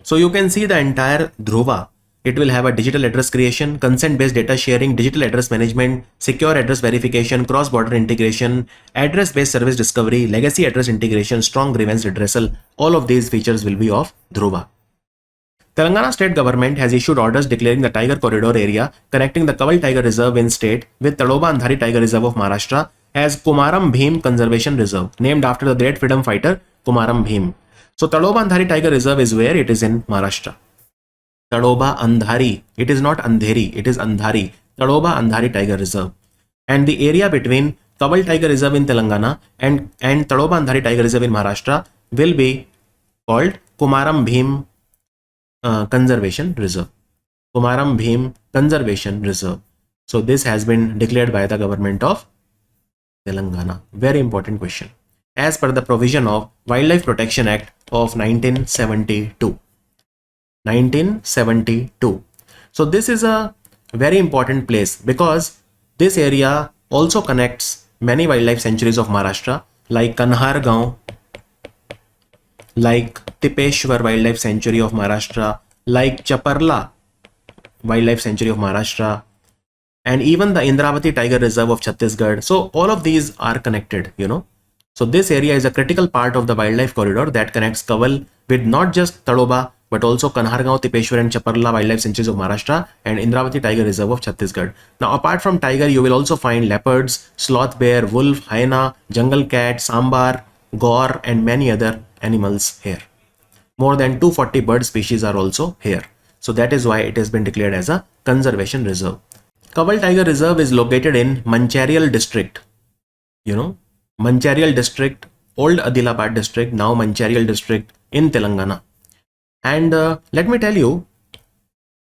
So you can see the entire Dhruva. It will have a digital address creation, consent-based data sharing, digital address management, secure address verification, cross-border integration, address-based service discovery, legacy address integration, strong grievance redressal. All of these features will be of Dhruva. Telangana state government has issued orders declaring the Tiger Corridor area connecting the Kaval Tiger Reserve in state with Tadoba Andhari Tiger Reserve of Maharashtra as Kumaram Bhim Conservation Reserve, named after the great freedom fighter Kumaram Bhim. So Tadoba Andhari Tiger Reserve is where? It is in Maharashtra. Tadoba Andhari. It is not Andheri, it is Andhari. Tadoba Andhari Tiger Reserve. And the area between Kaval Tiger Reserve in Telangana and Tadoba Andhari Tiger Reserve in Maharashtra will be called Kumaram Bhim Conservation Reserve. Kumaram Bhim Conservation Reserve. So this has been declared by the government of Telangana. Very important question. As per the provision of Wildlife Protection Act of 1972. 1972. So this is a very important place because this area also connects many wildlife sanctuaries of Maharashtra like Kanhargaon, like Tipeshwar Wildlife Sanctuary of Maharashtra, like Chaparla Wildlife Sanctuary of Maharashtra, and even the Indravati Tiger Reserve of Chhattisgarh. So all of these are connected, So this area is a critical part of the wildlife corridor that connects Kaval with not just Tadoba but also Kanhargaon, Tipeshwar and Chaparla Wildlife Sanctuaries of Maharashtra and Indravati Tiger Reserve of Chhattisgarh. Now apart from tiger, you will also find leopards, sloth bear, wolf, hyena, jungle cat, sambar, gaur and many other animals here. More than 240 bird species are also here. So that is why it has been declared as a conservation reserve. Kaval Tiger Reserve is located in Mancherial district. Mancherial district, old Adilabad district, now Mancherial district in Telangana. And let me tell you,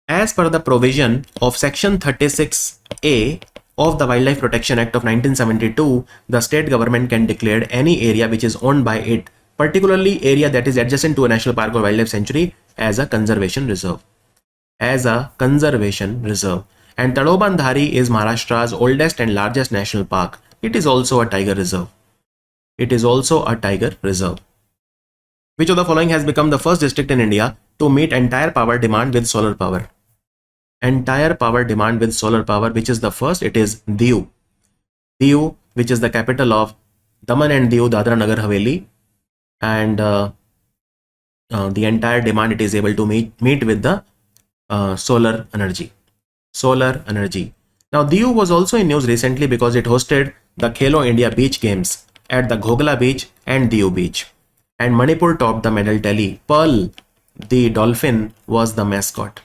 as per the provision of section 36A of the Wildlife Protection Act of 1972, the state government can declare any area which is owned by it, particularly area that is adjacent to a national park or wildlife sanctuary, as a conservation reserve. And Tadoba Andhari is Maharashtra's oldest and largest national park. It is also a tiger reserve. Which of the following has become the first district in India to meet entire power demand with solar power? Which is the first? It is Diu. Diu, which is the capital of Daman and Diu, Dadra Nagar Haveli, and the entire demand it is able to meet with the solar energy. Now Diu was also in news recently because it hosted the Khelo India Beach Games at the Ghogla Beach and Diu Beach. And Manipur topped the medal tally. Pearl, the dolphin, was the mascot.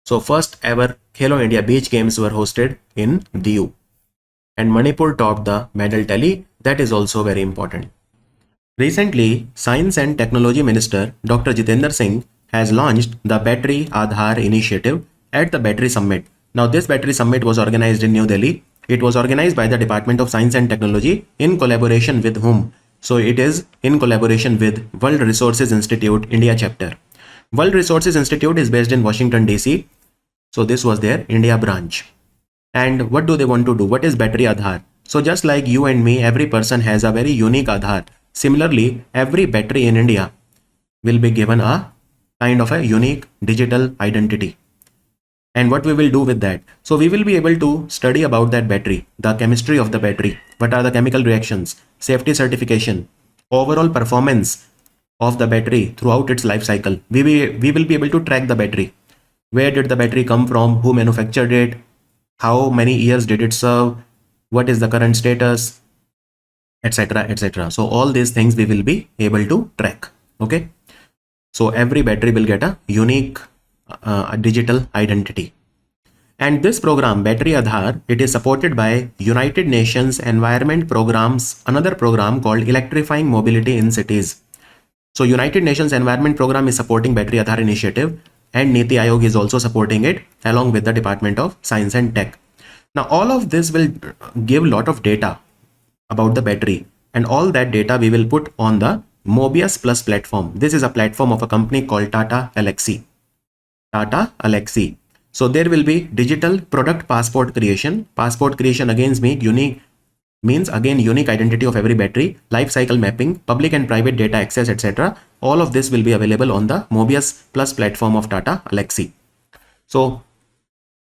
So first ever Khelo India Beach Games were hosted in Diu. And Manipur topped the medal tally. That is also very important. Recently, Science and Technology Minister Dr. Jitendra Singh has launched the Battery Aadhaar initiative at the Battery Summit. Now, this Battery Summit was organized in New Delhi. It was organized by the Department of Science and Technology in collaboration with whom? So, it is in collaboration with World Resources Institute India chapter. World Resources Institute is based in Washington, D.C. So, this was their India branch. And what do they want to do? What is Battery Aadhaar? So, just like you and me, every person has a very unique Aadhaar. Similarly, every battery in India will be given a kind of a unique digital identity. And what we will do with that? So we will be able to study about that battery, the chemistry of the battery, what are the chemical reactions, safety certification, overall performance of the battery throughout its life cycle. We will be able to track the battery. Where did the battery come from? Who manufactured it? How many years did it serve? What is the current status? Etc. etc. So all these things we will be able to track. Okay. So every battery will get a unique digital identity. And this program, Battery Aadhaar, it is supported by United Nations Environment Program's another program called Electrifying Mobility in Cities. So United Nations Environment Program is supporting Battery Aadhaar initiative, and Niti Aayog is also supporting it along with the Department of Science and Tech. Now all of this will give a lot of data about the battery, and all that data we will put on the Mobius Plus platform. This is a platform of a company called Tata LIC. Tata LIC. So there will be digital product passport creation. Passport creation again means unique identity of every battery, life cycle mapping, public and private data access, etc. All of this will be available on the Mobius Plus platform of Tata LIC. So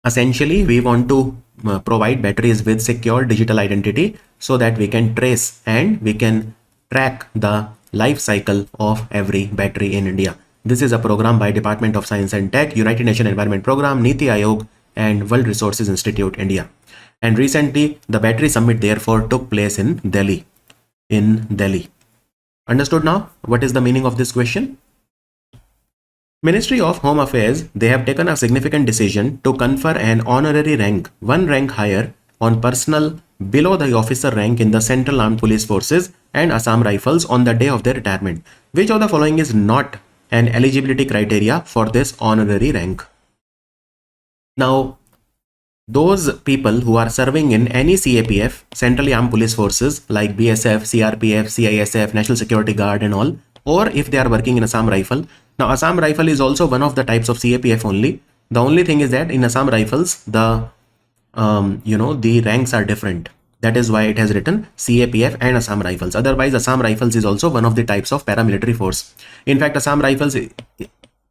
essentially, we want to provide batteries with secure digital identity so that we can trace and we can track the life cycle of every battery in India. This is a program by Department of Science and Tech, United Nations Environment Program, Niti Aayog, and World Resources Institute India. And recently, the Battery Summit therefore took place in Delhi. Understood now? What is the meaning of this question? Ministry of Home Affairs, they have taken a significant decision to confer an honorary rank, one rank higher, on personnel below the officer rank in the Central Armed Police Forces and Assam Rifles on the day of their retirement. Which of the following is not an eligibility criteria for this honorary rank? Now, those people who are serving in any CAPF, Central Armed Police Forces like BSF, CRPF, CISF, National Security Guard and all, or if they are working in Assam Rifle. Now, Assam Rifle is also one of the types of CAPF only. The only thing is that in Assam Rifles, the ranks are different. That is why it has written CAPF and Assam Rifles. Otherwise, Assam Rifles is also one of the types of paramilitary force. In fact, Assam Rifles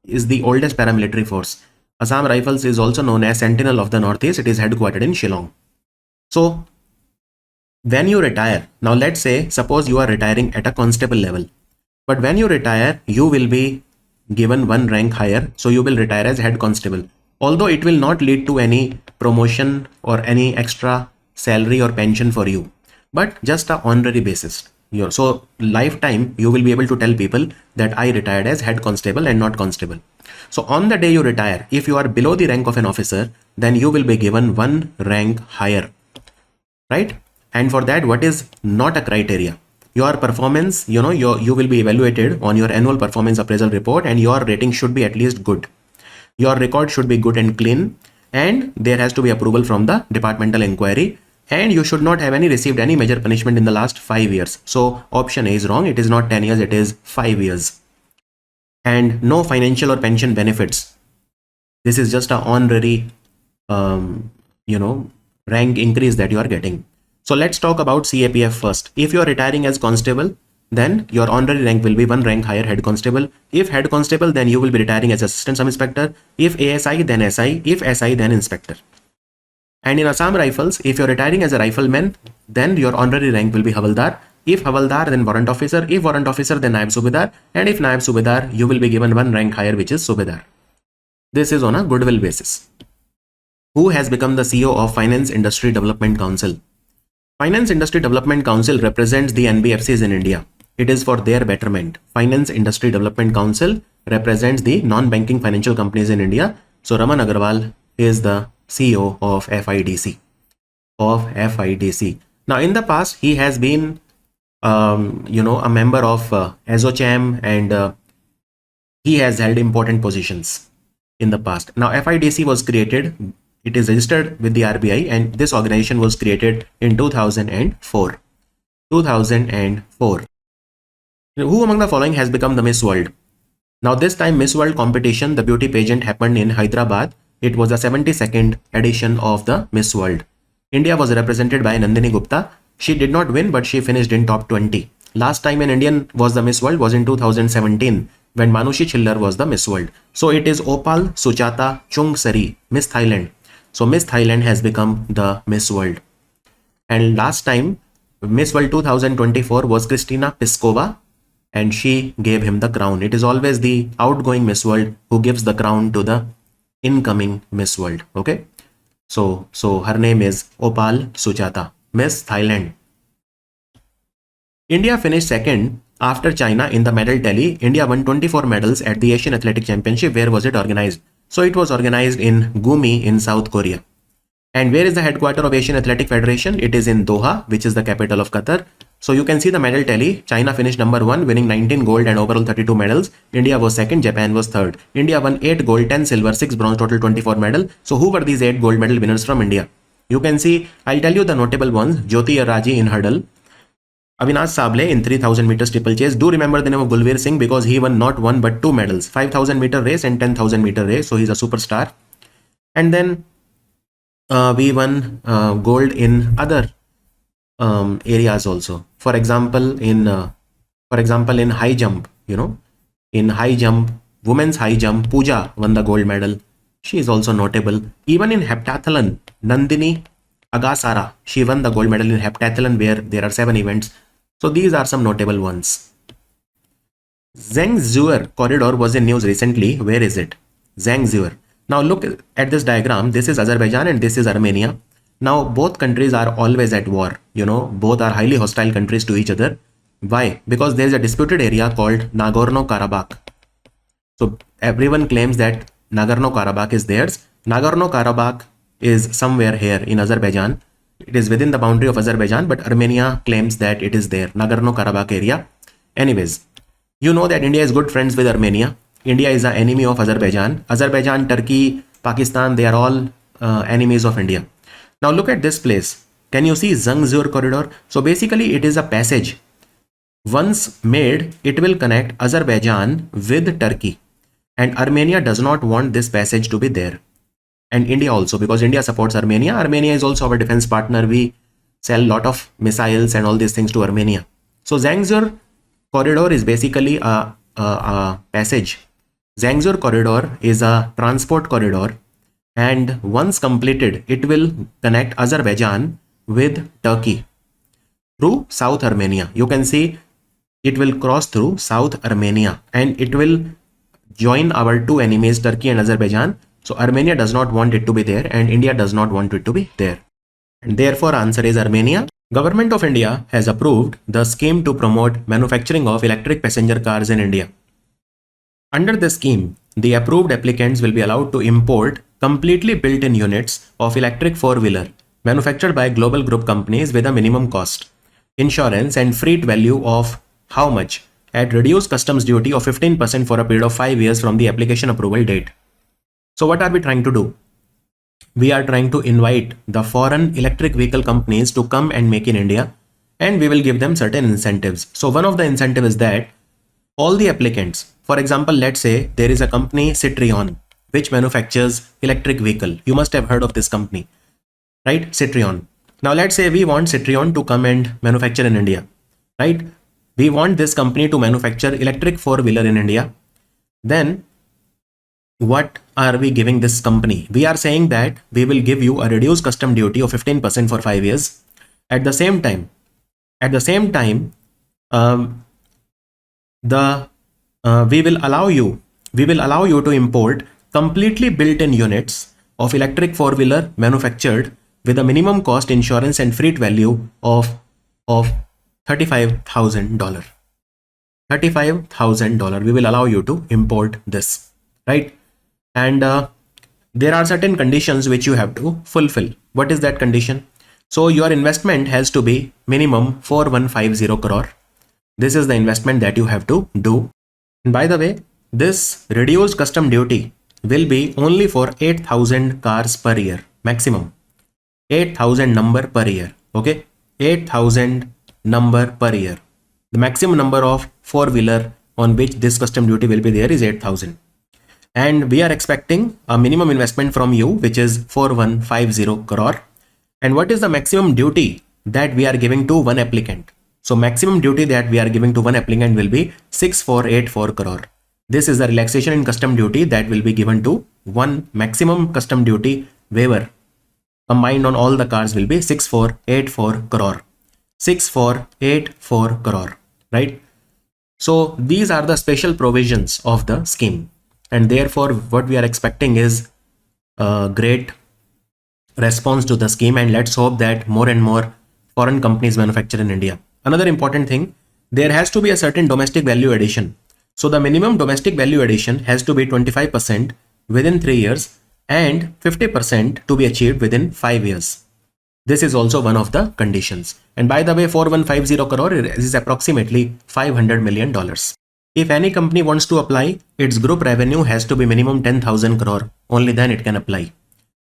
is the oldest paramilitary force. Assam Rifles is also known as Sentinel of the Northeast. It is headquartered in Shillong. So, when you retire, now let's say, suppose you are retiring at a constable level. But when you retire, you will be given one rank higher. So you will retire as head constable. Although it will not lead to any promotion or any extra salary or pension for you, but just a honorary basis. So lifetime, you will be able to tell people that I retired as head constable and not constable. So on the day you retire, if you are below the rank of an officer, then you will be given one rank higher, right? And for that, what is not a criteria? Your performance, you will be evaluated on your annual performance appraisal report, and your rating should be at least good. Your record should be good and clean, and there has to be approval from the departmental inquiry, and you should not have received any major punishment in the last 5 years. So option A is wrong. It is not 10 years, it is 5 years. And no financial or pension benefits. This is just an honorary, rank increase that you are getting. So let's talk about CAPF first. If you are retiring as constable, then your honorary rank will be one rank higher, head constable. If head constable, then you will be retiring as assistant sub-inspector. If ASI, then SI. If SI, then inspector. And in Assam Rifles, if you're retiring as a rifleman, then your honorary rank will be Havaldar. If Havaldar, then warrant officer. If warrant officer, then Naib Subedar. And if Naib Subedar, you will be given one rank higher, which is Subedar. This is on a goodwill basis. Who has become the CEO of Finance Industry Development Council? Finance Industry Development Council represents the NBFCs in India. It is for their betterment. Finance Industry Development Council represents the non-banking financial companies in India. So Raman Agarwal is the CEO of FIDC. Now in the past, he has been a member of ASOCHAM, and he has held important positions in the past. Now FIDC was created, it is registered with the RBI, and this organization was created in 2004. Who among the following has become the Miss World? Now this time Miss World competition, the beauty pageant, happened in Hyderabad. It was the 72nd edition of the Miss World. India was represented by Nandini Gupta. She did not win, but she finished in top 20. Last time an Indian was the Miss World was in 2017 when Manushi Chillar was the Miss World. So it is Opal Suchata Chung-Sari, Miss Thailand. So Miss Thailand has become the Miss World. And last time Miss World 2024 was Kristina Piskova, and she gave him the crown. It is always the outgoing Miss World who gives the crown to the incoming Miss World. Okay. So her name is Opal Suchata, Miss Thailand. India finished second after China in the medal tally. India won 24 medals at the Asian Athletic Championship. Where was it organized? So it was organized in Gumi in South Korea. And where is the headquarters of Asian Athletic Federation? It is in Doha, which is the capital of Qatar. So you can see the medal tally. China finished number 1, winning 19 gold and overall 32 medals. India was second, Japan was third. India won 8 gold, 10 silver, 6 bronze, total 24 medal. So who were these 8 gold medal winners from India? You can see, I'll tell you the notable ones. Jyoti Araji in hurdle. Avinash Sable in 3000 meters steeplechase. Do remember the name of Gulveer Singh because he won not 1 but 2 medals. 5000 meter race and 10,000 meter race. So he's a superstar. And then we won gold in other areas also. For example, in high jump, in high jump, women's high jump, Pooja won the gold medal. She is also notable. Even in heptathlon, Nandini Agasara, she won the gold medal in heptathlon, where there are 7 events. So these are some notable ones. Zhangzhou corridor was in news recently. Where is it? Zhangzhou. Now look at this diagram. This is Azerbaijan and this is Armenia. Now both countries are always at war. Both are highly hostile countries to each other. Why? Because there is a disputed area called Nagorno-Karabakh. So everyone claims that Nagorno-Karabakh is theirs. Nagorno-Karabakh is somewhere here in Azerbaijan. It is within the boundary of Azerbaijan, but Armenia claims that it is there, Nagorno-Karabakh area. Anyways, you know that India is good friends with Armenia. India is an enemy of Azerbaijan. Azerbaijan, Turkey, Pakistan, they are all enemies of India. Now look at this place. Can you see Zhangzhou corridor? So basically it is a passage. Once made, it will connect Azerbaijan with Turkey. And Armenia does not want this passage to be there. And India also, because India supports Armenia. Armenia is also our defense partner. We sell a lot of missiles and all these things to Armenia. So Zhangzhou corridor is basically a passage. Zhangzhou corridor is a transport corridor, and once completed, it will connect Azerbaijan with Turkey through South Armenia. You can see it will cross through South Armenia and it will join our two enemies, Turkey and Azerbaijan. So Armenia does not want it to be there and India does not want it to be there. And therefore answer is Armenia. Government of India has approved the scheme to promote manufacturing of electric passenger cars in India. Under the scheme, the approved applicants will be allowed to import completely built-in units of electric four-wheeler manufactured by global group companies with a minimum cost, insurance and freight value of how much at reduced customs duty of 15% for a period of 5 years from the application approval date. So what are we trying to do? We are trying to invite the foreign electric vehicle companies to come and make in India, and we will give them certain incentives. So one of the incentive is that all the applicants, for example, let's say there is a company Citroën which manufactures electric vehicle. You must have heard of this company, right? Citroën. Now let's say we want Citroën to come and manufacture in India, right? We want this company to manufacture electric four-wheeler in India. Then what are we giving this company? We are saying that we will give you a reduced custom duty of 15% for 5 years. At the same time, we will allow you to import completely built-in units of electric four-wheeler manufactured with a minimum cost, insurance and freight value of $35,000. $35,000. We will allow you to import this, right? And there are certain conditions which you have to fulfill. What is that condition? So your investment has to be minimum 4150 crore. This is the investment that you have to do. And by the way, this reduced custom duty will be only for 8,000 cars per year, maximum. 8,000 number per year. Okay, 8,000 number per year. The maximum number of four-wheeler on which this custom duty will be there is 8,000. And we are expecting a minimum investment from you, which is 4150 crore. And what is the maximum duty that we are giving to one applicant? So maximum duty that we are giving to one applicant will be 6484 crore. This is the relaxation in custom duty that will be given to one. Maximum custom duty waiver combined on all the cars will be 6484 crore. 6484 crore, right? So these are the special provisions of the scheme. And therefore, what we are expecting is a great response to the scheme, and let's hope that more and more foreign companies manufacture in India. Another important thing, there has to be a certain domestic value addition. So the minimum domestic value addition has to be 25% within 3 years and 50% to be achieved within 5 years. This is also one of the conditions. And by the way, 4150 crore is approximately $500 million. If any company wants to apply, its group revenue has to be minimum 10,000 crore. Only then it can apply.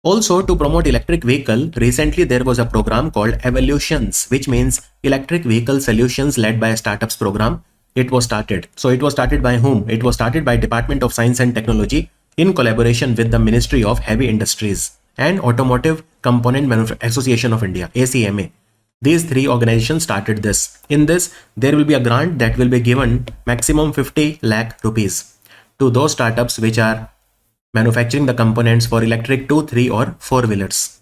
Also, to promote electric vehicle, recently there was a program called Evolutions, which means electric vehicle solutions led by a startups program. It was started. So it was started by whom? It was started by Department of Science and Technology in collaboration with the Ministry of Heavy Industries and Automotive Component Association of India, ACMA. These three organizations started this. In this, there will be a grant that will be given maximum 50 lakh rupees to those startups which are manufacturing the components for electric 2, 3 or 4-wheelers.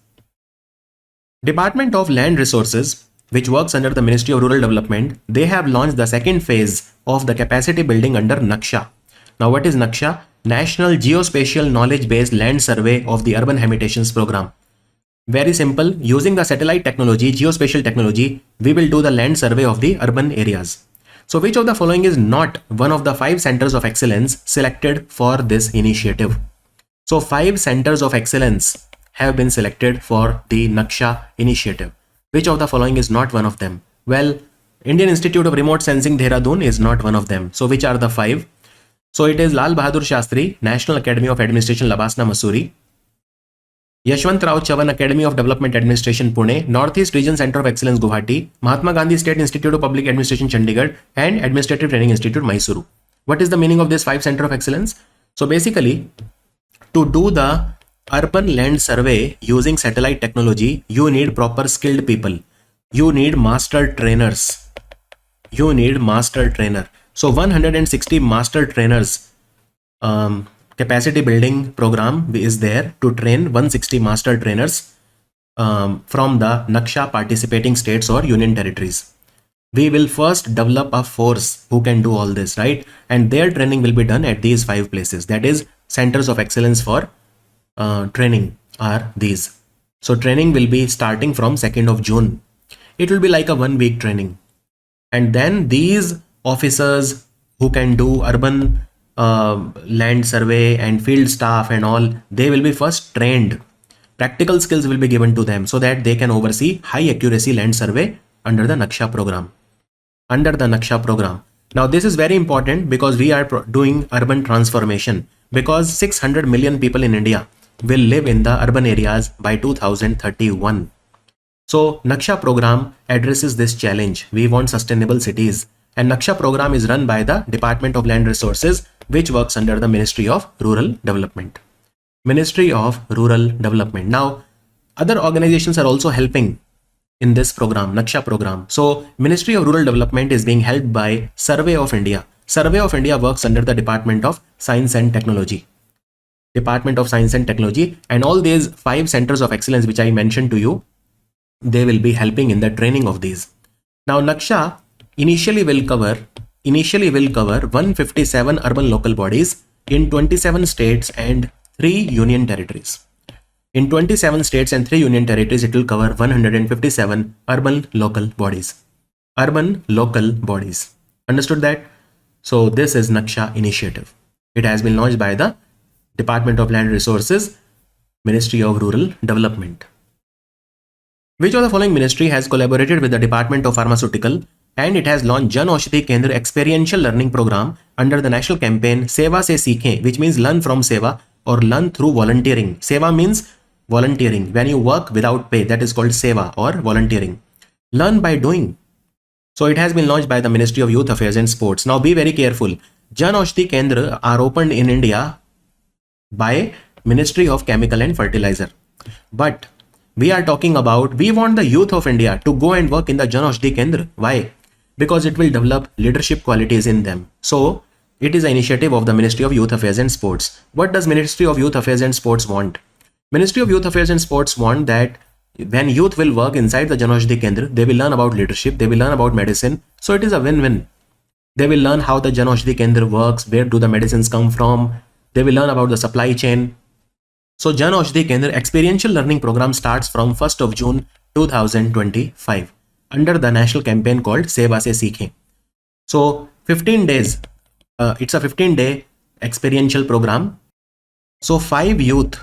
Department of Land Resources, which works under the Ministry of Rural Development, they have launched the second phase of the capacity building under Naksha. Now what is Naksha? National Geospatial Knowledge-Based Land Survey of the Urban Habitations Program. Very simple. Using the satellite technology, geospatial technology, we will do the land survey of the urban areas. So which of the following is not one of the 5 centers of excellence selected for this initiative? So 5 centers of excellence have been selected for the Naksha initiative. Which of the following is not one of them? Well, Indian Institute of Remote Sensing Dehradun is not one of them. So which are the 5? So it is Lal Bahadur Shastri, National Academy of Administration, Labasna, Mussoorie; Yashwantrao Chavan, Academy of Development Administration, Pune; Northeast Region Center of Excellence, Guwahati; Mahatma Gandhi State Institute of Public Administration, Chandigarh; and Administrative Training Institute, Mysuru. What is the meaning of this 5 center of excellence? So basically, to do the urban land survey using satellite technology, you need proper skilled people. You need master trainers. You need master trainer. So 160 master trainers capacity building program is there to train 160 master trainers from the Naksha participating states or union territories. We will first develop a force who can do all this, right? And their training will be done at these 5 places. That is, centers of excellence for training are these. So training will be starting from 2nd of June. It will be like a 1-week training. And then these officers who can do urban land survey and field staff and all, they will be first trained. Practical skills will be given to them so that they can oversee high accuracy land survey under the Naksha program. Under the Naksha program. Now this is very important because we are doing urban transformation, because 600 million people in India will live in the urban areas by 2031. So Naksha program addresses this challenge. We want sustainable cities, and Naksha program is run by the Department of Land Resources, which works under the Ministry of Rural Development. Ministry of Rural Development. Now, other organizations are also helping in this program, Naksha program. So Ministry of Rural Development is being helped by Survey of India. Survey of India works under the Department of Science and Technology. Department of Science and Technology, and all these 5 centers of excellence which I mentioned to you, they will be helping in the training of these. Now Naksha initially will cover 157 urban local bodies in 27 states and 3 union territories. In 27 states and 3 union territories, it will cover 157 urban local bodies. Urban local bodies. Understood that? So this is Naksha initiative. It has been launched by the Department of Land Resources Ministry of Rural Development. Which of the following ministry has collaborated with the Department of Pharmaceutical and it has launched Jan Aushadhi Kendra experiential learning program under the national campaign Seva Se Seekhein, which means learn from Seva or learn through volunteering. Seva means volunteering. When you work without pay, that is called Seva or volunteering. Learn by doing. So it has been launched by the Ministry of Youth Affairs and Sports. Now be very careful. Jan Aushadhi Kendra are opened in India by Ministry of Chemical and Fertilizer. But we are talking about, we want the youth of India to go and work in the Jan Aushadhi Kendra. Why? Because it will develop leadership qualities in them. So it is an initiative of the Ministry of Youth Affairs and Sports. What does Ministry of Youth Affairs and Sports want? Ministry of Youth Affairs and Sports want that when youth will work inside the Jan Aushadhi Kendra, they will learn about leadership, they will learn about medicine. So it is a win-win. They will learn how the Jan Aushadhi Kendra works, where do the medicines come from. They will learn about the supply chain. So Jan Aushadhi Kendra experiential learning program starts from 1st of June 2025 under the national campaign called Seva Se Seekhein. So 15 days, it's a 15-day experiential program. So 5 youth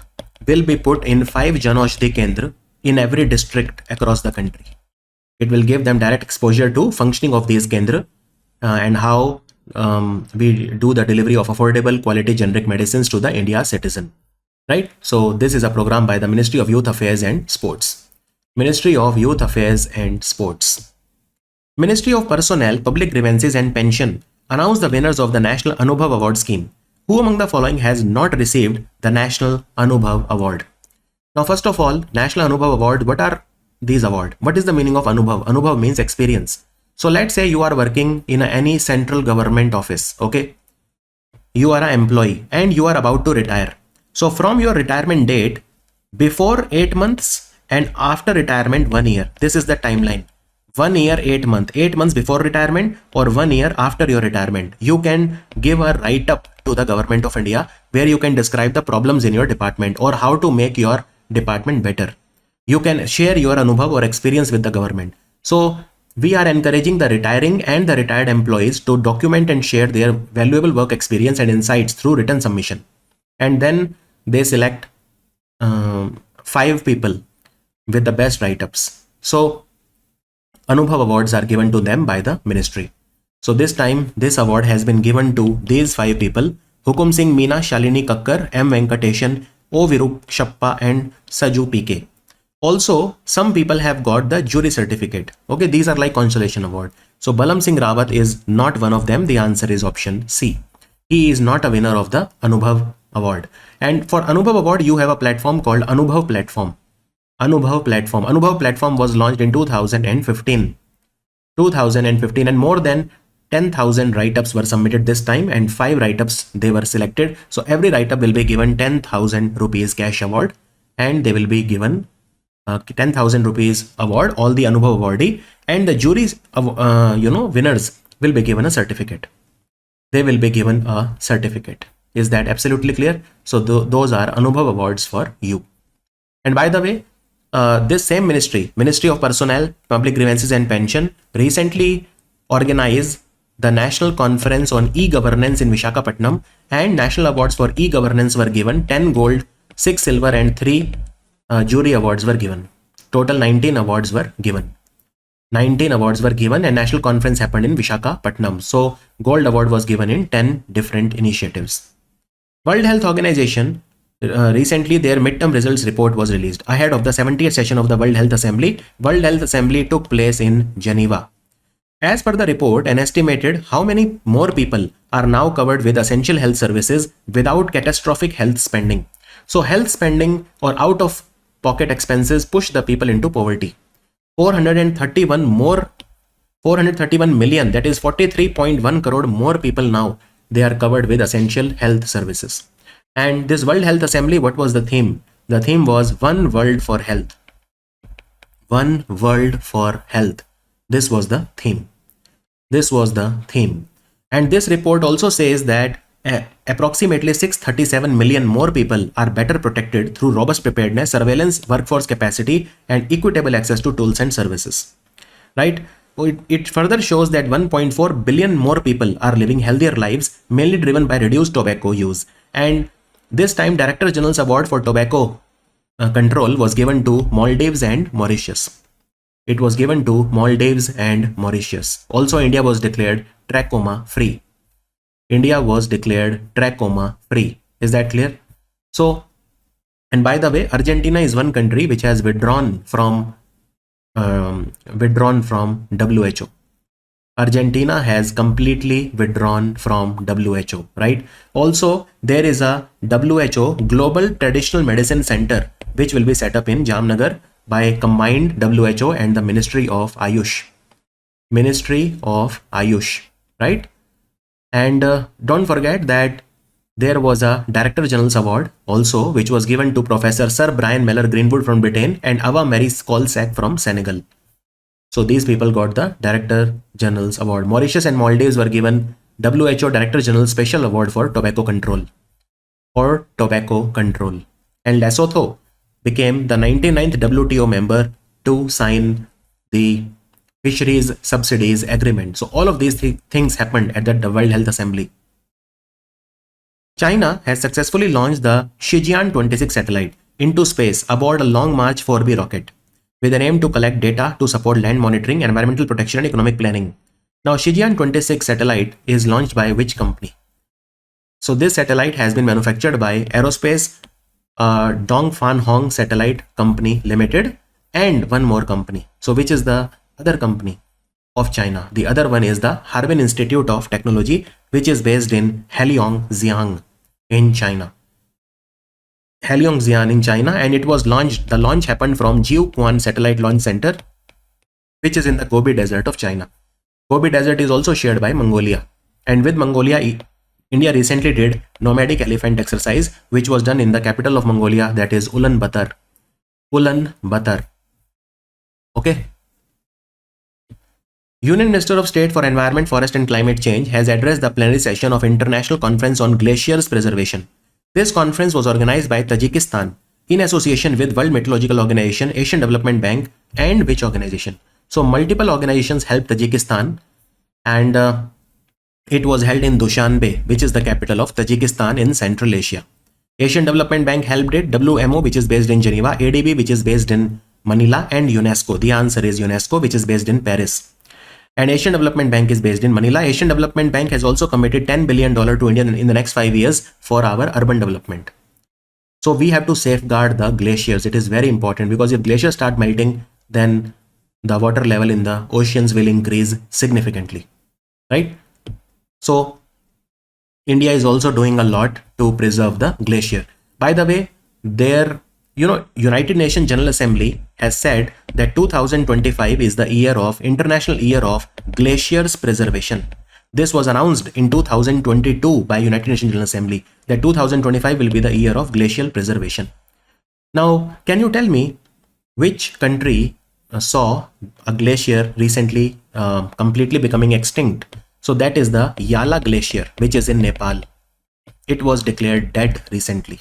will be put in 5 Jan Aushadhi Kendra in every district across the country. It will give them direct exposure to functioning of these Kendra and how we do the delivery of affordable quality generic medicines to the India citizen. Right? So this is a program by the Ministry of Youth Affairs and Sports. Ministry of Youth Affairs and Sports. Ministry of Personnel, Public Grievances and Pension announced the winners of the National Anubhav Award scheme. Who among the following has not received the National Anubhav Award? Now first of all, National Anubhav Award, what are these awards? What is the meaning of Anubhav? Anubhav means experience. So let's say you are working in any central government office, okay? You are an employee and you are about to retire. So from your retirement date, before 8 months and after retirement 1 year, this is the timeline. 1 year, 8 months, 8 months before retirement or 1 year after your retirement. You can give a write-up to the government of India where you can describe the problems in your department or how to make your department better. You can share your anubhav or experience with the government. So we are encouraging the retiring and the retired employees to document and share their valuable work experience and insights through written submission. And then they select 5 people with the best write-ups. So Anubhav awards are given to them by the ministry. So this time this award has been given to these 5 people: Hukum Singh Meena, Shalini Kakkar, M. Venkateshan, O. Virupshappa and Saju PK. Also, some people have got the jury certificate. Okay, these are like consolation award. So Balam Singh Rawat is not one of them. The answer is option C. He is not a winner of the Anubhav Award. And for Anubhav Award, you have a platform called Anubhav Platform. Anubhav Platform. Anubhav Platform was launched in 2015. And more than 10,000 write-ups were submitted this time and 5 write-ups they were selected. So every write-up will be given 10,000 rupees cash award and they will be given 10,000 rupees award, all the Anubhav awardee, and the jury's winners will be given a certificate. They will be given a certificate. Is that absolutely clear? So those are Anubhav awards for you. And by the way, this same Ministry of Personnel, Public Grievances and Pension recently organized the National Conference on E-Governance in Visakhapatnam, and national awards for e-governance were given. 10 gold, 6 silver and 3 jury awards were given. Total 19 awards were given. 19 awards were given and national conference happened in Visakhapatnam. So gold award was given in 10 different initiatives. World Health Organization recently their midterm results report was released ahead of the 70th session of the World Health Assembly. World Health Assembly took place in Geneva. As per the report, an estimated how many more people are now covered with essential health services without catastrophic health spending. So health spending or out of pocket expenses push the people into poverty. 431 million, that is 43.1 crore more people now, they are covered with essential health services. And this World Health Assembly, what was the theme? The theme was One World for Health. One World for Health. This was the theme. This was the theme. And this report also says that approximately 637 million more people are better protected through robust preparedness, surveillance, workforce capacity, and equitable access to tools and services. Right? It further shows that 1.4 billion more people are living healthier lives, mainly driven by reduced tobacco use. And this time, Director General's Award for Tobacco control was given to Maldives and Mauritius. It was given to Maldives and Mauritius. Also, India was declared trachoma free. India was declared trachoma free. Is that clear? So, and by the way, Argentina is one country which has withdrawn from WHO. Argentina has completely withdrawn from WHO, right? Also, there is a WHO Global Traditional Medicine Center which will be set up in Jamnagar by combined WHO and the Ministry of Ayush. Ministry of Ayush, right? And don't forget that there was a Director General's Award also, which was given to Professor Sir Brian Mellor Greenwood from Britain and Awa Mary Skolsak from Senegal. So these people got the Director General's Award. Mauritius and Maldives were given WHO Director General Special Award for Tobacco Control. And Lesotho became the 99th WTO member to sign the Fisheries Subsidies Agreement. So all of these things happened at the World Health Assembly. China has successfully launched the Shijian-26 satellite into space aboard a Long March 4B rocket, with an aim to collect data to support land monitoring, environmental protection and economic planning. Now, Shijian-26 satellite is launched by which company? So this satellite has been manufactured by Aerospace Dongfan Hong Satellite Company Limited and one more company. So which is the other company of China? The other one is the Harbin Institute of Technology, which is based in Heilongjiang in China. Heilongjiang in China, and it was launched. The launch happened from Jiuquan Satellite Launch Center, which is in the Gobi Desert of China. Gobi Desert is also shared by Mongolia, and with Mongolia, India recently did nomadic elephant exercise, which was done in the capital of Mongolia, that is Ulaanbaatar. Ulaanbaatar. Okay. Union Minister of State for Environment, Forest and Climate Change has addressed the plenary session of International Conference on Glaciers Preservation. This conference was organized by Tajikistan in association with World Meteorological Organization, Asian Development Bank, and which organization? So multiple organizations helped Tajikistan, and it was held in Dushanbe, which is the capital of Tajikistan in Central Asia. Asian Development Bank helped it, WMO, which is based in Geneva, ADB, which is based in Manila, and UNESCO. The answer is UNESCO, which is based in Paris. And Asian Development Bank is based in Manila. Asian Development Bank has also committed $10 billion to India in the next 5 years for our urban development. So we have to safeguard the glaciers. It is very important, because if glaciers start melting, then the water level in the oceans will increase significantly, right? So India is also doing a lot to preserve the glacier. By the way, United Nations General Assembly has said that 2025 is the International Year of Glaciers Preservation. This was announced in 2022 by United Nations General Assembly, that 2025 will be the year of glacial preservation. Now, can you tell me which country saw a glacier recently completely becoming extinct? So that is the Yala Glacier, which is in Nepal. It was declared dead recently.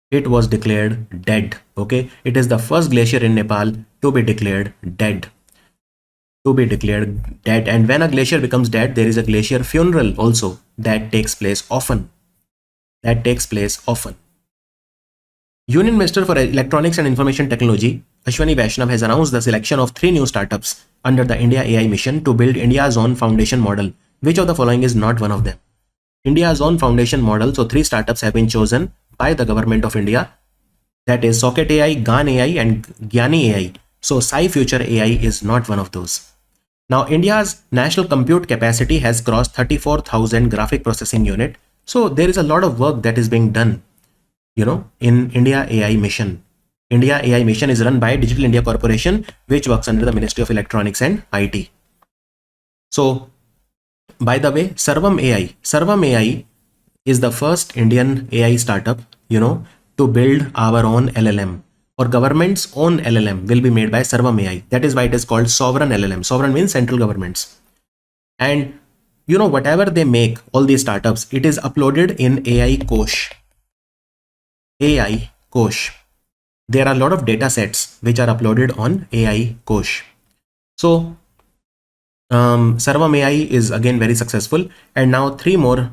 It was declared dead. Okay, it is the first glacier in Nepal to be declared dead. And when a glacier becomes dead, there is a glacier funeral also that takes place often. Union Minister for Electronics and Information Technology, Ashwani Vaishnav, has announced the selection of 3 new startups under the India AI mission to build India's own foundation model. Which of the following is not one of them? India's own foundation model. So 3 startups have been chosen by the government of India, that is Socket AI, GAN AI and Gyani AI. So Sai Future AI is not one of those. Now India's national compute capacity has crossed 34,000 graphic processing unit. So there is a lot of work that is being done, in India AI mission. India AI mission is run by Digital India Corporation, which works under the Ministry of Electronics and IT. So by the way, Sarvam AI is the first Indian AI startup, to build our own LLM, or government's own LLM will be made by Sarvam AI. That is why it is called sovereign LLM. Sovereign means central governments. And whatever they make, all these startups, it is uploaded in AI Kosh. There are a lot of data sets which are uploaded on AI Kosh. So Sarvam AI is again very successful, and now 3 more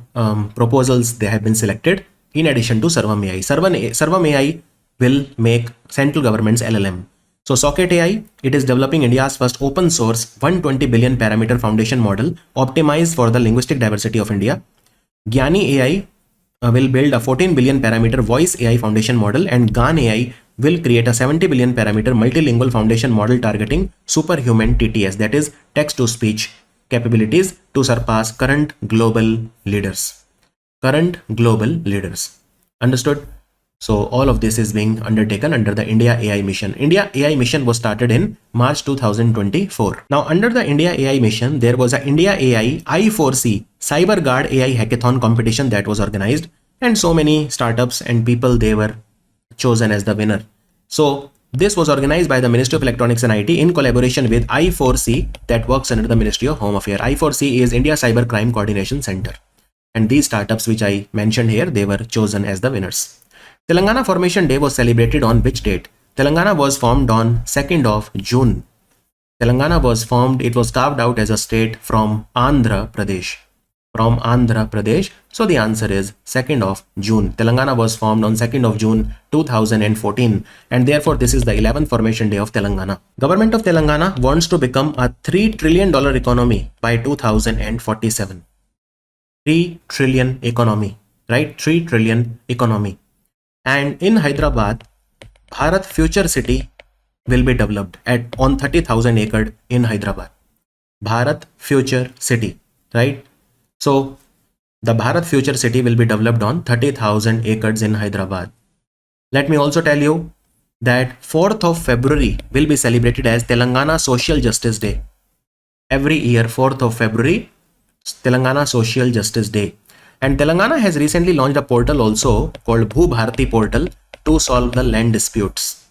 proposals they have been selected in addition to Sarvam AI. Sarvam AI will make central government's LLM. So Socket AI, it is developing India's first open source 120 billion parameter foundation model optimized for the linguistic diversity of India. Gyani AI will build a 14 billion parameter voice AI foundation model, and GAN AI will create a 70 billion parameter multilingual foundation model targeting superhuman TTS, that is text to speech capabilities, to surpass current global leaders. Understood? So all of this is being undertaken under the India AI mission. India AI mission was started in March 2024. Now under the India AI mission, there was a India AI I4C Cyber Guard AI hackathon competition that was organized, and so many startups and people, they were chosen as the winner. So this was organized by the Ministry of Electronics and IT in collaboration with I4C, that works under the Ministry of Home Affairs. I4C is India Cyber Crime Coordination Center. And these startups which I mentioned here, they were chosen as the winners. Telangana Formation Day was celebrated on which date? Telangana was formed on 2nd of June. Telangana was formed, it was carved out as a state from Andhra Pradesh. So the answer is 2nd of June. Telangana was formed on 2nd of June 2014, and therefore this is the 11th Formation Day of Telangana. Government of Telangana wants to become a $3 trillion economy by 2047. 3 trillion economy, right? 3 trillion economy. And in Hyderabad, Bharat Future City will be developed on 30,000 acres in Hyderabad. Bharat Future City, right? So the Bharat Future City will be developed on 30,000 acres in Hyderabad. Let me also tell you that 4th of February will be celebrated as Telangana Social Justice Day. Every year, 4th of February, Telangana Social Justice Day. And Telangana has recently launched a portal also called Bhu Bharati portal to solve the land disputes.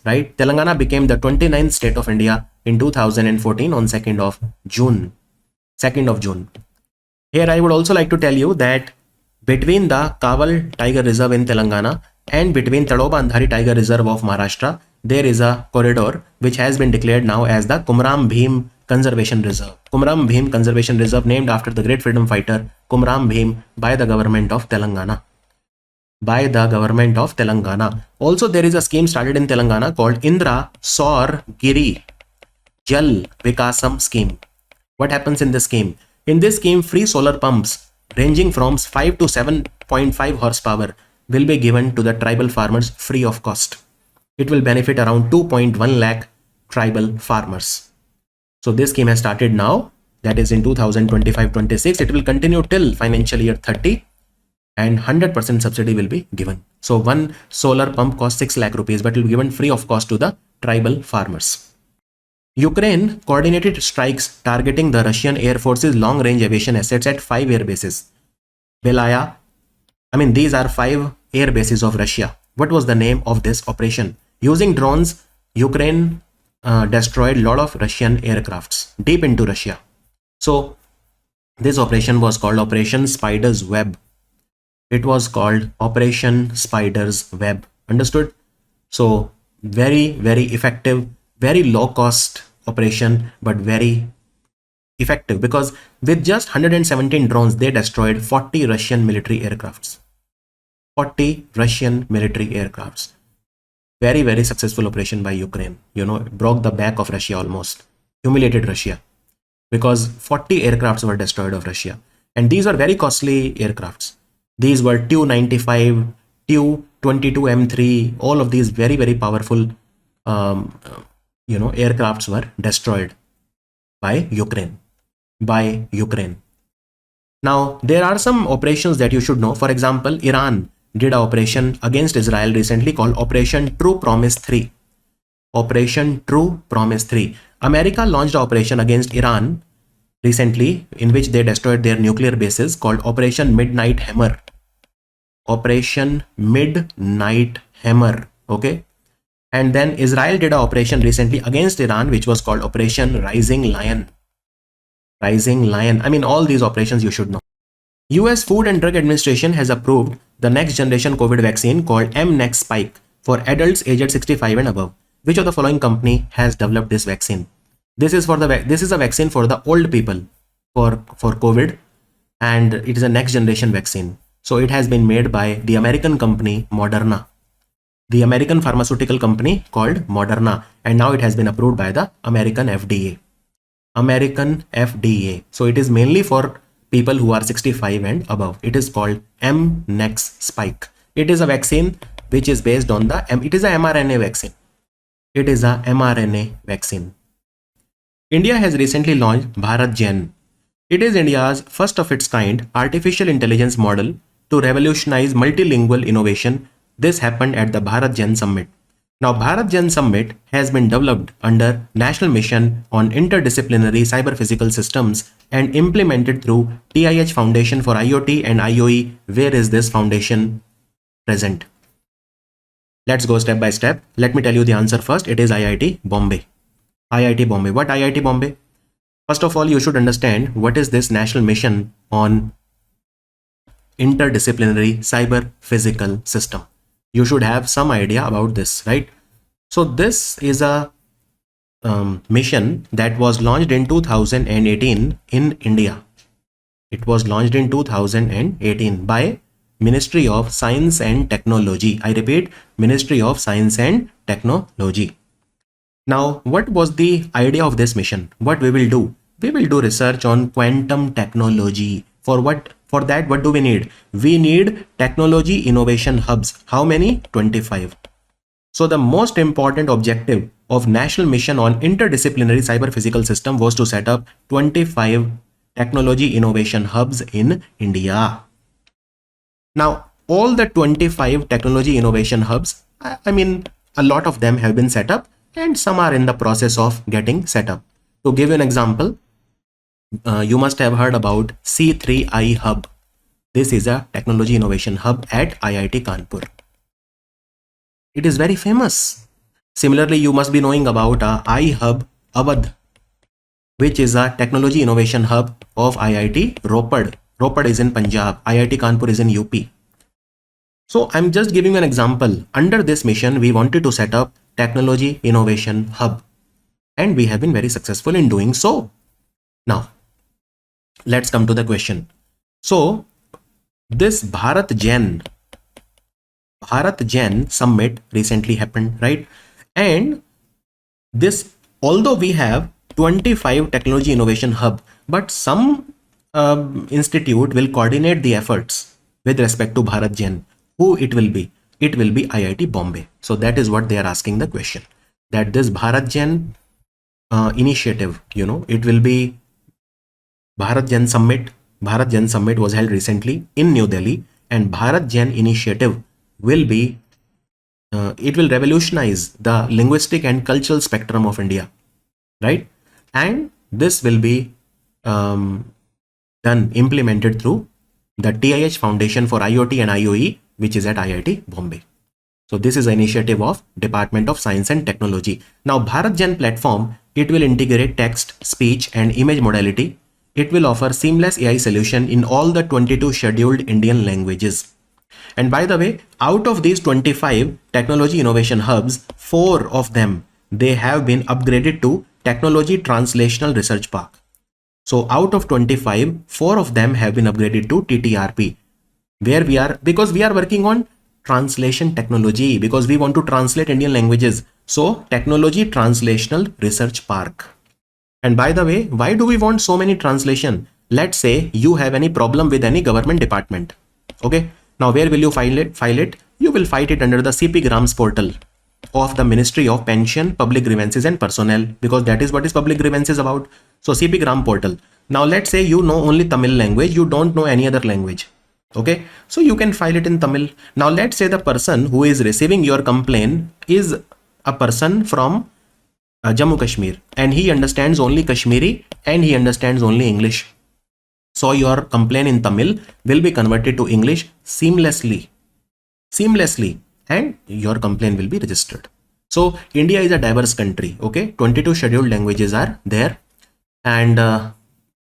Right? Telangana became the 29th state of India in 2014 on 2nd of June. Here I would also like to tell you that between the Kaval Tiger Reserve in Telangana and between Tadoba Andhari Tiger Reserve of Maharashtra, there is a corridor which has been declared now as the Kumram Bhim Conservation Reserve. Kumram Bhim Conservation Reserve, named after the great freedom fighter Kumram Bhim by the government of Telangana. Also, there is a scheme started in Telangana called Indra Saur Giri Jal Vikasam scheme. What happens in this scheme? In this scheme, free solar pumps ranging from 5 to 7.5 horsepower will be given to the tribal farmers free of cost. It will benefit around 2.1 lakh tribal farmers. So this scheme has started now, that is in 2025-26. It will continue till financial year 30, and 100% subsidy will be given. So one solar pump costs 6 lakh rupees, but will be given free of cost to the tribal farmers. Ukraine coordinated strikes targeting the Russian Air Force's long-range aviation assets at 5 air bases. Belaya, these are 5 air bases of Russia. What was the name of this operation? Using drones, Ukraine destroyed a lot of Russian aircrafts deep into Russia. So this operation was called Operation Spider's Web. It was called Operation Spider's Web. Understood? So very, very effective, very low cost operation, but very effective, because with just 117 drones, they destroyed 40 Russian military aircrafts. 40 Russian military aircrafts. Very, very successful operation by Ukraine. Broke the back of Russia almost. Humiliated Russia. Because 40 aircrafts were destroyed of Russia. And these are very costly aircrafts. These were Tu-95, Tu-22M3. All of these very, very powerful aircrafts were destroyed by Ukraine. Now, there are some operations that you should know. For example, Iran did an operation against Israel recently called Operation True Promise 3. Operation True Promise 3. America launched an operation against Iran recently in which they destroyed their nuclear bases called Operation Midnight Hammer. Operation Midnight Hammer. Okay. And then Israel did an operation recently against Iran which was called Operation Rising Lion. All these operations you should know. US Food and Drug Administration has approved the next generation COVID vaccine called mNEX Spike for adults aged 65 and above. Which of the following company has developed this vaccine? This is a vaccine for the old people for COVID, and it is a next generation vaccine. So it has been made by the American company Moderna, the American pharmaceutical company called Moderna, and now it has been approved by the American FDA. American FDA. So it is mainly for people who are 65 and above. It is called mNEX Spike. It is a vaccine which is based on it is a mRNA vaccine. It is a mRNA vaccine. India has recently launched Bharat Gen. It is India's first of its kind artificial intelligence model to revolutionize multilingual innovation. This happened at the Bharat Gen Summit. Now, Bharat Gen Summit has been developed under National Mission on Interdisciplinary Cyber-Physical Systems and implemented through TIH Foundation for IoT and IoE. Where is this foundation present? Let's go step by step. Let me tell you the answer first. It is IIT Bombay. IIT Bombay. What IIT Bombay? First of all, you should understand what is this National Mission on Interdisciplinary Cyber-Physical System. You should have some idea about this, right? So this is a mission that was launched in 2018 in India. It was launched in 2018 by Ministry of Science and Technology. I repeat, Ministry of Science and Technology. Now, what was the idea of this mission? What we will do? We will do research on quantum technology. For that, what do we need? We need technology innovation hubs. How many? 25. So the most important objective of National Mission on Interdisciplinary Cyber-Physical System was to set up 25 technology innovation hubs in India. Now, all the 25 technology innovation hubs, I mean, a lot of them have been set up and some are in the process of getting set up. To give you an example, you must have heard about C3I Hub. This is a technology innovation hub at IIT Kanpur. It is very famous. Similarly, you must be knowing about iHub Awadh, which is a technology innovation hub of IIT Ropar. Ropar is in Punjab. IIT Kanpur is in UP. So I'm just giving an example. Under this mission, we wanted to set up technology innovation hub, and we have been very successful in doing so. Now, let's come to the question. So this Bharat Gen Summit recently happened, right? And this, although we have 25 technology innovation hub, but some institute will coordinate the efforts with respect to Bharat Gen. Who it will be? It will be IIT Bombay. So that is what they are asking the question, that this Bharat Gen initiative, it will be Bharat Gen Summit. Bharat Gen Summit was held recently in New Delhi, and Bharat Gen initiative will be, it will revolutionize the linguistic and cultural spectrum of India, right? And this will be implemented through the TIH Foundation for IoT and IoE, which is at IIT Bombay. So this is an initiative of Department of Science and Technology. Now, Bharat Gen platform, it will integrate text, speech and image modality. It will offer seamless AI solution in all the 22 scheduled Indian languages. And by the way, out of these 25 technology innovation hubs, 4 of them, they have been upgraded to Technology Translational Research Park. So out of 25, 4 of them have been upgraded to TTRP, where because we are working on translation technology, because we want to translate Indian languages. So Technology Translational Research Park. And by the way, why do we want so many translation? Let's say you have any problem with any government department. Okay. Now, where will you file it? You will file it under the CP Grams portal of the Ministry of Pension, Public Grievances and Personnel, because that is what is public grievances about. So CP Gram portal. Now, let's say you know only Tamil language, you don't know any other language. Okay. So you can file it in Tamil. Now, let's say the person who is receiving your complaint is a person from Jammu Kashmir, and he understands only Kashmiri and he understands only English. So your complaint in Tamil will be converted to English seamlessly, and your complaint will be registered. So India is a diverse country. Okay, 22 scheduled languages are there, and the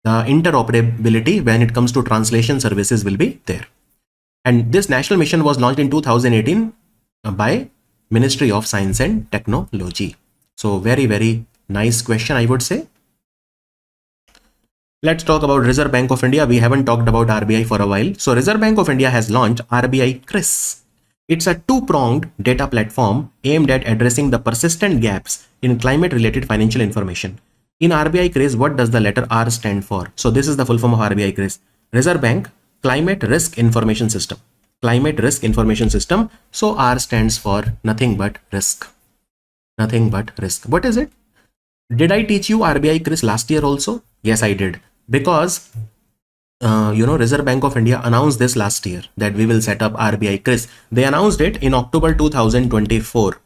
interoperability when it comes to translation services will be there. And this national mission was launched in 2018 by Ministry of Science and Technology. So very, very nice question, I would say. Let's talk about Reserve Bank of India. We haven't talked about RBI for a while. So Reserve Bank of India has launched RBI CRIS. It's a two-pronged data platform aimed at addressing the persistent gaps in climate-related financial information. In RBI CRIS, what does the letter R stand for? So this is the full form of RBI CRIS. Reserve Bank Climate Risk Information System. Climate Risk Information System. So R stands for nothing but risk. Nothing but risk. What is it? Did I teach you RBI CRIS last year also? Yes, I did. Because Reserve Bank of India announced this last year that we will set up RBI CRIS. They announced it in October 2024,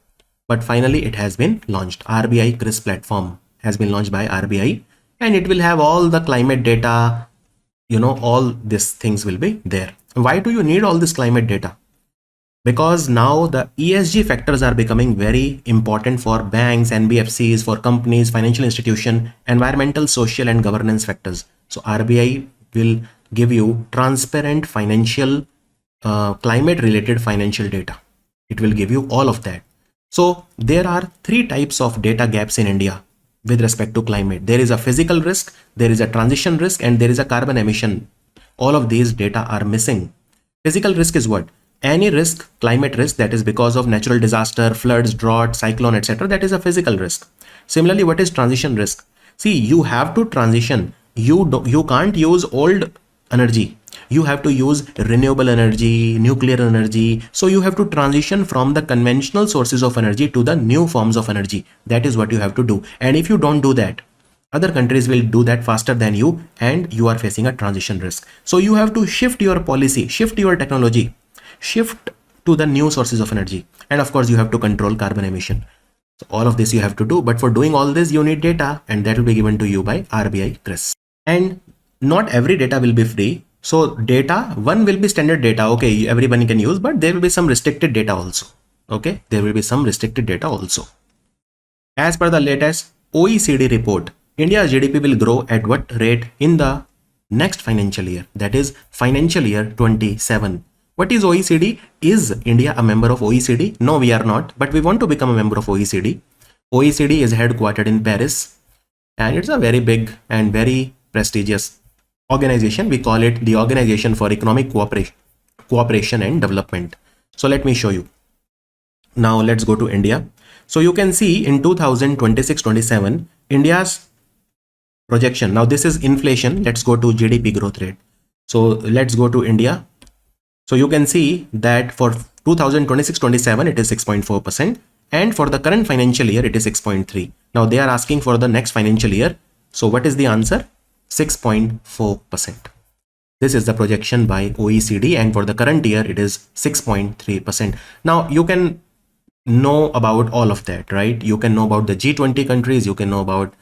but finally it has been launched. RBI CRIS platform has been launched by RBI, and it will have all the climate data. All these things will be there. Why do you need all this climate data? Because now the ESG factors are becoming very important for banks, NBFCs, for companies, financial institutions, environmental, social, and governance factors. So RBI will give you transparent financial, climate-related financial data. It will give you all of that. So there are three types of data gaps in India with respect to climate. There is a physical risk, there is a transition risk, and there is a carbon emission. All of these data are missing. Physical risk is what? Any risk, climate risk, that is because of natural disaster, floods, drought, cyclone, etc. That is a physical risk. Similarly, what is transition risk? See, you have to transition. You can't use old energy. You have to use renewable energy, nuclear energy. So you have to transition from the conventional sources of energy to the new forms of energy. That is what you have to do. And if you don't do that, other countries will do that faster than you, and you are facing a transition risk. So you have to shift your policy, shift your technology, shift to the new sources of energy. And of course, you have to control carbon emission. So all of this you have to do. But for doing all this, you need data, and that will be given to you by RBI CRIS. And not every data will be free. So data, one will be standard data. Okay, everyone can use, but there will be some restricted data also. Okay, there will be some restricted data also. As per the latest OECD report, India's GDP will grow at what rate in the next financial year? That is financial year 27. What is OECD? Is India a member of OECD? No, we are not, but we want to become a member of OECD. OECD is headquartered in Paris, and it's a very big and very prestigious organization. We call it the Organization for Economic Cooperation and Development. So let me show you. Now let's go to India. So you can see in 2026-27, India's projection. Now this is inflation. Let's go to GDP growth rate. So let's go to India. So you can see that for 2026-27, it is 6.4%. And for the current financial year, it is 6.3. Now they are asking for the next financial year. So what is the answer? 6.4%. This is the projection by OECD, and for the current year, it is 6.3%. Now you can know about all of that, right? You can know about the G20 countries, you can know about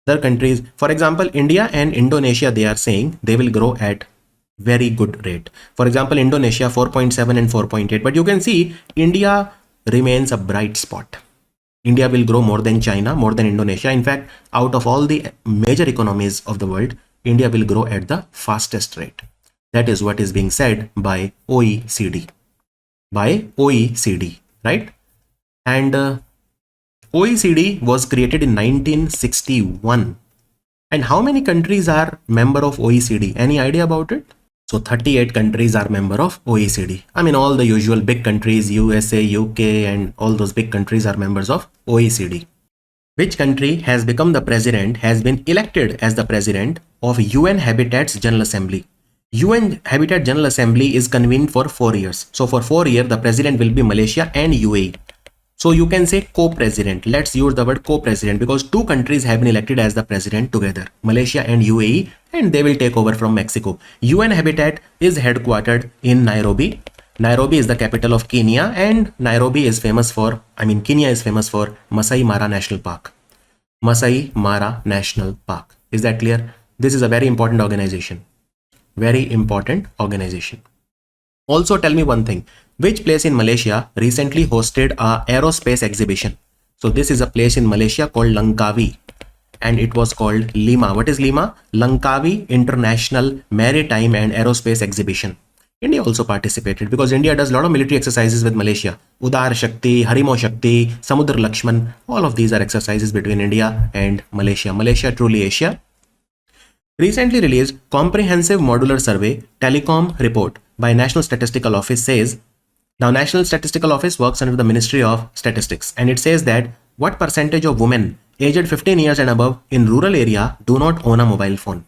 other countries. For example, India and Indonesia, they are saying they will grow at very good rate. For example, Indonesia 4.7 and 4.8, but you can see India remains a bright spot. India will grow more than China, more than Indonesia. In fact, out of all the major economies of the world, India will grow at the fastest rate. That is what is being said by OECD. By OECD, right? And OECD was created in 1961. And how many countries are member of OECD? Any idea about it? So 38 countries are member of OECD. I mean, all the usual big countries, USA, UK, and all those big countries are members of OECD. Which country has become the president, has been elected as the president of UN Habitat's General Assembly? UN Habitat General Assembly is convened for 4 years. So for 4 years, the president will be Malaysia and UAE. So you can say co-president. Let's use the word co-president because two countries have been elected as the president together, Malaysia and UAE, and they will take over from Mexico. UN Habitat is headquartered in Nairobi. Nairobi is the capital of Kenya, and Nairobi is famous for, Kenya is famous for Masai Mara National Park. Masai Mara National Park. Is that clear? This is a very important organization. Very important organization. Also tell me one thing. Which place in Malaysia recently hosted a aerospace exhibition? So this is a place in Malaysia called Langkawi, and it was called Lima. What is Lima? Langkawi International Maritime and Aerospace Exhibition. India also participated because India does a lot of military exercises with Malaysia. Udar Shakti, Harimo Shakti, Samudra Lakshman, all of these are exercises between India and Malaysia. Malaysia truly Asia. Recently released Comprehensive Modular Survey Telecom Report by National Statistical Office says, now National Statistical Office works under the Ministry of Statistics, and it says that what percentage of women aged 15 years and above in rural area do not own a mobile phone.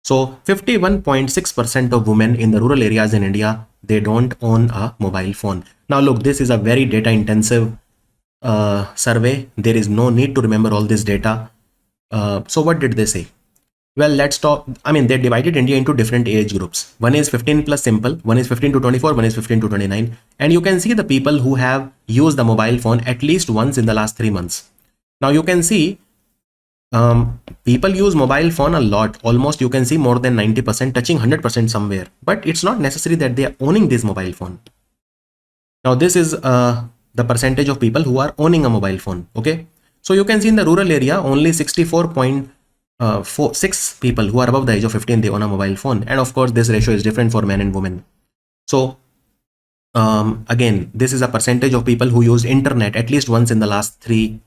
So 51.6% of women in the rural areas in India, they don't own a mobile phone. Now look, this is a very data intensive survey. There is no need to remember all this data. So what did they say? Well, let's talk. I mean, they divided India into different age groups. One is 15 plus simple, one is 15 to 24, one is 15 to 29. And you can see the people who have used the mobile phone at least once in the last 3 months. Now you can see people use mobile phone a lot. Almost you can see more than 90%, touching 100% somewhere. But it's not necessary that they are owning this mobile phone. Now this is the percentage of people who are owning a mobile phone. Okay. So you can see in the rural area, only 64.6 people who are above the age of 15, they own a mobile phone. And of course, this ratio is different for men and women. So again, this is a percentage of people who use internet at least once in the last 3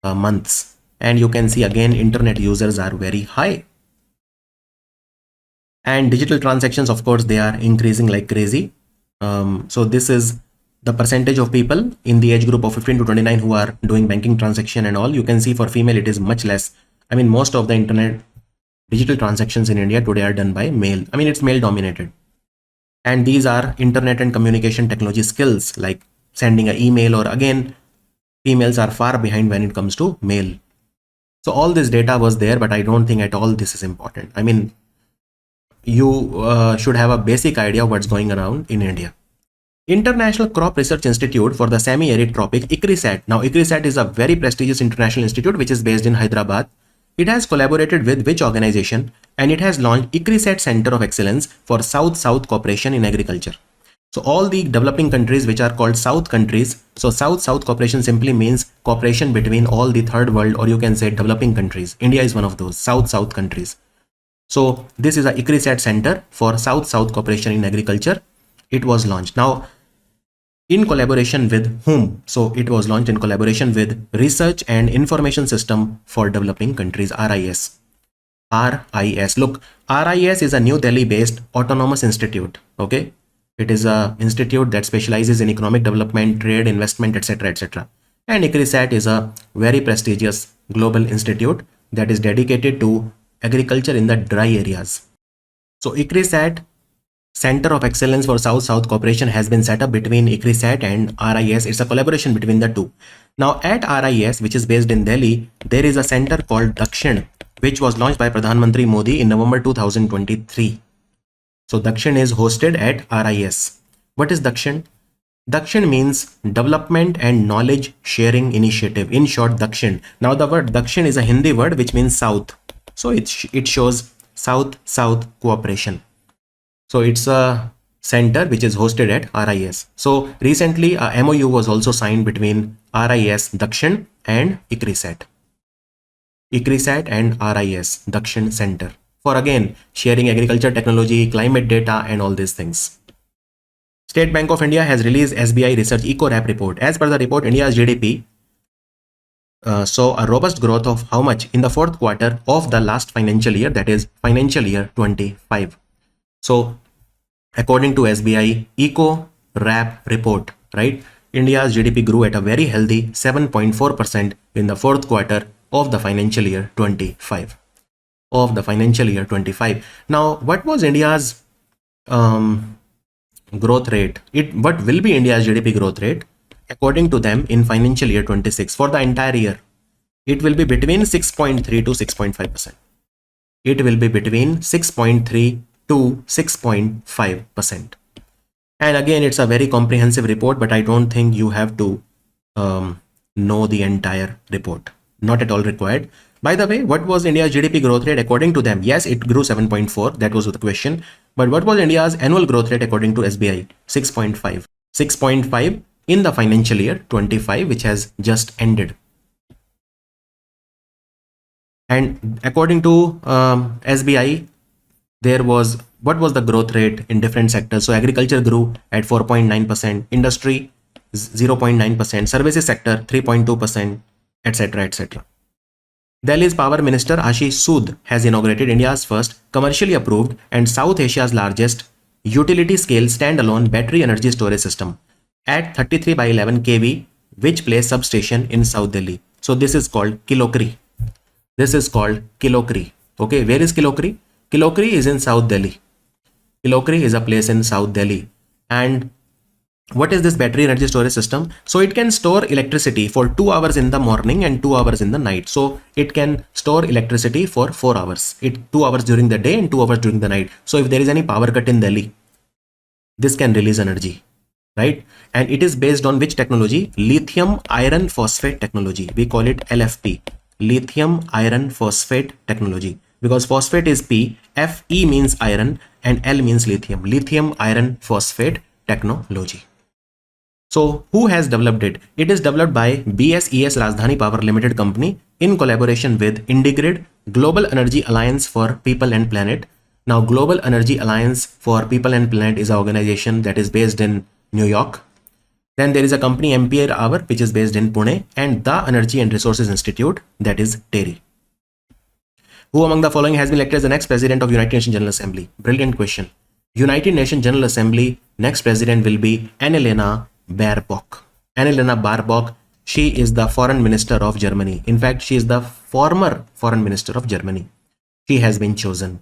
months. And you can see again, internet users are very high. And digital transactions, of course, they are increasing like crazy. So this is the percentage of people in the age group of 15 to 29 who are doing banking transaction and all. You can see for female, it is much less. I mean, most of the internet digital transactions in India today are done by male. I mean, it's male dominated. And these are internet and communication technology skills like sending an email, or again, females are far behind when it comes to male. So all this data was there, but I don't think at all this is important. I mean, you should have a basic idea of what's going around in India. International Crop Research Institute for the Semi-Arid Tropic, ICRISAT. Now, ICRISAT is a very prestigious international institute which is based in Hyderabad. It has collaborated with which organization? And it has launched ICRISAT Center of Excellence for South-South Cooperation in Agriculture. So all the developing countries which are called South countries. So South-South cooperation simply means cooperation between all the third world, or you can say developing countries. India is one of those South-South countries. So this is a ICRISAT Center for South-South Cooperation in Agriculture. It was launched. Now, in collaboration with whom? So it was launched in collaboration with Research and Information System for Developing Countries, RIS. RIS. Look, RIS is a New Delhi based autonomous institute. Okay. It is a institute that specializes in economic development, trade, investment, etc. etc. And ICRISAT is a very prestigious global institute that is dedicated to agriculture in the dry areas. So ICRISAT Center of Excellence for South-South Cooperation has been set up between ICRISAT and RIS. It's a collaboration between the two. Now at RIS, which is based in Delhi, there is a center called Dakshin, which was launched by Pradhan Mantri Modi in November 2023. So Dakshin is hosted at RIS. What is Dakshin? Dakshin means Development and Knowledge Sharing Initiative. In short, Dakshin. Now the word Dakshin is a Hindi word which means South. So it shows South-South cooperation. So it's a center which is hosted at RIS. So recently a MOU was also signed between RIS Dakshin and ICRISAT. ICRISAT and RIS Dakshin Center for again sharing agriculture technology, climate data and all these things. State Bank of India has released SBI Research Eco-RAP report. As per the report, India's GDP saw a robust growth of how much in the fourth quarter of the last financial year, that is financial year 25. So according to SBI Eco-RAP report, right, India's GDP grew at a very healthy 7.4% in the fourth quarter of the financial year 25. Now, what was India's growth rate? What will be India's GDP growth rate? According to them, in financial year 26 for the entire year, it will be between 6.3 to 6.5%. It will be between 6.3 to 6.5%. And again, it's a very comprehensive report, but I don't think you have to know the entire report. Not at all required. By the way, what was India's GDP growth rate according to them? Yes, it grew 7.4. That was the question. But what was India's annual growth rate according to SBI? 6.5. 6.5 in the financial year 25, which has just ended. And according to SBI, what was the growth rate in different sectors? So agriculture grew at 4.9%, industry 0.9%, services sector 3.2%, etc. etc. Delhi's Power Minister Ashish Sood has inaugurated India's first commercially approved and South Asia's largest utility-scale standalone battery energy storage system at 33 by 11 kV, which place substation in South Delhi. So this is called Kilokri. This is called Kilokri. Okay, where is Kilokri? Kilokri is in South Delhi. Kilokri is a place in South Delhi. And what is this battery energy storage system? So it can store electricity for 2 hours in the morning and 2 hours in the night. So it can store electricity for 4 hours. 2 hours during the day and 2 hours during the night. So if there is any power cut in Delhi, this can release energy, right? And it is based on which technology? Lithium iron phosphate technology. We call it LFP, lithium iron phosphate technology, because phosphate is P, Fe means iron, and L means lithium. Lithium iron phosphate technology. So who has developed it? It is developed by BSES Rajdhani Power Limited Company in collaboration with IndiGrid, Global Energy Alliance for People and Planet. Now, Global Energy Alliance for People and Planet is an organization that is based in New York. Then there is a company Ampere Hour, which is based in Pune, and the Energy and Resources Institute, that is TERI. Who among the following has been elected as the next president of United Nations General Assembly? Brilliant question. United Nations General Assembly next president will be Annalena Baerbock. Annalena Baerbock, she is the foreign minister of Germany. In fact, she is the former foreign minister of Germany. She has been chosen.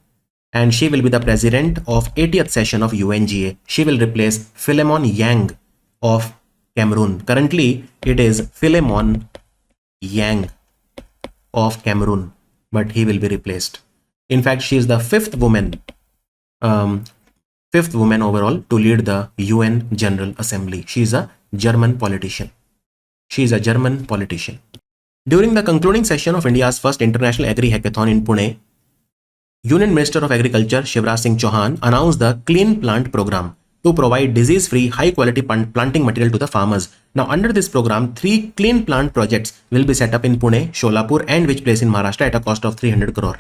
And she will be the president of 80th session of UNGA. She will replace Philemon Yang of Cameroon. Currently, it is Philemon Yang of Cameroon, but he will be replaced. In fact, she is the fifth woman overall to lead the UN General Assembly. She is a German politician. She is a German politician. During the concluding session of India's first International Agri Hackathon in Pune, Union Minister of Agriculture Shivraj Singh Chauhan announced the Clean Plant Program to provide disease-free, high-quality planting material to the farmers. Now, under this program, 3 clean plant projects will be set up in Pune, Sholapur, and which place in Maharashtra at a cost of 300 crore.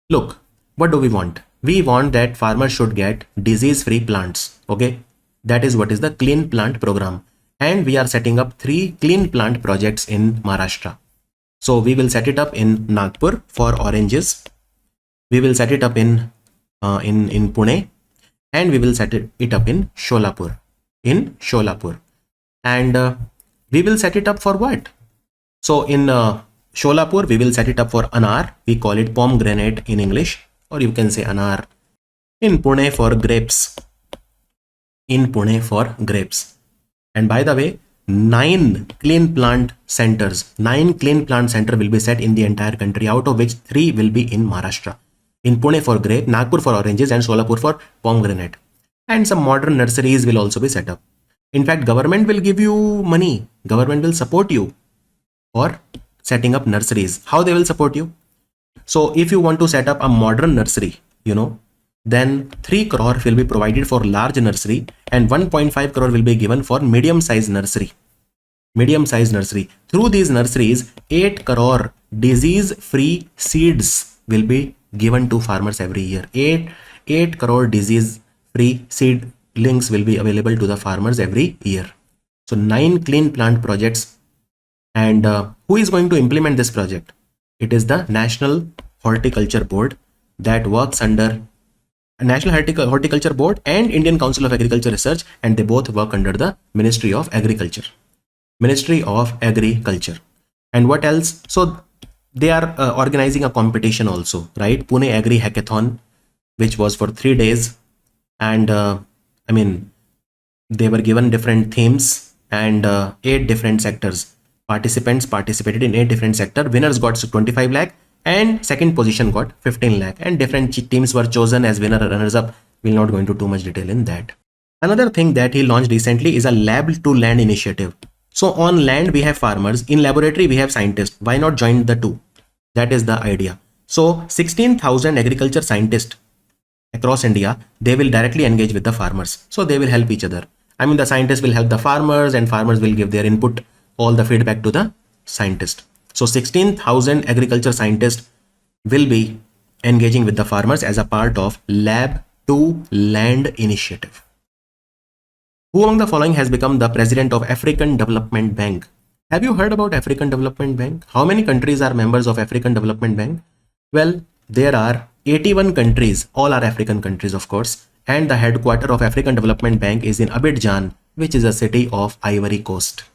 Look, what do we want? We want that farmers should get disease-free plants. Okay, that is what is the Clean Plant Program. And we are setting up 3 clean plant projects in Maharashtra. So we will set it up in Nagpur for oranges. We will set it up in Pune, and we will set it up in Sholapur. And we will set it up for what? So in Sholapur, we will set it up for anar. We call it pomegranate in English, or you can say anar. In Pune for grapes. And by the way, 9 clean plant centers will be set in the entire country, out of which 3 will be in Maharashtra. In Pune for grape, Nagpur for oranges, and Solapur for pomegranate. And some modern nurseries will also be set up. In fact, government will give you money. Government will support you for setting up nurseries. How they will support you? So if you want to set up a modern nursery, then 3 crore will be provided for large nursery and 1.5 crore will be given for medium-sized nursery. Through these nurseries, 8 crore disease-free seeds will be given to farmers every year. 8 crore disease-free seedlings will be available to the farmers every year. So 9 clean plant projects. And who is going to implement this project? It is the National Horticulture Board that works under National Horticulture Board and Indian Council of Agriculture Research, and they both work under the Ministry of Agriculture. And what else? So they are organizing a competition also, right? Pune Agri Hackathon, which was for 3 days. And they were given different themes and 8 different sectors. Participants participated in 8 different sectors. Winners got 25 lakh and second position got 15 lakh. And different teams were chosen as winner and runners up. We'll not go into too much detail in that. Another thing that he launched recently is a lab to land initiative. So on land, we have farmers. In laboratory, we have scientists. Why not join the two? That is the idea. So 16,000 agriculture scientists across India, they will directly engage with the farmers. So they will help each other. The scientists will help the farmers and farmers will give their input, all the feedback to the scientist. So 16,000 agriculture scientists will be engaging with the farmers as a part of Lab to Land initiative. Who among the following has become the president of African Development Bank? Have you heard about African Development Bank? How many countries are members of African Development Bank? Well, there are 81 countries, all are African countries of course, and the headquarters of African Development Bank is in Abidjan, which is a city of Ivory Coast.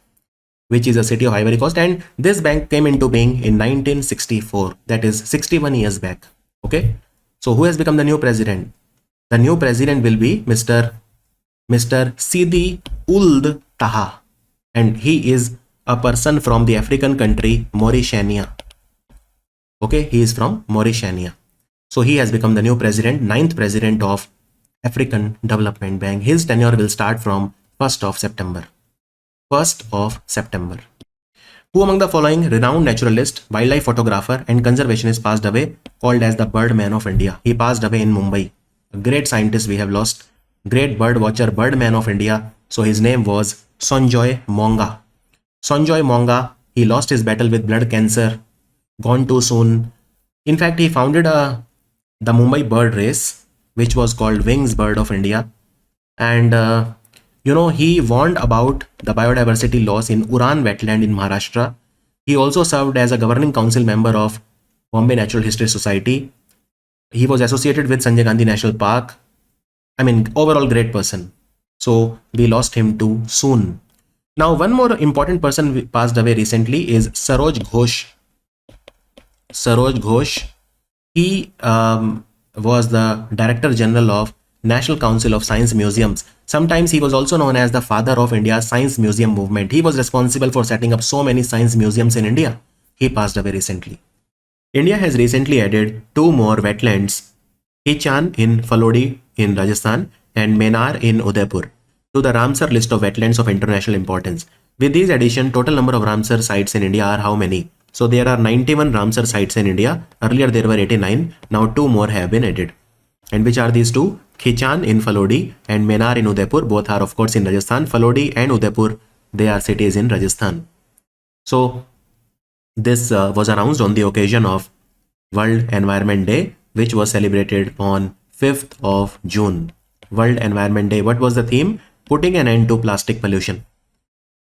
And this bank came into being in 1964, that is 61 years back. Okay, so who has become the new president? The new president will be Mr. Sidi Ould Taha, and he is a person from the African country Mauritania. Okay, he is from Mauritania. So he has become the new president, 9th president of African Development Bank. His tenure will start from 1st of September. 1st of September. Who among the following renowned naturalist, wildlife photographer and conservationist passed away, called as the Birdman of India? He passed away in Mumbai. A great scientist we have lost. Great bird watcher, Birdman of India. So his name was Sanjoy Monga. Sanjoy Monga, he lost his battle with blood cancer. Gone too soon. In fact, he founded the Mumbai bird race, which was called Wings Bird of India. And he warned about the biodiversity loss in Uran wetland in Maharashtra. He also served as a governing council member of Bombay Natural History Society. He was associated with Sanjay Gandhi National Park. I mean, overall great person. So we lost him too soon. Now, one more important person passed away recently is Saroj Ghosh. Saroj Ghosh. He was the Director General of National Council of Science Museums. Sometimes he was also known as the father of India's science museum movement. He was responsible for setting up so many science museums in India. He passed away recently. India has recently added 2 more wetlands, Hichan in Falodi in Rajasthan and Menar in Udaipur, to the Ramsar list of wetlands of international importance. With these additions, total number of Ramsar sites in India are how many? So there are 91 Ramsar sites in India. Earlier there were 89. Now 2 more have been added. And which are these 2? Khichan in Falodi and Menar in Udaipur. Both are of course in Rajasthan. Falodi and Udaipur, they are cities in Rajasthan. So this was announced on the occasion of World Environment Day, which was celebrated on 5th of June. World Environment Day. What was the theme? Putting an end to plastic pollution.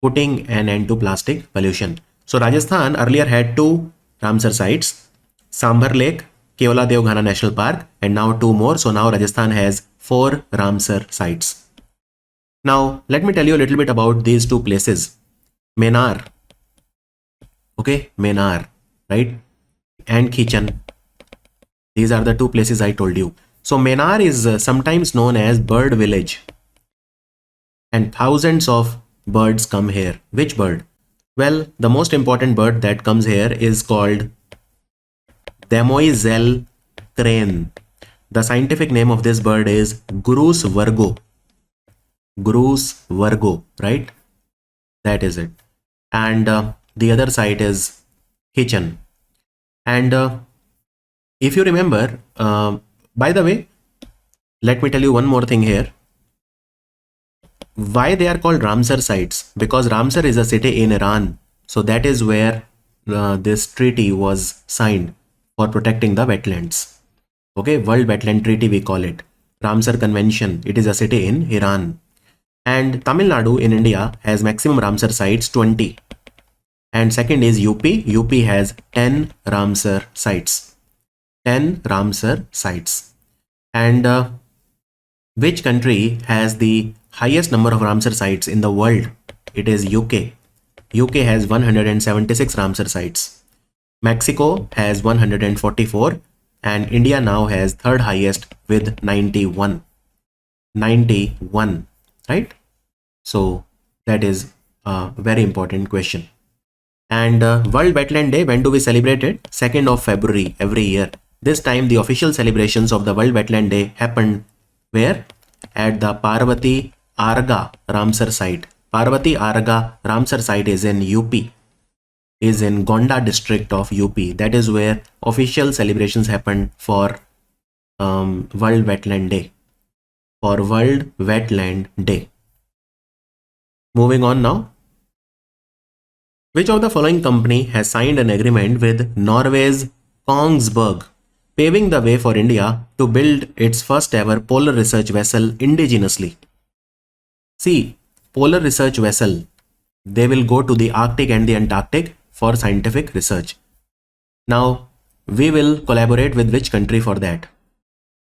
Putting an end to plastic pollution. So Rajasthan earlier had 2 Ramsar sites, Sambar Lake, Keola Devghana National Park, and now 2 more. So now Rajasthan has 4 Ramsar sites. Now let me tell you a little bit about these 2 places. Menar, okay, Menar, right, and Khichan. These are the 2 places I told you. So Menar is sometimes known as Bird Village, and thousands of birds come here. Which bird? Well, the most important bird that comes here is called Demoiselle crane. The scientific name of this bird is Grus virgo. Grus virgo, right? That is it. And the other site is Hitchin. And if you remember, by the way, let me tell you one more thing here. Why they are called Ramsar sites? Because Ramsar is a city in Iran. So that is where this treaty was signed for protecting the wetlands. Okay, World Wetland Treaty we call it. Ramsar Convention. It is a city in Iran. And Tamil Nadu in India has maximum Ramsar sites 20. And second is UP. UP has 10 Ramsar sites. 10 Ramsar sites. And which country has the highest number of Ramsar sites in the world? It is UK. UK has 176 Ramsar sites. Mexico has 144 and India now has 3rd highest with 91. 91, right? So that is a very important question. And World Wetland Day, when do we celebrate it? 2nd of February every year. This time the official celebrations of the World Wetland Day happened where? At the Parvati Arga Ramsar site. Parvati Arga Ramsar site is in UP, is in Gonda district of UP. That is where official celebrations happened for World Wetland Day. For World Wetland Day. Moving on now. Which of the following company has signed an agreement with Norway's Kongsberg, paving the way for India to build its first ever polar research vessel indigenously? See, polar research vessel, They will go to the Arctic and the Antarctic for scientific research. Now, we will collaborate with which country for that?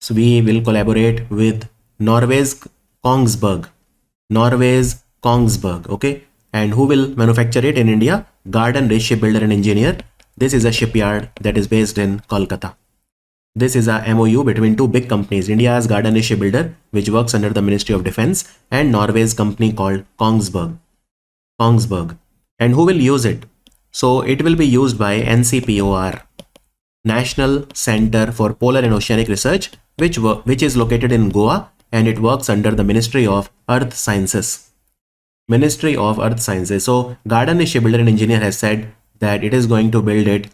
So we will collaborate with Norway's Kongsberg. Norway's Kongsberg, okay? And who will manufacture it in India? Garden Rich Shipbuilder and Engineer. This is a shipyard that is based in Kolkata. This is a MOU between two big companies, India's Garden Rich Shipbuilder, which works under the Ministry of Defense, and Norway's company called Kongsberg. Kongsberg. And who will use it? So it will be used by NCPOR, National Center for Polar and Oceanic Research, which is located in Goa, and it works under the Ministry of Earth Sciences. Ministry of Earth Sciences. So Garden Rich Shipbuilder and Engineer has said that it is going to build it,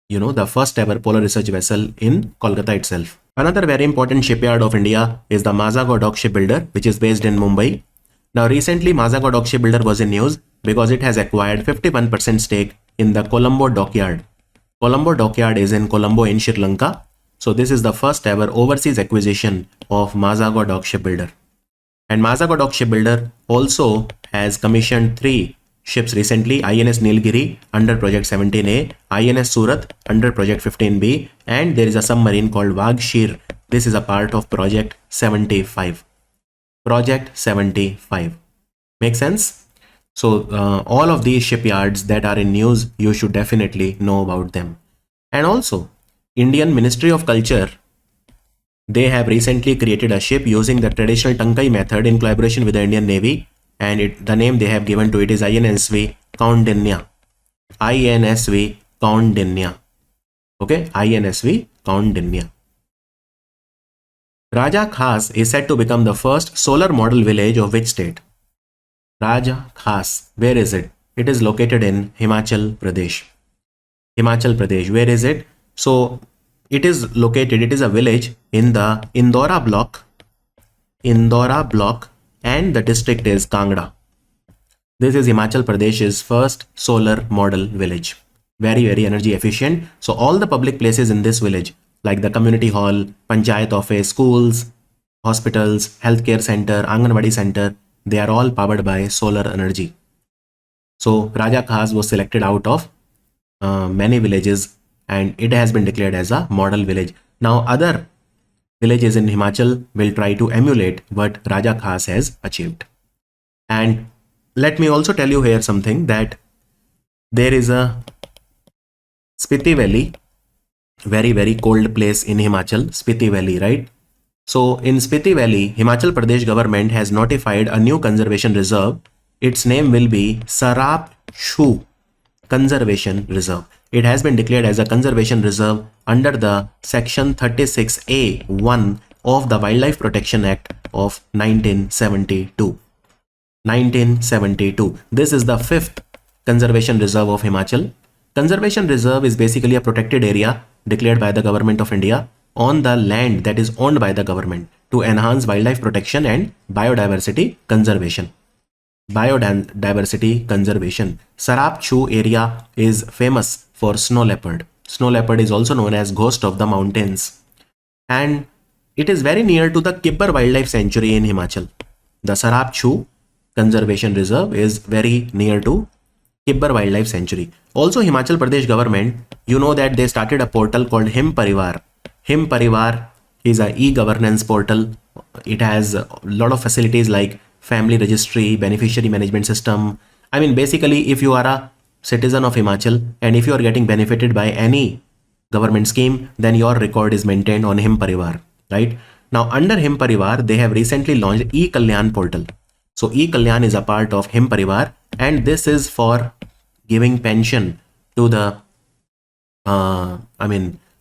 the first ever polar research vessel in Kolkata itself. Another very important shipyard of India is the Mazago Dock Shipbuilder, which is based in Mumbai. Now recently Mazago Dock Shipbuilder was in news because it has acquired 51% stake in the Colombo Dockyard. Colombo Dockyard is in Colombo in Sri Lanka. So this is the first ever overseas acquisition of Mazago Dock Shipbuilder. And Mazago Dock Shipbuilder also has commissioned 3 ships recently: INS Nilgiri under Project 17A, INS Surat under Project 15B, and there is a submarine called Wagshir. This is a part of Project 75. Project 75. Make sense? So all of these shipyards that are in news, you should definitely know about them. And also, Indian Ministry of Culture, they have recently created a ship using the traditional Tankai method in collaboration with the Indian Navy, and the name they have given to it is INSV Kaundinya. INSV Kaundinya. Okay, INSV Kaundinya. Raja Khas is said to become the first solar model village of which state? Raja Khas, where is it? It is located in Himachal Pradesh. Himachal Pradesh, where is it? So it is located, it is a village in the Indora block, and the district is Kangra. This is Himachal Pradesh's first solar model village. Very, very energy efficient. So all the public places in this village, like the community hall, panchayat office, schools, hospitals, healthcare center, Anganwadi center, they are all powered by solar energy. So Raja Khas was selected out of many villages, and it has been declared as a model village. Now other villages in Himachal will try to emulate what Raja Khas has achieved. And let me also tell you here something, that there is a Spiti Valley, very, very cold place in Himachal, Spiti Valley, right? So in Spiti Valley, Himachal Pradesh government has notified a new conservation reserve. Its name will be Sarap Chu Conservation Reserve. It has been declared as a conservation reserve under the Section 36A(1) of the Wildlife Protection Act of 1972. 1972. This is the 5th conservation reserve of Himachal. Conservation reserve is basically a protected area declared by the government of India on the land that is owned by the government to enhance wildlife protection and biodiversity conservation. Biodiversity conservation. Sarap Chu area is famous for snow leopard. Snow leopard is also known as ghost of the mountains. And it is very near to the Kibber Wildlife Sanctuary in Himachal. The Sarap Chu Conservation Reserve is very near to Kibber Wildlife Sanctuary. Also Himachal Pradesh government, you know that they started a portal called Him Parivar. Him Parivar is a e-governance portal. It has a lot of facilities like family registry, beneficiary management system. I mean, basically, if you are a citizen of Himachal and if you are getting benefited by any government scheme, then your record is maintained on Him Parivar, right? Now, under Him Parivar, they have recently launched e-Kalyan portal. So e-Kalyan is a part of Him Parivar, and this is for giving pension to the,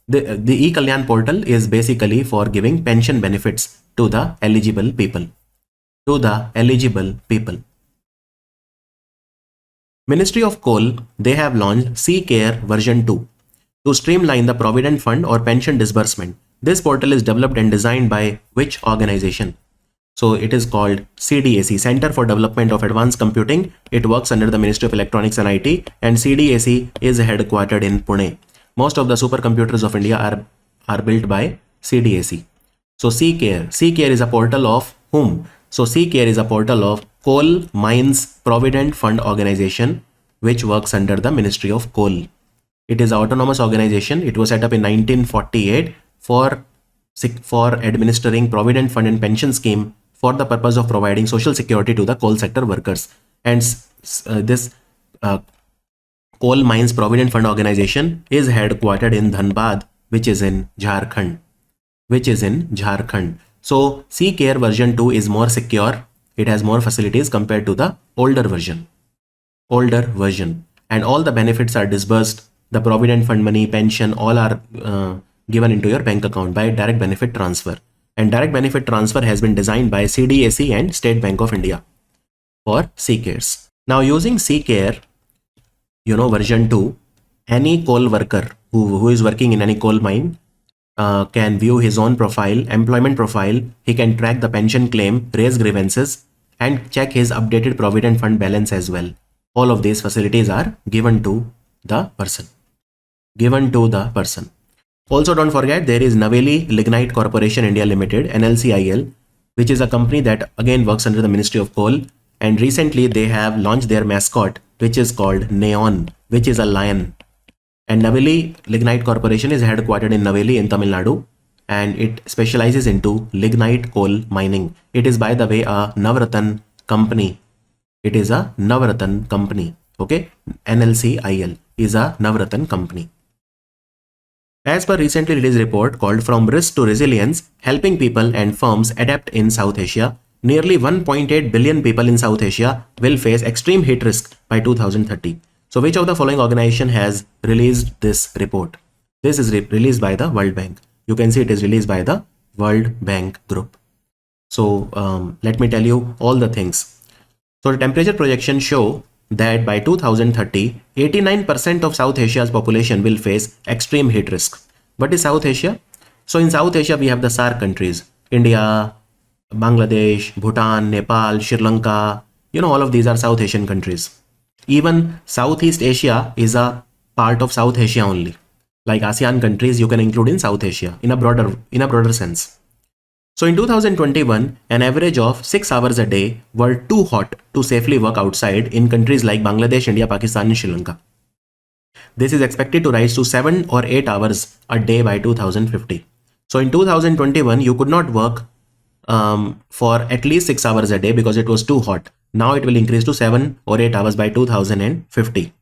the e-Kalyan portal is basically for giving pension benefits to the eligible people. Ministry of Coal, they have launched C-Care version 2 to streamline the Provident Fund or pension disbursement. This portal is developed and designed by which organization? So it is called CDAC, Center for Development of Advanced Computing. It works under the Ministry of Electronics and IT, and CDAC is headquartered in Pune. Most of the supercomputers of India are built by CDAC. So C-Care is a portal of whom? So C-Care is a portal of Coal Mines Provident Fund Organization, which works under the Ministry of Coal. It is an autonomous organization. It was set up in 1948 for administering provident fund and pension scheme for the purpose of providing social security to the coal sector workers. And this Coal Mines Provident Fund Organization is headquartered in Dhanbad, which is in Jharkhand. So C-Care version 2 is more secure. It has more facilities compared to the older version. And all the benefits are disbursed. The provident fund money, pension, all are given into your bank account by direct benefit transfer. And direct benefit transfer has been designed by CDAC and State Bank of India for C-Cares. Now using C-Care, version 2, any coal worker who is working in any coal mine can view his own profile, employment profile. He can track the pension claim, raise grievances, and check his updated provident fund balance as well. All of these facilities are given to the person. Also, don't forget, there is Naveli Lignite Corporation India Limited, NLCIL, which is a company that again works under the Ministry of Coal. And recently they have launched their mascot, which is called Neon, which is a lion. And Naveli Lignite Corporation is headquartered in Naveli in Tamil Nadu, and it specializes into lignite coal mining. It is, by the way, a Navratan company. Okay, NLCIL is a Navratan company. As per recently released report called From Risk to Resilience, helping people and firms adapt in South Asia, nearly 1.8 billion people in South Asia will face extreme heat risk by 2030. So which of the following organization has released this report? This is released by the World Bank. You can see it is released by the World Bank Group. So let me tell you all the things. So the temperature projections show that by 2030, 89% of South Asia's population will face extreme heat risk. What is South Asia? So in South Asia, we have the SAARC countries, India, Bangladesh, Bhutan, Nepal, Sri Lanka, all of these are South Asian countries. Even Southeast Asia is a part of South Asia only. Like ASEAN countries, you can include in South Asia in a broader sense. So in 2021, an average of 6 hours a day were too hot to safely work outside in countries like Bangladesh, India, Pakistan, and Sri Lanka. This is expected to rise to 7 or 8 hours a day by 2050. So in 2021, you could not work for at least 6 hours a day because it was too hot. Now it will increase to 7 or 8 hours by 2050.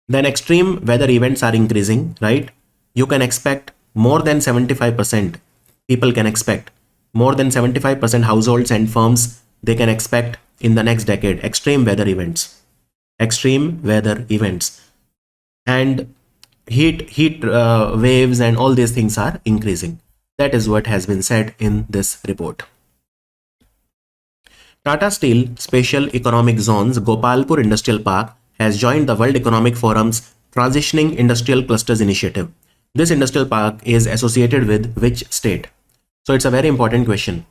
Then extreme weather events are increasing, right? You can expect more than 75%. People can expect more than 75% households and firms, they can expect in the next decade extreme weather events. And heat waves and all these things are increasing. That is what has been said in this report. Tata Steel Special Economic Zone's Gopalpur Industrial Park has joined the World Economic Forum's Transitioning Industrial Clusters Initiative. This industrial park is associated with which state? So it's a very important question.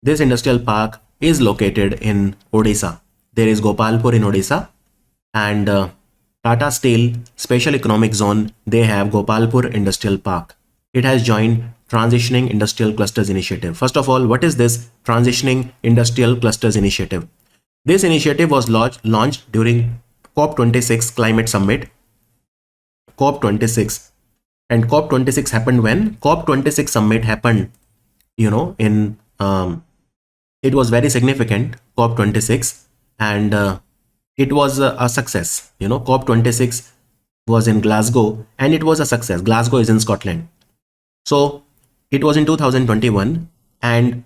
This industrial park is located in Odisha. There is Gopalpur in Odisha, and Tata Steel Special Economic Zone, they have Gopalpur Industrial Park. It has joined Transitioning Industrial Clusters Initiative. First of all, what is this Transitioning Industrial Clusters Initiative? This initiative was launched during COP26 Climate Summit. COP26. And COP26 happened when? COP26 Summit happened, it was very significant, COP26, and it was a success. COP26 was in Glasgow and it was a success. Glasgow is in Scotland. So it was in 2021, and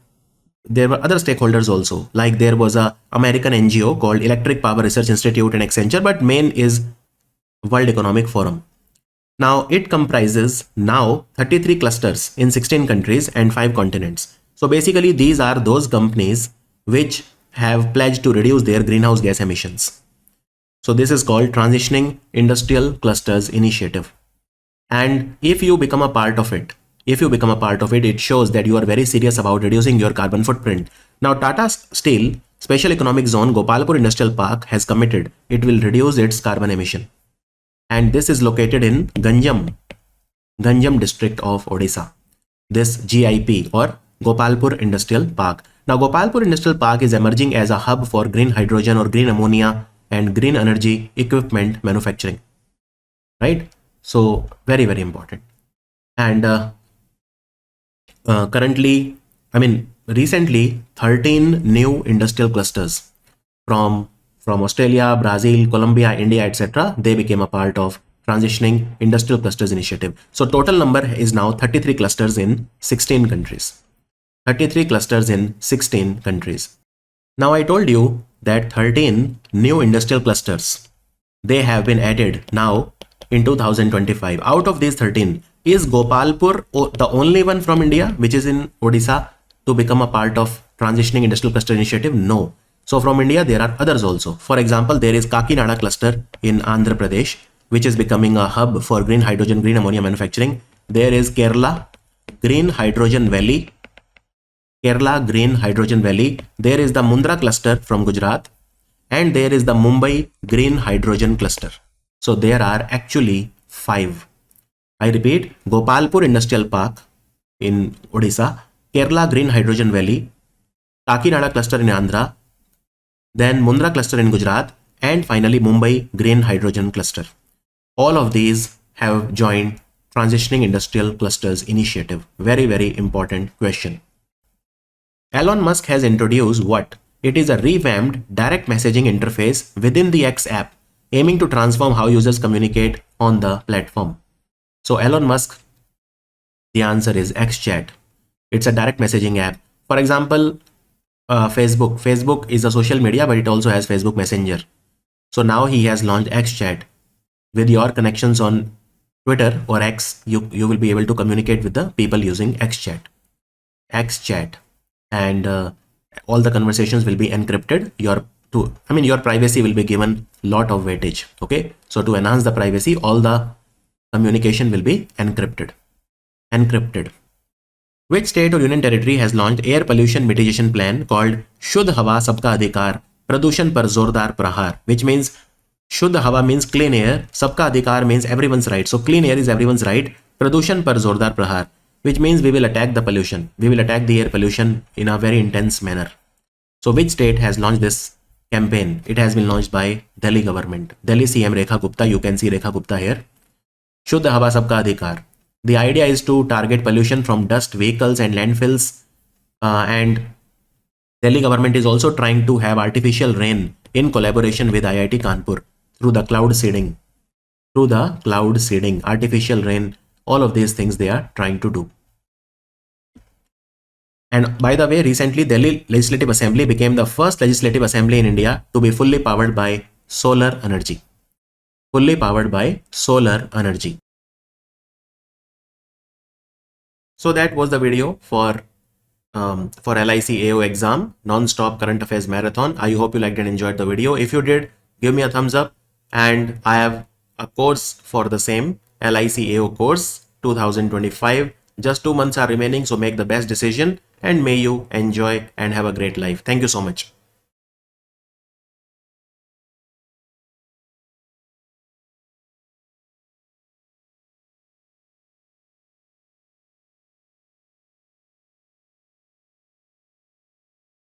there were other stakeholders also, like there was a American NGO called Electric Power Research Institute and Accenture, but main is World Economic Forum. Now it comprises now 33 clusters in 16 countries and 5 continents. So basically these are those companies which have pledged to reduce their greenhouse gas emissions. So this is called Transitioning Industrial Clusters Initiative. And if you become a part of it, it shows that you are very serious about reducing your carbon footprint. Now Tata Steel Special Economic Zone Gopalpur Industrial Park has committed it will reduce its carbon emission. And this is located in Ganjam district of Odisha. This GIP or Gopalpur Industrial Park. Now, Gopalpur Industrial Park is emerging as a hub for green hydrogen or green ammonia and green energy equipment manufacturing, right? So very, very important. And recently 13 new industrial clusters from Australia, Brazil, Colombia, India, etc. They became a part of transitioning industrial clusters initiative. So total number is now 33 clusters in 16 countries. 33 clusters in 16 countries. Now I told you that 13 new industrial clusters, they have been added now in 2025. Out of these 13, is Gopalpur the only one from India which is in Odisha to become a part of transitioning industrial cluster initiative? No. So from India there are others also. For example, there is Kakinada cluster in Andhra Pradesh, which is becoming a hub for green hydrogen, green ammonia manufacturing. There is Kerala Green Hydrogen Valley. Kerala Green Hydrogen Valley. There is the Mundra cluster from Gujarat, and there is the Mumbai Green Hydrogen cluster. So there are actually 5. I repeat, Gopalpur Industrial Park in Odisha, Kerala Green Hydrogen Valley, Kakinada cluster in Andhra, then Mundra cluster in Gujarat, and finally Mumbai Green Hydrogen cluster. All of these have joined Transitioning Industrial Clusters initiative. Very, very important question. Elon Musk has introduced what? It is a revamped direct messaging interface within the X app, aiming to transform how users communicate on the platform. So Elon Musk, the answer is XChat. It's a direct messaging app. For example, Facebook. Facebook is a social media, but it also has Facebook Messenger. So now he has launched XChat. With your connections on Twitter or X, you will be able to communicate with the people using XChat. XChat. And all the conversations will be encrypted. Your privacy will be given lot of weightage. Okay, so to enhance the privacy, all the communication will be encrypted. Which state or union territory has launched air pollution mitigation plan called Shuddh Hawa Sabka Adhikar Pradushan Par Zordar Prahar, which means Shuddh Hawa means clean air, Sabka Adhikar means everyone's right. So clean air is everyone's right. Pradushan Par Zordar Prahar, which means we will attack the pollution. We will attack the air pollution in a very intense manner. So which state has launched this campaign? It has been launched by Delhi government. Delhi CM Rekha Gupta. You can see Rekha Gupta here. Shuddh Hawa Sabka Adhikar. The idea is to target pollution from dust, vehicles and landfills. And Delhi government is also trying to have artificial rain in collaboration with IIT Kanpur through the cloud seeding. Artificial rain. All of these things they are trying to do. And by the way, recently Delhi Legislative Assembly became the first legislative assembly in India to be fully powered by solar energy. So that was the video for LIC AAO exam, non-stop current affairs marathon. I hope you liked and enjoyed the video. If you did, give me a thumbs up. And I have a course for the same, LIC AAO course 2025. Just 2 months are remaining, so make the best decision and may you enjoy and have a great life. Thank you so much.